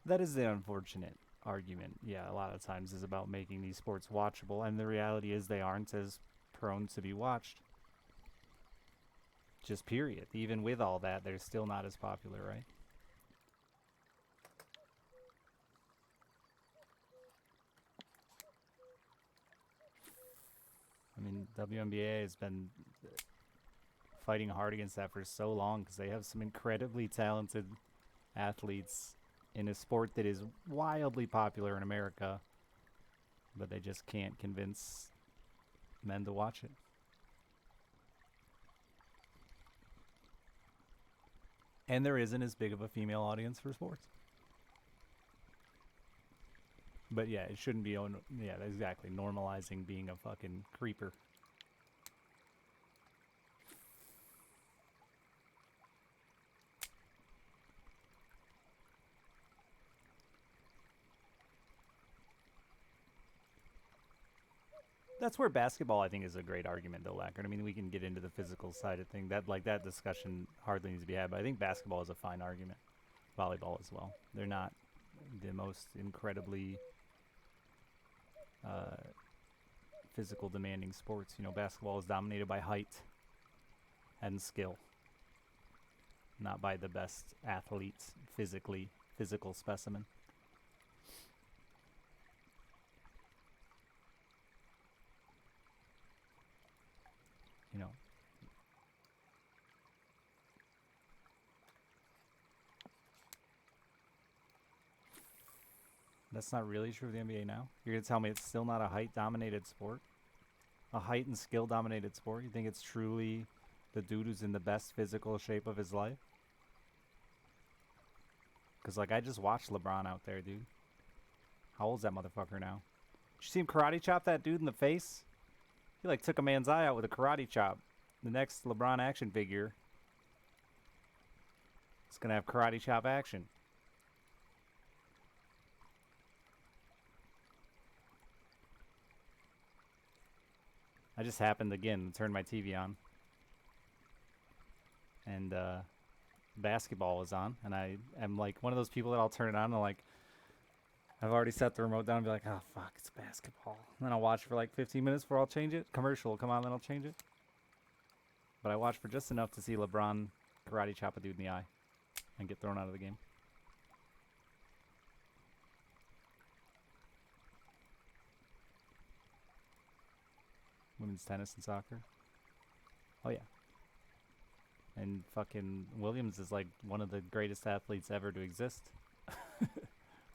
[SPEAKER 1] That is the unfortunate argument. Yeah, a lot of times is about making these sports watchable, and the reality is they aren't as prone to be watched. Just period. Even with all that, they're still not as popular, right? I mean, WNBA has been fighting hard against that for so long because they have some incredibly talented athletes in a sport that is wildly popular in America, but they just can't convince men to watch it. And there isn't as big of a female audience for sports. But yeah, it shouldn't be, yeah, exactly, normalizing being a fucking creeper. That's where basketball, I think, is a great argument, though, Lackard. I mean, we can get into the physical side of things. That discussion hardly needs to be had, but I think basketball is a fine argument. Volleyball as well. They're not the most incredibly physical demanding sports. You know, basketball is dominated by height and skill, not by the best athletes, physical specimen. You know, that's not really true of the NBA now. You're gonna tell me it's still not a height-dominated sport? A height and skill-dominated sport? You think it's truly the dude who's in the best physical shape of his life? Because, like, I just watched LeBron out there, dude. How old's that motherfucker now? Did you see him karate chop that dude in the face? He, like, took a man's eye out with a karate chop. The next LeBron action figure is going to have karate chop action. I just happened, again, to turn my TV on. And, basketball was on. And I am, like, one of those people that I'll turn it on and, like, I've already set the remote down and be like, oh, fuck, it's basketball. And then I'll watch for, like, 15 minutes before I'll change it. Commercial will come on, then I'll change it. But I watched for just enough to see LeBron karate chop a dude in the eye and get thrown out of the game. Women's tennis and soccer. Oh, yeah. And fucking Williams is like one of the greatest athletes ever to exist.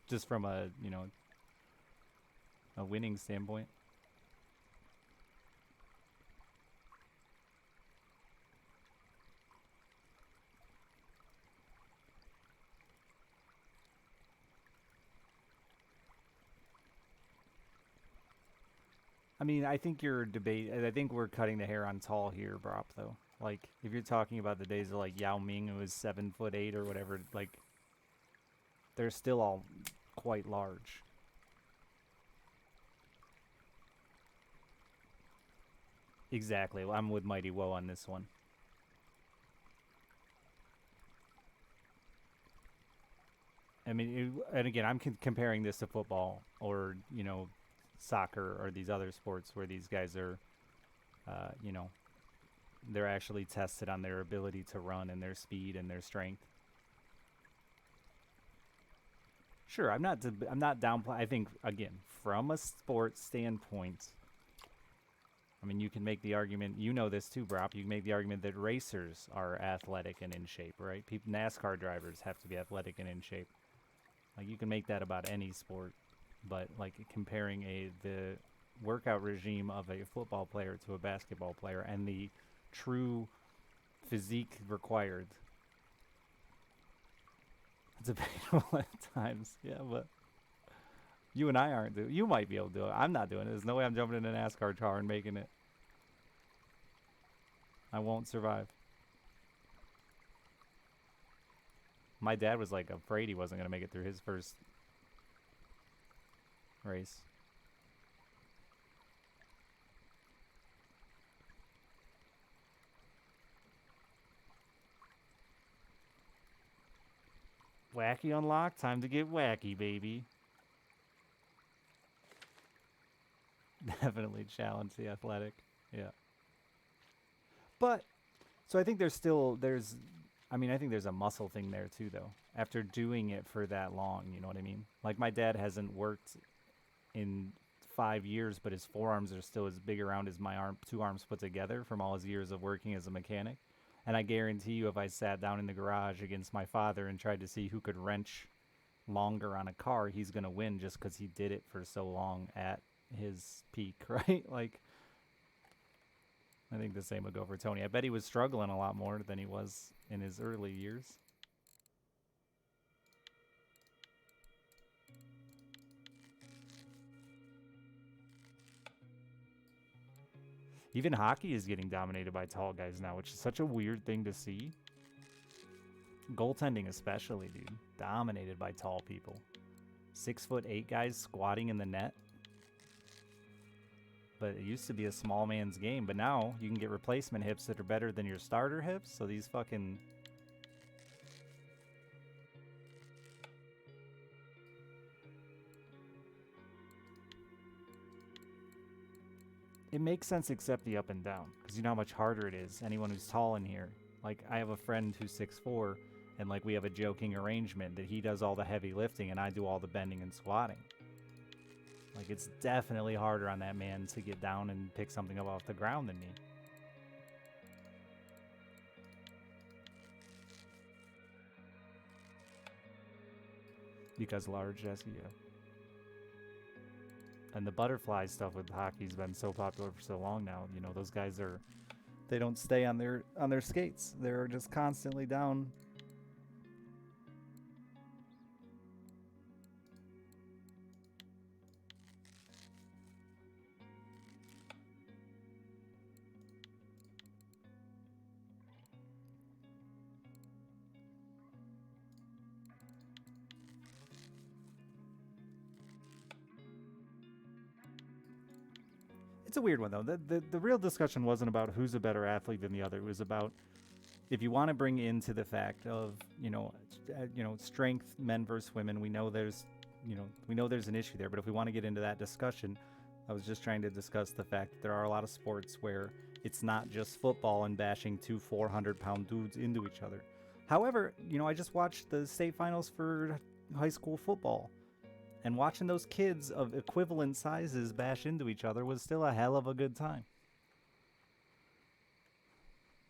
[SPEAKER 1] Just from a, you know, a winning standpoint. I mean, I think I think we're cutting the hair on tall here, Brop, though. Like, if you're talking about the days of, like, Yao Ming, who was 7'8" or whatever, like, they're still all quite large. Exactly. I'm with Mighty Woe on this one. I mean, and again, I'm comparing this to football or, you know, soccer or these other sports where these guys are, you know, they're actually tested on their ability to run and their speed and their strength. Sure, I'm not downplaying. I think, again, from a sports standpoint, I mean, you can make the argument, you know this too, Brop, you can make the argument that racers are athletic and in shape, right? NASCAR drivers have to be athletic and in shape. Like, you can make that about any sport, but, like, comparing the workout regime of a football player to a basketball player and the true physique required, it's debatable at times. Yeah, but you and I aren't doing. You might be able to do it. I'm not doing it. There's no way I'm jumping in a NASCAR car and making it. I won't survive. My dad was like afraid he wasn't gonna make it through his first race. Wacky unlocked. Time to get wacky, baby. Definitely challenge the athletic. Yeah. But so I think I mean, I think there's a muscle thing there too, though. After doing it for that long, you know what I mean? Like my dad hasn't worked in 5 years, but his forearms are still as big around as my two arms put together from all his years of working as a mechanic. And I guarantee you, if I sat down in the garage against my father and tried to see who could wrench longer on a car, he's gonna win just because he did it for so long at his peak, right? Like, I think the same would go for Tony. I bet he was struggling a lot more than he was in his early years. Even hockey is getting dominated by tall guys now, which is such a weird thing to see. Goaltending especially, dude. Dominated by tall people. 6'8" guys squatting in the net. But it used to be a small man's game, but now you can get replacement hips that are better than your starter hips, so these fucking... It makes sense except the up and down, because you know how much harder it is. Anyone who's tall in here. Like, I have a friend who's 6'4", and like we have a joking arrangement that he does all the heavy lifting and I do all the bending and squatting. Like, it's definitely harder on that man to get down and pick something up off the ground than me. Because large, Jesse, yeah. And the butterfly stuff with hockey's been so popular for so long now. You know, those guys they don't stay on their skates. They're just constantly down. It's a weird one, though. The real discussion wasn't about who's a better athlete than the other. It was about if you want to bring into the fact of, strength, men versus women. We know there's an issue there. But if we want to get into that discussion, I was just trying to discuss the fact that there are a lot of sports where it's not just football and bashing two 400-pound dudes into each other. However, I just watched the state finals for high school football. And watching those kids of equivalent sizes bash into each other was still a hell of a good time.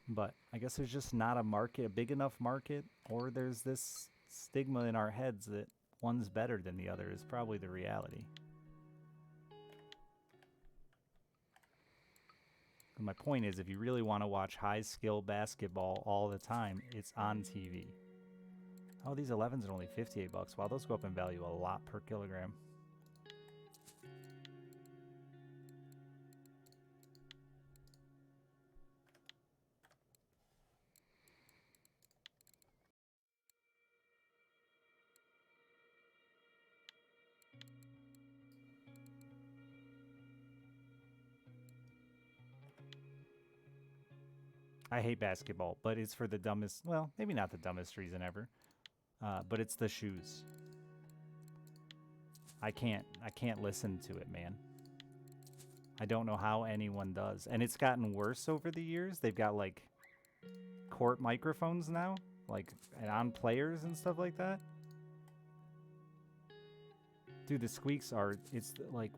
[SPEAKER 1] But I guess there's just not a big enough market, or there's this stigma in our heads that one's better than the other is probably the reality. And my point is, if you really want to watch high-skill basketball all the time, it's on TV. Oh, these 11s are only $58. Wow, those go up in value a lot per kilogram. I hate basketball, but it's for the dumbest, well, maybe not the dumbest reason ever. But it's the shoes. I can't listen to it, man. I don't know how anyone does. And it's gotten worse over the years. They've got like court microphones now, like and on players and stuff like that. Dude, the squeaks are, it's like,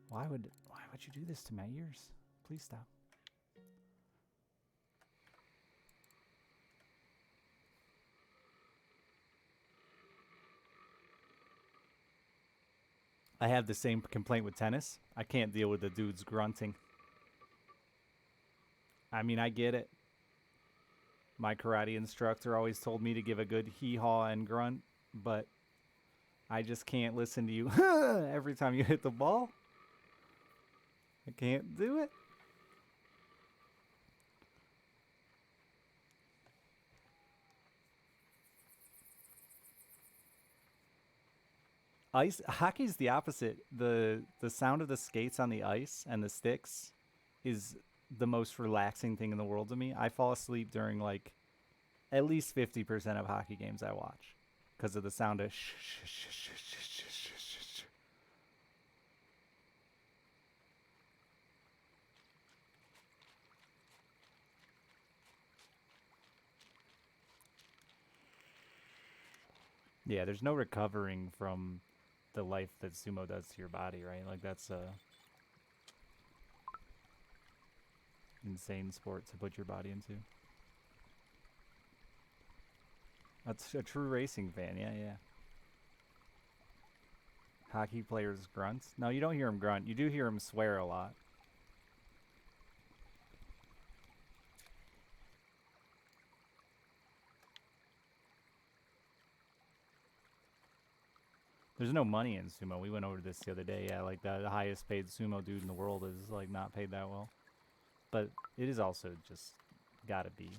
[SPEAKER 1] why would you do this to my ears? Please stop. I have the same complaint with tennis. I can't deal with the dudes grunting. I mean, I get it. My karate instructor always told me to give a good hee-haw and grunt, but I just can't listen to you every time you hit the ball. I can't do it. Ice hockey's the opposite. The sound of the skates on the ice and the sticks is the most relaxing thing in the world to me. I fall asleep during like at least 50% of hockey games I watch because of the sound of shh, shh, shh, shh, shh, shh, shh, shh, shh. Yeah, there's no recovering from the life that sumo does to your body, right? Like that's a insane sport to put your body into. That's a true racing fan, yeah, yeah. Hockey players grunt? No, you don't hear him grunt. You do hear him swear a lot. There's no money in sumo. We went over this the other day. Yeah, like the highest paid sumo dude in the world is like not paid that well. But it is also just gotta be.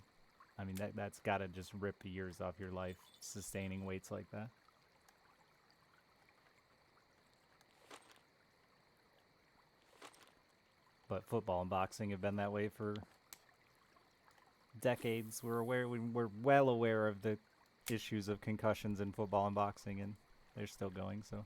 [SPEAKER 1] I mean, that's gotta just rip years off your life sustaining weights like that. But football and boxing have been that way for decades. We're well aware of the issues of concussions in football and boxing, and they're still going. So.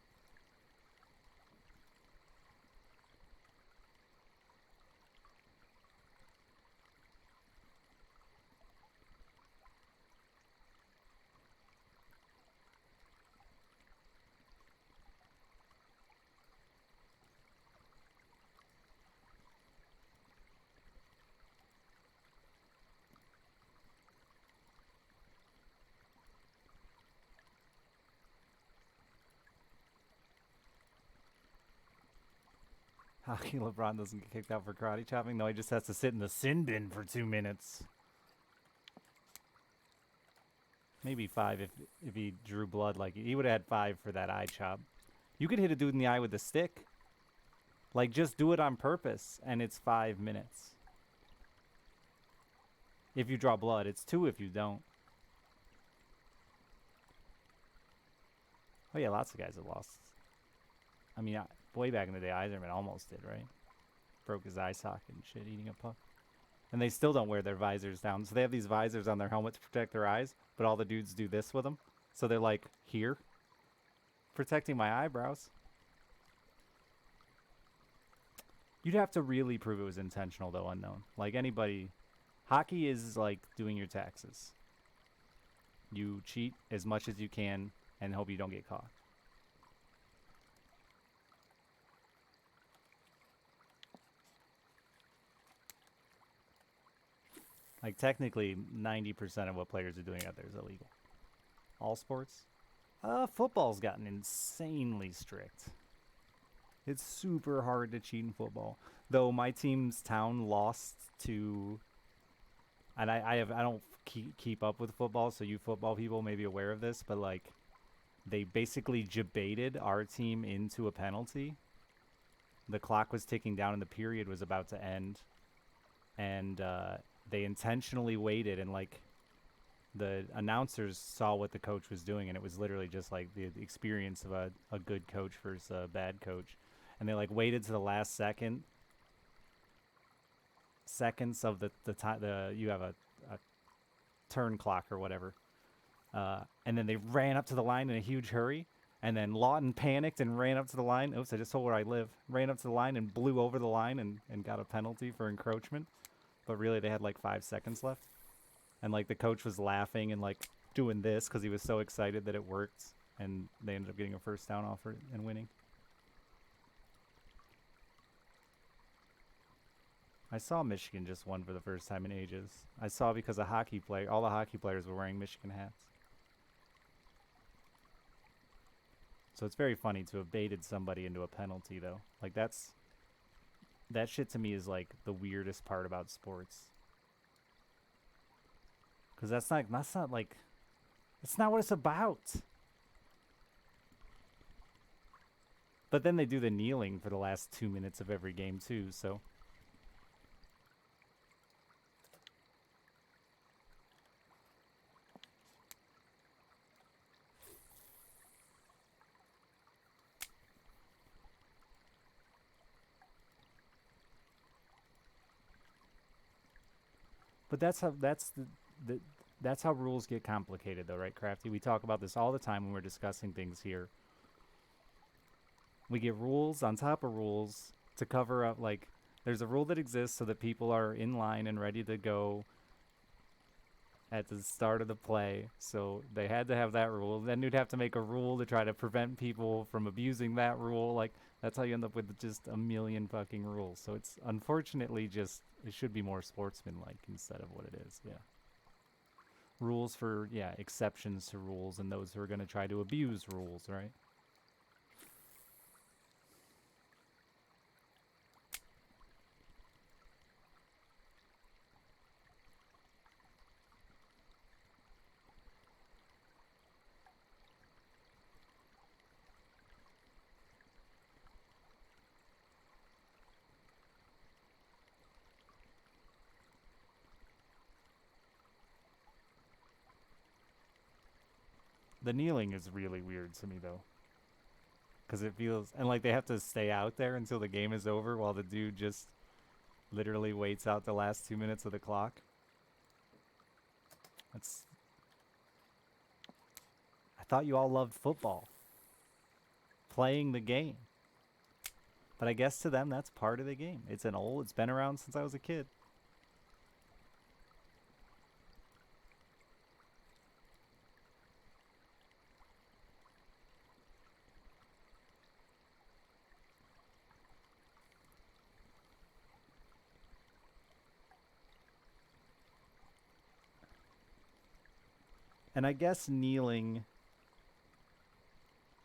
[SPEAKER 1] Hockey LeBron doesn't get kicked out for karate chopping. No, he just has to sit in the sin bin for 2 minutes. Maybe 5 if he drew blood. Like he would have had 5 for that eye chop. You could hit a dude in the eye with a stick. Like just do it on purpose, and it's 5 minutes. If you draw blood, it's 2 if you don't. Oh yeah, lots of guys have lost. I mean, way back in the day, Eiserman almost did, right? Broke his eye socket and shit eating a puck. And they still don't wear their visors down. So they have these visors on their helmet to protect their eyes, but all the dudes do this with them. So they're like, here, protecting my eyebrows. You'd have to really prove it was intentional, though, unknown. Like anybody, hockey is like doing your taxes. You cheat as much as you can and hope you don't get caught. Like technically 90% of what players are doing out there is illegal. All sports? Football's gotten insanely strict. It's super hard to cheat in football. Though my team's town lost to, and I don't keep up with football, so you football people may be aware of this, but like they basically jebaited our team into a penalty. The clock was ticking down and the period was about to end, and they intentionally waited, and like the announcers saw what the coach was doing, and it was literally just like the experience of a good coach versus a bad coach, and they like waited to the last seconds of the time you have a turn clock or whatever, and then they ran up to the line in a huge hurry, and then Lawton panicked and ran up to the line. Oops, I just told where I live. Ran up to the line and blew over the line and got a penalty for encroachment. But really, they had like 5 seconds left. And like the coach was laughing and like doing this because he was so excited that it worked. And they ended up getting a first down off it and winning. I saw Michigan just won for the first time in ages. I saw because all the hockey players were wearing Michigan hats. So it's very funny to have baited somebody into a penalty, though. Like that shit to me is like the weirdest part about sports. Because that's not like, it's not what it's about. But then they do the kneeling for the last 2 minutes of every game too, so. But the that's how rules get complicated, though, right, Crafty? We talk about this all the time when we're discussing things here. We get rules on top of rules to cover up, like, there's a rule that exists so that people are in line and ready to go at the start of the play. So they had to have that rule. Then you'd have to make a rule to try to prevent people from abusing that rule. Like, that's how you end up with just a million fucking rules. So it's unfortunately just, it should be more sportsmanlike instead of what it is. Yeah. Rules for, yeah, exceptions to rules and those who are going to try to abuse rules, right? The kneeling is really weird to me, though. Because it feels, and like they have to stay out there until the game is over while the dude just literally waits out the last 2 minutes of the clock. That's, I thought you all loved football. Playing the game. But I guess to them that's part of the game. It's been around since I was a kid. And I guess kneeling,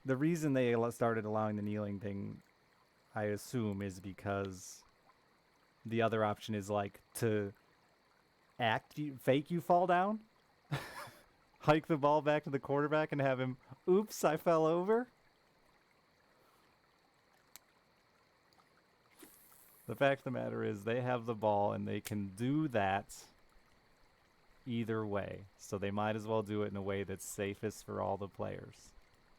[SPEAKER 1] the reason they started allowing the kneeling thing, I assume, is because the other option is like to fake you fall down, hike the ball back to the quarterback and have him, oops, I fell over. The fact of the matter is they have the ball and they can do that either way. So they might as well do it in a way that's safest for all the players.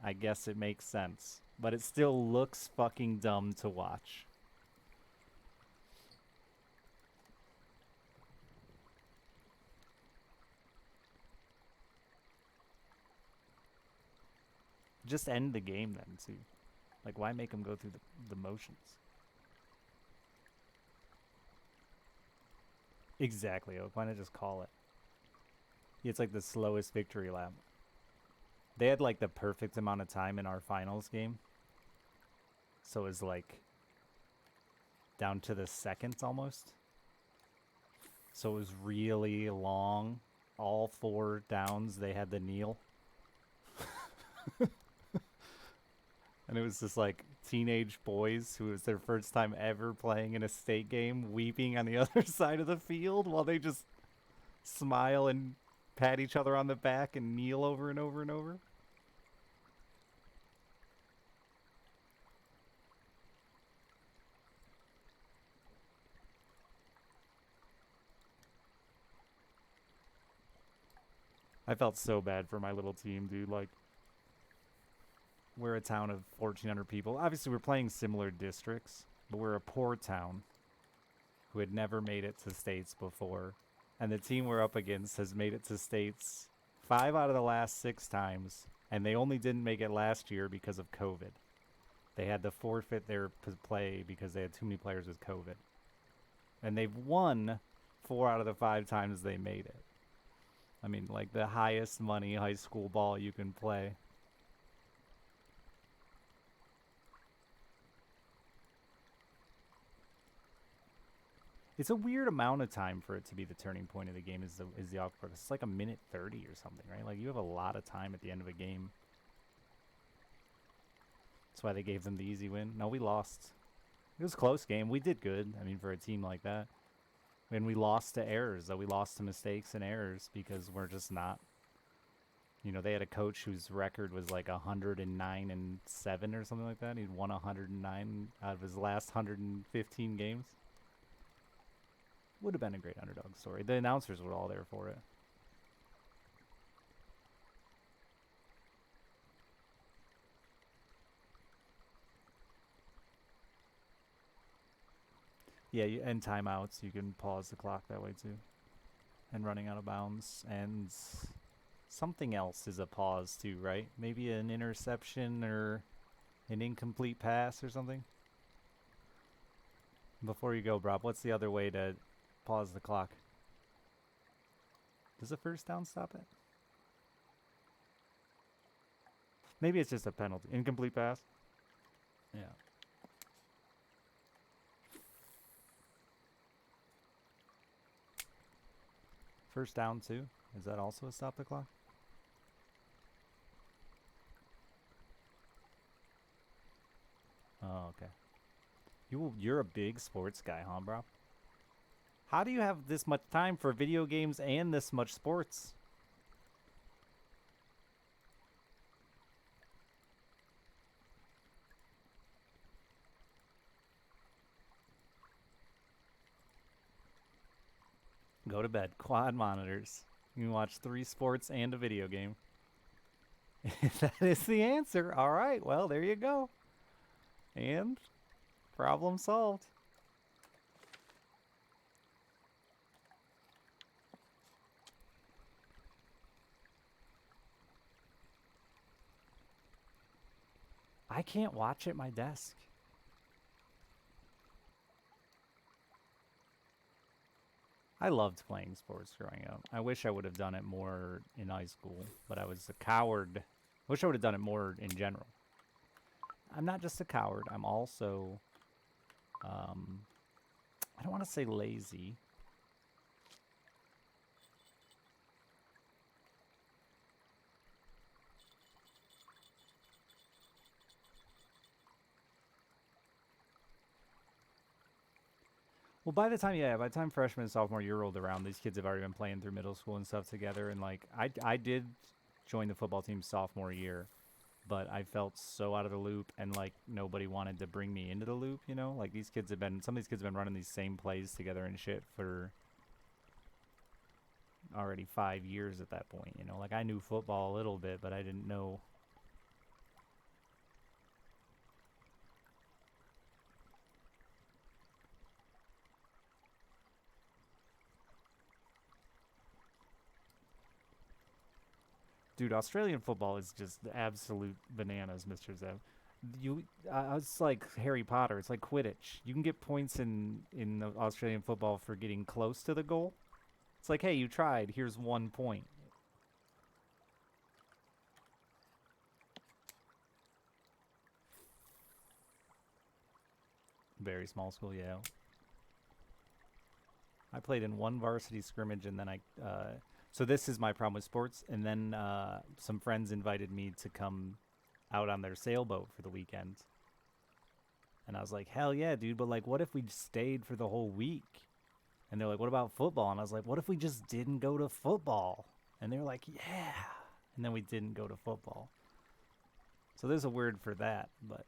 [SPEAKER 1] I guess it makes sense. But it still looks fucking dumb to watch. Just end the game then, too. Like, why make them go through the motions? Exactly, Oak. Why not just call it? It's like the slowest victory lap. They had like the perfect amount of time in our finals game. So it was like down to the seconds almost. So it was really long. All 4 downs, they had the kneel. And it was just like teenage boys who was their first time ever playing in a state game, weeping on the other side of the field while they just smile and pat each other on the back and kneel over and over and over. I felt so bad for my little team, dude. Like, we're a town of 1,400 people. Obviously, we're playing similar districts, but we're a poor town who had never made it to states before. And the team we're up against has made it to states 5 out of the last 6 times, and they only didn't make it last year because of COVID. They had to forfeit their play because they had too many players with COVID. And they've won 4 out of the 5 times they made it. I mean, like the highest money high school ball you can play. It's a weird amount of time for it to be the turning point of the game. Is the awkward? It's like a minute 30 or something, right? Like you have a lot of time at the end of a game. That's why they gave them the easy win. No, we lost. It was a close game. We did good. I mean, for a team like that. And we lost to errors, though. We lost to mistakes and errors because we're just not. You know, they had a coach whose record was like 109-7 or something like that. He'd won 109 out of his last 115 games. Would have been a great underdog story. The announcers were all there for it. Yeah, and timeouts. You can pause the clock that way too. and running out of bounds, and something else is a pause too, right? Maybe an interception or an incomplete pass or something. Before you go, Rob, what's the other way to pause the clock? Does a first down stop it? Maybe it's just a penalty. Incomplete pass? Yeah. First down too? Is that also a stop the clock? Oh, okay. You're a big sports guy, huh, bro? How do you have this much time for video games and this much sports? Go to bed. Quad monitors. You can watch 3 sports and a video game. That is the answer. All right. Well, there you go. And problem solved. I can't watch at my desk. I loved playing sports growing up. I wish I would have done it more in high school, but I was a coward. I wish I would have done it more in general. I'm not just a coward. I'm also, I don't want to say lazy. Well, by the time freshman and sophomore year rolled around, these kids have already been playing through middle school and stuff together. And like, I did join the football team sophomore year, but I felt so out of the loop, and like nobody wanted to bring me into the loop. You know, like some of these kids have been running these same plays together and shit for already 5 years at that point. You know, like I knew football a little bit, but I didn't know. Dude, Australian football is just absolute bananas, Mr. Zev. It's like Harry Potter. It's like Quidditch. You can get points in Australian football for getting close to the goal. It's like, hey, you tried. Here's 1 point. Very small school, yeah. I played in one varsity scrimmage, and then so this is my problem with sports. And then some friends invited me to come out on their sailboat for the weekend. And I was like, hell yeah, dude. But like, what if we just stayed for the whole week? And they're like, what about football? And I was like, what if we just didn't go to football? And they were like, yeah. And then we didn't go to football. So there's a word for that, but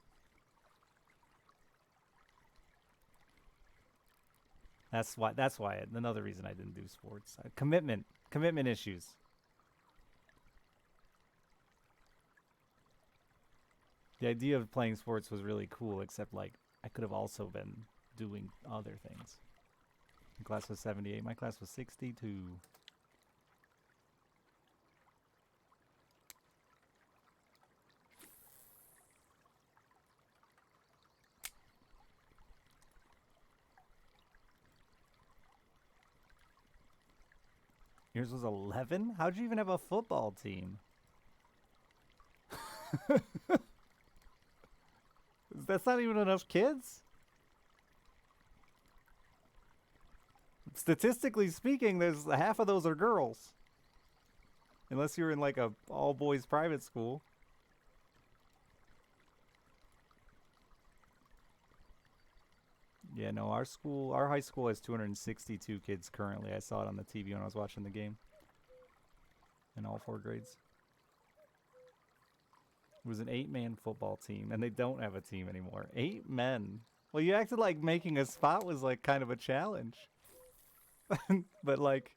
[SPEAKER 1] that's why another reason I didn't do sports. Commitment issues. The idea of playing sports was really cool, except like I could have also been doing other things. My class was 78. My class was 62. Yours was 11? How'd you even have a football team? That's not even enough kids? Statistically speaking, there's half of those are girls. Unless you're in like a all boys private school. Yeah, no, our high school has 262 kids currently. I saw it on the TV when I was watching the game. In all 4 grades. It was an 8-man football team, and they don't have a team anymore. 8 men. Well, you acted like making a spot was like kind of a challenge. But like,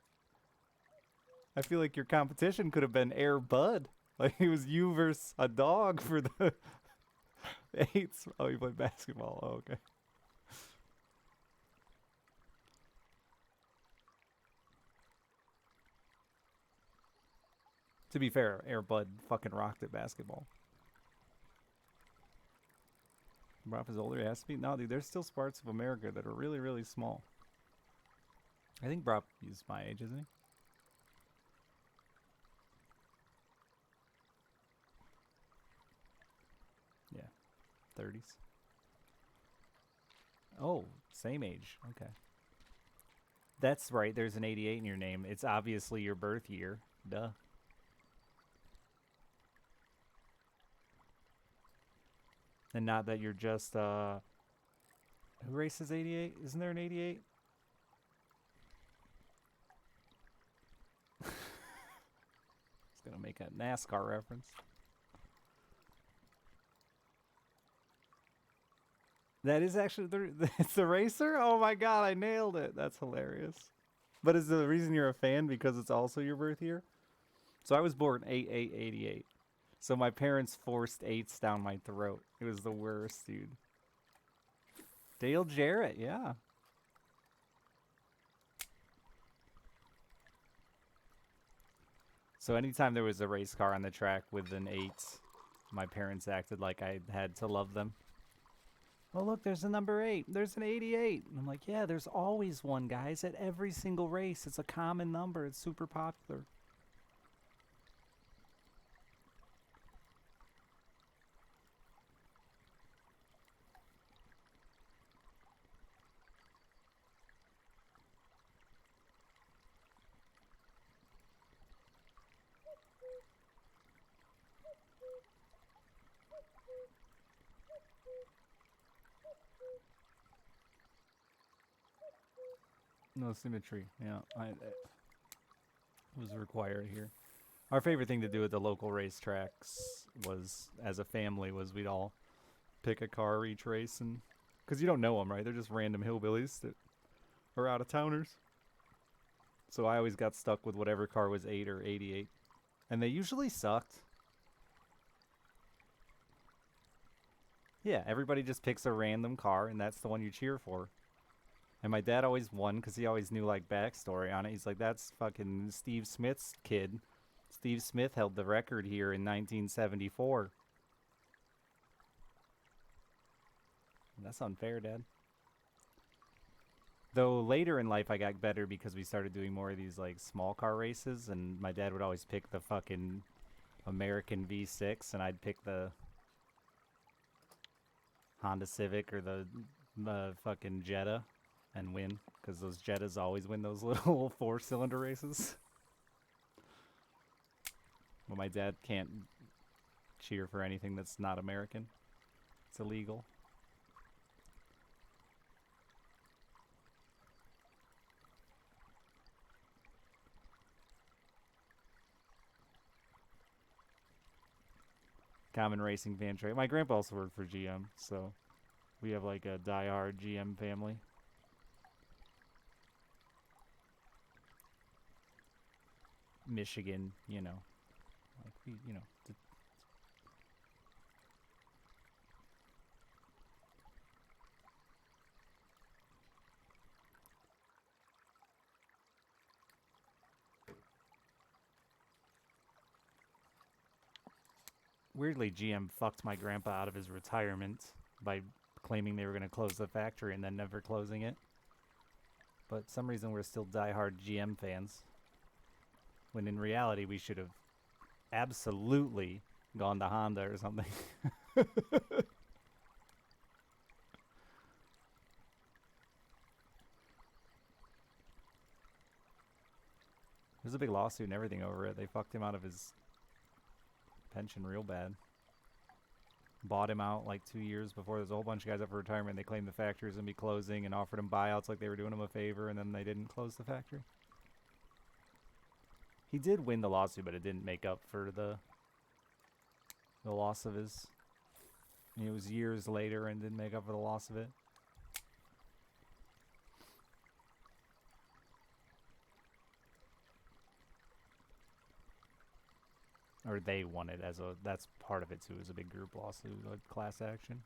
[SPEAKER 1] I feel like your competition could have been Air Bud. Like it was you versus a dog for the 8s. Oh, you played basketball. Oh, okay. To be fair, Air Bud fucking rocked at basketball. Broff is older, he has to be. No, dude, there's still parts of America that are really, really small. I think Broff is my age, isn't he? Yeah, 30s. Oh, same age. Okay. That's right, there's an 88 in your name. It's obviously your birth year. Duh. And not that you're just, who races 88? Isn't there an 88? It's gonna make a NASCAR reference. That is actually it's the racer? Oh my god, I nailed it. That's hilarious. But is the reason you're a fan because it's also your birth year? So I was born 8/8/88. So my parents forced eights down my throat. It was the worst, dude. Dale Jarrett, yeah. So anytime there was a race car on the track with an 8, my parents acted like I had to love them. Oh, look, there's a number 8. There's an 88. And I'm like, yeah, there's always one, guys, at every single race. It's a common number. It's super popular. No symmetry. Yeah, it was required here. Our favorite thing to do at the local racetracks was, as a family, was we'd all pick a car each race, and because you don't know them, right? They're just random hillbillies that are out of towners. So I always got stuck with whatever car was 8 or 88, and they usually sucked. Yeah, everybody just picks a random car, and that's the one you cheer for. And my dad always won because he always knew like backstory on it. He's like, that's fucking Steve Smith's kid. Steve Smith held the record here in 1974. That's unfair, Dad. Though later in life I got better because we started doing more of these like small car races, and my dad would always pick the fucking American V6, and I'd pick the Honda Civic or the fucking Jetta and win, because those Jettas always win those little 4-cylinder races. Well, my dad can't cheer for anything that's not American. It's illegal. Common racing fan trade. My grandpa also worked for GM, so we have like a die-hard GM family. Michigan, you know, like we, you know. Weirdly, GM fucked my grandpa out of his retirement by claiming they were going to close the factory and then never closing it. But some reason we're still die-hard GM fans, when in reality we should have absolutely gone to Honda or something. There's a big lawsuit and everything over it. They fucked him out of his pension real bad. Bought him out like 2 years before. There's a whole bunch of guys up for retirement. They claimed the factory was going to be closing and offered him buyouts like they were doing him a favor, and then they didn't close the factory. He did win the lawsuit, but it didn't make up for the loss of his... It was years later and didn't make up for the loss of it. Or they won it as a... That's part of it, too. It was a big group lawsuit, like class action.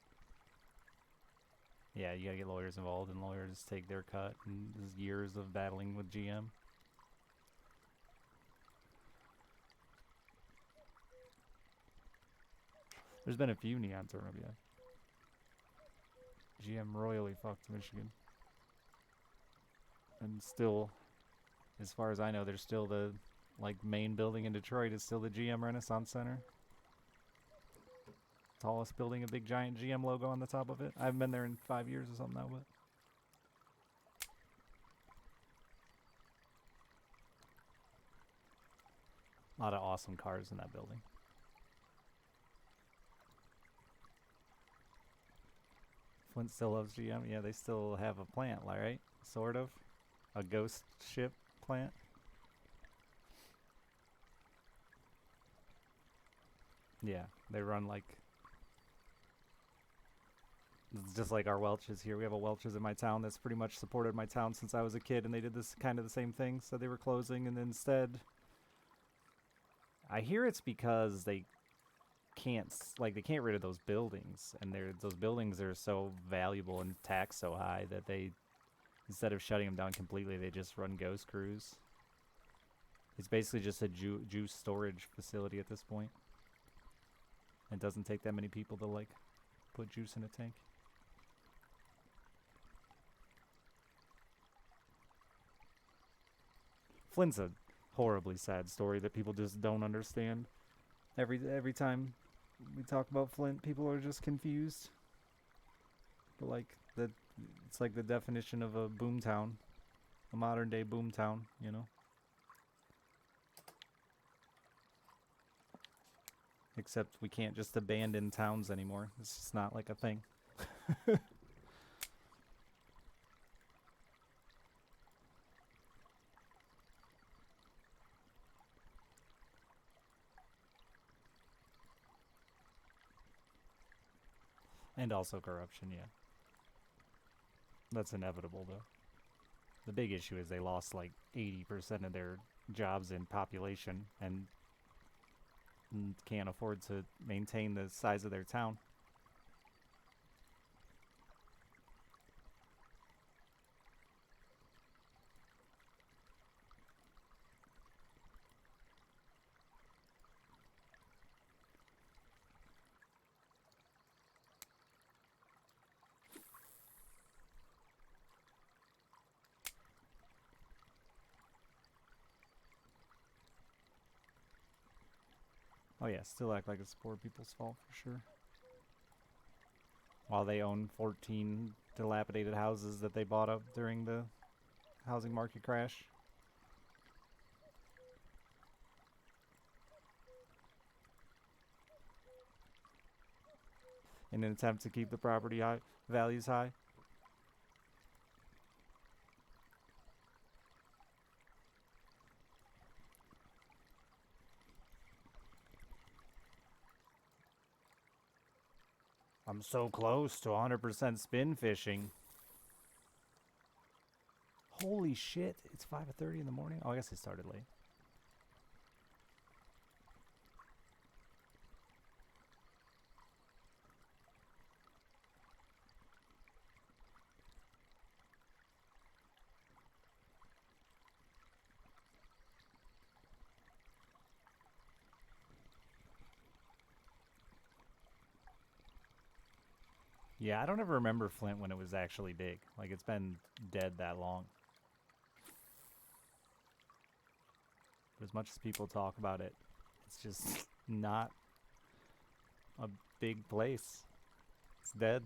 [SPEAKER 1] Yeah, you gotta get lawyers involved, and lawyers take their cut. And there's years of battling with GM. There's been a few neon tournaments, yeah. GM royally fucked Michigan. And still, as far as I know, there's still the like main building in Detroit is still the GM Renaissance Center. Tallest building, a big giant GM logo on the top of it. I haven't been there in 5 years or something now, but a lot of awesome cars in that building. Flint still loves GM. Yeah, they still have a plant, right? Sort of. A ghost ship plant. Yeah, they run like... It's just like our Welch's here. We have a Welch's in my town that's pretty much supported my town since I was a kid, and they did this kind of the same thing. So they were closing, and instead... I hear it's because they can't get rid of those buildings, and those buildings are so valuable and taxed so high that they, instead of shutting them down completely, they just run ghost crews. It's basically just a juice storage facility at this point. It doesn't take that many people to like put juice in a tank. Flint's a horribly sad story that people just don't understand. Every time we talk about Flint, people are just confused. But like it's like the definition of a boomtown, a modern day boomtown, you know. Except we can't just abandon towns anymore. It's just not like a thing. And also corruption, yeah. That's inevitable, though. The big issue is they lost like 80% of their jobs in population and can't afford to maintain the size of their town. Oh yeah, still act like it's poor people's fault for sure. While they own 14 dilapidated houses that they bought up during the housing market crash. In an attempt to keep the property values high. I'm so close to 100% spin fishing. Holy shit, it's 5:30 in the morning? Oh, I guess it started late. Yeah, I don't ever remember Flint when it was actually big. Like, it's been dead that long. But as much as people talk about it, it's just not a big place. It's dead.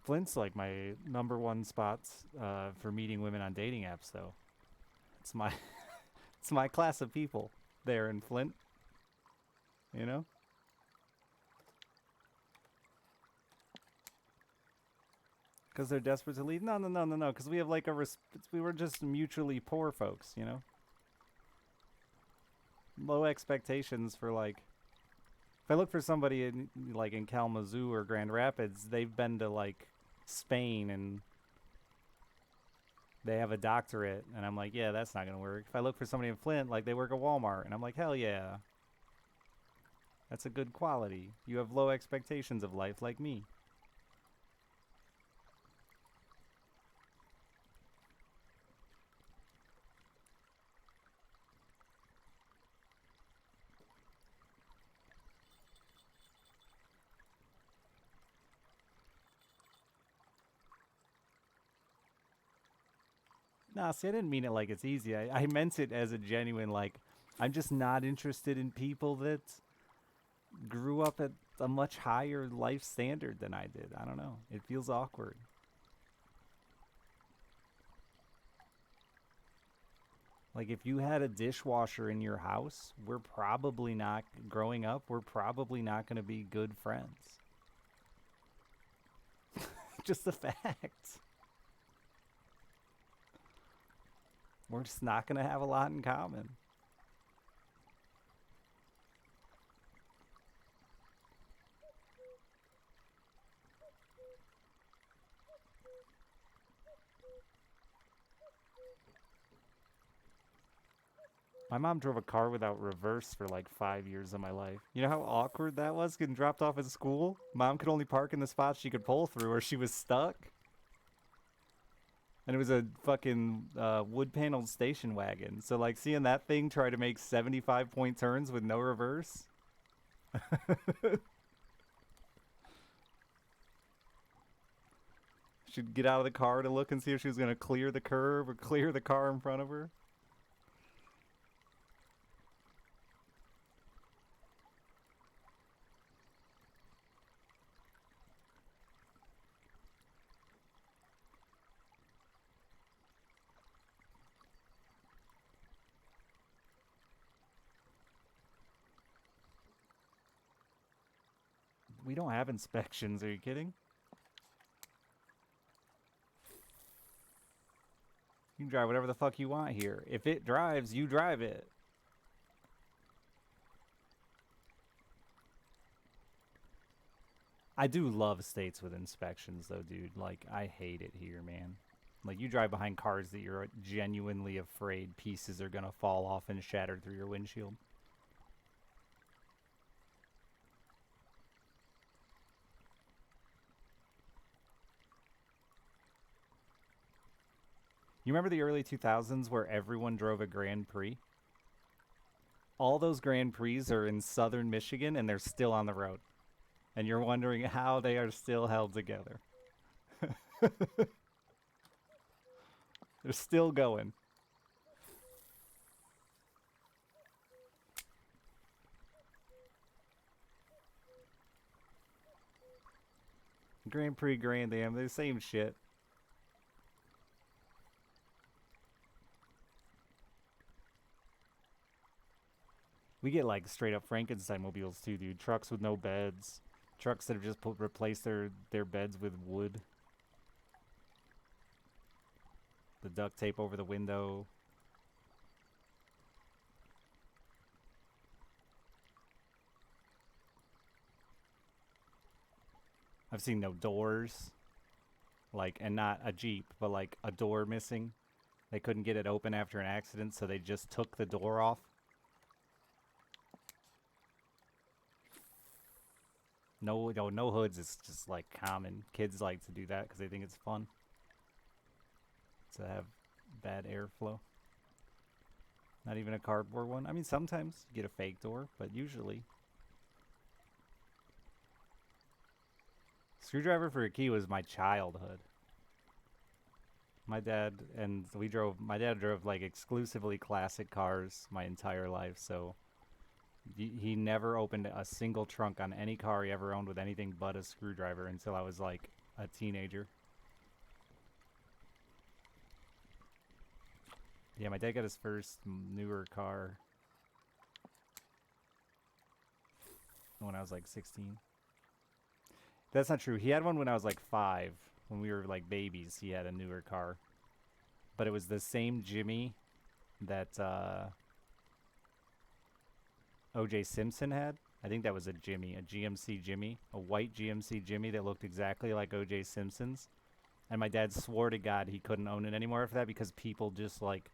[SPEAKER 1] Flint's like my #1 spot for meeting women on dating apps, though. It's my, it's my class of people there in Flint. You know? Because they're desperate to leave? No. Because we have like we were just mutually poor folks, you know? Low expectations for like... If I look for somebody in Kalamazoo or Grand Rapids, they've been to like Spain and they have a doctorate, and I'm like, yeah, that's not gonna work. If I look for somebody in Flint, like they work at Walmart, and I'm like, hell yeah, that's a good quality. You have low expectations of life like me. Nah, see, I didn't mean it like it's easy. I meant it as a genuine, like, I'm just not interested in people that grew up at a much higher life standard than I did. I don't know. It feels awkward. Like, if you had a dishwasher in your house, we're probably not, growing up, we're probably not going to be good friends. Just a fact. We're just not going to have a lot in common. My mom drove a car without reverse for like 5 years of my life. You know how awkward that was getting dropped off at school? Mom could only park in the spots she could pull through or she was stuck. And it was a fucking wood paneled station wagon. So, like, seeing that thing try to make 75-point turns with no reverse. She'd get out of the car to look and see if she was going to clear the curb or clear the car in front of her. We don't have inspections. Are you kidding? You can drive whatever the fuck you want here. If it drives, you drive it. I do love states with inspections, though, dude. Like, I hate it here, man. Like, you drive behind cars that you're genuinely afraid pieces are gonna fall off and shatter through your windshield. You remember the early 2000s where everyone drove a Grand Prix? All those Grand Prix are in southern Michigan and they're still on the road. And you're wondering how they are still held together. They're still going. Grand Prix, Grand Am, they're the same shit. We get like straight up Frankenstein mobiles too, dude. Trucks with no beds. Trucks that have just replaced their beds with wood. The duct tape over the window. I've seen no doors. Like, and not a Jeep, but like a door missing. They couldn't get it open after an accident, so they just took the door off. No hoods. It's just like common. Kids like to do that because they think it's fun to have bad airflow. Not even a cardboard one. I mean, sometimes you get a fake door, but usually. Screwdriver for a key was my childhood. My dad drove like exclusively classic cars my entire life, so he never opened a single trunk on any car he ever owned with anything but a screwdriver until I was like a teenager. Yeah, my dad got his first newer car when I was like 16. That's not true. He had one when I was like 5. When we were like babies, he had a newer car. But it was the same Jimmy that O.J. Simpson had. I think that was a Jimmy, a GMC Jimmy, a white GMC Jimmy that looked exactly like O.J. Simpson's. And my dad swore to God he couldn't own it anymore after that because people just like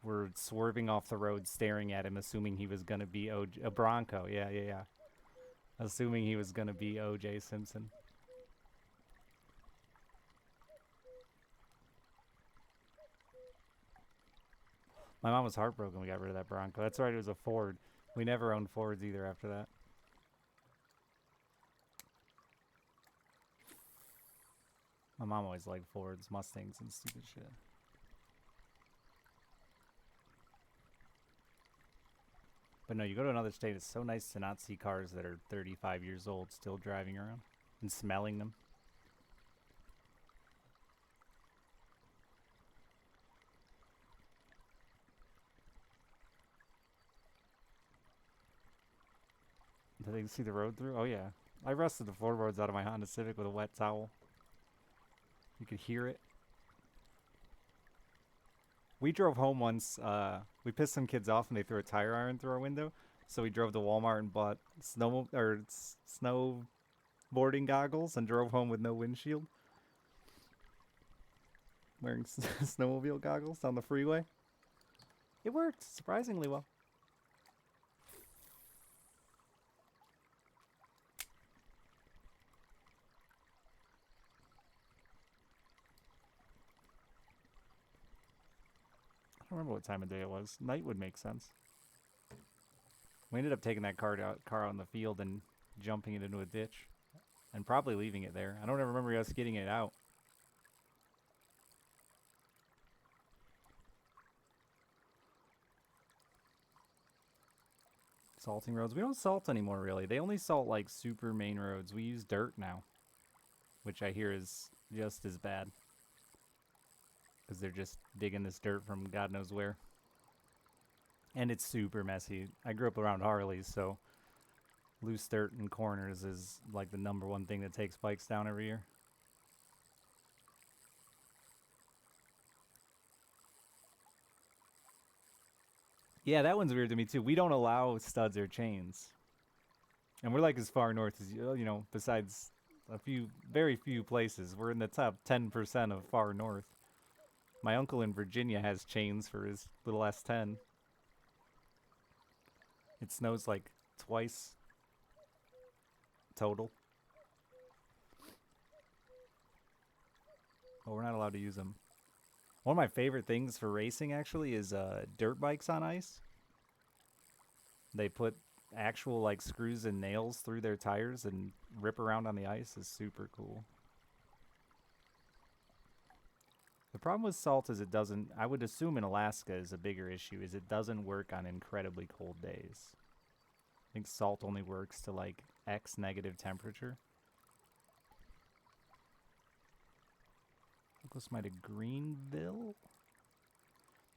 [SPEAKER 1] were swerving off the road staring at him, assuming he was going to be a Bronco. Yeah. Assuming he was going to be O.J. Simpson. My mom was heartbroken we got rid of that Bronco. That's right, it was a Ford. We never owned Fords either after that. My mom always liked Fords, Mustangs, and stupid shit. But no, you go to another state, it's so nice to not see cars that are 35 years old still driving around and smelling them. Did they see the road through? Oh yeah. I rusted the floorboards out of my Honda Civic with a wet towel. You could hear it. We drove home once. We pissed some kids off and they threw a tire iron through our window. So we drove to Walmart and bought snowboarding goggles and drove home with no windshield. Wearing snowmobile goggles down the freeway. It worked surprisingly well. I don't remember what time of day it was. Night would make sense. We ended up taking that car out in the field and jumping it into a ditch. And probably leaving it there. I don't ever remember us getting it out. Salting roads. We don't salt anymore, really. They only salt, like, super main roads. We use dirt now. Which I hear is just as bad. Because they're just digging this dirt from God knows where. And it's super messy. I grew up around Harleys, so loose dirt in corners is, like, the #1 thing that takes bikes down every year. Yeah, that one's weird to me too. We don't allow studs or chains. And we're like as far north as, you know, besides very few places. We're in the top 10% of far north. My uncle in Virginia has chains for his little S10. It snows like twice total. But we're not allowed to use them. One of my favorite things for racing, actually, is dirt bikes on ice. They put actual, like, screws and nails through their tires and rip around on the ice. Is super cool. The problem with salt is it doesn't, I would assume in Alaska is a bigger issue, is it doesn't work on incredibly cold days. I think salt only works to, like, X negative temperature. Close to Greenville?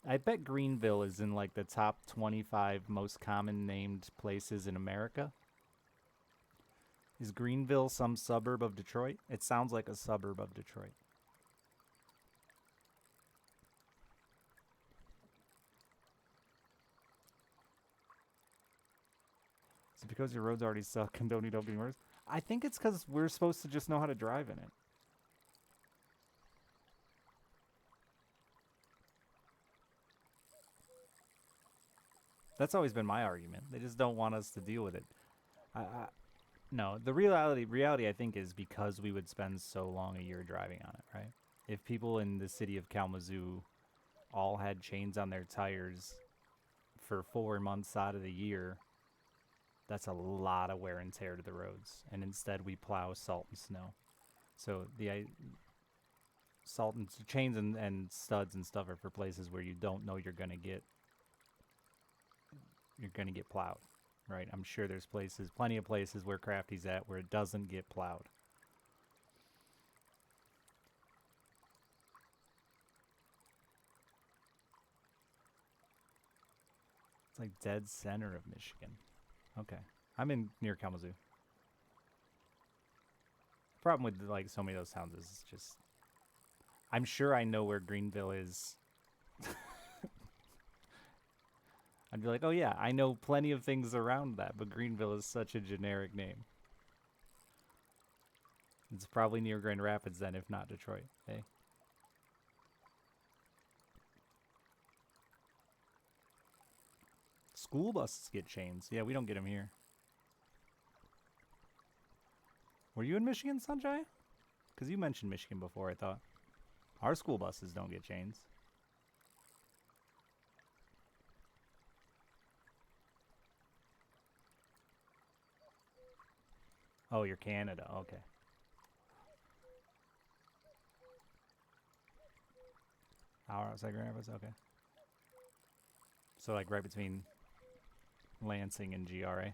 [SPEAKER 1] I bet Greenville is in like the top 25 most common named places in America. Is Greenville some suburb of Detroit? It sounds like a suburb of Detroit. Is it because your roads already suck and don't need opening worse? I think it's because we're supposed to just know how to drive in it. That's always been my argument. They just don't want us to deal with it. No, the reality I think is because we would spend so long a year driving on it, right? If people in the city of Kalamazoo all had chains on their tires for 4 months out of the year, that's a lot of wear and tear to the roads. And instead we plow salt and snow. So the salt and chains and studs and stuff are for places where you don't know you're gonna get plowed, right? I'm sure there's plenty of places where Crafty's at where it doesn't get plowed. It's like dead center of Michigan. Okay. I'm in near Kalamazoo. Problem with like so many of those towns is just I'm sure I know where Greenville is. I'd be like, oh yeah, I know plenty of things around that, but Greenville is such a generic name. It's probably near Grand Rapids then, if not Detroit. Hey. School buses get chains. Yeah, we don't get them here. Were you in Michigan, Sanjay? Because you mentioned Michigan before, I thought. Our school buses don't get chains. Oh, you're Canada. Okay. Hour outside Grand Rapids? Okay. So, like, right between Lansing and GRA.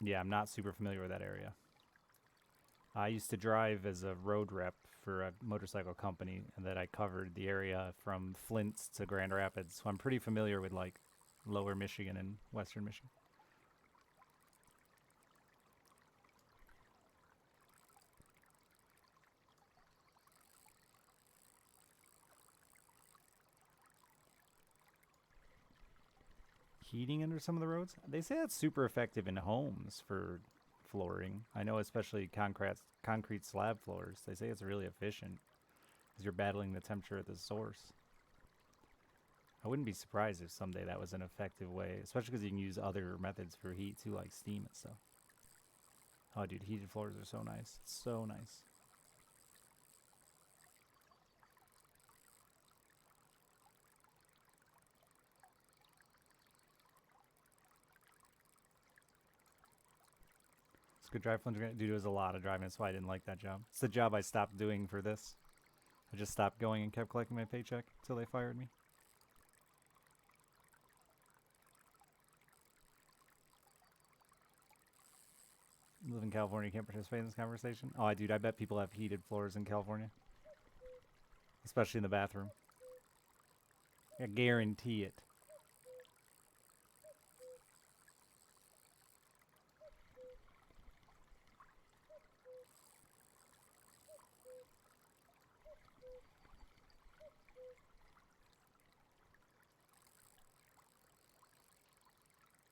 [SPEAKER 1] Yeah, I'm not super familiar with that area. I used to drive as a road rep for a motorcycle company, and that I covered the area from Flint to Grand Rapids, so I'm pretty familiar with like lower Michigan and western Michigan. Heating under some of the roads? They say that's super effective in homes for flooring. I know especially concrete slab floors. They say it's really efficient because you're battling the temperature at the source. I wouldn't be surprised if someday that was an effective way, especially because you can use other methods for heat too, like steam and stuff. Oh, dude, heated floors are so nice. So nice. It's a good drive flunger. Dude, it was a lot of driving. That's why I didn't like that job. It's the job I stopped doing for this. I just stopped going and kept collecting my paycheck until they fired me. You live in California, you can't participate in this conversation? Oh, dude, I bet people have heated floors in California. Especially in the bathroom. I guarantee it.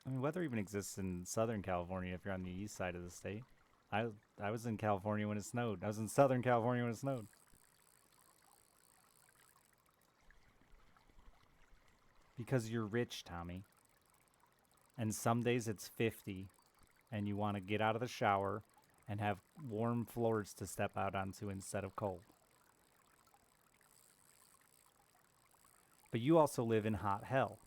[SPEAKER 1] I mean, weather even exists in Southern California if you're on the east side of the state. I was in California when it snowed. I was in Southern California when it snowed. Because you're rich, Tommy. And some days it's 50 and you want to get out of the shower and have warm floors to step out onto instead of cold. But you also live in hot hell.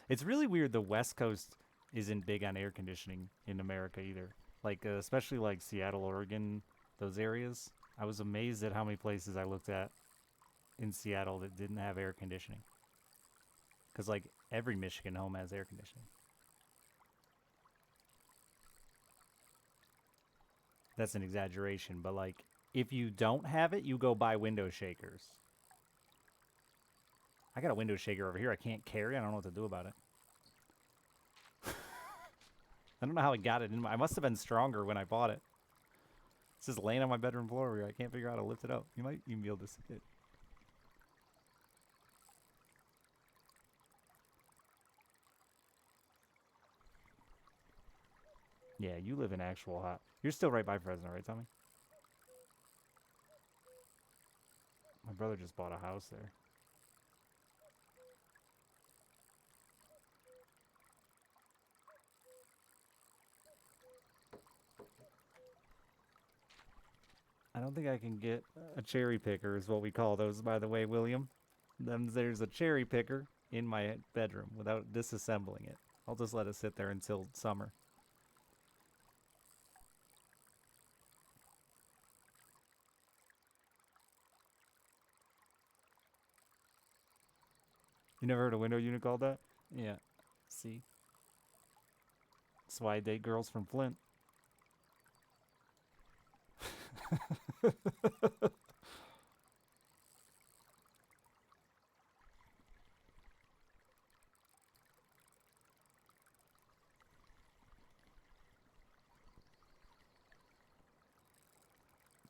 [SPEAKER 1] It's really weird the West Coast isn't big on air conditioning in America either. Like, especially like Seattle, Oregon, those areas. I was amazed at how many places I looked at in Seattle that didn't have air conditioning. Because, like, every Michigan home has air conditioning. That's an exaggeration, but, like, if you don't have it, you go buy window shakers. I got a window shaker over here I can't carry. I don't know what to do about it. I don't know how I got it in. I must have been stronger when I bought it. It's just laying on my bedroom floor where I can't figure out how to lift it up. You might even be able to see it. Yeah, you live in actual hot. You're still right by Fresno, right, Tommy? My brother just bought a house there. I don't think I can get a cherry picker is what we call those, by the way, William. Then there's a cherry picker in my bedroom without disassembling it. I'll just let it sit there until summer. You never heard a window unit called that? Yeah. See? That's why I date girls from Flint.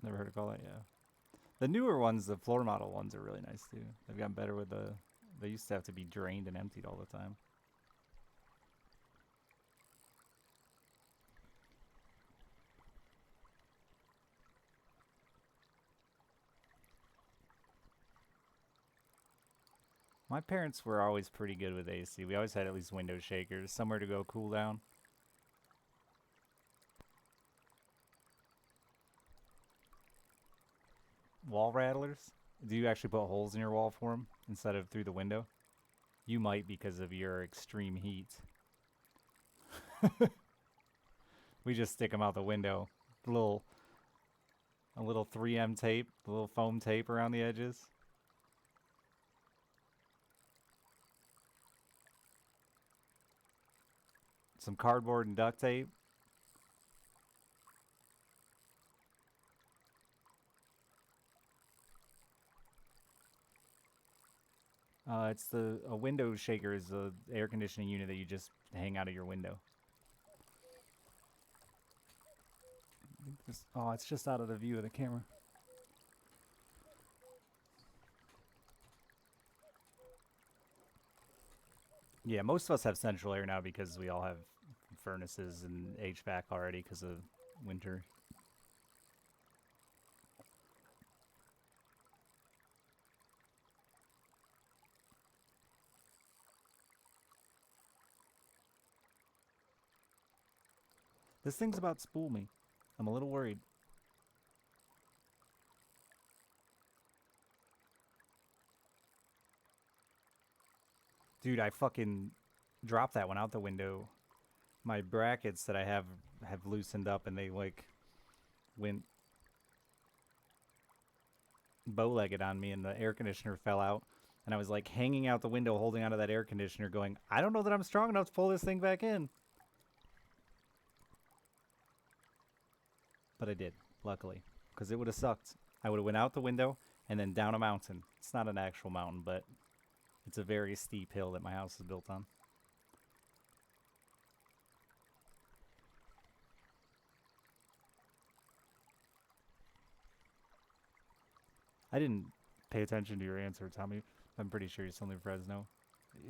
[SPEAKER 1] Never heard it called that, yeah. The newer ones, the floor model ones, are really nice too. They've gotten better with the. They used to have to be drained and emptied all the time. My parents were always pretty good with AC. We always had at least window shakers, somewhere to go cool down. Wall rattlers? Do you actually put holes in your wall for them instead of through the window? You might because of your extreme heat. We just stick them out the window. Little A little 3M tape, a little foam tape around the edges. Some cardboard and duct tape. It's a window shaker is a air conditioning unit that you just hang out of your window. Oh, it's just out of the view of the camera. Yeah, most of us have central air now because we all have furnaces and HVAC already because of winter. This thing's about to spool me. I'm a little worried. Dude, I fucking dropped that one out the window. My brackets that I have loosened up and they like went bow-legged on me and the air conditioner fell out. And I was like hanging out the window holding onto that air conditioner going, I don't know that I'm strong enough to pull this thing back in. But I did, luckily. Because it would have sucked. I would have went out the window and then down a mountain. It's not an actual mountain, but it's a very steep hill that my house is built on. I didn't pay attention to your answer, Tommy. I'm pretty sure you're still in Fresno.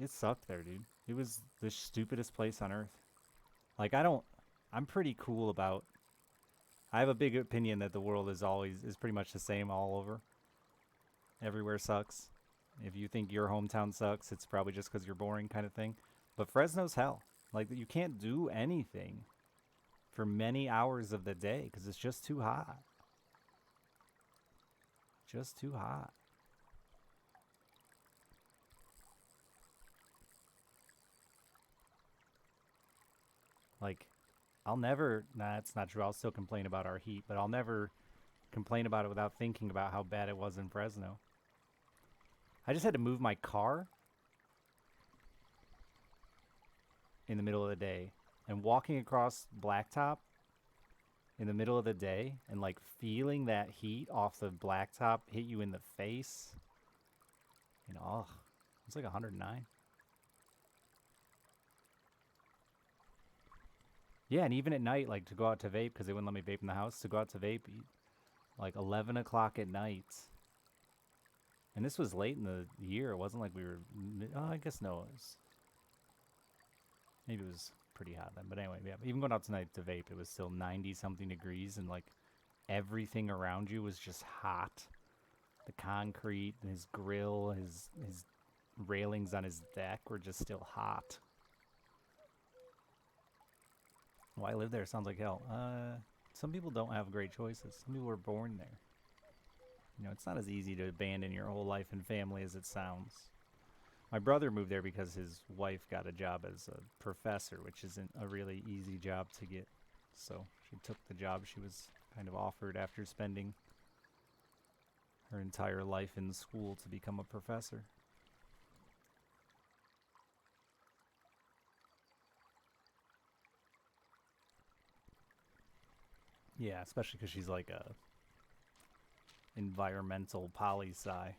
[SPEAKER 1] It sucked there, dude. It was the stupidest place on earth. Like, I'm pretty cool about... I have a big opinion that the world is pretty much the same all over. Everywhere sucks. If you think your hometown sucks, it's probably just because you're boring kind of thing. But Fresno's hell. Like, you can't do anything for many hours of the day because it's just too hot. Just too hot. Like, I'll never... Nah, that's not true. I'll still complain about our heat, but I'll never complain about it without thinking about how bad it was in Fresno. I just had to move my car in the middle of the day. And walking across blacktop in the middle of the day and like feeling that heat off the blacktop hit you in the face. You know, oh, it's like 109. Yeah, and even at night, like to go out to vape, because they wouldn't let me vape in the house, to go out to vape, like 11 o'clock at night. And this was late in the year. It wasn't like we were... Oh, I guess no. Maybe it was pretty hot then. But anyway, yeah. Even going out tonight to vape, it was still 90-something degrees. And like everything around you was just hot. The concrete, his grill, his railings on his deck were just still hot. Why live there sounds like hell. Some people don't have great choices. Some people were born there. You know, it's not as easy to abandon your whole life and family as it sounds. My brother moved there because his wife got a job as a professor, which isn't a really easy job to get. So she took the job she was kind of offered after spending her entire life in school to become a professor. Yeah, especially because she's like a environmental poli-sci.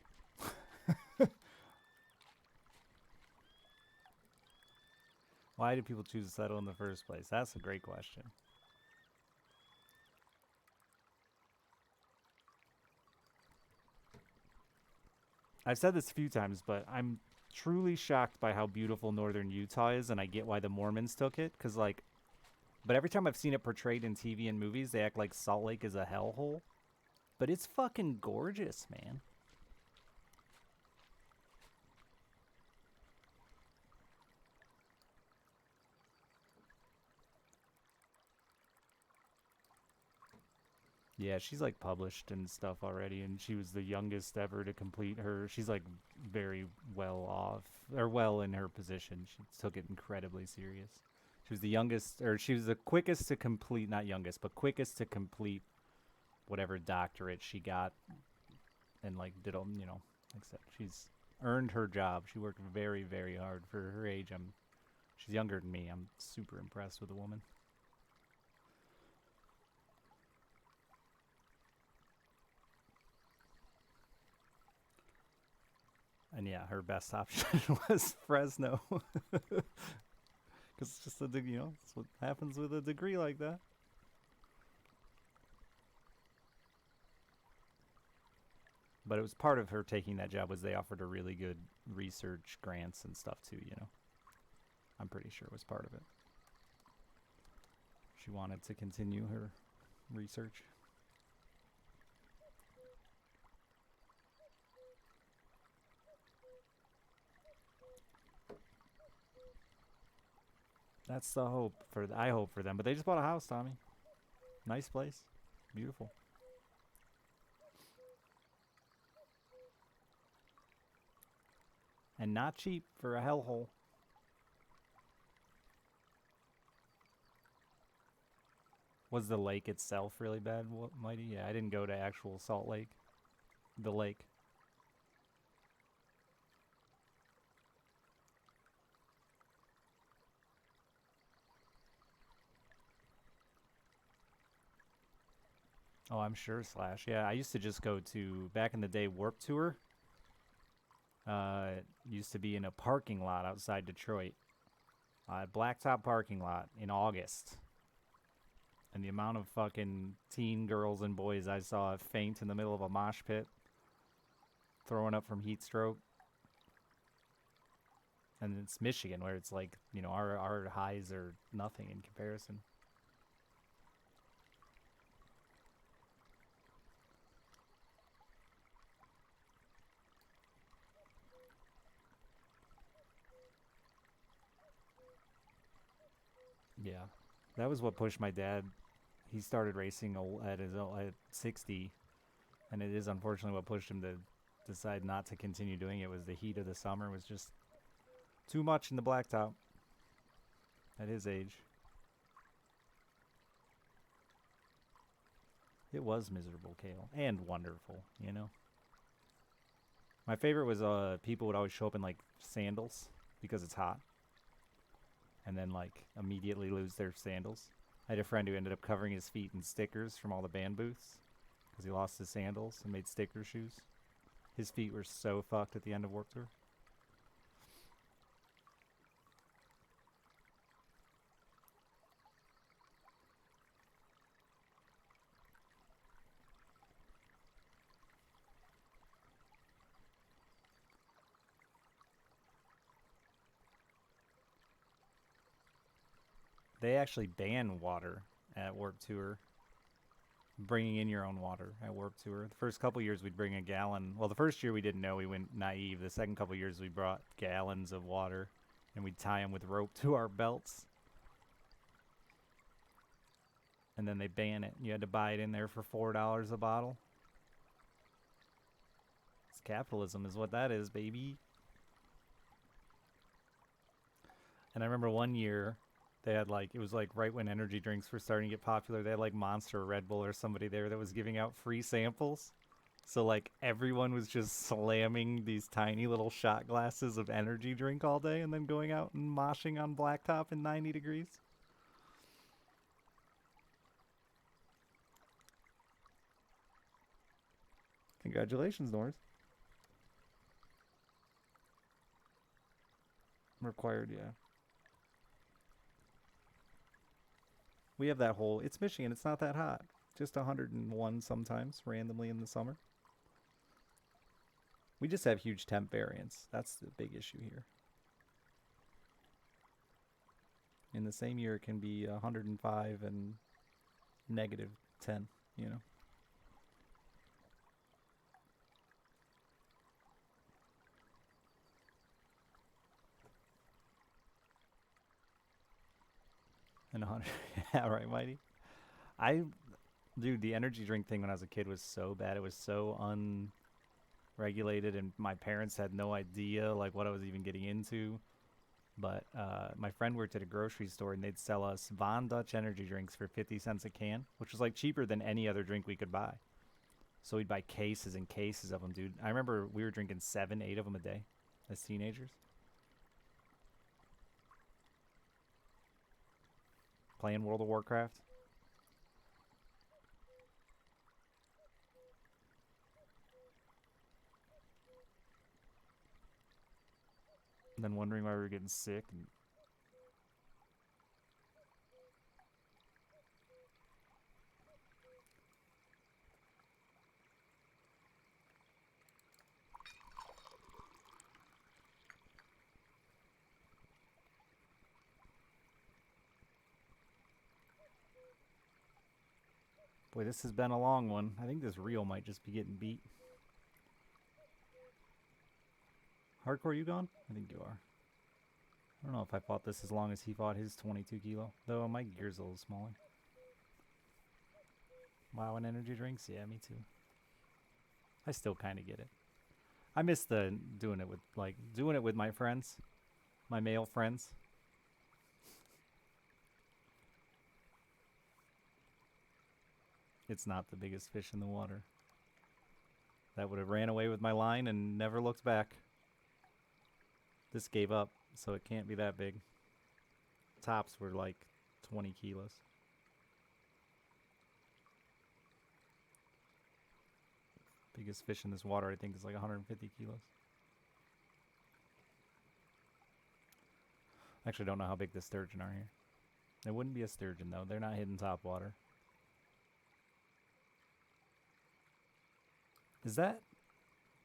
[SPEAKER 1] Why do people choose to settle in the first place? That's a great question. I've said this a few times, but I'm truly shocked by how beautiful northern Utah is, and I get why the Mormons took it, because, like, but every time I've seen it portrayed in TV and movies, they act like Salt Lake is a hellhole. But it's fucking gorgeous, man. Yeah, she's like published and stuff already, and she was the youngest ever to complete her. She's like very well off, or well in her position. She took it incredibly serious. She was the youngest, or she was the quickest to complete, not youngest, but quickest to complete whatever doctorate she got, and like did all, you know, like I said, she's earned her job. She worked very, very hard for her age. She's younger than me. I'm super impressed with the woman. And yeah, her best option was Fresno. Because it's just a, you know, it's what happens with a degree like that. But it was part of her taking that job was they offered her really good research grants and stuff too, you know. I'm pretty sure it was part of it. She wanted to continue her research. That's the hope for I hope for them. But they just bought a house, Tommy. Nice place. Beautiful. And not cheap for a hellhole. Was the lake itself really bad, Mighty? Yeah, I didn't go to actual Salt Lake. The lake. Oh, I'm sure, Slash. Yeah, I used to just go to, back in the day, Warp Tour. Used to be in a parking lot outside Detroit. Blacktop parking lot in August. And the amount of fucking teen girls and boys I saw faint in the middle of a mosh pit, throwing up from heat stroke. And it's Michigan, where it's like, you know, our highs are nothing in comparison. Yeah, that was what pushed my dad. He started racing at his at 60, and it is unfortunately what pushed him to decide not to continue doing it. Was the heat of the summer was just too much in the blacktop at his age. It was miserable, Kale, and wonderful, you know. My favorite was people would always show up in like sandals because it's hot, and then like immediately lose their sandals. I had a friend who ended up covering his feet in stickers from all the band booths because he lost his sandals and made sticker shoes. His feet were so fucked at the end of Warped Tour. They actually ban water at Warped Tour. Bringing in your own water at Warped Tour. The first couple years we'd bring a gallon. Well, the first year we didn't know. We went naive. The second couple years we brought gallons of water, and we'd tie them with rope to our belts. And then they ban it. You had to buy it in there for $4 a bottle. It's capitalism is what that is, baby. And I remember one year they had like, it was like right when energy drinks were starting to get popular. They had like Monster or Red Bull or somebody there that was giving out free samples. So like everyone was just slamming these tiny little shot glasses of energy drink all day and then going out and moshing on blacktop in 90 degrees. Congratulations, Norris. Required, yeah. We have that whole, it's Michigan, it's not that hot. Just 101 sometimes, randomly in the summer. We just have huge temp variance. That's the big issue here. In the same year, it can be 105 and negative 10, you know? And 100, yeah, right, Mighty? I, dude, the energy drink thing when I was a kid was so bad. It was so unregulated, and my parents had no idea, like, what I was even getting into. But my friend worked at a grocery store, and they'd sell us Von Dutch energy drinks for 50 cents a can, which was like cheaper than any other drink we could buy. So we'd buy cases and cases of them, dude. I remember we were drinking 7, 8 of them a day as teenagers. Playing World of Warcraft. And then wondering why we were getting sick. And boy, this has been a long one. I think this reel might just be getting beat. Hardcore, you gone? I think you are. I don't know if I fought this as long as he fought his 22 kilo. Though my gear's a little smaller. Wow, and energy drinks? Yeah, me too. I still kind of get it. I miss the doing it with my friends. My male friends. It's not the biggest fish in the water. That would have ran away with my line and never looked back. This gave up, so it can't be that big. Tops were like 20 kilos. Biggest fish in this water, I think, is like 150 kilos. Actually, I don't know how big the sturgeon are here. It wouldn't be a sturgeon, though. They're not hidden top water. Is that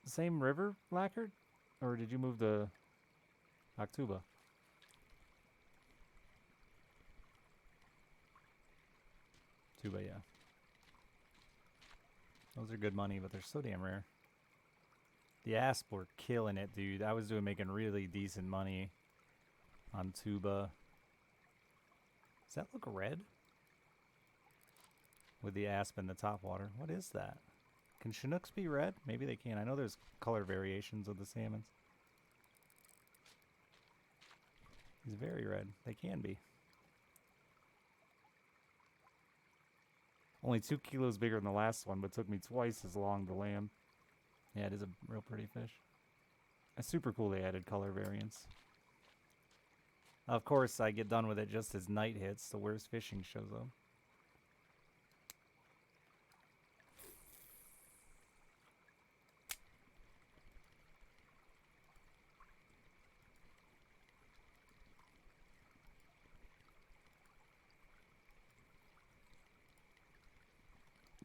[SPEAKER 1] the same river, Blackard? Or did you move to Octuba? Tuba, yeah. Those are good money, but they're so damn rare. The asp were killing it, dude. I was making really decent money on tuba. Does that look red? With the asp in the top water. What is that? Can Chinooks be red? Maybe they can. I know there's color variations of the salmons. He's very red. They can be. Only 2 kilos bigger than the last one, but took me twice as long to land. Yeah, it is a real pretty fish. It's super cool they added color variants. Of course, I get done with it just as night hits. The worst fishing shows up.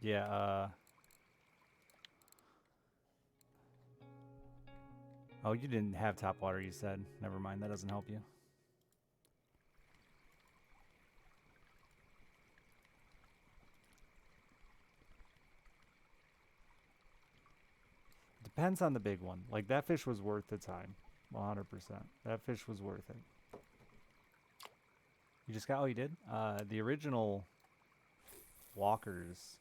[SPEAKER 1] Yeah, oh, you didn't have top water, you said. Never mind, that doesn't help you. Depends on the big one. Like, that fish was worth the time. 100%. That fish was worth it. You just got, oh, you did? The original walkers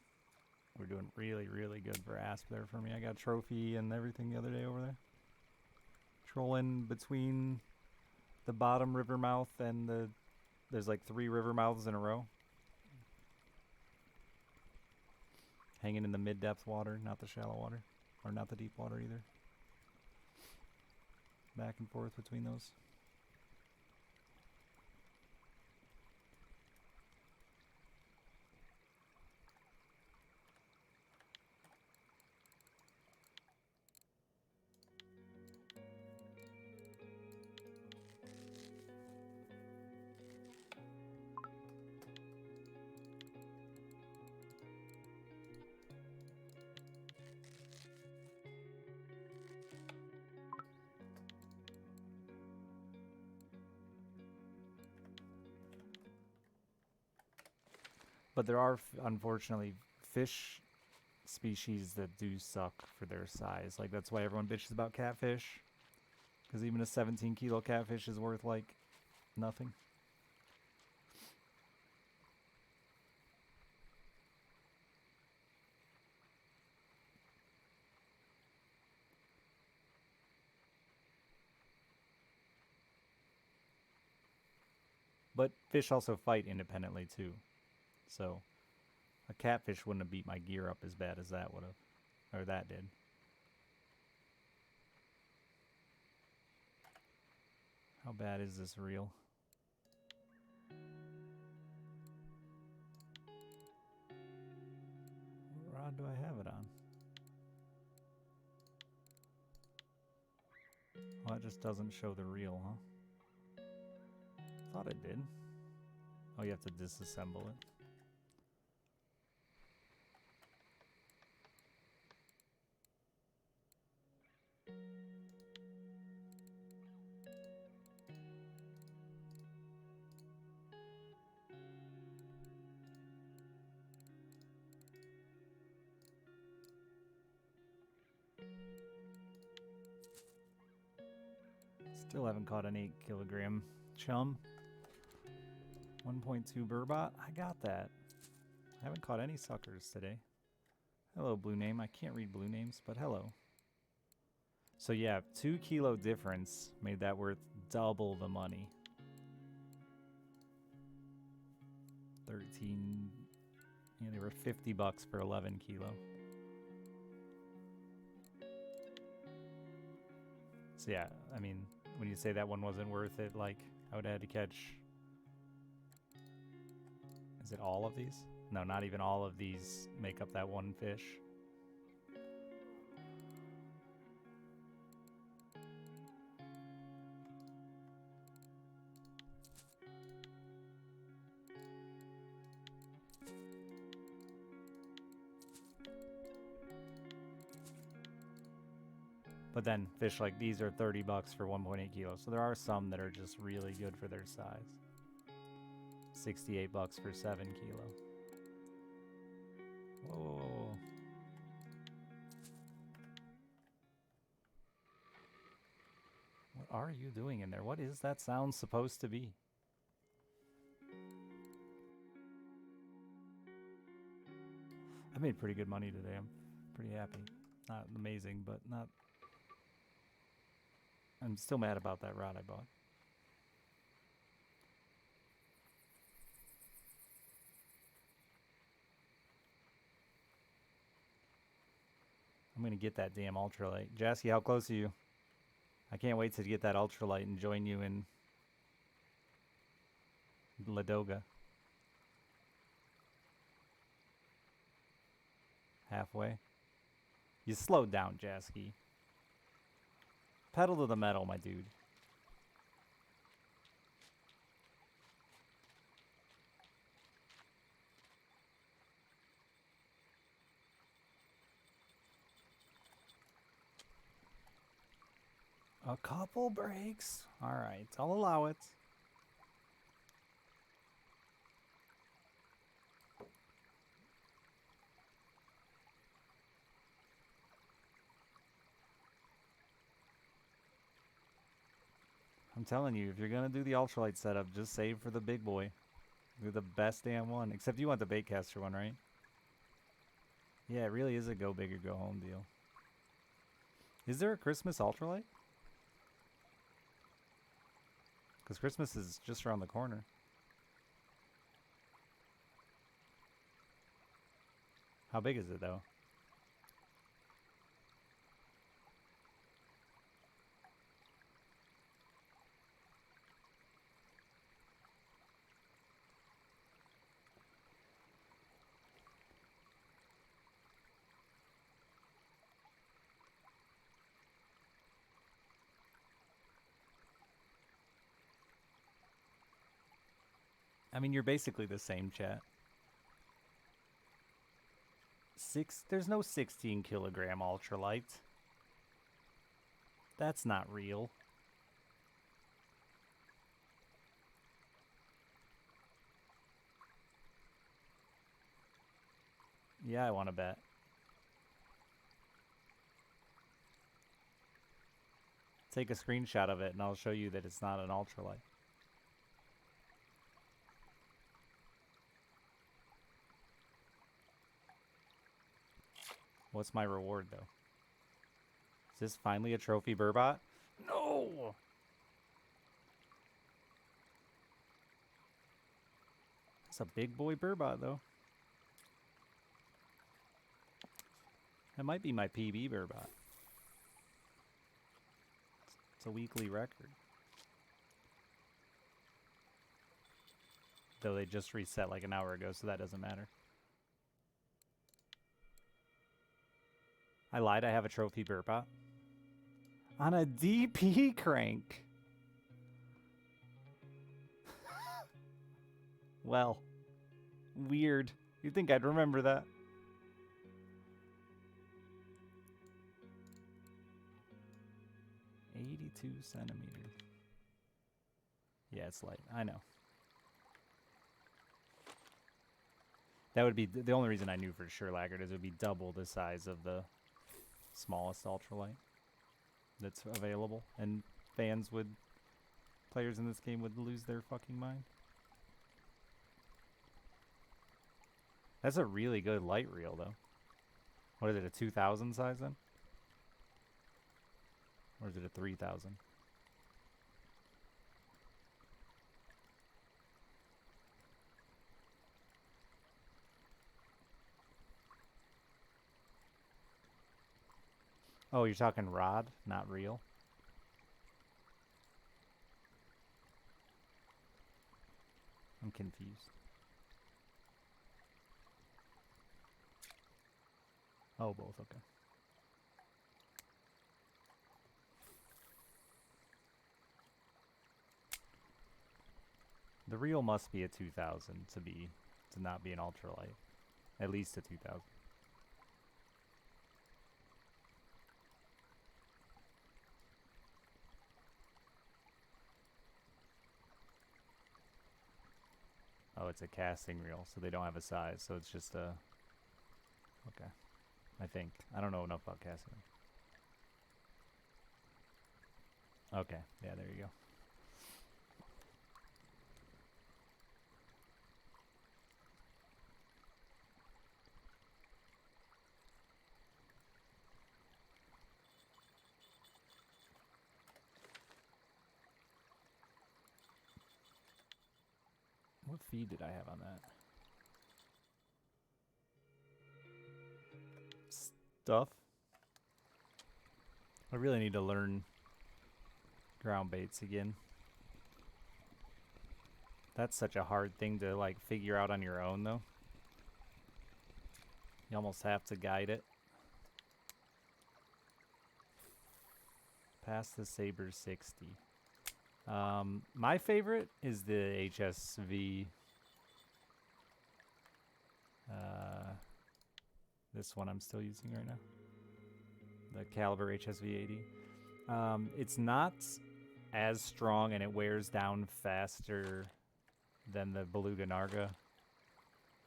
[SPEAKER 1] were doing really, really good for asp there for me. I got a trophy and everything the other day over there. Trolling between the bottom river mouth and there's like 3 river mouths in a row. Hanging in the mid-depth water, not the shallow water. Or not the deep water either. Back and forth between those. But there are, unfortunately, fish species that do suck for their size. Like, that's why everyone bitches about catfish. Because even a 17 kilo catfish is worth, like, nothing. But fish also fight independently too. So a catfish wouldn't have beat my gear up as bad as that would have. Or that did. How bad is this reel? What rod do I have it on? Well, it just doesn't show the reel, huh? Thought it did. Oh, you have to disassemble it. Still haven't caught an 8 kilogram chum. 1.2 burbot. I got that. I haven't caught any suckers today. Hello, blue name. I can't read blue names, but hello. So yeah, 2 kilo difference made that worth double the money. 13. Yeah, they were $50 for 11 kilo. So yeah, I mean, when you say that one wasn't worth it, like I would have had to catch. Is it all of these? No, not even all of these make up that one fish. But then fish like these are $30 for 1.8 kilos. So there are some that are just really good for their size. $68 for 7 kilo. Whoa. What are you doing in there? What is that sound supposed to be? I made pretty good money today. I'm pretty happy. Not amazing, but not... I'm still mad about that rod I bought. I'm gonna get that damn ultralight. Jasky, how close are you? I can't wait to get that ultralight and join you in Ladoga. Halfway. You slowed down, Jasky. Pedal to the metal, my dude. A couple breaks. Alright, I'll allow it. I'm telling you, if you're gonna do the ultralight setup, just save for the big boy. Do the best damn one. Except you want the baitcaster one, right? Yeah, it really is a go big or go home deal. Is there a Christmas ultralight? Because Christmas is just around the corner. How big is it, though? I mean, you're basically the same, chat. There's no 16 kilogram ultralight. That's not real. Yeah, I want to bet. Take a screenshot of it and I'll show you that it's not an ultralight. What's my reward, though? Is this finally a trophy burbot? No! It's a big boy burbot, though. That might be my PB burbot. It's a weekly record. Though they just reset like an hour ago, so that doesn't matter. I lied, I have a trophy burbot. On a DP crank. Well, weird. You'd think I'd remember that. "82 centimeters. Yeah, it's light. I know. That would be the only reason I knew for sure lacquered is it would be double the size of the smallest ultralight that's available, and players in this game would lose their fucking mind. That's a really good light reel, though. What is it, a 2000 size then? Or is it a 3000? Oh, you're talking rod, not reel? I'm confused. Oh, both, okay. The reel must be a 2000 to not be an ultralight. At least a 2000. Oh, it's a casting reel, so they don't have a size, so it's just a... Okay. I think. I don't know enough about casting. Okay, yeah, there you go. What feed did I have on that? Stuff. I really need to learn ground baits again. That's such a hard thing to like figure out on your own, though. You almost have to guide it. Past the Saber 60. My favorite is the HSV. This one I'm still using right now. The Caliber HSV 80. It's not as strong and it wears down faster than the Beluga Narga.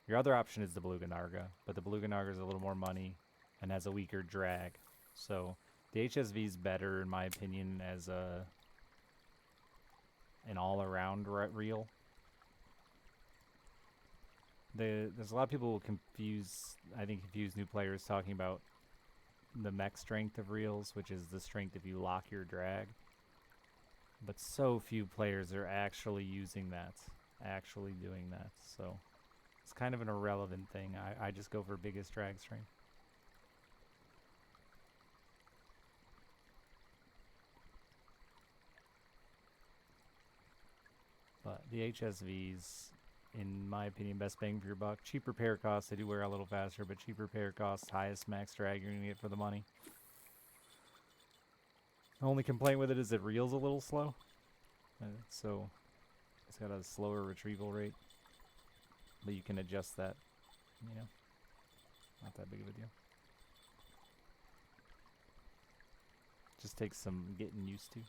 [SPEAKER 1] Your other option is the Beluga Narga, but the Beluga Narga is a little more money and has a weaker drag. So the HSV is better, in my opinion, as an all-around reel. There's a lot of people who confuse new players talking about the mech strength of reels, which is the strength if you lock your drag. But so few players are actually using that, actually doing that. So it's kind of an irrelevant thing. I just go for biggest drag strength. But the HSVs, in my opinion, best bang for your buck. Cheap repair costs, they do wear a little faster, but cheap repair costs, highest max drag you're going to get for the money. The only complaint with it is it reels a little slow. So it's got a slower retrieval rate. But you can adjust that, you know. Not that big of a deal. Just takes some getting used to.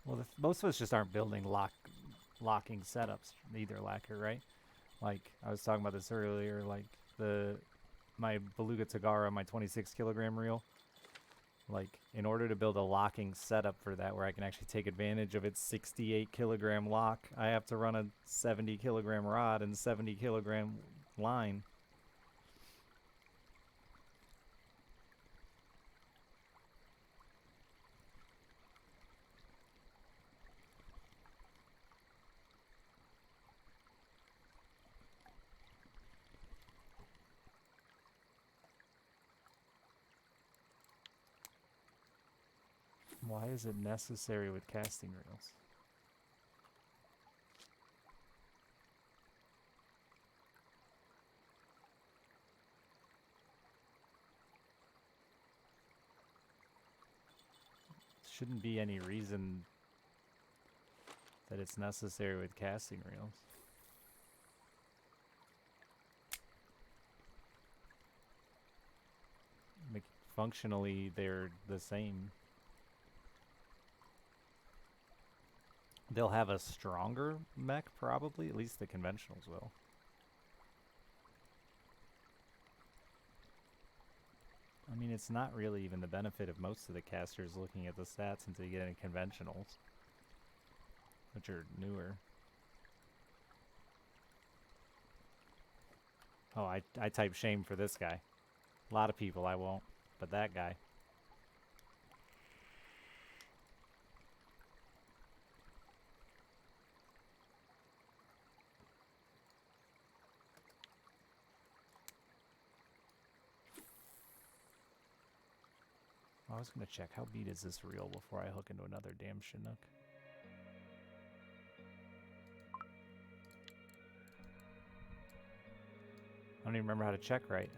[SPEAKER 1] Well, most of us just aren't building locking setups either, Lacquer, right? Like, I was talking about this earlier, like, my Beluga Tagara, my 26 kilogram reel, like, in order to build a locking setup for that where I can actually take advantage of its 68 kilogram lock, I have to run a 70 kilogram rod and 70 kilogram line. Why is it necessary with casting reels? Shouldn't be any reason that it's necessary with casting reels. Functionally, they're the same. They'll have a stronger mech, probably. At least the conventionals will. I mean, it's not really even the benefit of most of the casters looking at the stats until you get into conventionals, which are newer. Oh, I type shame for this guy. A lot of people I won't, but that guy. I was gonna check how beat is this reel before I hook into another damn Chinook. I don't even remember how to check right.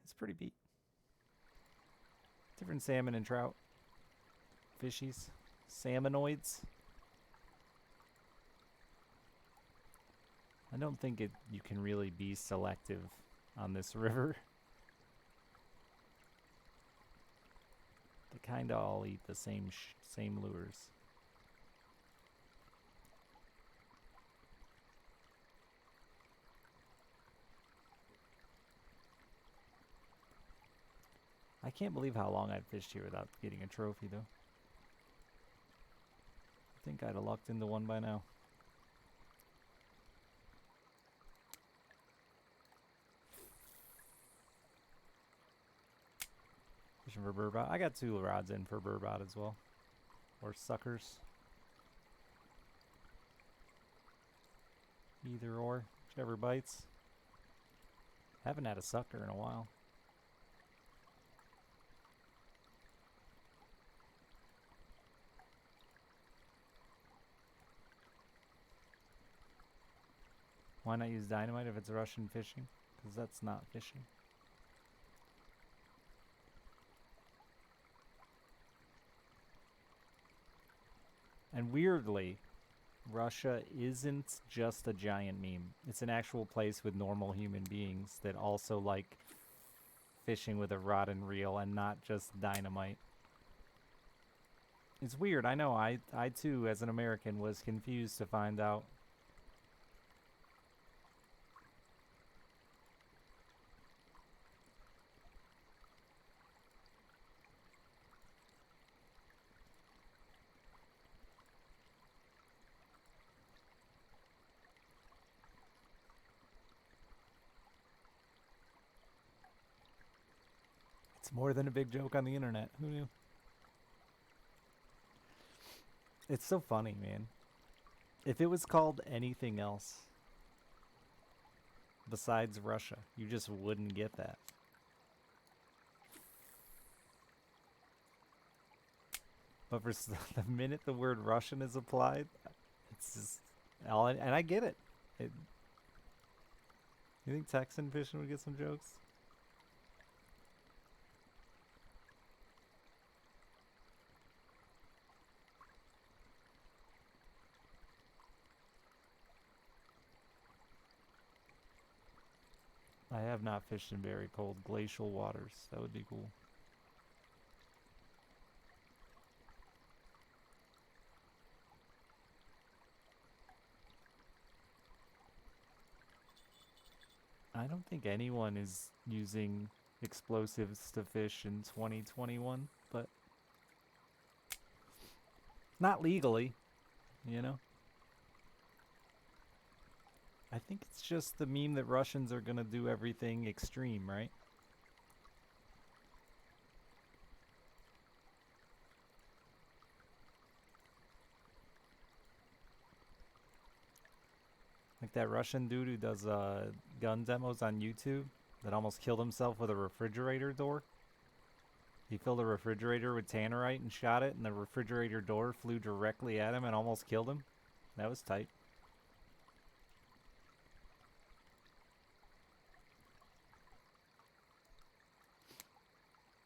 [SPEAKER 1] It's pretty beat. Different salmon and trout. Fishies. Salmonoids. I don't think you can really be selective on this river. They kinda all eat the same lures. I can't believe how long I've fished here without getting a trophy, though. I think I'd have lucked into one by now. Fishing for burbot. I got 2 rods in for burbot as well. Or suckers. Either or. Whichever bites. Haven't had a sucker in a while. Why not use dynamite if it's Russian fishing? Because that's not fishing. And weirdly, Russia isn't just a giant meme. It's an actual place with normal human beings that also like fishing with a rod and reel and not just dynamite. It's weird, I know. I too, as an American, was confused to find out. It's more than a big joke on the internet. Who knew? It's so funny, man. If it was called anything else besides Russia, you just wouldn't get that. But for the minute the word Russian is applied, it's just... And I get it. You think Texan fishing would get some jokes? I have not fished in very cold glacial waters. That would be cool. I don't think anyone is using explosives to fish in 2021, but not legally, you know? I think it's just the meme that Russians are gonna do everything extreme, right? Like that Russian dude who does gun demos on YouTube that almost killed himself with a refrigerator door. He filled a refrigerator with tannerite and shot it, and the refrigerator door flew directly at him and almost killed him. That was tight.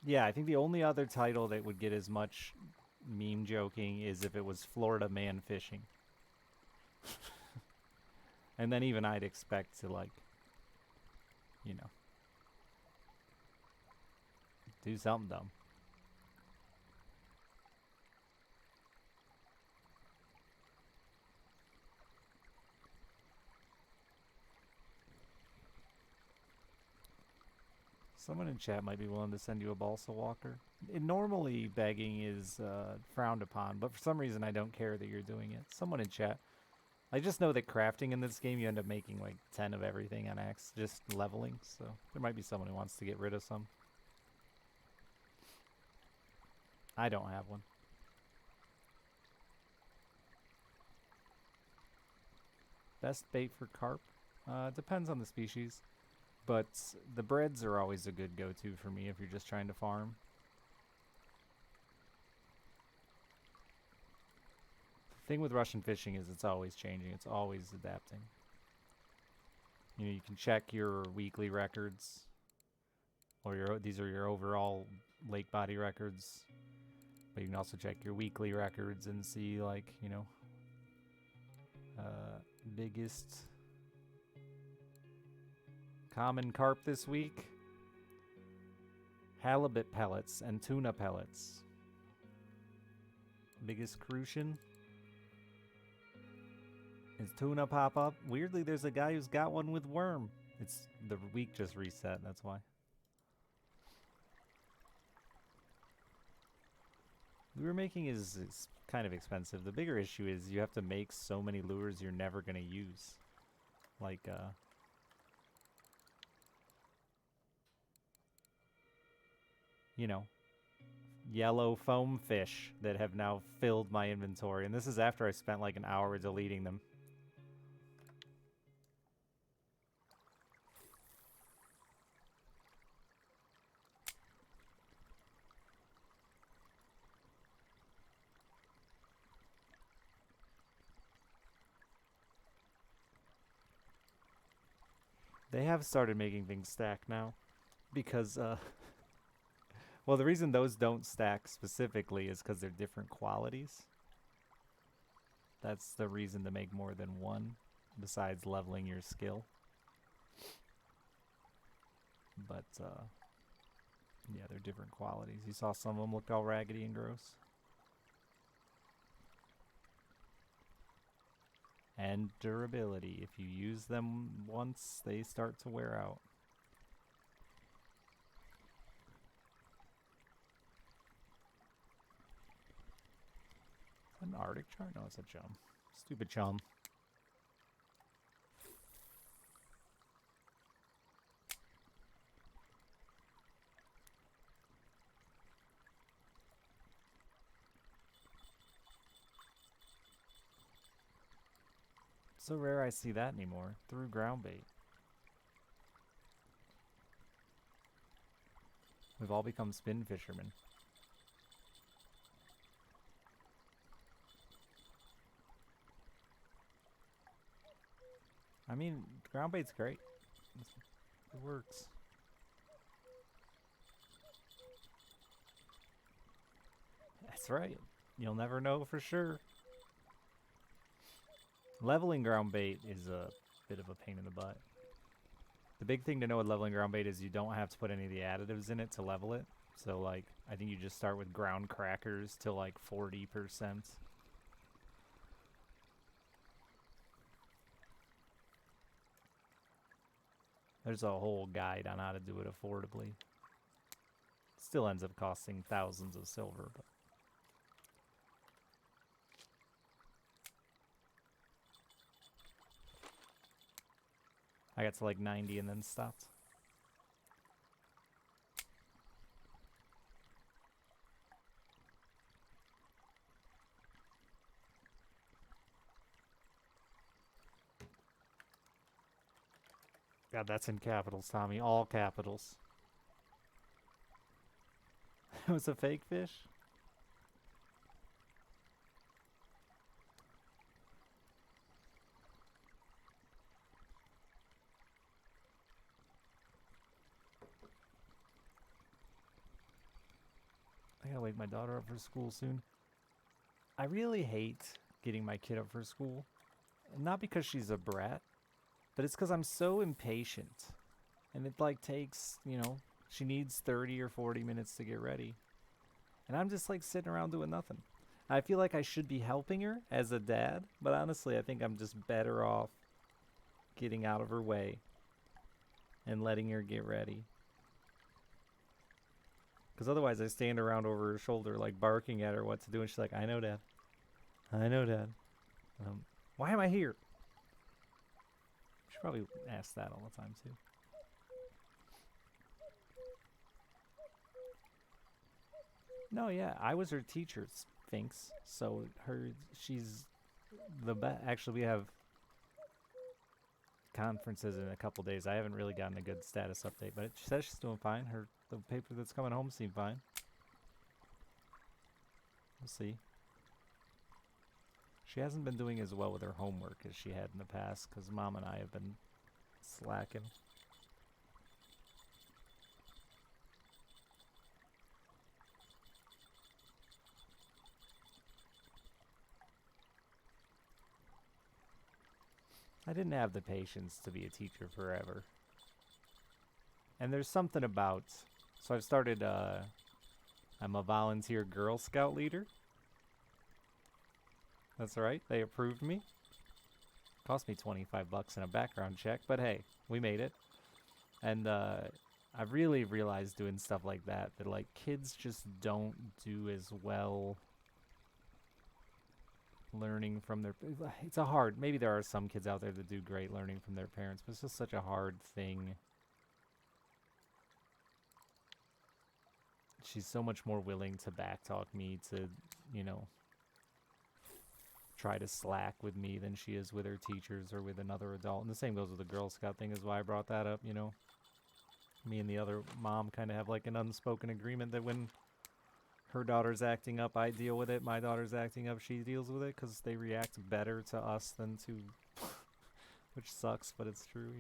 [SPEAKER 1] Yeah, I think the only other title that would get as much meme joking is if it was Florida Man Fishing. And then even I'd expect to, like, you know, do something dumb. Someone in chat might be willing to send you a balsa walker. Normally, begging is frowned upon, but for some reason I don't care that you're doing it. Someone in chat. I just know that crafting in this game, you end up making like 10 of everything on X, just leveling, so there might be someone who wants to get rid of some. I don't have one. Best bait for carp? Depends on the species. But the breads are always a good go-to for me if you're just trying to farm. The thing with Russian fishing is it's always changing. It's always adapting. You know, you can check your weekly records, or these are your overall lake body records. But you can also check your weekly records and see, like, you know, biggest common carp this week. Halibut pellets and tuna pellets. Biggest crucian. Is tuna pop up? Weirdly, there's a guy who's got one with worm. It's the week just reset, that's why. Lure making is kind of expensive. The bigger issue is you have to make so many lures you're never going to use. Like, you know, yellow foam fish that have now filled my inventory. And this is after I spent like an hour deleting them. They have started making things stack now. Because, well, the reason those don't stack specifically is because they're different qualities. That's the reason to make more than one, besides leveling your skill. But, yeah, they're different qualities. You saw some of them looked all raggedy and gross. And durability. If you use them once, they start to wear out. An Arctic char? No, it's a chum. Stupid chum. So rare I see that anymore. Through ground bait. We've all become spin fishermen. I mean, ground bait's great. It works. That's right. You'll never know for sure. Leveling ground bait is a bit of a pain in the butt. The big thing to know with leveling ground bait is you don't have to put any of the additives in it to level it. So, like, I think you just start with ground crackers to, like, 40%. There's a whole guide on how to do it affordably. Still ends up costing thousands of silver, but... I got to like 90 and then stopped. God, that's in capitals, Tommy. All capitals. It was a fake fish? I gotta wake my daughter up for school soon. I really hate getting my kid up for school. Not because she's a brat, but it's because I'm so impatient. And it like takes, she needs 30 or 40 minutes to get ready. And I'm just like sitting around doing nothing. I feel like I should be helping her as a dad, but honestly, I think I'm just better off getting out of her way and letting her get ready. Because otherwise I stand around over her shoulder like barking at her what to do, and she's like, I know, Dad. I know, Dad. Why am I here? She probably asks that all the time, too. No, yeah, I was her teacher, Sphinx. So she's the best. Actually, we have conferences in a couple days. I haven't really gotten a good status update, but she says she's doing fine. The paper that's coming home seemed fine. We'll see. She hasn't been doing as well with her homework as she had in the past, because Mom and I have been slacking. I didn't have the patience to be a teacher forever. And there's something about... So I've started... I'm a volunteer Girl Scout leader. That's right, they approved me. Cost me 25 bucks in a background check, but hey, we made it. And I've really realized doing stuff like that like kids just don't do as well learning from their... It's a hard... Maybe there are some kids out there that do great learning from their parents, but it's just such a hard thing. She's so much more willing to backtalk me to, try to slack with me than she is with her teachers or with another adult. And the same goes with the Girl Scout thing, is why I brought that up, Me and the other mom kind of have like an unspoken agreement that when her daughter's acting up, I deal with it. My daughter's acting up, she deals with it, because they react better to us than to... Which sucks, but it's true,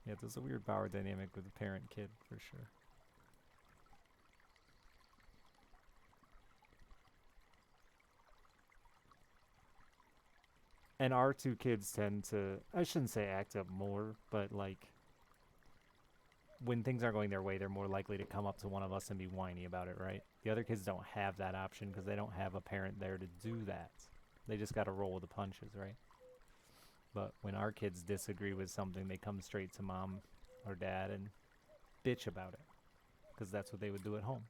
[SPEAKER 1] Yeah, there's a weird power dynamic with the parent-kid, for sure. And our two kids tend to, I shouldn't say act up more, but like, when things aren't going their way, they're more likely to come up to one of us and be whiny about it, right? The other kids don't have that option because they don't have a parent there to do that. They just got to roll with the punches, right? But when our kids disagree with something, they come straight to Mom or Dad and bitch about it, because that's what they would do at home.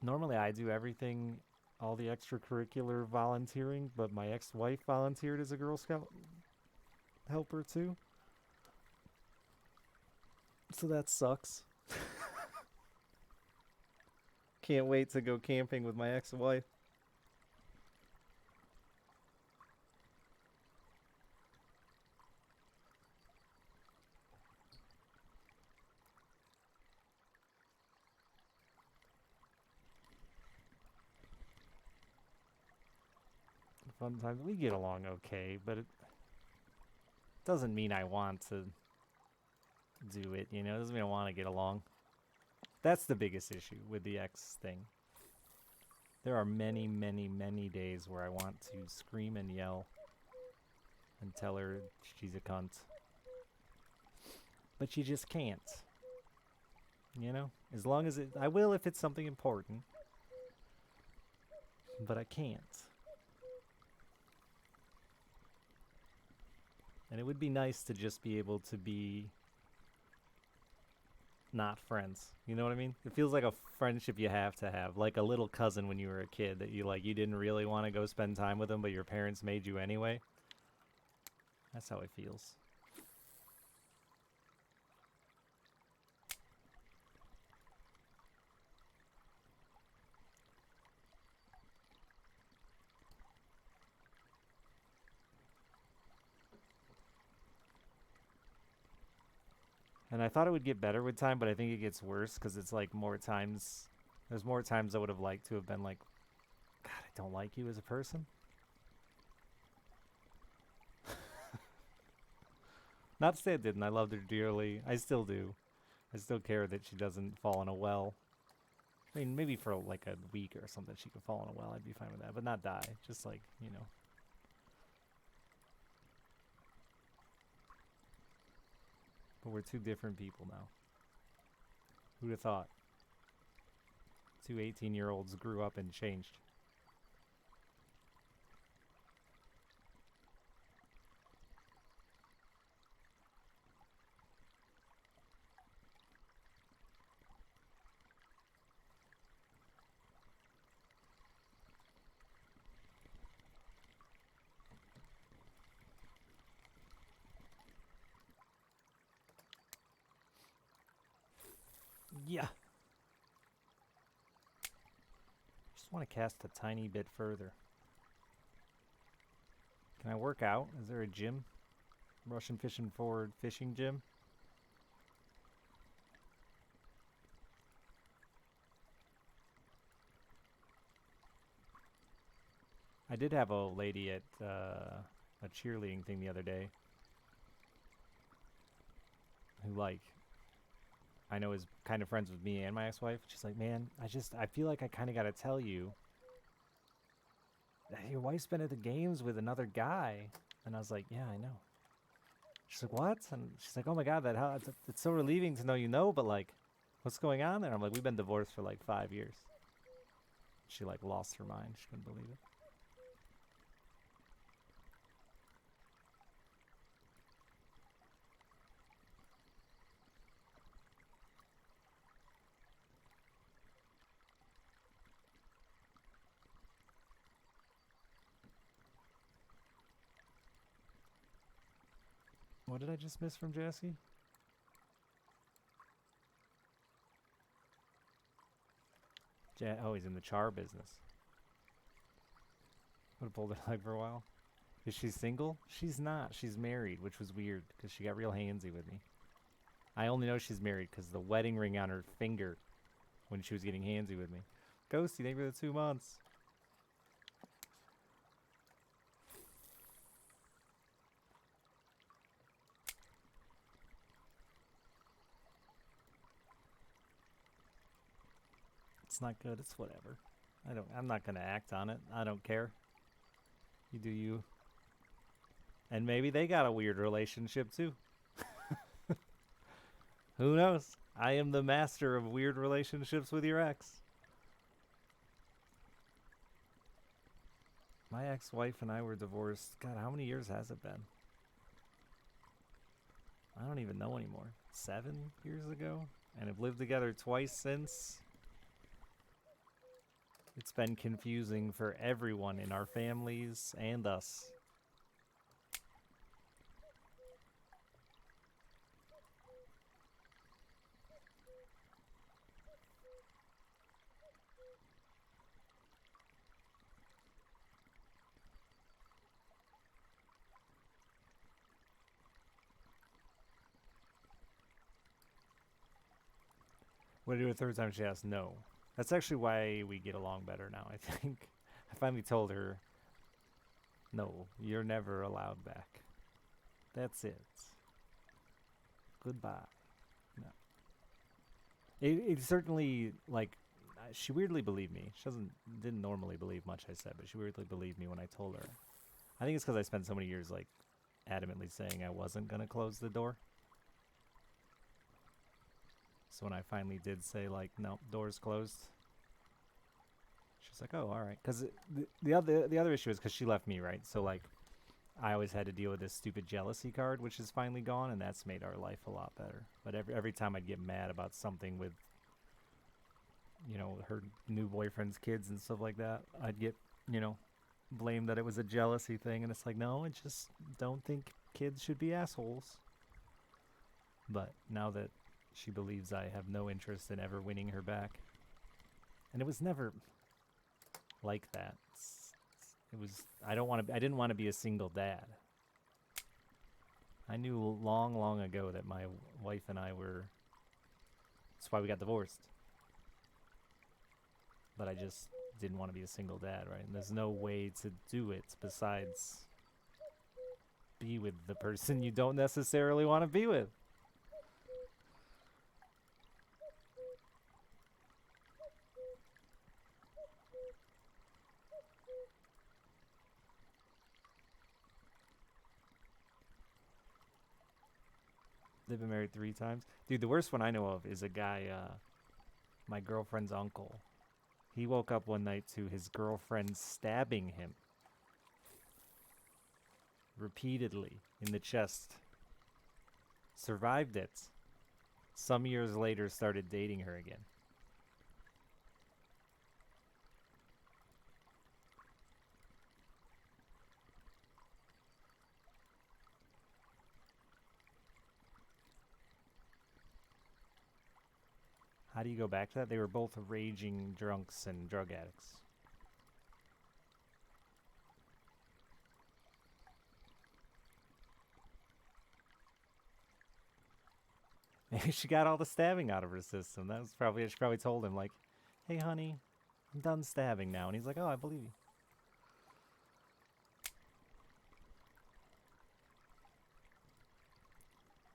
[SPEAKER 1] Normally I do everything, all the extracurricular volunteering, but my ex-wife volunteered as a Girl Scout helper too. So that sucks. Can't wait to go camping with my ex-wife. Fun times. We get along okay, but it doesn't mean I want to do it, It doesn't mean I want to get along. That's the biggest issue with the ex thing. There are many, many, many days where I want to scream and yell and tell her she's a cunt. But you just can't. As long as I will if it's something important. But I can't. And it would be nice to just be able to be not friends. You know what I mean? It feels like a friendship you have to have. Like a little cousin when you were a kid that you didn't really want to go spend time with them, but your parents made you anyway. That's how it feels. And I thought it would get better with time, but I think it gets worse because it's like more times. There's more times I would have liked to have been like, God, I don't like you as a person. Not to say I didn't. I loved her dearly. I still do. I still care that she doesn't fall in a well. I mean, maybe for like a week or something she could fall in a well. I'd be fine with that. But not die. Just like, you know. But we're two different people now. Who'd have thought? Two 18-year-olds grew up and changed. Yeah. Just want to cast a tiny bit further. Can I work out? Is there a gym? Russian Fishing Forward fishing gym? I did have a lady at a cheerleading thing the other day who, like, I know is kind of friends with me and my ex-wife. She's like, man, I feel like I kind of got to tell you that your wife's been at the games with another guy. And I was like, yeah, I know. She's like, what? And she's like, oh my God, it's so relieving to know you know, but like, what's going on there? I'm like, we've been divorced for like 5 years. She like lost her mind. She couldn't believe it. What did I just miss from Jesse? Oh, he's in the char business. Would have pulled her leg for a while. Is she single? She's not. She's married, which was weird because she got real handsy with me. I only know she's married because the wedding ring on her finger when she was getting handsy with me. Ghosty, thank you for the 2 months. It's not good. It's whatever. I'm not gonna act on it. I don't care. You do you. And maybe they got a weird relationship too. Who knows? I am the master of weird relationships with your ex. My ex-wife and I were divorced. God, how many years has it been? I don't even know anymore. 7 years ago? And have lived together twice since. It's been confusing for everyone in our families and us. What to do a third time? She asked, no. That's actually why we get along better now, I think. I finally told her, no, you're never allowed back. That's it. Goodbye. No. It certainly, like, she weirdly believed me. She didn't normally believe much I said, but she weirdly believed me when I told her. I think it's because I spent so many years, like, adamantly saying I wasn't going to close the door. So when I finally did say, like, no, door's closed, she's like, oh, all right. Because the other issue is because she left me, right? So, like, I always had to deal with this stupid jealousy card, which is finally gone, and that's made our life a lot better. But every time I'd get mad about something with, you know, her new boyfriend's kids and stuff like that, I'd get, you know, blamed that it was a jealousy thing. And it's like, no, I just don't think kids should be assholes. But now that she believes I have no interest in ever winning her back, and it was never like that. It was I didn't want to be a single dad. I knew long, long ago that my wife and I were. That's why we got divorced. But I just didn't want to be a single dad, right? And there's no way to do it besides be with the person you don't necessarily want to be with. They've been married 3 times. Dude, the worst one I know of is a guy, my girlfriend's uncle. He woke up one night to his girlfriend stabbing him repeatedly in the chest. Survived it. Some years later started dating her again. How do you go back to that? They were both raging drunks and drug addicts. Maybe she got all the stabbing out of her system. That was probably, she probably told him, like, hey, honey, I'm done stabbing now. And he's like, oh, I believe you.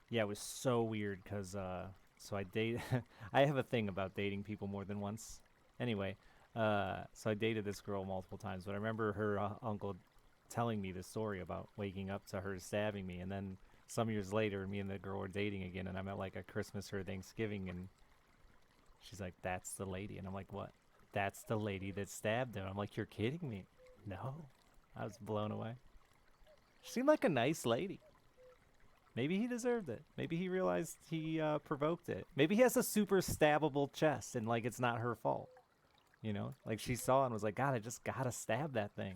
[SPEAKER 1] Yeah, it was so weird because, so I date. I have a thing about dating people more than once. Anyway, so I dated this girl multiple times, but I remember her uncle telling me the story about waking up to her stabbing me, and then some years later, me and the girl were dating again, and I'm at like a Christmas or Thanksgiving, and she's like, "That's the lady," and I'm like, "What? That's the lady that stabbed him?" I'm like, "You're kidding me?" No, I was blown away. She seemed like a nice lady. Maybe he deserved it. Maybe he realized he provoked it. Maybe he has a super stabbable chest and like it's not her fault. You know? Like she saw and was like, God, I just gotta stab that thing.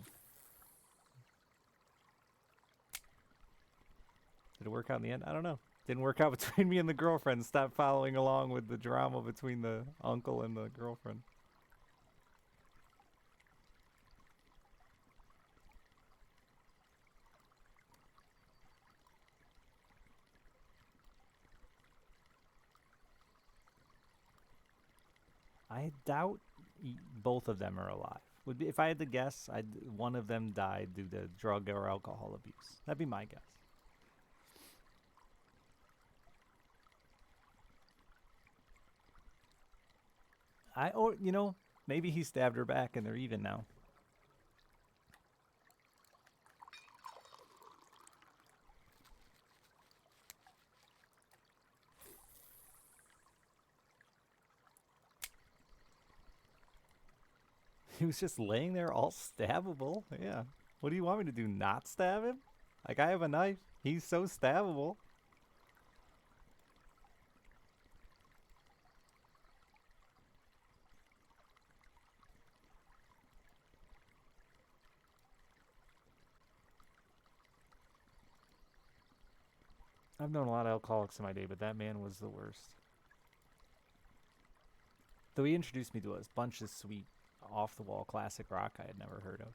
[SPEAKER 1] Did it work out in the end? I don't know. Didn't work out between me and the girlfriend. Stopped following along with the drama between the uncle and the girlfriend. I doubt both of them are alive. Would be if I had to guess, one of them died due to drug or alcohol abuse. That'd be my guess. Or you know, maybe he stabbed her back and they're even now. He was just laying there all stabbable. Yeah. What do you want me to do? Not stab him? Like I have a knife. He's so stabbable. I've known a lot of alcoholics in my day, but that man was the worst. Though he introduced me to a bunch of sweet, off the wall classic rock I had never heard of.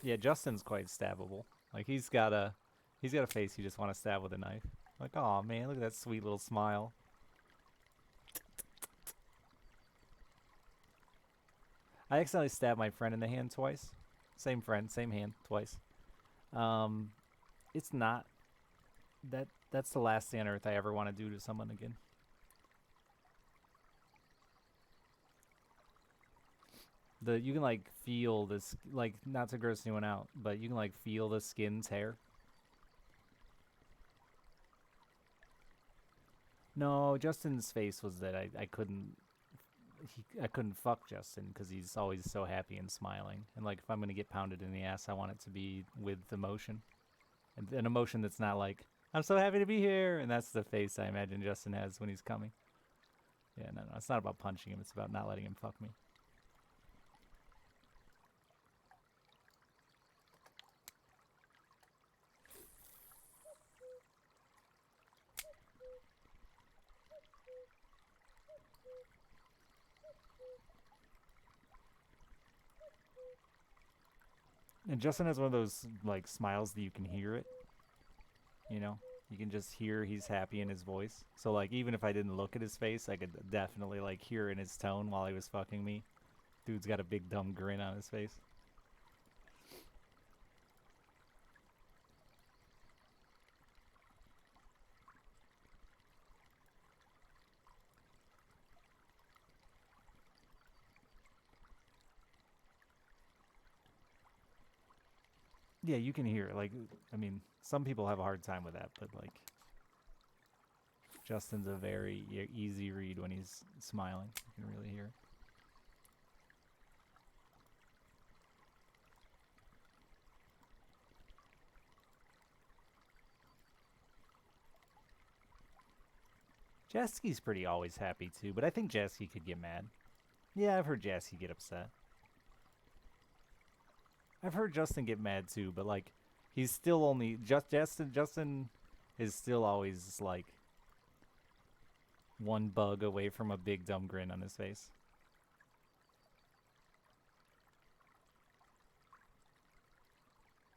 [SPEAKER 1] Yeah, Justin's quite stabbable. Like he's got a face you just want to stab with a knife. Like, oh man, look at that sweet little smile. I accidentally stabbed my friend in the hand twice. Same friend, same hand, twice. Um, it's not that's the last thing on earth I ever want to do to someone again. You can like feel this, like, not to gross anyone out, but you can like feel the skin tear. No, Justin's face was that I couldn't I couldn't fuck Justin because he's always so happy and smiling. And like if I'm gonna get pounded in the ass, I want it to be with emotion, and an emotion that's not like I'm so happy to be here, and that's the face I imagine Justin has when he's coming. Yeah, no, it's not about punching him. It's about not letting him fuck me. And Justin has one of those like smiles that you can hear it. You know, you can just hear he's happy in his voice. So like, even if I didn't look at his face, I could definitely like hear in his tone while he was fucking me. Dude's got a big dumb grin on his face. Yeah, you can hear it. Like, I mean, some people have a hard time with that, but like, Justin's a very easy read when he's smiling. You can really hear it. Jasky's pretty always happy too, but I think Jasky could get mad. Yeah, I've heard Jasky get upset. I've heard Justin get mad too, but like, he's still only Justin is still always like one bug away from a big dumb grin on his face.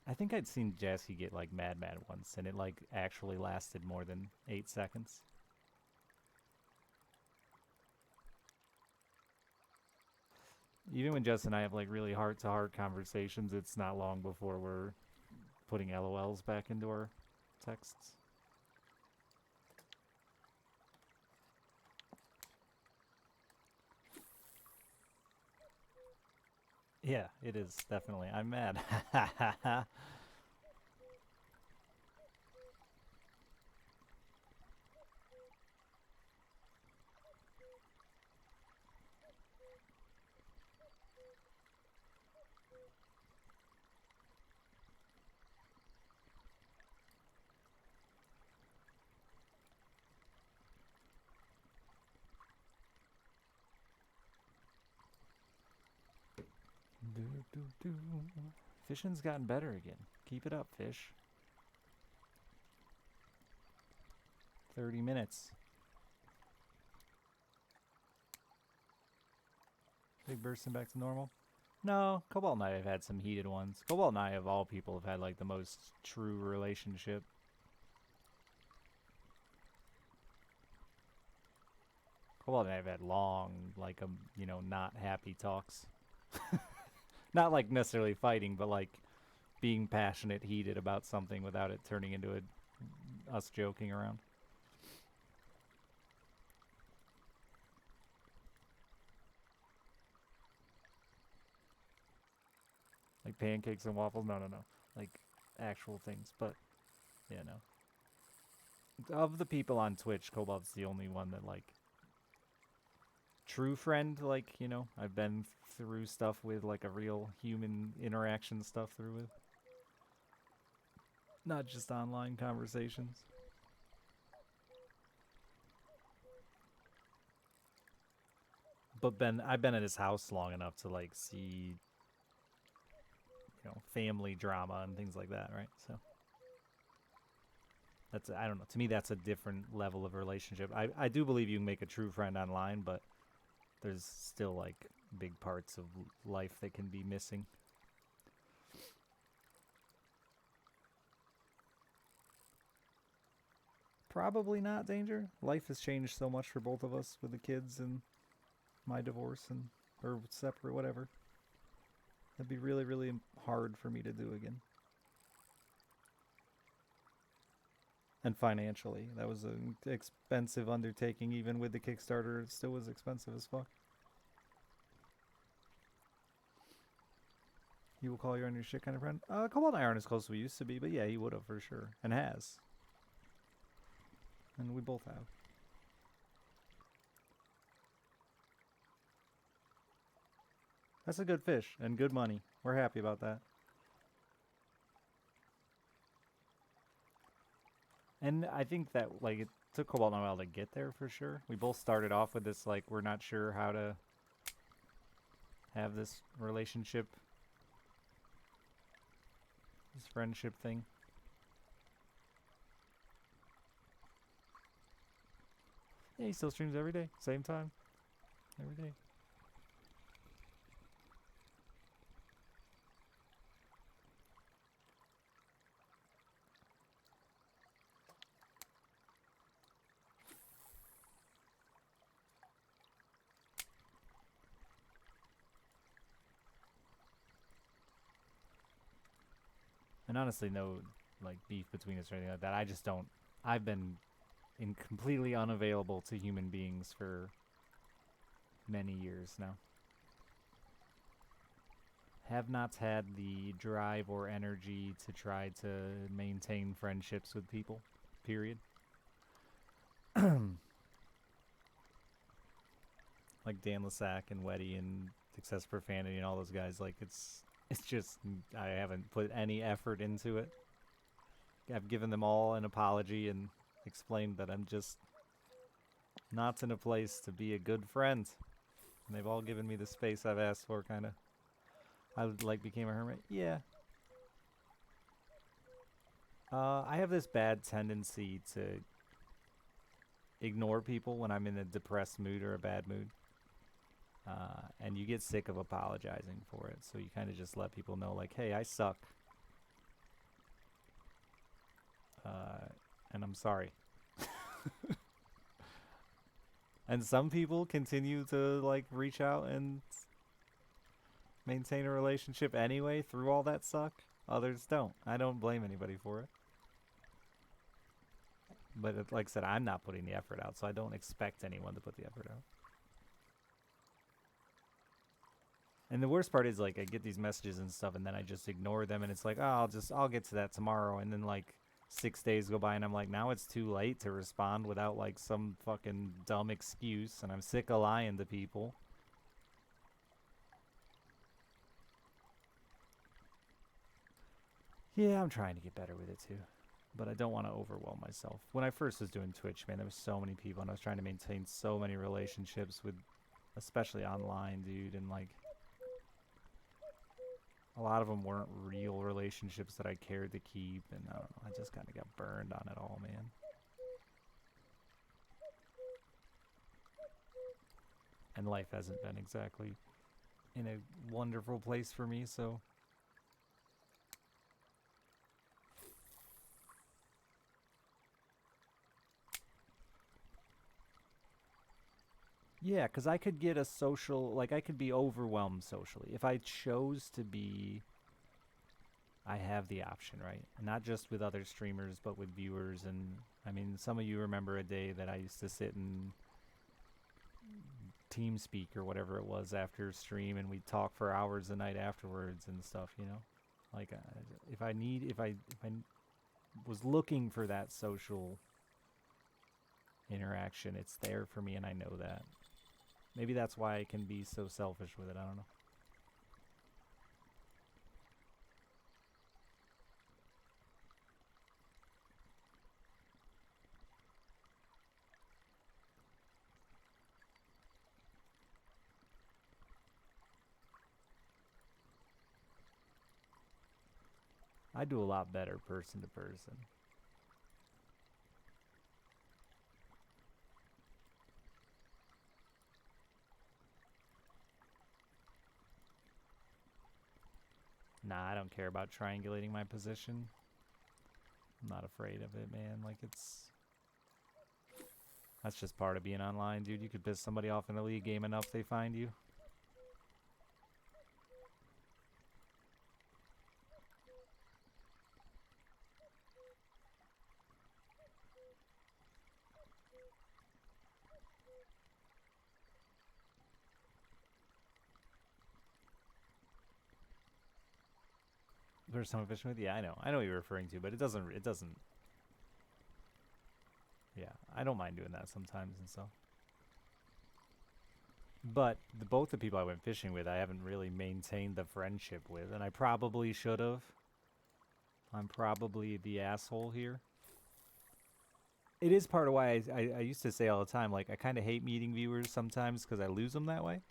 [SPEAKER 1] I think I'd seen Jasky get like mad once, and it like actually lasted more than 8 seconds. Even when Justin and I have like really heart-to-heart conversations, it's not long before we're putting LOLs back into our texts. Yeah, it is definitely. I'm mad. Fishing's gotten better again. Keep it up, fish. 30 minutes. Big bursting back to normal. No, Cobalt and I have had some heated ones. Cobalt and I, of all people, have had like the most true relationship. Cobalt and I have had long, like, not happy talks. Not like necessarily fighting, but like being passionate, heated about something without it turning into us joking around. Like pancakes and waffles? No. Like actual things. But, yeah, no. Of the people on Twitch, Cobalt's the only one that, like, true friend, like, I've been through stuff with, like, a real human interaction stuff through with. Not just online conversations. But I've been at his house long enough to, like, see, family drama and things like that, right? So that's, I don't know. To me, that's a different level of relationship. I do believe you can make a true friend online, but there's still like big parts of life that can be missing. Probably not, Danger. Life has changed so much for both of us with the kids and my divorce and or separate, whatever. That'd be really, really hard for me to do again. And financially, that was an expensive undertaking. Even with the Kickstarter, it still was expensive as fuck. You will call you on your shit kind of friend? Cobalt and I aren't as close as we used to be, but yeah, he would have for sure. And has. And we both have. That's a good fish and good money. We're happy about that. And I think that, like, took Cobalt and a while to get there for sure. We both started off with this, like, we're not sure how to have this relationship, this friendship thing. Yeah, he still streams every day, same time, every day. And honestly, no, like, beef between us or anything like that. I just don't. I've been completely unavailable to human beings for many years now. Have not had the drive or energy to try to maintain friendships with people. Period. Like Dan Lasac and Weddy and Excess Profanity and all those guys. Like, it's just, I haven't put any effort into it. I've given them all an apology and explained that I'm just not in a place to be a good friend. And they've all given me the space I've asked for, kind of. I, like, became a hermit. Yeah. I have this bad tendency to ignore people when I'm in a depressed mood or a bad mood. And you get sick of apologizing for it. So you kind of just let people know, like, hey, I suck. And I'm sorry. And some people continue to, like, reach out and maintain a relationship anyway through all that suck. Others don't. I don't blame anybody for it. But like I said, I'm not putting the effort out, so I don't expect anyone to put the effort out. And the worst part is, like, I get these messages and stuff, and then I just ignore them, and it's like, oh, I'll get to that tomorrow. And then, like, 6 days go by, and I'm like, now it's too late to respond without, like, some fucking dumb excuse, and I'm sick of lying to people. Yeah, I'm trying to get better with it, too. But I don't want to overwhelm myself. When I first was doing Twitch, man, there was so many people, and I was trying to maintain so many relationships with, especially online, dude, and, like, a lot of them weren't real relationships that I cared to keep, and I don't know, I just kind of got burned on it all, man. And life hasn't been exactly in a wonderful place for me, so... Yeah, because I could get a social... Like, I could be overwhelmed socially. If I chose to be... I have the option, right? Not just with other streamers, but with viewers. And, I mean, some of you remember a day that I used to sit and TeamSpeak or whatever it was after stream, and we'd talk for hours a night afterwards and stuff, you know? Like, if I was looking for that social interaction, it's there for me, and I know that. Maybe that's why I can be so selfish with it. I don't know. I do a lot better person to person. Nah, I don't care about triangulating my position. I'm not afraid of it, man. Like, that's just part of being online, dude. You could piss somebody off in a league game enough, they find you. First time fishing with? Yeah, I know what you're referring to, but it doesn't, yeah, I don't mind doing that sometimes and stuff. But both the people I went fishing with, I haven't really maintained the friendship with, and I probably should have. I'm probably the asshole here. It is part of why I used to say all the time, like, I kind of hate meeting viewers sometimes because I lose them that way.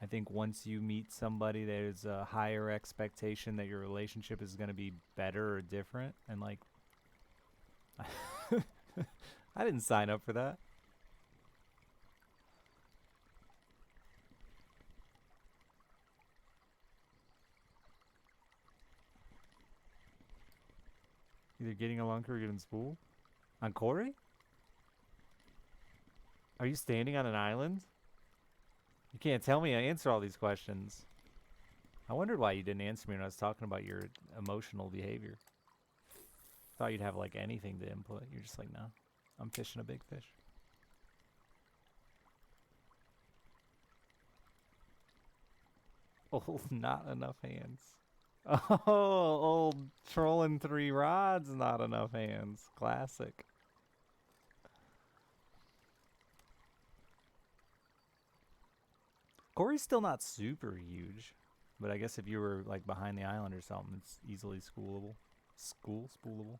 [SPEAKER 1] I think once you meet somebody, there's a higher expectation that your relationship is going to be better or different. And, like, I didn't sign up for that. Either getting a lunker or getting spooled. On Corey? Are you standing on an island? You can't tell me I answer all these questions. I wondered why you didn't answer me when I was talking about your emotional behavior. Thought you'd have like anything to input. You're just like, no, I'm fishing a big fish. Oh, not enough hands. Oh, old trolling 3 rods, not enough hands. Classic. Corey's still not super huge, but I guess if you were like behind the island or something, it's easily schoolable. Spoolable.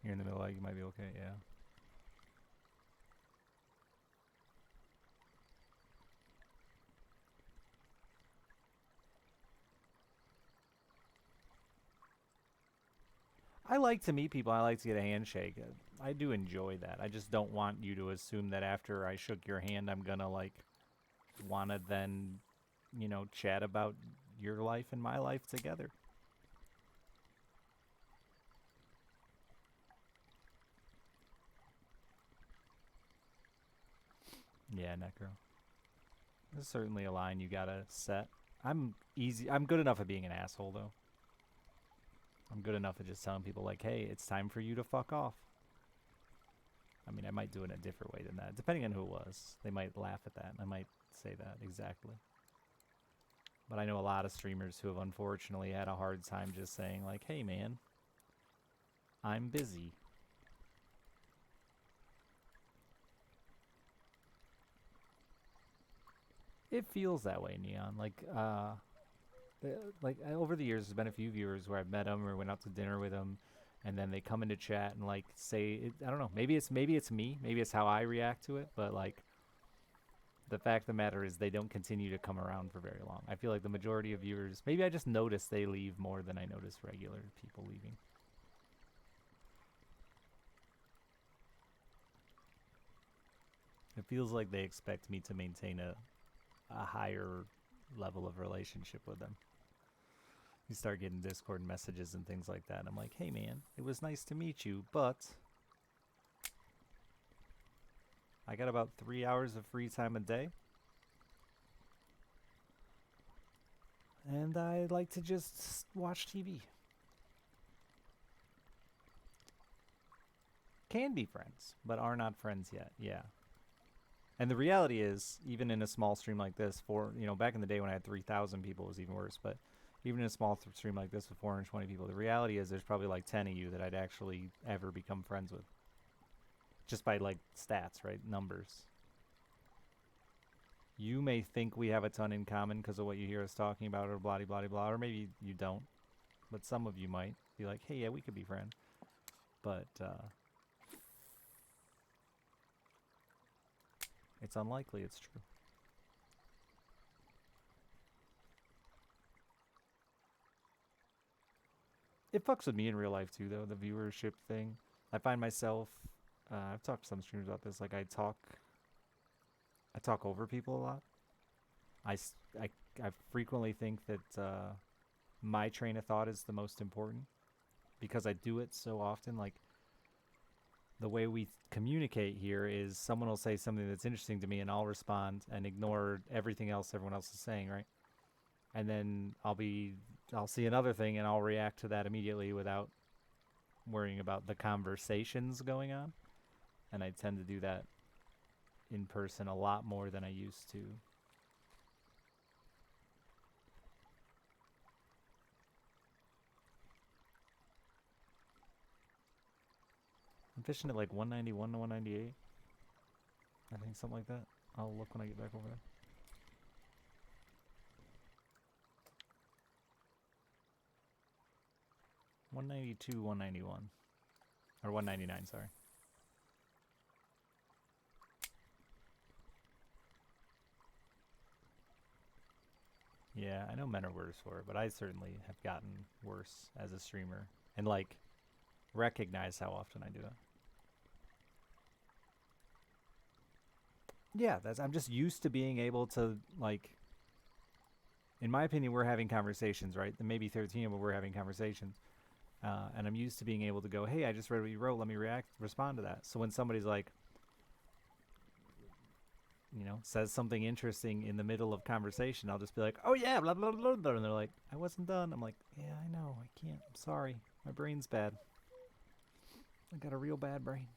[SPEAKER 1] You're in the middle, like you might be okay, yeah. I like to meet people. I like to get a handshake. I do enjoy that. I just don't want you to assume that after I shook your hand, I'm gonna like wanna then, chat about your life and my life together. Yeah, Necro. There's certainly a line you gotta set. I'm easy. I'm good enough at being an asshole though. I'm good enough at just telling people like, hey, it's time for you to fuck off. I mean, I might do it in a different way than that, depending on who it was. They might laugh at that, and I might say that exactly. But I know a lot of streamers who have unfortunately had a hard time just saying like, hey man, I'm busy. It feels that way, Neon. Like over the years, there's been a few viewers where I've met them or went out to dinner with them, and then they come into chat and like say, I don't know, maybe it's me, maybe it's how I react to it, but like the fact of the matter is they don't continue to come around for very long. I feel like the majority of viewers, maybe I just notice they leave more than I notice regular people leaving. It feels like they expect me to maintain a higher level of relationship with them. You start getting Discord messages and things like that. And I'm like, hey man, it was nice to meet you, but I got about 3 hours of free time a day. And I like to just watch TV. Can be friends, but are not friends yet. Yeah. And the reality is, even in a small stream like this, back in the day when I had 3,000 people, it was even worse. But even in a small stream like this with 420 people, the reality is there's probably like 10 of you that I'd actually ever become friends with. Just by like stats, right? Numbers. You may think we have a ton in common because of what you hear us talking about or blah, blah, blah, or maybe you don't. But some of you might be like, hey, yeah, we could be friends. But it's unlikely it's true. It fucks with me in real life too, though, the viewership thing. I find myself, I've talked to some streamers about this, like I talk over people a lot. I, I, I frequently think that my train of thought is the most important because I do it so often. Like the way we communicate here is someone will say something that's interesting to me and I'll respond and ignore everything else everyone else is saying, right? And then I'll see another thing and I'll react to that immediately without worrying about the conversations going on. And I tend to do that in person a lot more than I used to. I'm fishing at like 191 to 198. I think something like that. I'll look when I get back over there. 192, 191. Or 199, sorry. Yeah, I know men are worse for it, but I certainly have gotten worse as a streamer. And, like, recognize how often I do it. Yeah, I'm just used to being able to, like, in my opinion, we're having conversations, right? Maybe 13, but we're having conversations. And I'm used to being able to go, hey, I just read what you wrote. Let me respond to that. So when somebody's like, says something interesting in the middle of conversation, I'll just be like, oh yeah, blah, blah, blah, blah. And they're like, I wasn't done. I'm like, yeah, I know. I can't. I'm sorry. My brain's bad. I got a real bad brain.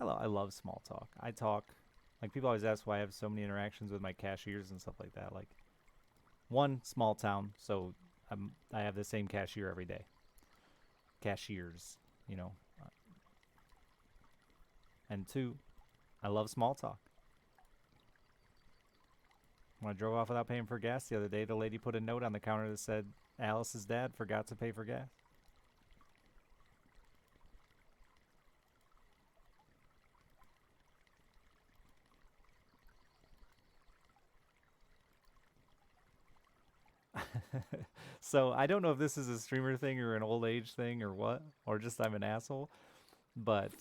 [SPEAKER 1] I love small talk. I talk, like, people always ask why I have so many interactions with my cashiers and stuff like that. Like, one, small town, so I have the same cashier every day. Cashiers, you know. And two, I love small talk. When I drove off without paying for gas the other day, the lady put a note on the counter that said, Alice's dad forgot to pay for gas. So I don't know if this is a streamer thing or an old age thing or what, or just I'm an asshole. But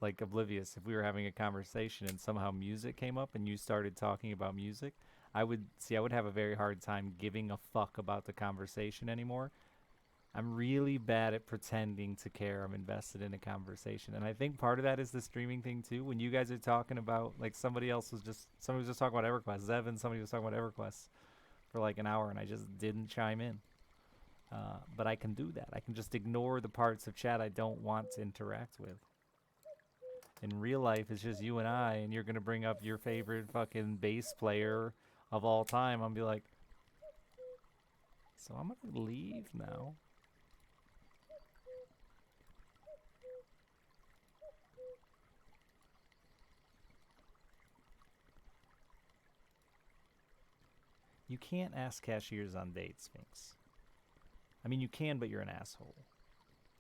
[SPEAKER 1] like, Oblivious, if we were having a conversation and somehow music came up and you started talking about music, I would have a very hard time giving a fuck about the conversation anymore. I'm really bad at pretending to care. I'm invested in a conversation. And I think part of that is the streaming thing too. When you guys are talking about, like, somebody was just talking about EverQuest. Zevin, somebody was talking about EverQuest for like an hour and I just didn't chime in. But I can do that. I can just ignore the parts of chat I don't want to interact with. In real life, it's just you and I, and you're going to bring up your favorite fucking bass player of all time. I'm be like, so I'm going to leave now. You can't ask cashiers on dates, Sphinx. I mean, you can, but you're an asshole.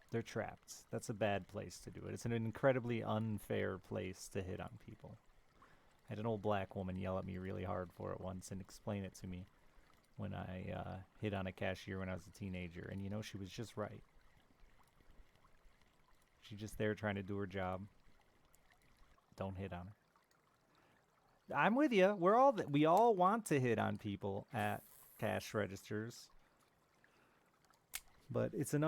[SPEAKER 1] They're trapped. That's a bad place to do it. It's an incredibly unfair place to hit on people. I had an old black woman yell at me really hard for it once and explain it to me when I hit on a cashier when I was a teenager. And, she was just right. She's just there trying to do her job. Don't hit on her. I'm with you. We all want to hit on people at cash registers, but it's a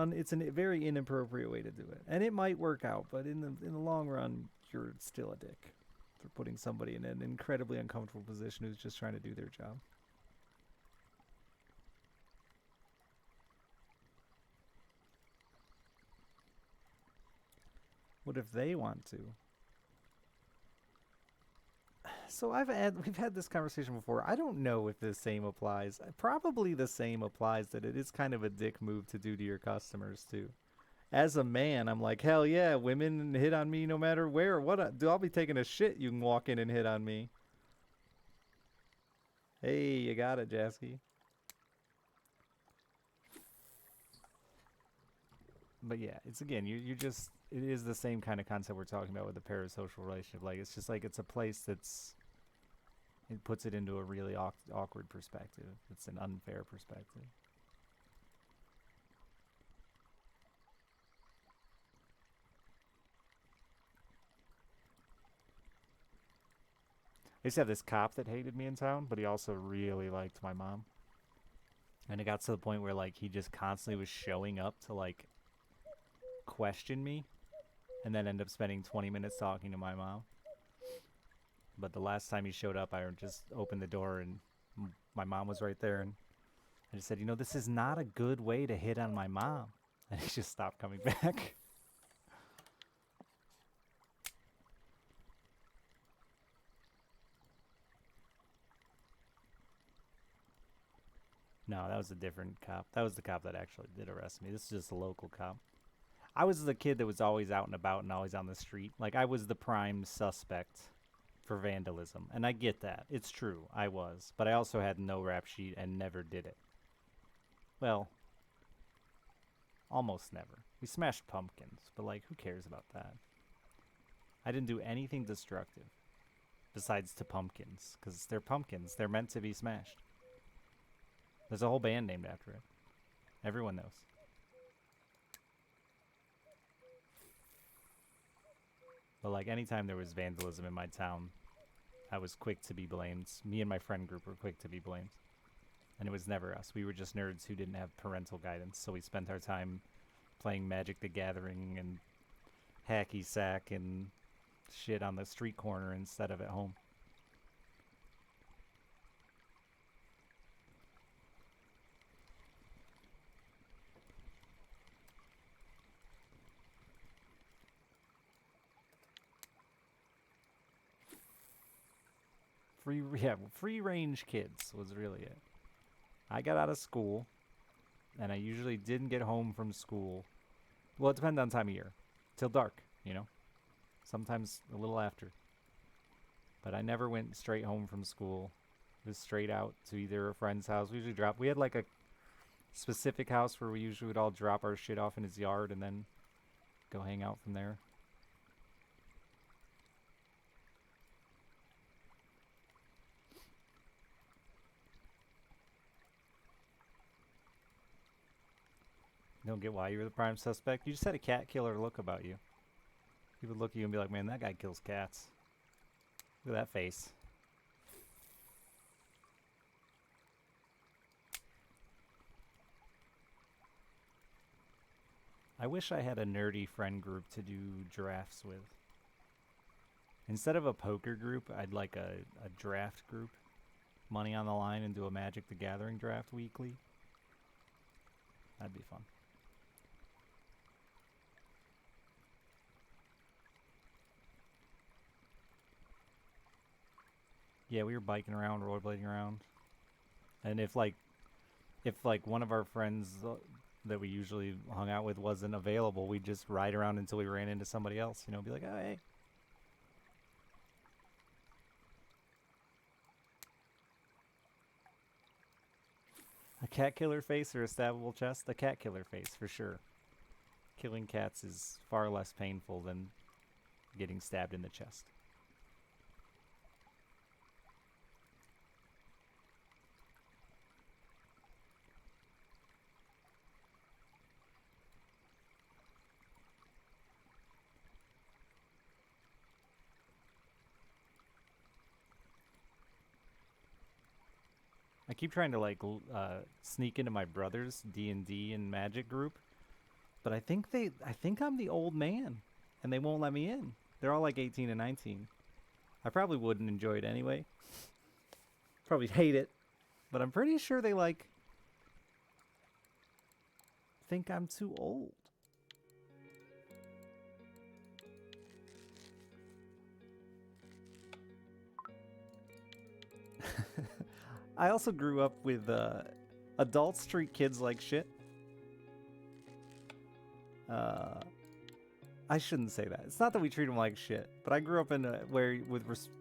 [SPEAKER 1] very inappropriate way to do it, and it might work out. But in the long run, you're still a dick for putting somebody in an incredibly uncomfortable position who's just trying to do their job. What if they want to? So we've had this conversation before. I don't know if the same applies. Probably the same applies, that it is kind of a dick move to do to your customers too. As a man, I'm like, hell yeah, women hit on me no matter where or what. I'll be taking a shit. You can walk in and hit on me. Hey, you got it, Jasky. But yeah, it's again, it is the same kind of concept we're talking about with the parasocial relationship. Like, it's just like it's a place it puts it into a really awkward perspective. It's an unfair perspective. I used to have this cop that hated me in town, but he also really liked my mom. And it got to the point where, like, he just constantly was showing up to, like, question me and then end up spending 20 minutes talking to my mom. But the last time he showed up, I just opened the door and my mom was right there, and I just said, this is not a good way to hit on my mom. And he just stopped coming back. No, that was a different cop. That was the cop that actually did arrest me. This is just a local cop. I was the kid that was always out and about and always on the street. Like, I was the prime suspect for vandalism. And I get that. It's true. I was. But I also had no rap sheet and never did it. Well, almost never. We smashed pumpkins, but, like, who cares about that? I didn't do anything destructive besides to pumpkins, because they're pumpkins. They're meant to be smashed. There's a whole band named after it. Everyone knows. But, like, anytime there was vandalism in my town, I was quick to be blamed. Me and my friend group were quick to be blamed. And it was never us. We were just nerds who didn't have parental guidance, so we spent our time playing Magic the Gathering and hacky sack and shit on the street corner instead of at home. Free range kids was really it. I got out of school, and I usually didn't get home from school. Well, it depends on time of year. Till dark, you know? Sometimes a little after. But I never went straight home from school. It was straight out to either a friend's house. We usually we had like a specific house where we usually would all drop our shit off in his yard and then go hang out from there. Don't get why you were the prime suspect. You just had a cat killer look about you. He would look at you and be like, man, that guy kills cats. Look at that face. I wish I had a nerdy friend group to do drafts with. Instead of a poker group, I'd like a draft group. Money on the line and do a Magic the Gathering draft weekly. That'd be fun. Yeah, we were biking around, rollerblading around. And if one of our friends that we usually hung out with wasn't available, we'd just ride around until we ran into somebody else, you know, be like, oh, hey. A cat killer face or a stabbable chest? A cat killer face, for sure. Killing cats is far less painful than getting stabbed in the chest. I keep trying to like sneak into my brother's D&D and Magic group, but I think I'm the old man, and they won't let me in. They're all like 18 and 19. I probably wouldn't enjoy it anyway. Probably hate it, but I'm pretty sure they like think I'm too old. I also grew up with adults treat kids like shit. I shouldn't say that. It's not that we treat them like shit, but I grew up in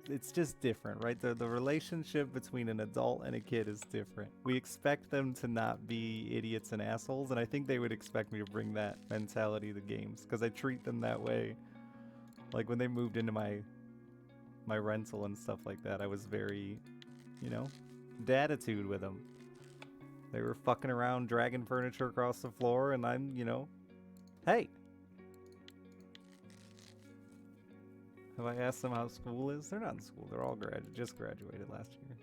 [SPEAKER 1] it's just different, right? The relationship between an adult and a kid is different. We expect them to not be idiots and assholes, and I think they would expect me to bring that mentality to games because I treat them that way. Like when they moved into my rental and stuff like that, I was very, you know, daditude with them. They were fucking around dragging furniture across the floor, and I'm, you know, hey. Have I asked them how school is? They're not in school. They're all just graduated last year.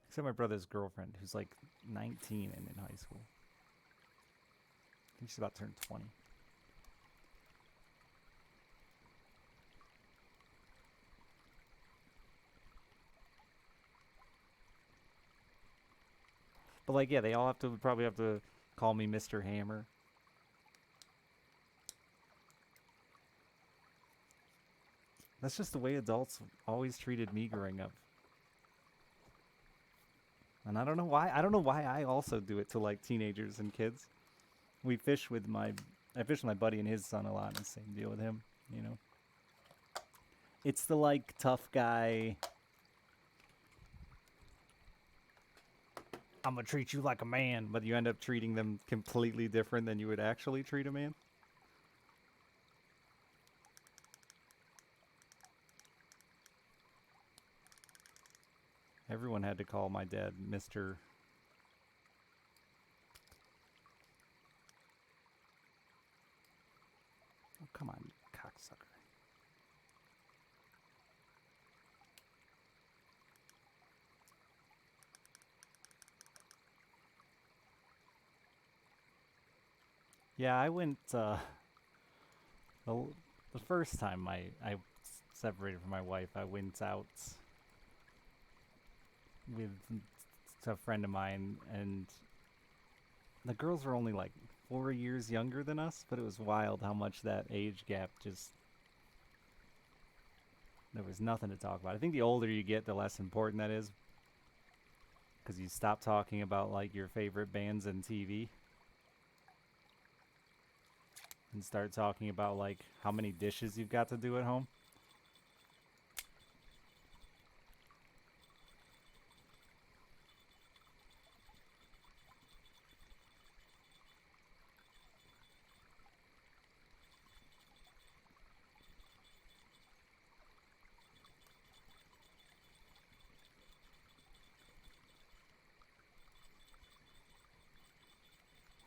[SPEAKER 1] Except my brother's girlfriend, who's like 19 and in high school. I think she's about to turn 20. But like, yeah, they all probably have to call me Mr. Hammer. That's just the way adults always treated me growing up. And I don't know why. I don't know why I also do it to like teenagers and kids. we fish with I fish with my buddy and his son a lot, and the same deal with him, you know. It's the, like, tough guy, I'm gonna treat you like a man, but you end up treating them completely different than you would actually treat a man. Everyone had to call my dad Mr. Oh, come on, you cocksucker. Yeah, I went, the first time I separated from my wife, I went out with a friend of mine, and the girls were only like 4 years younger than us, but it was wild how much that age gap just, there was nothing to talk about. I think the older you get, the less important that is, because you stop talking about, like, your favorite bands and TV and start talking about, like, how many dishes you've got to do at home.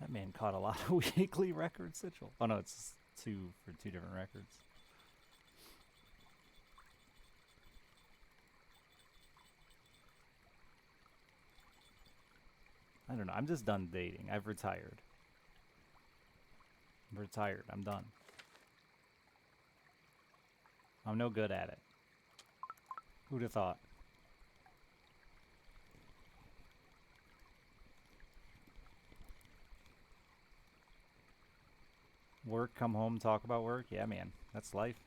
[SPEAKER 1] That man caught a lot of weekly records, Sitchell. Oh no, it's two for two different records. I don't know. I'm just done dating. I've retired. I'm retired. I'm done. I'm no good at it. Who'd have thought? Work, come home, talk about work. Yeah, man. That's life.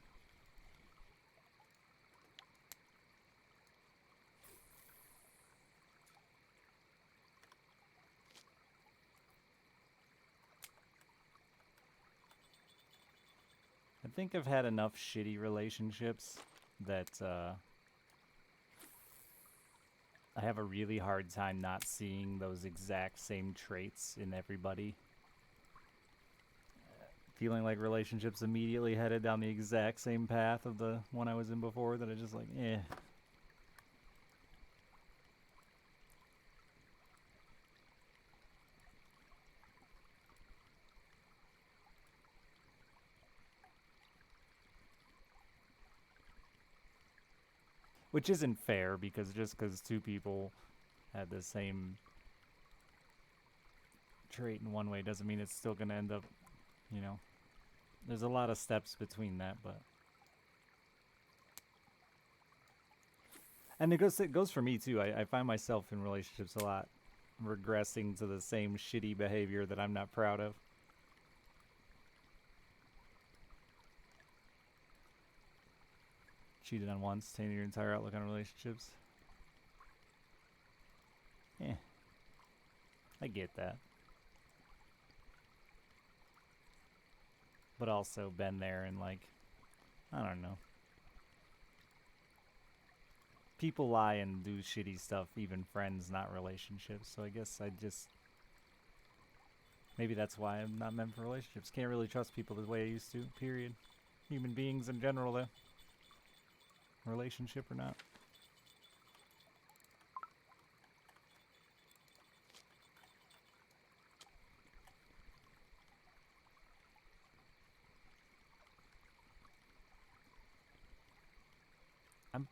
[SPEAKER 1] I think I've had enough shitty relationships that I have a really hard time not seeing those exact same traits in everybody. Feeling like relationships immediately headed down the exact same path of the one I was in before, that I just like, eh. Which isn't fair, because just because two people had the same trait in one way doesn't mean it's still going to end up, you know. There's a lot of steps between that, but... And it goes for me, too. I find myself in relationships a lot regressing to the same shitty behavior that I'm not proud of. Cheated on once, changing your entire outlook on relationships. Eh. I get that. But also been there and, like, I don't know. People lie and do shitty stuff, even friends, not relationships. So I guess I just... Maybe that's why I'm not meant for relationships. Can't really trust people the way I used to, period. Human beings in general, though. Relationship or not. I'm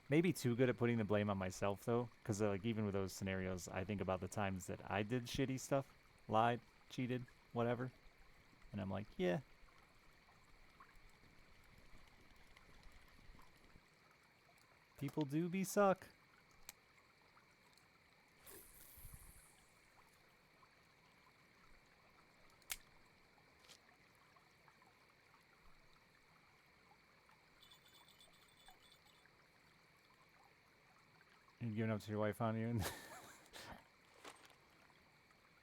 [SPEAKER 1] maybe too good at putting the blame on myself, though, because like, even with those scenarios, I think about the times that I did shitty stuff, lied, cheated, whatever, and I'm like, yeah. People do be suck. You giving up to your wife on you?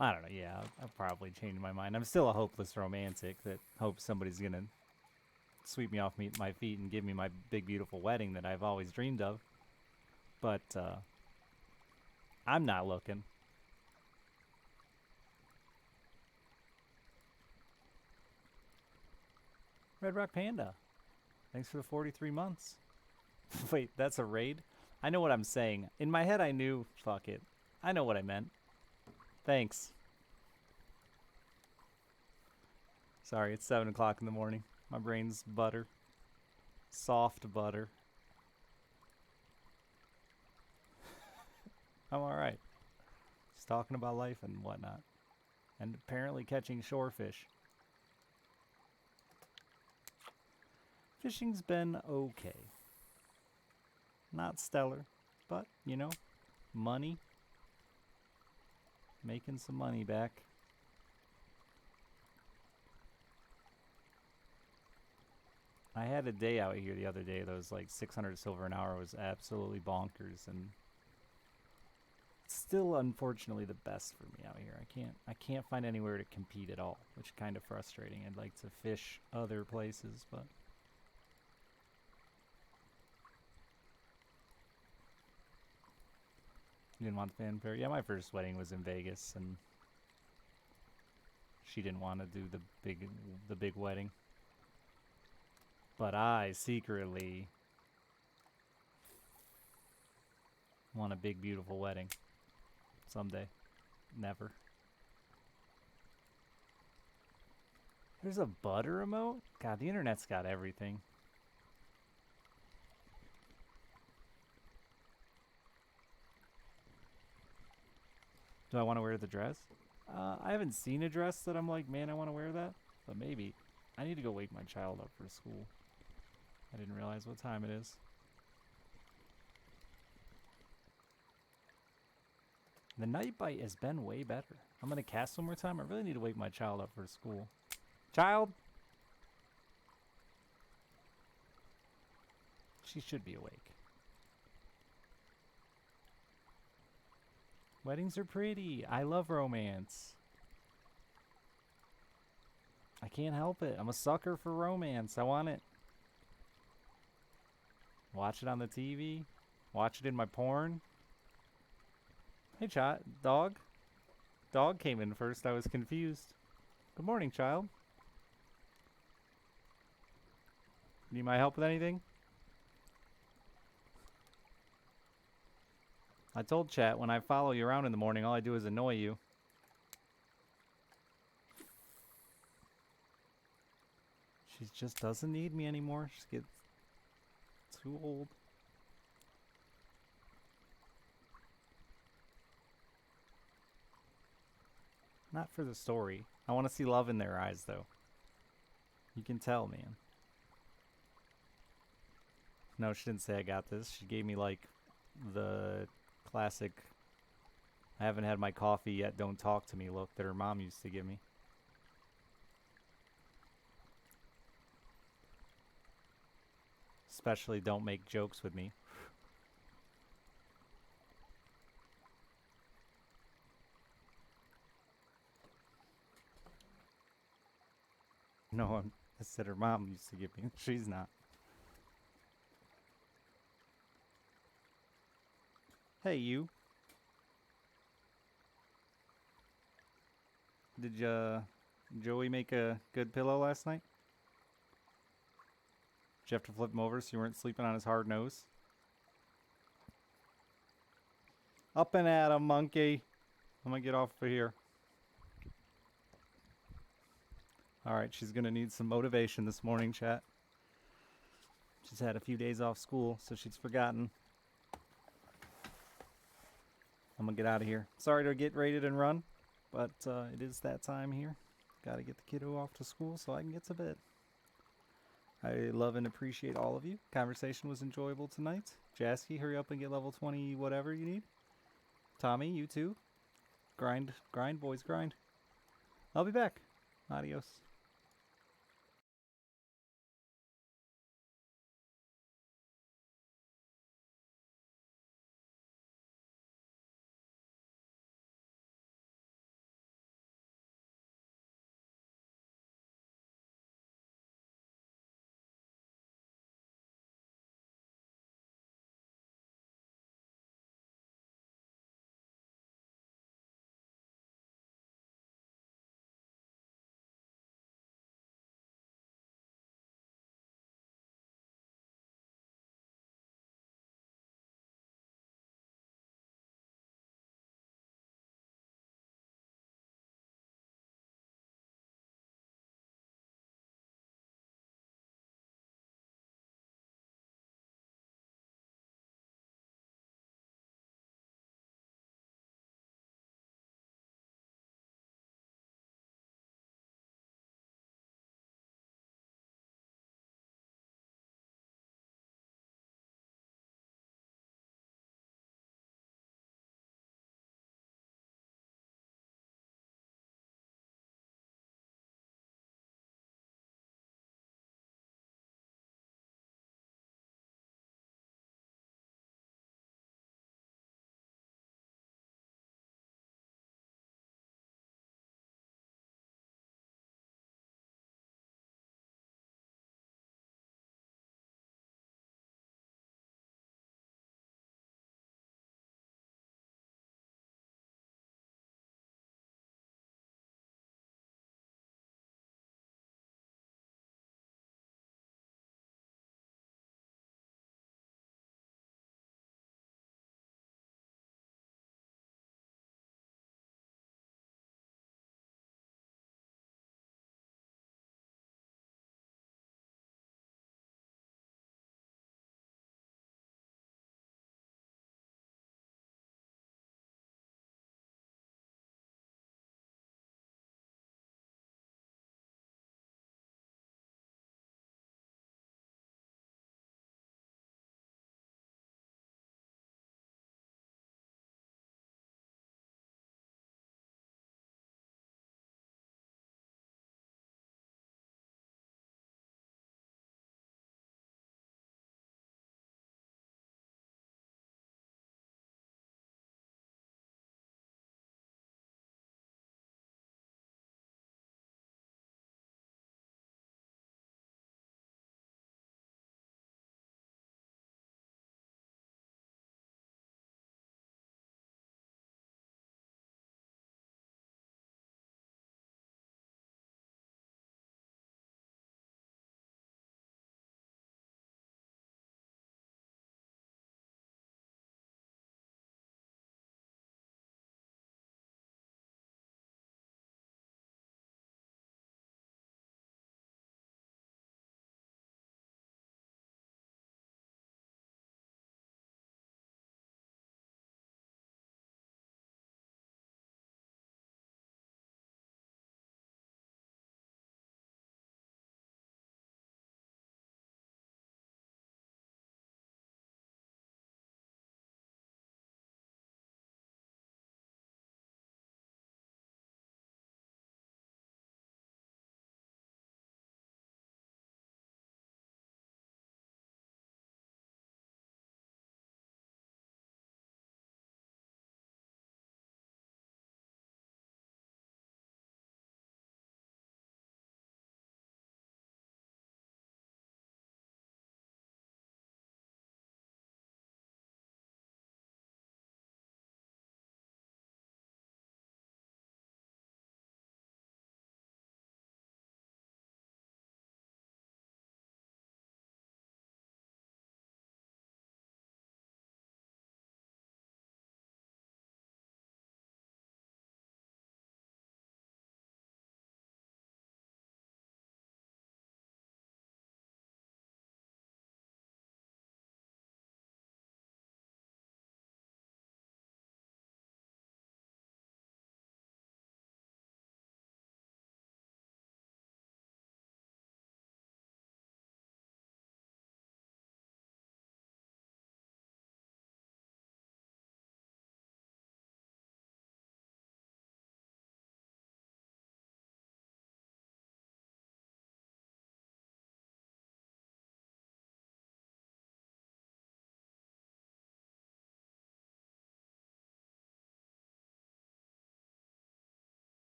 [SPEAKER 1] I don't know. Yeah, I'll probably change my mind. I'm still a hopeless romantic that hopes somebody's gonna sweep me off my feet and give me my big beautiful wedding that I've always dreamed of. But I'm not looking. Red Rock Panda, thanks for the 43 months. Wait, that's a raid? I know what I'm saying. In my head, I knew. Fuck it. I know what I meant. Thanks. Sorry, it's 7 o'clock in the morning. My brain's butter. Soft butter. I'm alright. Just talking about life and whatnot. And apparently catching shorefish. Fishing's been okay. Not stellar, but, you know, money. Making some money back. I had a day out here the other day that was like 600 silver an hour. It was absolutely bonkers, and it's still unfortunately the best for me out here. I can't find anywhere to compete at all, which is kind of frustrating. I'd like to fish other places, but you didn't want the fanfare? Yeah, my first wedding was in Vegas, and she didn't want to do the big wedding. But I secretly want a big beautiful wedding someday. Never. There's a butter emote? God, the internet's got everything. Do I want to wear the dress? I haven't seen a dress that I'm like, man, I want to wear that. But maybe. I need to go wake my child up for school. I didn't realize what time it is. The night bite has been way better. I'm going to cast one more time. I really need to wake my child up for school. Child! She should be awake. Weddings are pretty. I love romance. I can't help it. I'm a sucker for romance. I want it. Watch it on the TV. Watch it in my porn. Hey, dog. Dog came in first. I was confused. Good morning, child. Need my help with anything? I told chat, when I follow you around in the morning, all I do is annoy you. She just doesn't need me anymore. She gets too old. Not for the story. I want to see love in their eyes, though. You can tell, man. No, she didn't say I got this. She gave me, like, the classic, I haven't had my coffee yet, don't talk to me look that her mom used to give me. Especially don't make jokes with me. No, I said her mom used to give me. She's not. Hey, you. Did Joey make a good pillow last night? Did you have to flip him over so you weren't sleeping on his hard nose? Up and at him, monkey. I'm gonna get off of here. Alright, she's gonna need some motivation this morning, chat. She's had a few days off school, so she's forgotten. I'm gonna get out of here. Sorry to get raided and run, but it is that time here. Gotta get the kiddo off to school so I can get to bed. I love and appreciate all of you. Conversation was enjoyable tonight. Jasky, hurry up and get level 20 whatever you need. Tommy, you too. Grind, boys, grind. I'll be back. Adios.